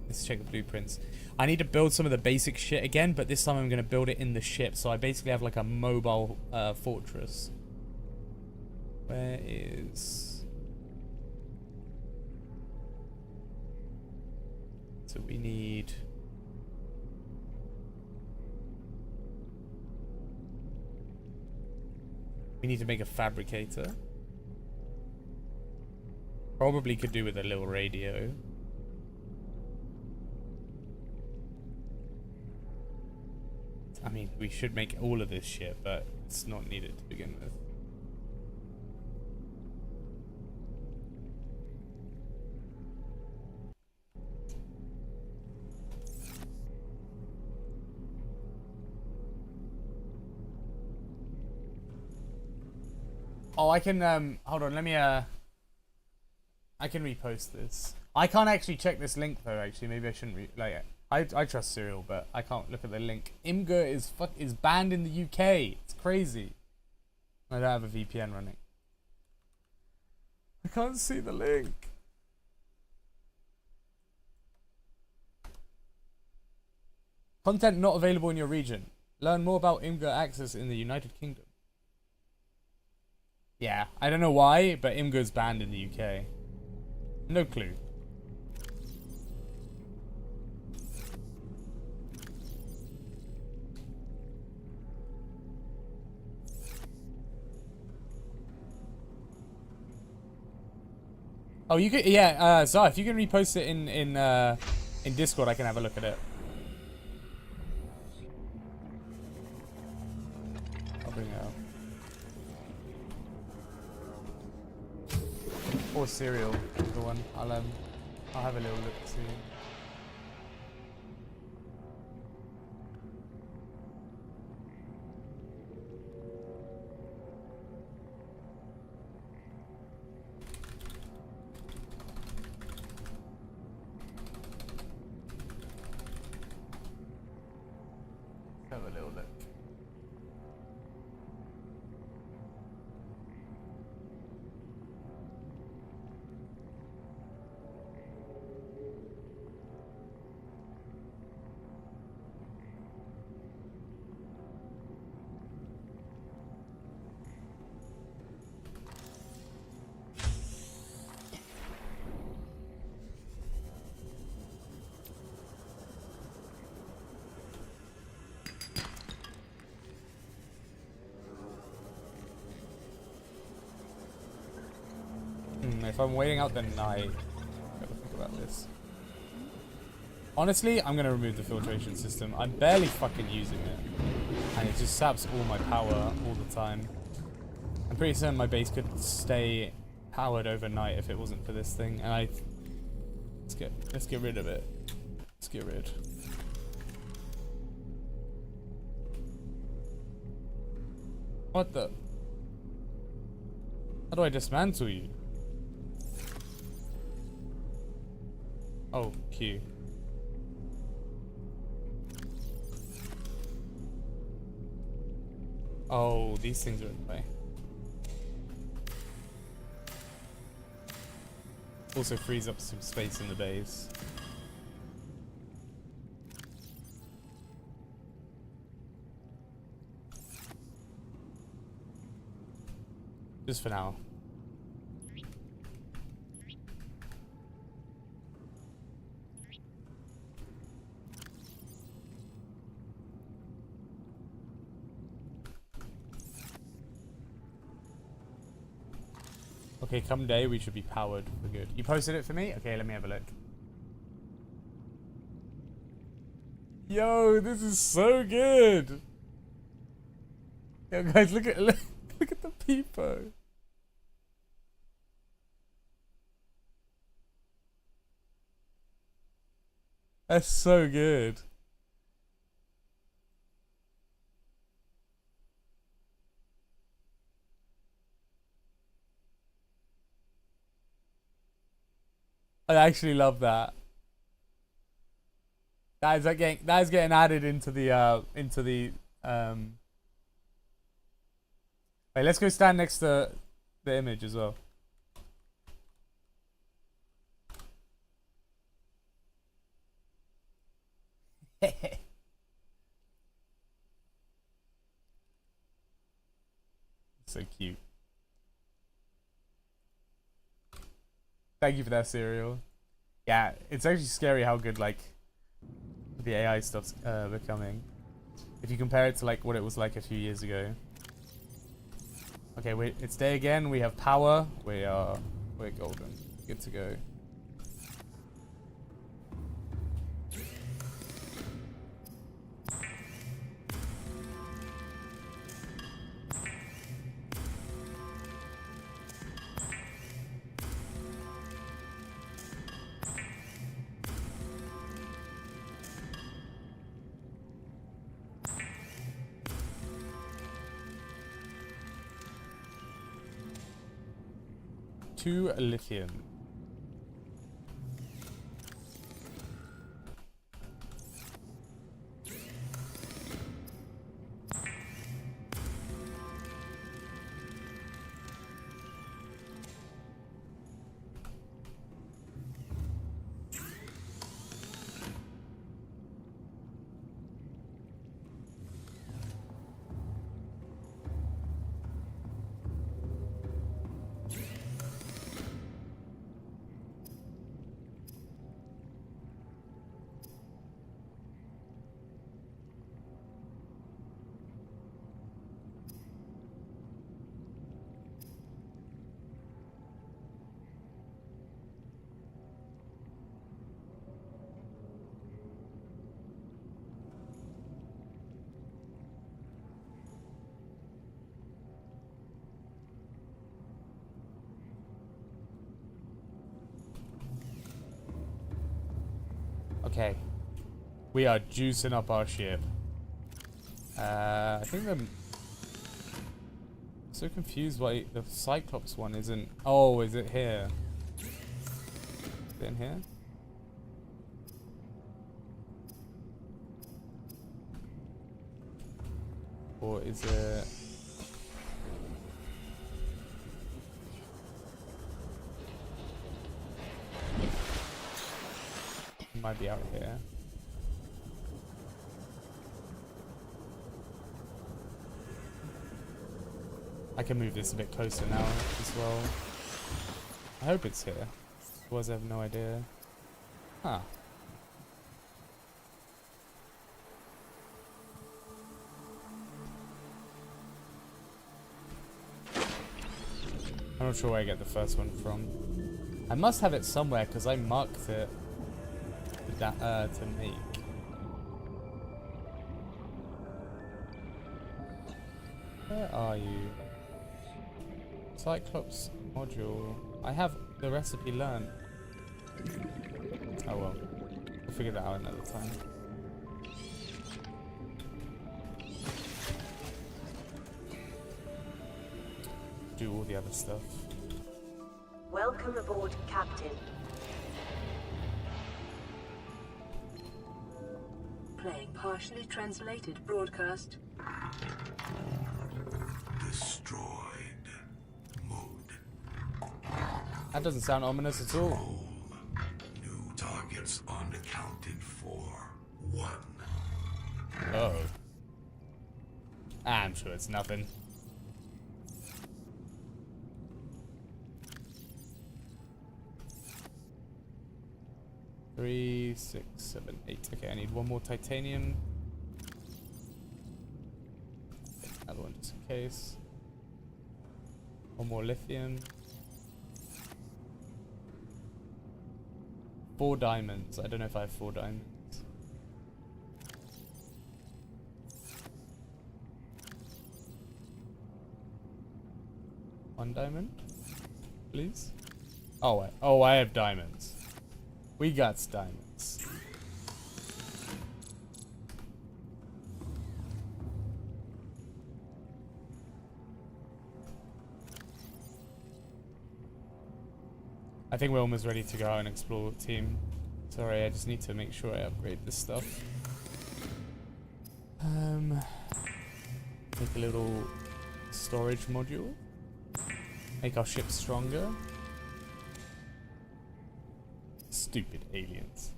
let's check the blueprints. I need to build some of the basic shit again, but this time I'm gonna build it in the ship. So I basically have like a mobile fortress. Where is? So we need. We need to make a fabricator. Probably could do with a little radio. I mean, we should make all of this shit, but it's not needed to begin with. Oh, I can, hold on, let me, I can repost this. I can't actually check this link though, actually. Maybe I shouldn't I trust Serial, but I can't look at the link. Imgur is banned in the UK. It's crazy. I don't have a VPN running. I can't see the link. Content not available in your region. Learn more about Imgur access in the United Kingdom. Yeah, I don't know why, but Imgur's banned in the UK. No clue. Oh, you could, yeah, Zah, if you can repost it in Discord, I can have a look at it. I'll bring it up. Or Serial, the one. I'll have a little look too. Have a little look. if I'm waiting out the night, gotta think about this. Honestly, I'm gonna remove the filtration system. I'm barely fucking using it, and it just saps all my power all the time. I'm pretty certain my base could stay powered overnight if it wasn't for this thing. And let's get rid of it. Let's get rid. What the? How do I dismantle you? Oh, Q. Oh, these things are in the way. Also frees up some space in the base. Just for now. Okay, come day, we should be powered. We're good. You posted it for me? Okay, let me have a look. Yo, this is so good. Yo, guys, look at the peepo. That's so good. I actually love that. That is getting added into the Wait, let's go stand next to the image as well. So cute. Thank you for that, Serial. Yeah, it's actually scary how good like the AI stuff's becoming. If you compare it to like what it was like a few years ago. Okay, it's day again. We have power. We're golden. Good to go. Two lithium. Okay. We are juicing up our ship. I think I'm so confused why the Cyclops one isn't... Oh, is it here? Is it in here? Or is it... It might be out here. I can move this a bit closer now as well. I hope it's here. Otherwise I have no idea. Huh. I not sure where I get the first one from. I must have it somewhere because I marked it to make. Where are you? Cyclops module. I have the recipe learned. Oh well. We'll figure that out another time. Do all the other stuff.
Welcome aboard, Captain. Playing partially translated broadcast.
Destroyed.
That doesn't sound ominous at all.
New targets unaccounted for. 1.
Uh-oh. I'm sure it's nothing. Three, 6, 7, 8. Okay, I need one more titanium. Another one just in case. One more lithium. 4 diamonds. I don't know if I have 4 diamonds. One diamond, please. Oh, I have diamonds. We got diamonds. I think we're almost ready to go out and explore, team. Sorry, I just need to make sure I upgrade this stuff. Make a little storage module. Make our ship stronger. Stupid aliens.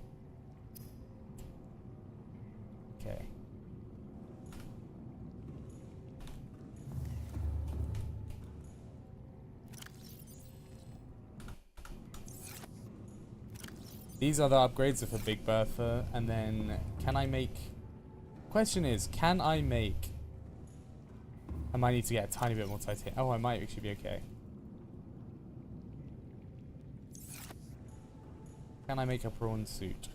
Okay. These are the upgrades for Big Bertha, and then can I make... Question is, can I make... I might need to get a tiny bit more titanium. Oh, I might actually be okay. Can I make a prawn suit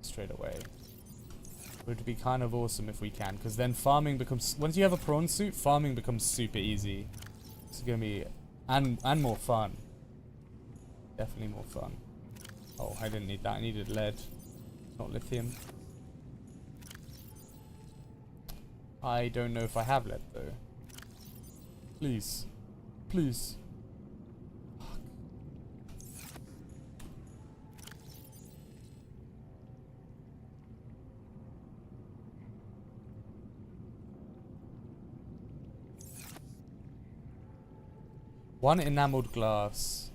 straight away? Would be kind of awesome if we can, because then farming becomes... Once you have a prawn suit, farming becomes super easy. It's gonna be... And more fun. Definitely more fun. Oh, I didn't need that. I needed lead, not lithium. I don't know if I have lead, though. Please. Please. Fuck. One enameled glass.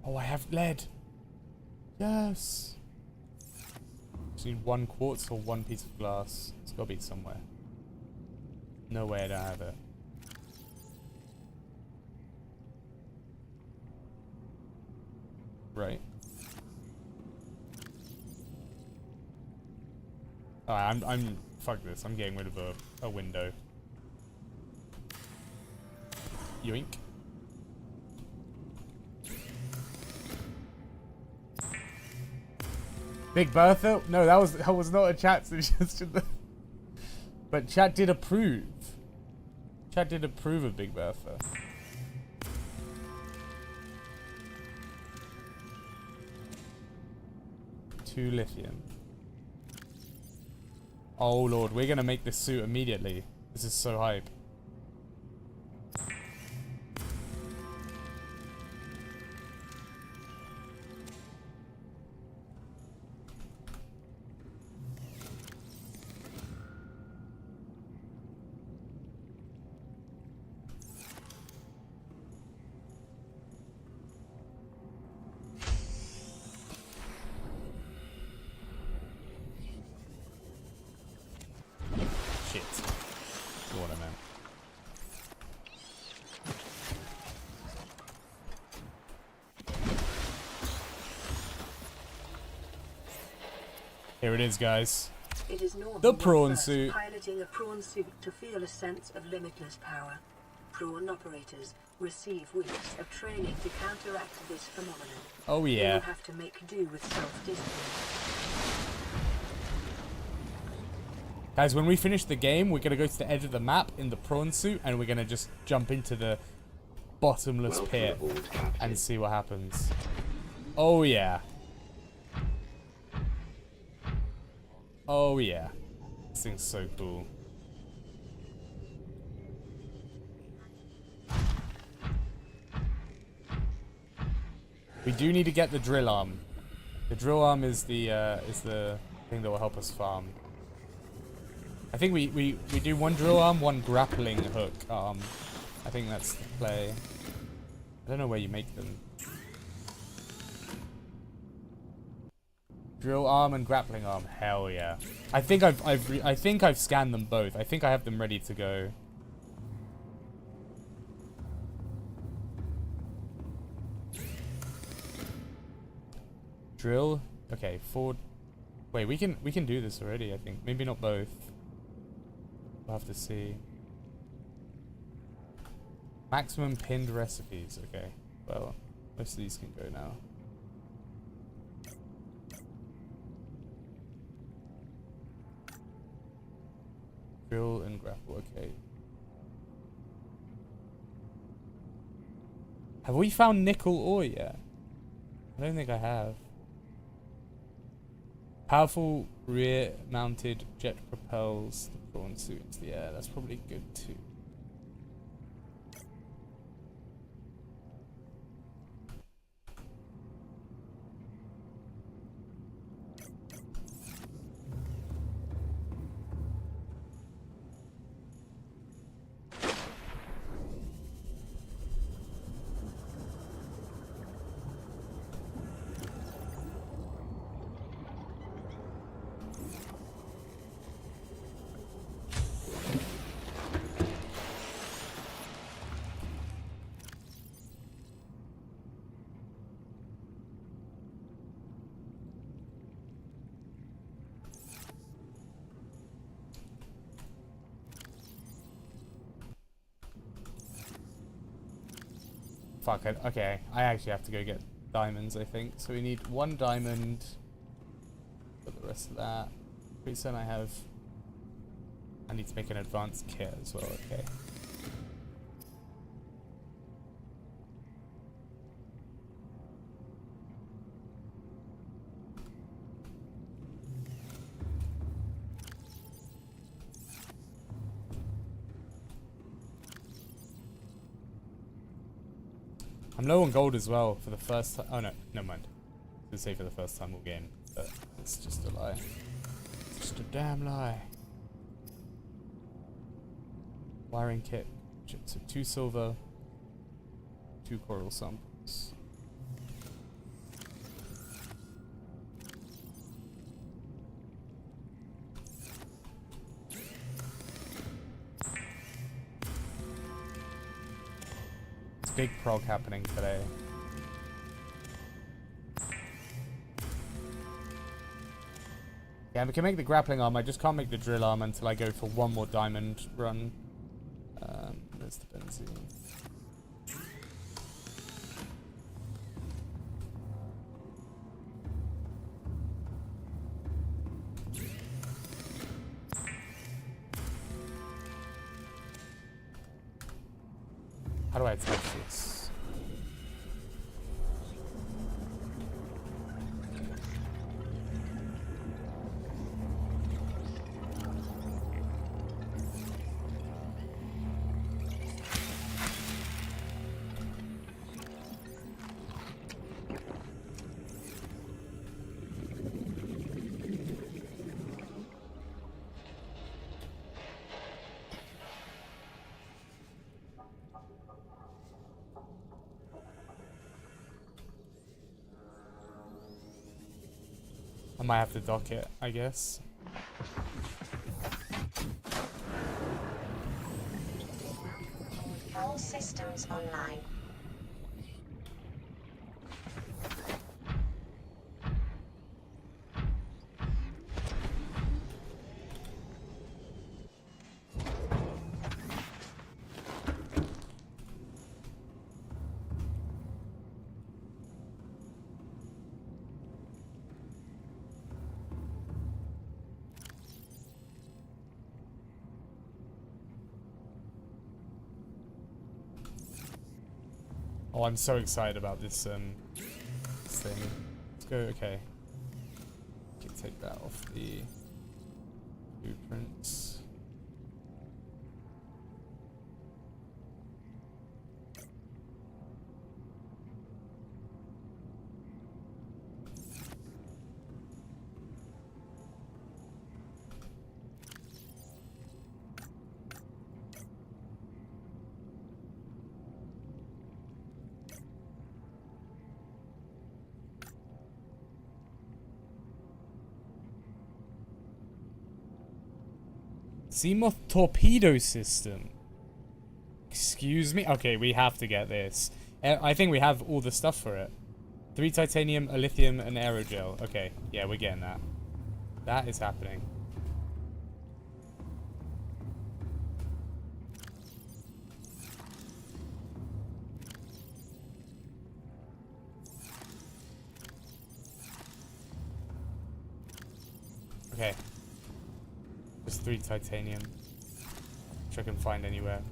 Oh, I have lead. Yes. Just need 1 quartz or 1 piece of glass. It's gotta be somewhere. No way I don't have it. Right. Alright, I'm fuck this. I'm getting rid of a window. Yoink. Big Bertha? No, that was not a chat suggestion. But chat did approve. Chat did approve of Big Bertha. Two lithium. Oh lord, we're gonna make this suit immediately. This is so hype. Shit. What I meant. Here it is, guys.
It is normal
The
when
prawn
first
suit.
piloting a prawn suit to feel a sense of limitless power. Prawn operators receive weeks of training to counteract this phenomenon.
Oh
They
yeah.
will have to make do with self-discipline.
Guys, when we finish the game, we're gonna go to the edge of the map in the prawn suit, and we're gonna just jump into the bottomless pit and see what happens. Oh yeah. Oh yeah. This thing's so cool. We do need to get the drill arm. The drill arm is the thing that will help us farm. I think we do one drill arm, one grappling hook arm. I think that's the play. I don't know where you make them. Drill arm and grappling arm. Hell yeah. I think I've scanned them both. I think I have them ready to go. Drill. Okay, forward. Wait, we can do this already, I think. Maybe not both. We'll have to see. Maximum pinned recipes. Okay. Well, most of these can go now. Drill and grapple. Okay. Have we found nickel ore yet? I don't think I have. Powerful rear-mounted jet propels the prawn suit into the air. That's probably good too. Fuck it. Okay, I actually have to go get diamonds, I think. So we need 1 diamond for the rest of that. Pretty soon I need to make an advanced kit as well. Okay. I'm low on gold as well for the first time. Oh no, never mind. I was gonna say for the first time all game, but it's just a lie. It's just a damn lie. Wiring kit. So 2 silver, 2 coral samples. Big prog happening today. Yeah, we can make the grappling arm. I just can't make the drill arm until I go for 1 more diamond run. There's the benzene. How do I touch this? I might have to dock it, I guess.
All systems online.
Oh, I'm so excited about this this thing. Let's go. Okay. Take that off the blueprints. Seamoth torpedo system. Excuse me? Okay, we have to get this. I think we have all the stuff for it. 3 titanium, a lithium, and aerogel. Okay, yeah, we're getting that. That is happening. Okay. Just 3 titanium. Which I can find anywhere.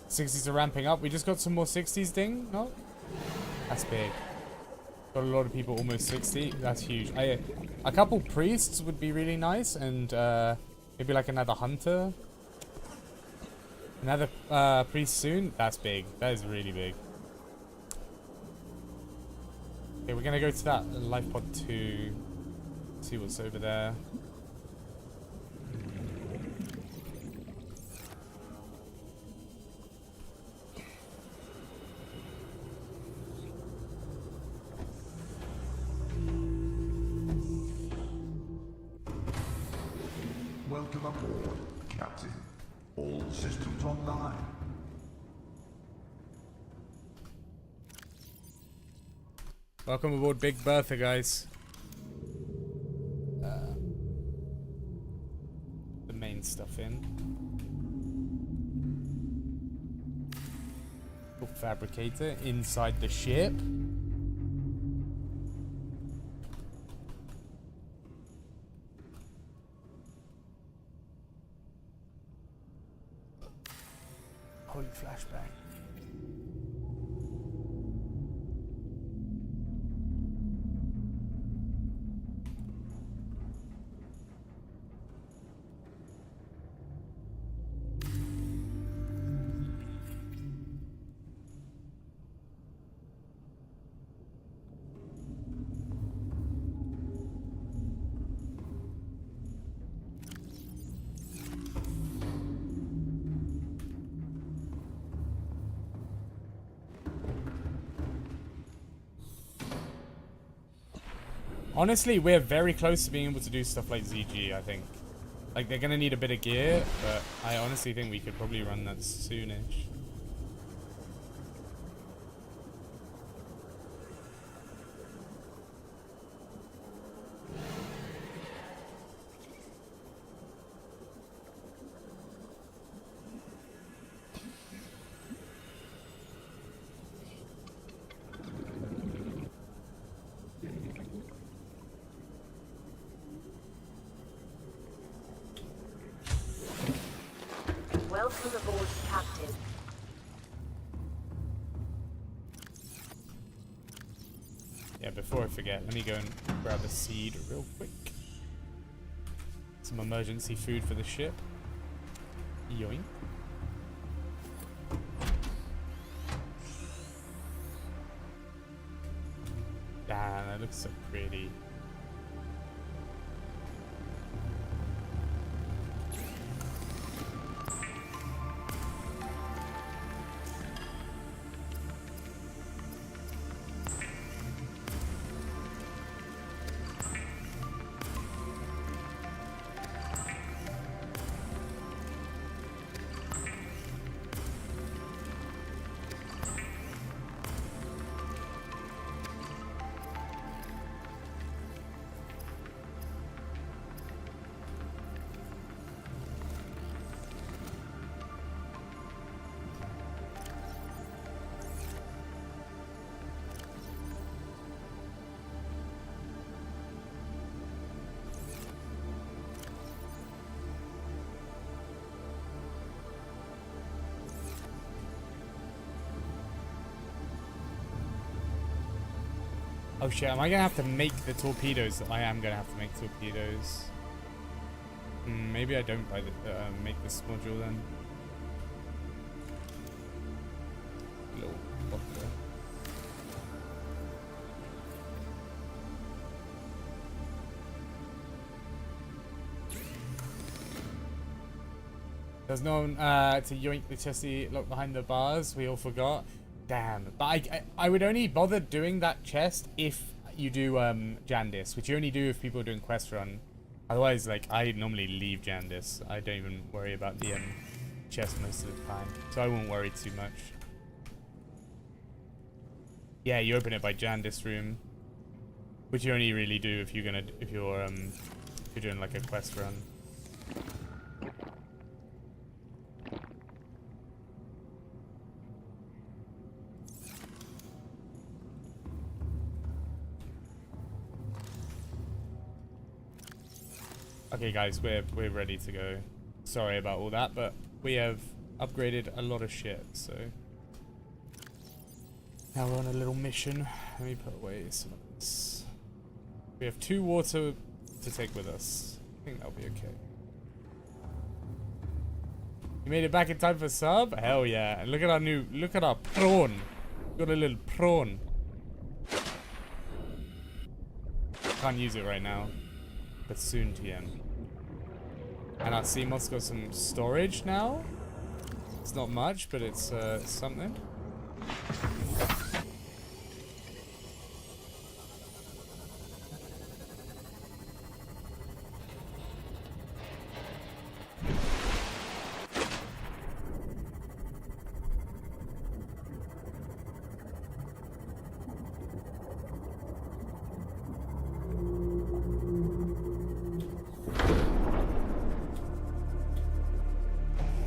'60s are ramping up. We just got some more 60s ding. No? That's big. Got a lot of people almost 60. That's huge. A couple priests would be really nice. And maybe like another hunter. Another priest soon. That's big. That is really big. Okay, we're going to go to that life pod 2. See what's over there.
Welcome aboard, Captain. All systems online.
Welcome aboard Big Bertha, guys. The main stuff in. Fabricator inside the ship. Holy flashbang. Honestly, we're very close to being able to do stuff like ZG, I think. Like, they're gonna need a bit of gear, but I honestly think we could probably run that soonish.
Welcome aboard, Captain.
Yeah, before I forget, let me go and grab a seed real quick. Some emergency food for the ship. Yoink. Damn, that looks so pretty. Oh shit, am I gonna have to make the torpedoes? I am gonna have to make torpedoes. Maybe I don't buy the, make this module then. Little vodka. There's no one to yoink the chesty lock behind the bars. We all forgot. Damn. But I would only bother doing that chest if you do Jandis, which you only do if people are doing quest run. Otherwise, like, I normally leave Jandis. I don't even worry about the chest most of the time. So I won't worry too much. Yeah, you open it by Jandis room, which you only really do if you're doing like a quest run. Okay guys, we're ready to go. Sorry about all that, but we have upgraded a lot of shit, so now we're on a little mission. Let me put away some of this. We have 2 water to take with us. I think that'll be okay. You made it back in time for sub? Hell yeah. And look at our prawn. Got a little prawn. Can't use it right now, but soon TM. And our CMOS got some storage now. It's not much, but it's something.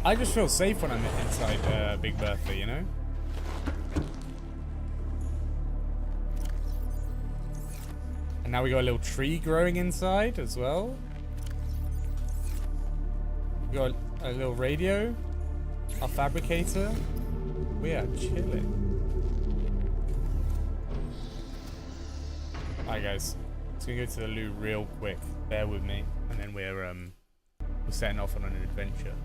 I just feel safe when I'm inside Big Bertha, you know? And now we got a little tree growing inside as well. We got a little radio. Our fabricator. We are chilling. Alright guys. Let's go to the loo real quick. Bear with me. And then we're setting off on an adventure.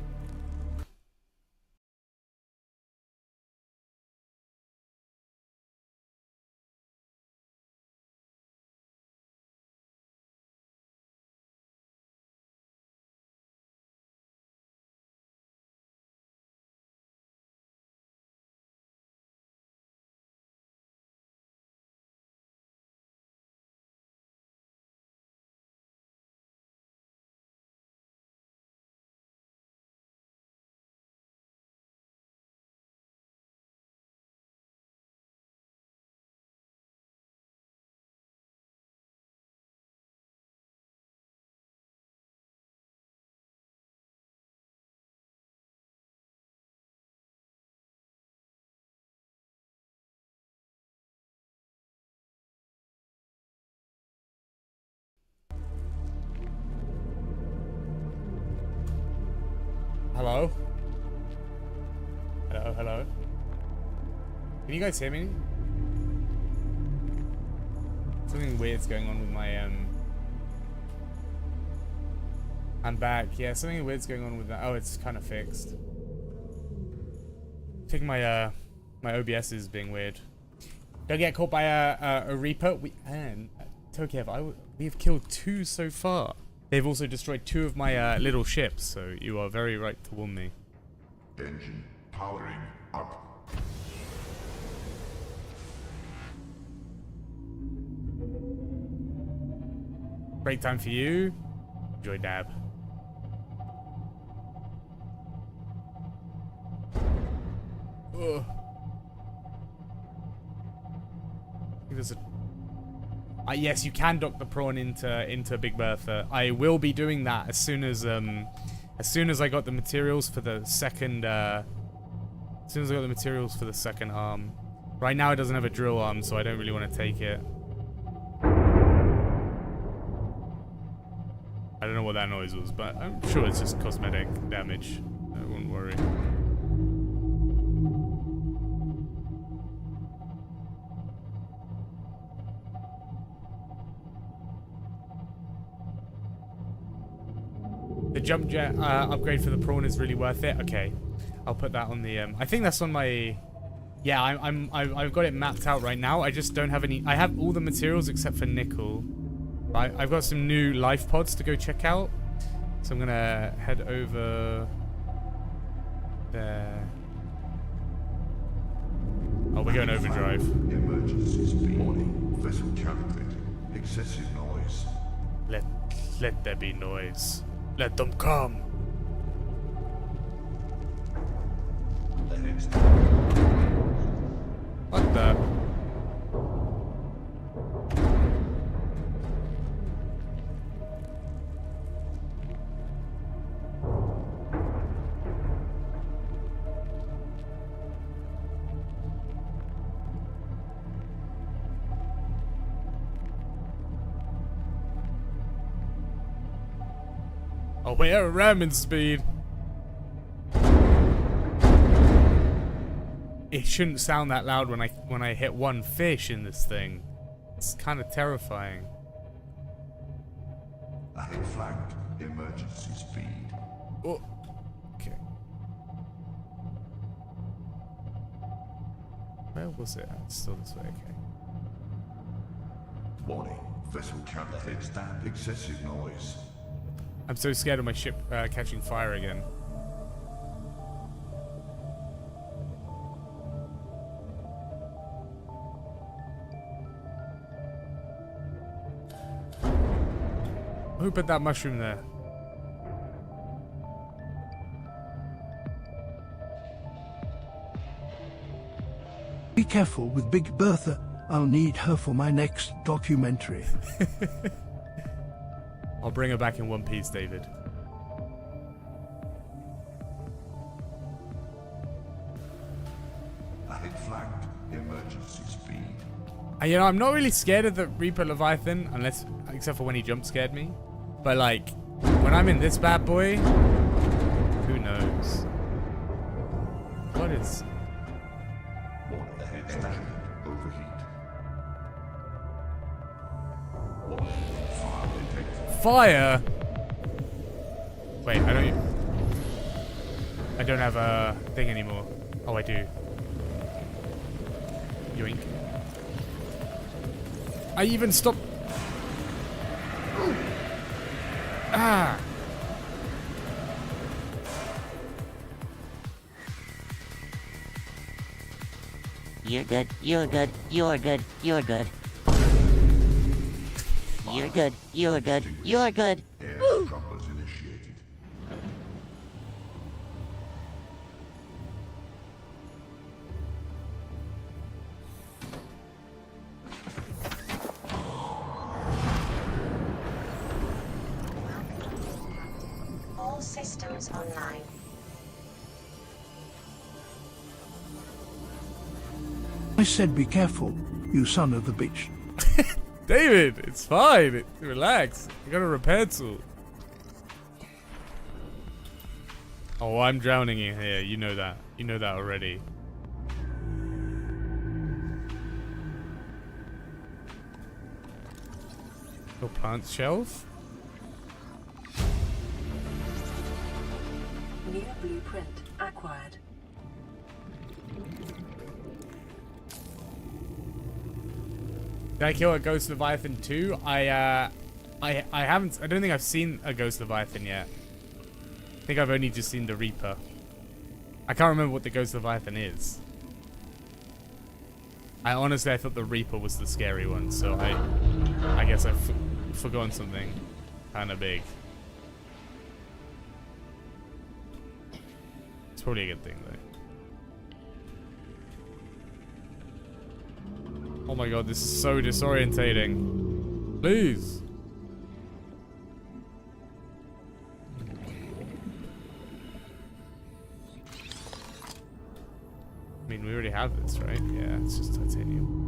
Hello? Hello, hello? Can you guys hear me? Something weird's going on with my, I'm back. Yeah, something weird's going on with that. Oh, it's kind of fixed. I think my, my OBS is being weird. Don't get caught by a Reaper. Tokiev, we've killed 2 so far. They've also destroyed 2 of my little ships, so you are very right to warn me.
Engine powering up.
Break time for you. Enjoy dab. Ugh. I think there's a... yes, you can dock the prawn into Big Bertha. I will be doing that as soon as I got the materials for the second arm. Right now it doesn't have a drill arm, so I don't really want to take it. I don't know what that noise was, but I'm sure it's just cosmetic damage. I won't worry. The jump jet upgrade for the prawn is really worth it. Okay, I'll put that on the. I think that's on my. Yeah, I've got it mapped out right now. I just don't have any. I have all the materials except for nickel. Right, I've got some new life pods to go check out, so I'm gonna head over there. Oh, we're going overdrive.
Emergency speed. Warning. Vessel calibrated. Excessive noise.
Let there be noise. Let them come. What the? Oh, we're at ramming speed. It shouldn't sound that loud when I hit one fish in this thing. It's kind of terrifying.
Ahead flanked. Emergency speed.
Oh. Okay. Where was it? It's still this way. Okay.
Warning. Vessel calibrated. Excessive noise.
I'm so scared of my ship catching fire again. Who put that mushroom there?
Be careful with Big Bertha. I'll need her for my next documentary.
I'll bring her back in one piece, David.
Ahead flanked. Emergency speed.
You know, I'm not really scared of the Reaper Leviathan, except for when he jump scared me. But like, when I'm in this bad boy, who knows? What is?
Engine overheat.
Fire? Wait, I don't have a thing anymore. Oh, I do. Yoink. I even stopped. Ah.
You're good, you're good, you're good, you're good. You're good, you're good, you're good.
Airdroppers initiated.
All systems online.
I said be careful, you son of a bitch.
David, it's fine. Relax. I got a repair tool. Oh, I'm drowning in here. You know that. You know that already. Your plant shelf?
New blueprint acquired.
Did I kill a Ghost Leviathan too? I haven't. I don't think I've seen a Ghost Leviathan yet. I think I've only just seen the Reaper. I can't remember what the Ghost Leviathan is. I honestly thought the Reaper was the scary one, so I guess I've forgotten something kind of big. It's probably a good thing though. Oh my god, this is so disorientating. Please. I mean, we already have this, right? Yeah, it's just titanium.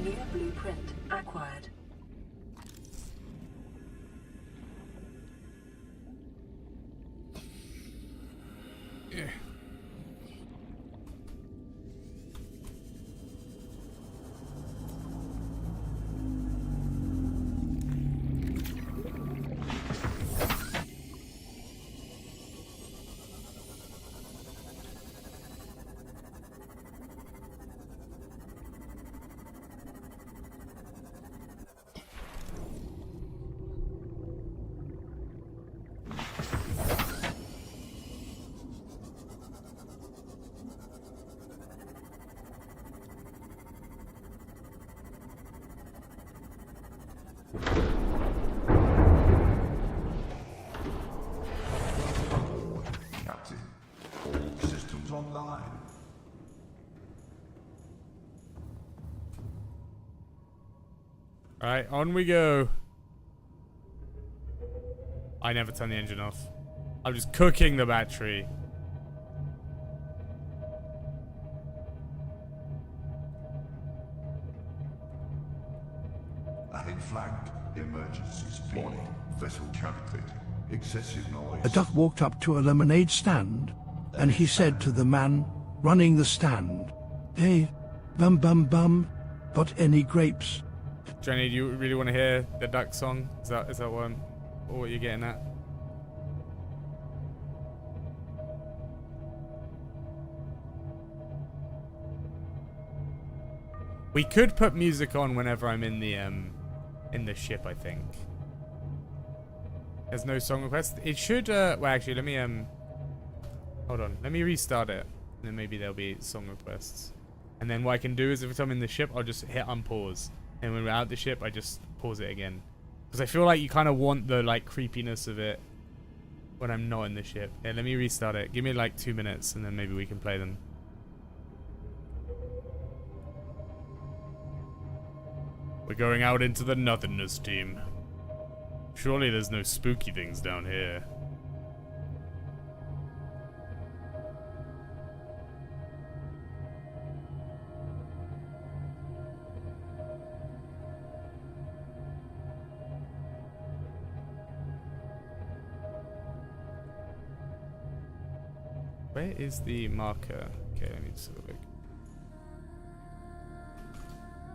New blueprint acquired.
Yeah.
Captain, all systems online.
Alright, on we go. I never turn the engine off. I'm just cooking the battery.
Ahead flagged. Emergency speed. Warning. Vessel counterfeit. Excessive noise.
A duck walked up to a lemonade stand, and he said to the man running the stand, "Hey, bum bum bum, got any grapes?"
Jenny, do you really want to hear the duck song? Is that what you're getting at? We could put music on whenever I'm in the ship, I think. There's no song request. It should well actually let me hold on. Let me restart it. And then maybe there'll be song requests. And then what I can do is if I'm in the ship, I'll just hit unpause. And when we're out the ship, I just pause it again. Because I feel like you kind of want the like creepiness of it when I'm not in the ship. Yeah, let me restart it. Give me like 2 minutes and then maybe we can play them. We're going out into the nothingness, team. Surely there's no spooky things down here. Where is the marker? Okay, let me just have a look.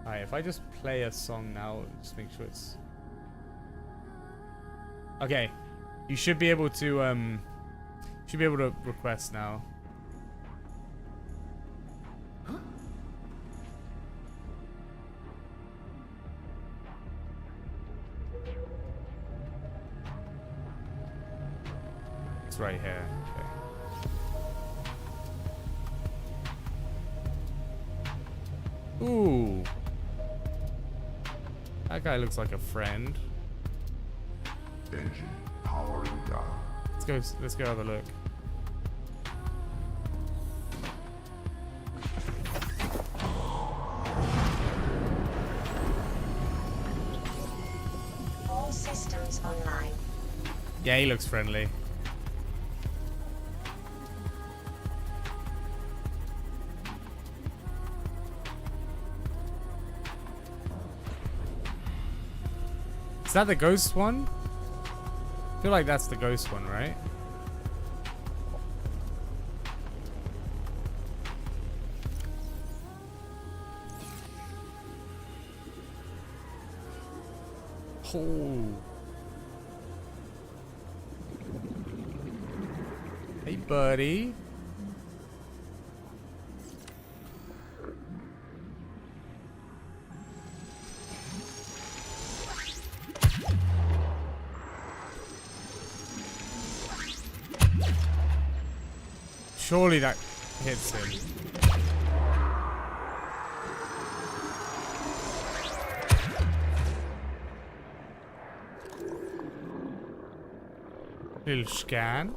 Alright, if I just play a song now, just make sure it's... Okay. You should be able to request now. It's right here. Okay. Ooh. That guy looks like a friend.
Engine powering
Let's go have a look.
All systems online.
Yeah, he looks friendly. Is that the ghost one? I feel like that's the ghost one, right? Oh. Hey, buddy. Surely that hits him. Little scan.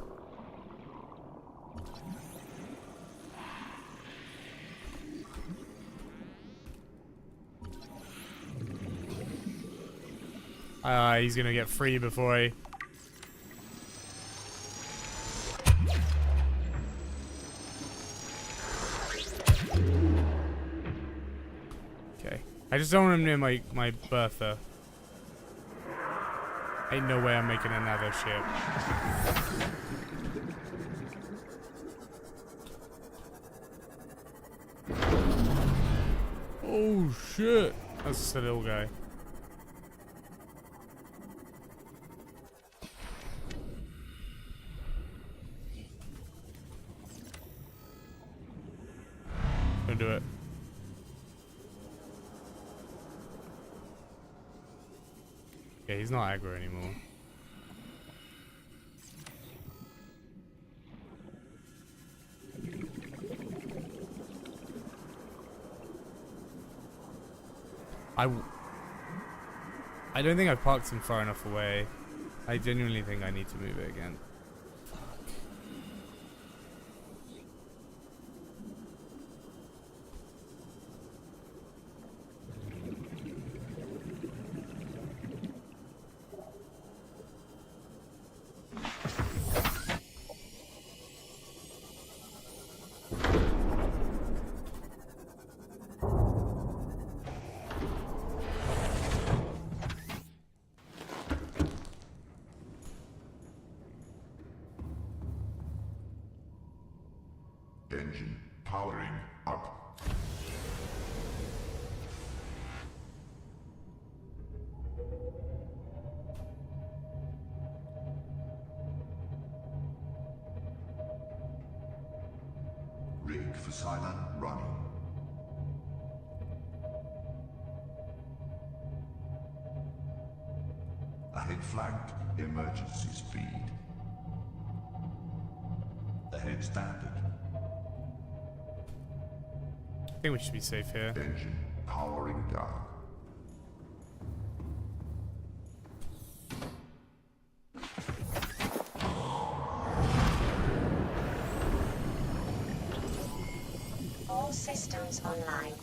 He's gonna get free before I... Okay. I just don't want him near my Bertha. Ain't no way I'm making another ship. Oh shit! That's just a little guy. Gonna do it. Okay, he's not aggro anymore. I don't think I parked him far enough away. I genuinely think I need to move it again.
Engine powering up. Rig for silent running. Ahead flanked, emergency speed. Ahead standard.
I think we should be safe here.
Engine powering down.
All systems online.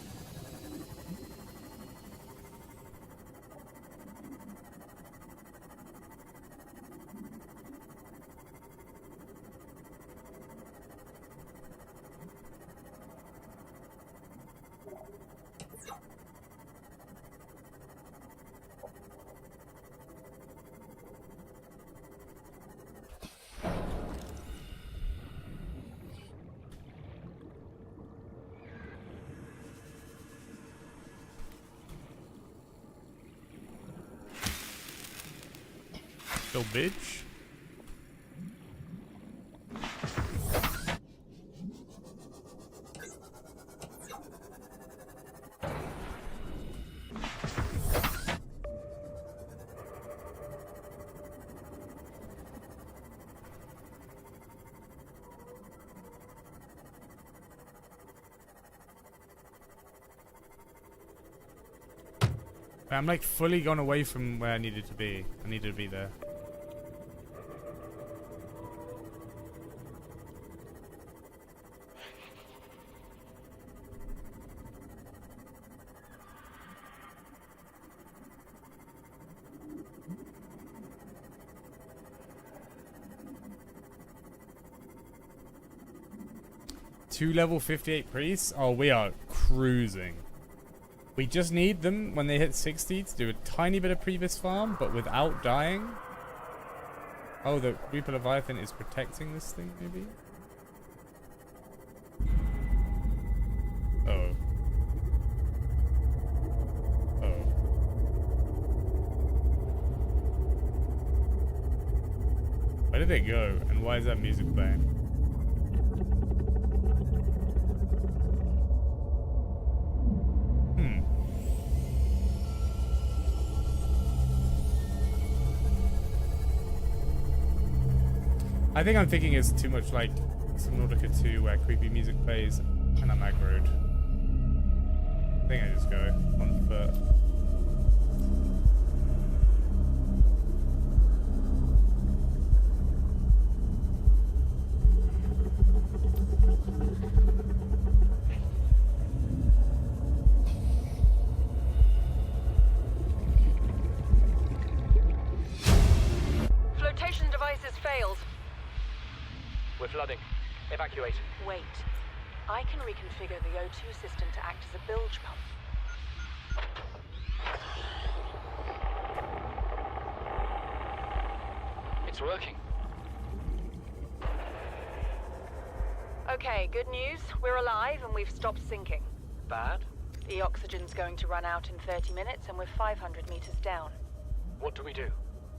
Go, bitch. I'm like fully gone away from where I needed to be. I needed to be there. 2 level 58 priests? Oh, we are cruising. We just need them when they hit 60 to do a tiny bit of previous farm, but without dying. Oh, the Reaper Leviathan is protecting this thing, maybe? Oh. Oh. Where did they go? And why is that music playing? I think I'm thinking it's too much like Subnautica 2 where creepy music plays and I'm aggroed. I think I just go on foot.
Flotation devices failed.
We're flooding. Evacuate.
Wait. I can reconfigure the O2 system to act as a bilge pump.
It's working.
Okay, good news. We're alive and we've stopped sinking.
Bad?
The oxygen's going to run out in 30 minutes and we're 500 meters down.
What do we do?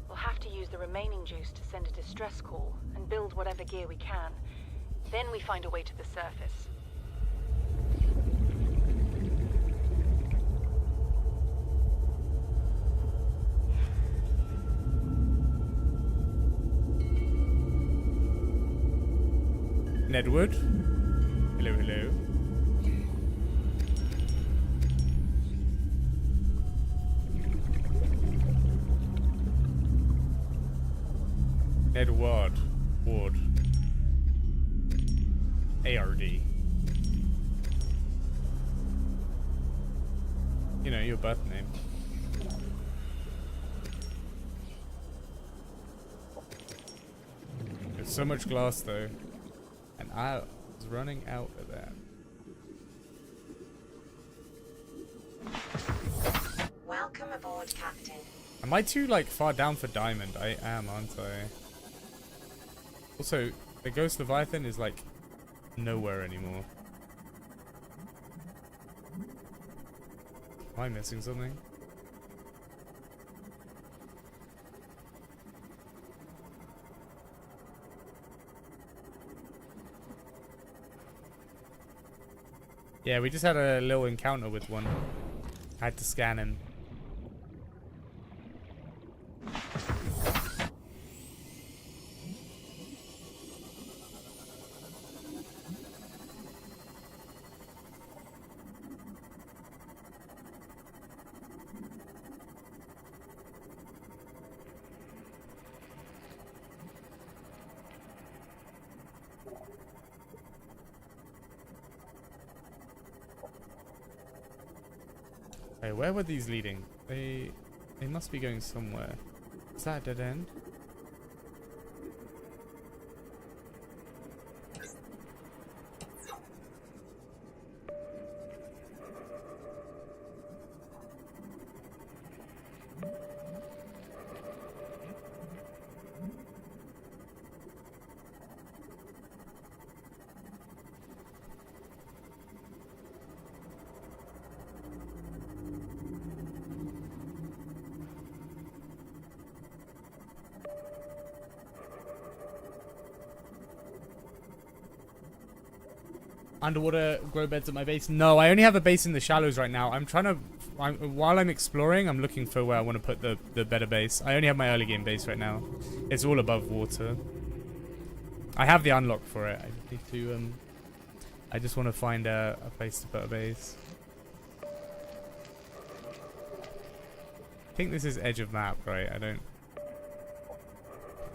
We'll have to use the remaining juice to send a distress call and build whatever gear we can. Then we find a way to the surface.
Nedwood. Hello, hello. Edward. Ward. ARD. You know, your birth name. There's so much glass though. And I was running out of that.
Welcome aboard, Captain.
Am I too, like, far down for diamond? I am, aren't I? Also, the Ghost Leviathan is, like, nowhere anymore. Am I missing something? Yeah, we just had a little encounter with one. I had to scan him. Okay, where were these leading? They must be going somewhere. Is that a dead end? Underwater grow beds at my base? No, I only have a base in the shallows right now. I'm trying to, while I'm exploring, I'm looking for where I want to put the better base. I only have my early game base right now. It's all above water. I have the unlock for it. I just need to, I just want to find a place to put a base. I think this is edge of map, right? I don't,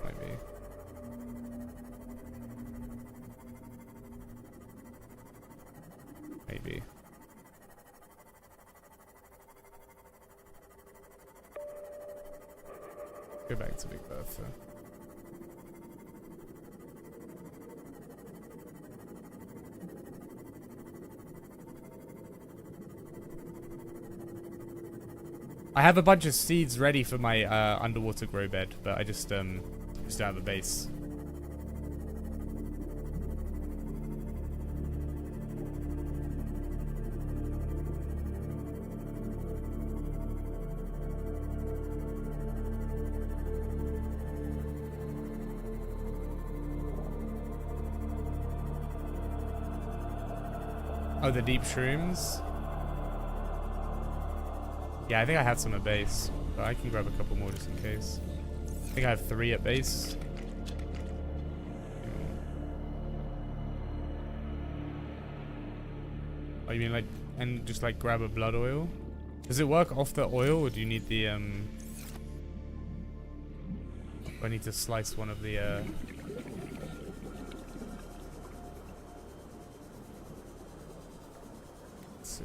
might be. Maybe. Go back to Big Bertha. I have a bunch of seeds ready for my underwater grow bed, but I just don't have a base. Oh, the deep shrooms? Yeah, I think I have some at base, but I can grab a couple more just in case. I think I have 3 at base. Oh, you mean like, and just like grab a blood oil? Does it work off the oil, or do you need the, I need to slice one of the, let's see.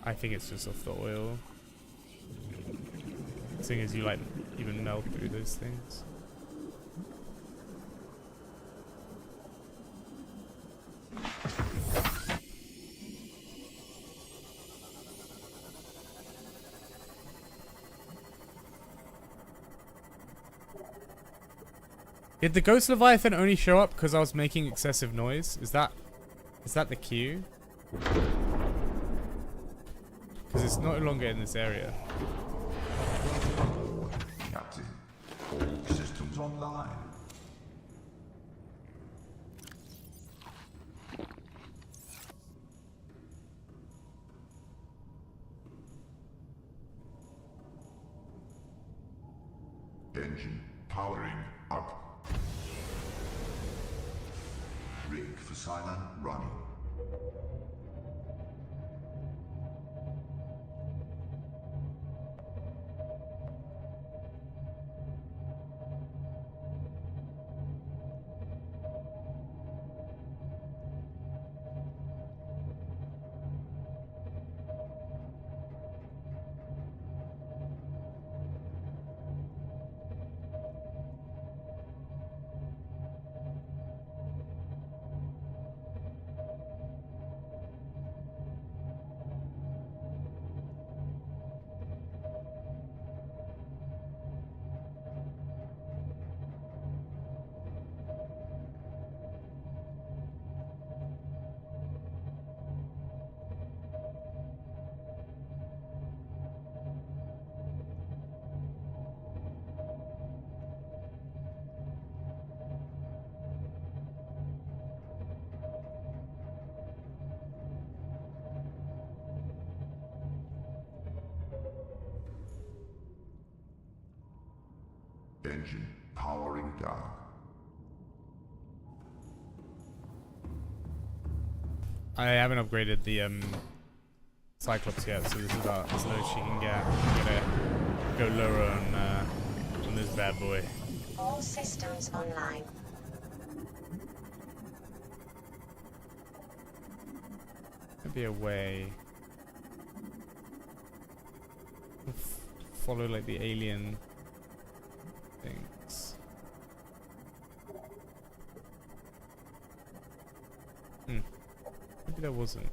I think it's just off the oil. Seeing as you like even melt through those things. Did the Ghost Leviathan only show up because I was making excessive noise? Is that the cue? Because it's no longer in this area.
Captain, all systems online. Engine powering up. Rig for silent running. Engine powering down.
I haven't upgraded the Cyclops yet, so this is about as low as she can get. I'm gonna go lower on this bad boy.
All systems online.
Maybe a way. Follow like the alien things. Maybe there wasn't.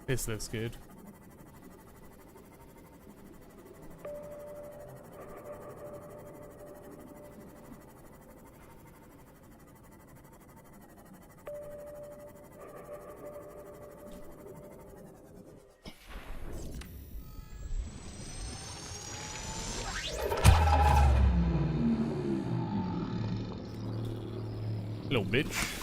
This looks good. Little bitch.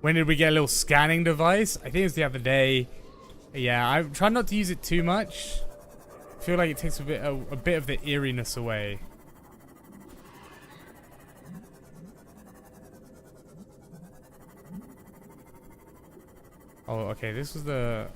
When did we get a little scanning device? I think it was the other day. Yeah, I try not to use it too much. I feel like it takes a bit of the eeriness away. Oh, okay, this was the...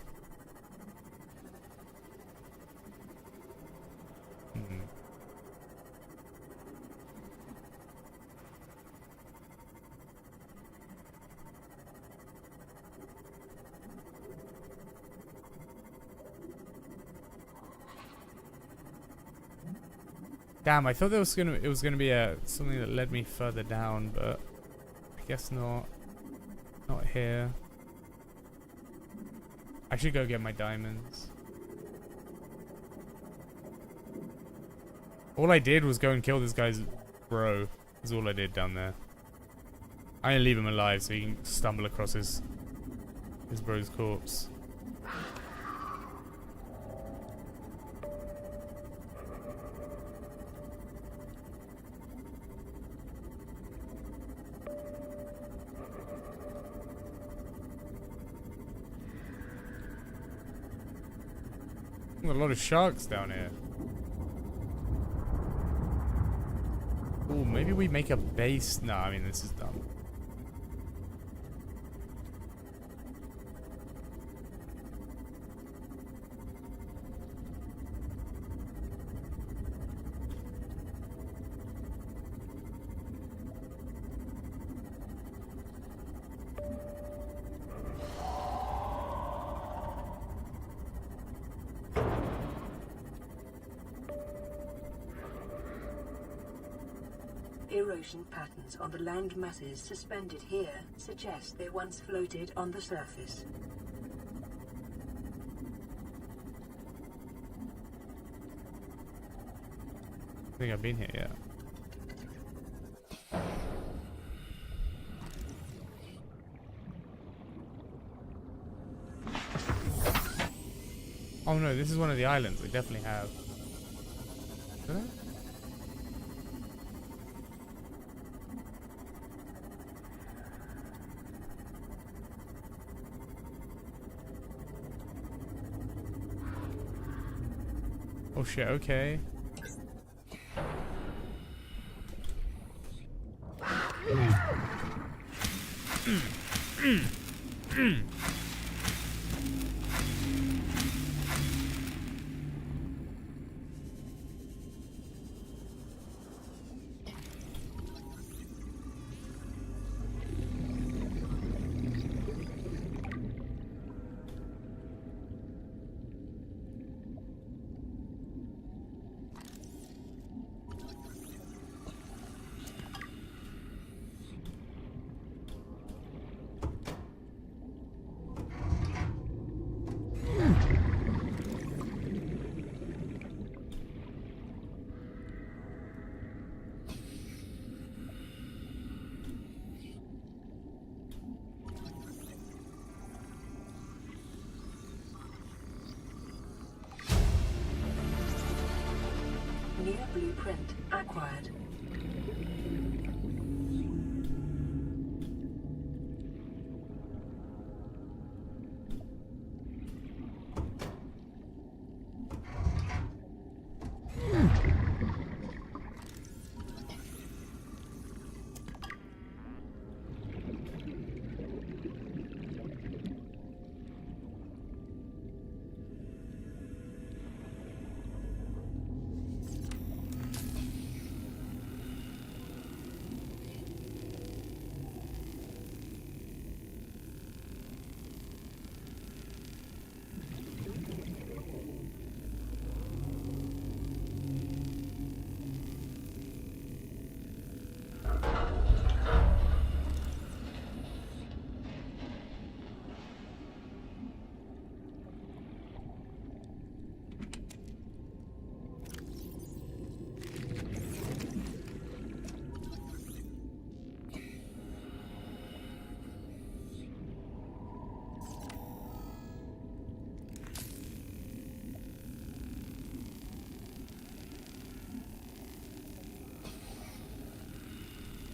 Damn, I thought it was gonna be something that led me further down, but I guess not. Not here. I should go get my diamonds. All I did was go and kill this guy's bro. That's all I did down there. I'm gonna leave him alive so he can stumble across his bro's corpse. A lot of sharks down here. Oh, maybe we make a base. No, I mean, this is dumb.
Erosion patterns on the land masses suspended here suggest they once floated on the surface.
I think I've been here, yeah. Oh no, this is one of the islands. I definitely have. Did I? Oh shit, okay.
New blueprint acquired.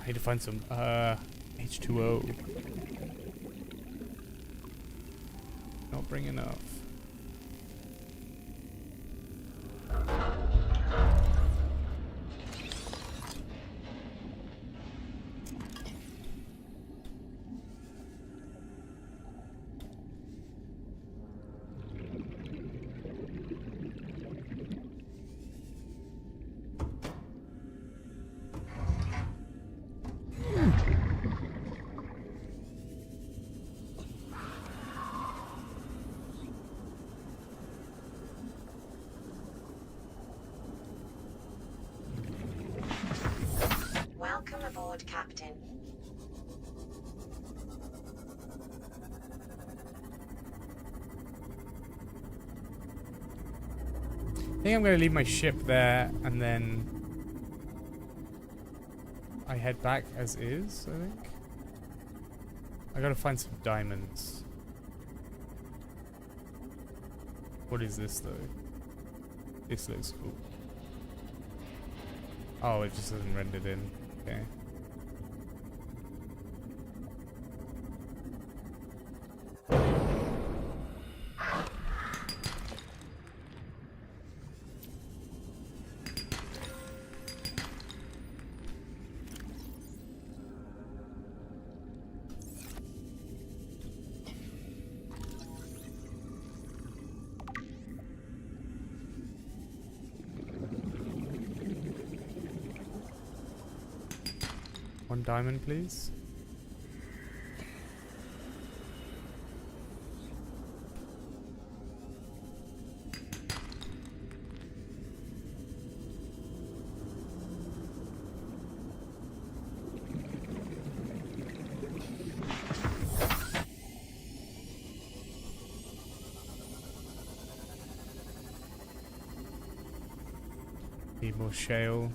I need to find some H2O.
bring enough.
Welcome aboard, Captain.
I think I'm going to leave my ship there and then I head back as is, I think. I gotta find some diamonds. What is this though? This looks cool. Oh, it just isn't rendered in. Okay. One diamond, please. Need more shale.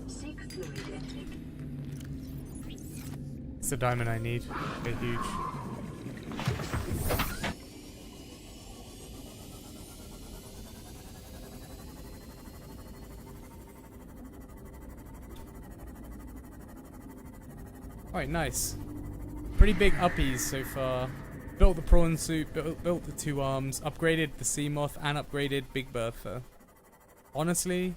Seek fluid intake.
It's the diamond I need. They're huge. Alright, nice. Pretty big uppies so far. Built the prawn suit, built the 2 arms, upgraded the sea moth, and upgraded Big Bertha. Honestly,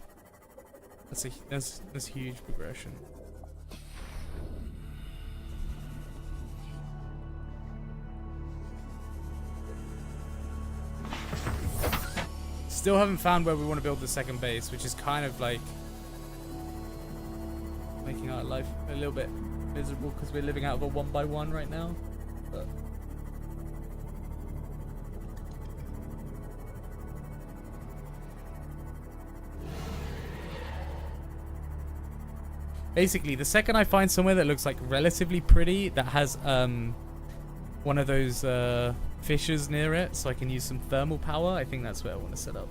that's huge progression. Still haven't found where we want to build the second base, which is kind of like making our life a little bit miserable because we're living out of a 1x1 right now. But basically, the second I find somewhere that looks like relatively pretty, that has one of those fissures near it, so I can use some thermal power, I think that's where I want to set up.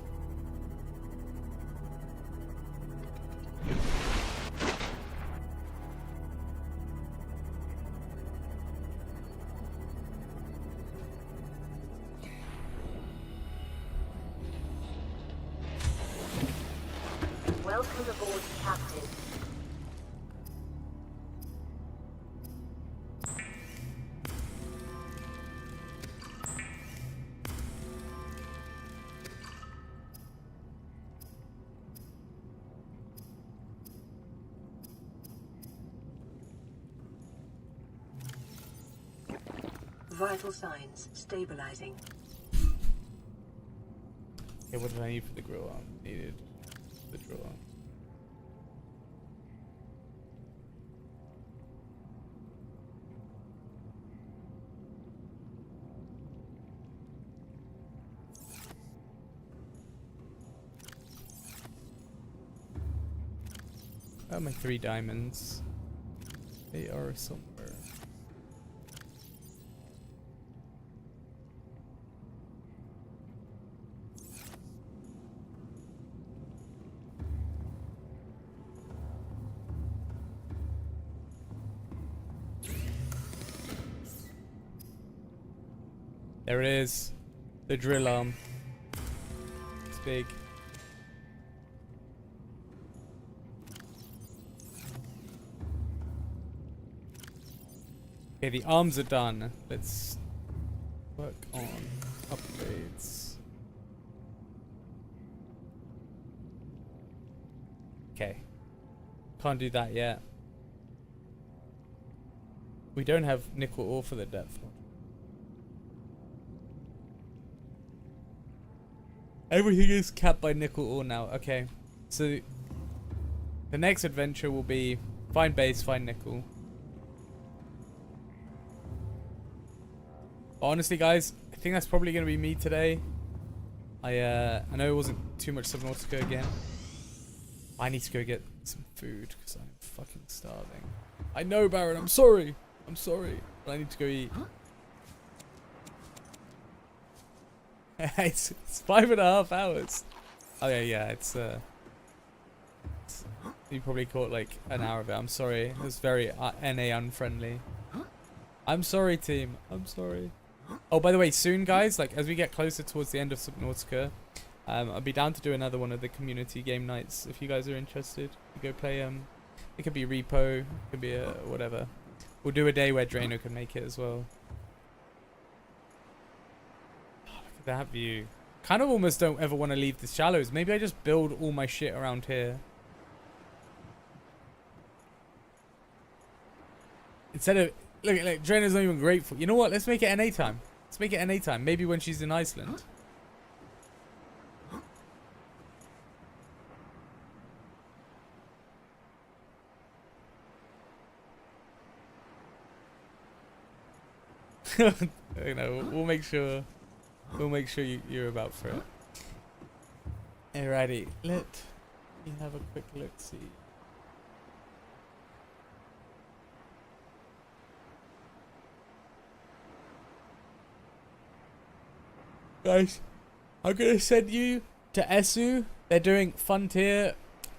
Welcome aboard, Captain.
Vital signs stabilizing.
Okay, what did I need for the drill arm? Needed the drill arm. Oh, my 3 diamonds. They are somewhere. There it is. The drill arm. It's big. Okay, the arms are done. Let's work on upgrades. Okay. Can't do that yet. We don't have nickel ore for the depth one. Everything is capped by nickel ore now. Okay. So the next adventure will be find base, find nickel. Honestly, guys, I think that's probably going to be me today. I know it wasn't too much Subnautica again. I need to go get some food because I'm fucking starving. I know, Baron. I'm sorry. I'm sorry. But I need to go eat. it's 5.5 hours. Okay, yeah, it's you probably caught like an hour of it. I'm sorry. It was very NA unfriendly. I'm sorry, team. I'm sorry. Oh, by the way, soon, guys, like as we get closer towards the end of Subnautica, I'll be down to do another one of the community game nights if you guys are interested. You go play it could be repo, it could be whatever. We'll do a day where Drano can make it as well. Oh, look at that view. Kind of almost don't ever want to leave the shallows. Maybe I just build all my shit around here. Instead of look, Drano's not even grateful. You know what? Let's make it NA time. Let's make it NA time. Maybe when she's in Iceland. You know, we'll make sure you're about for it. Alrighty, let me have a quick look see. Guys, I'm gonna send you to Esu. They're doing Frontier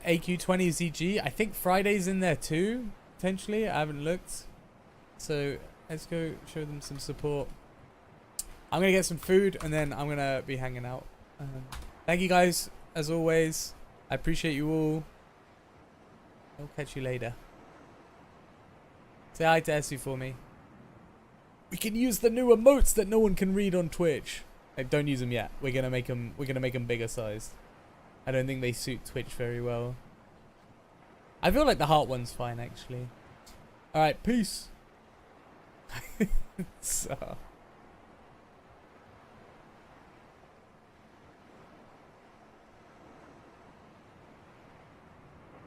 AQ20 ZG. I think Friday's in there too, potentially. I haven't looked. So let's go show them some support. I'm gonna get some food and then I'm gonna be hanging out. Thank you guys, as always. I appreciate you all. I'll catch you later. Say hi to Esu for me. We can use the new emotes that no one can read on Twitch. Like, don't use them yet. We're gonna make them bigger sized. I don't think they suit Twitch very well. I feel like the heart one's fine actually. All right, peace. So.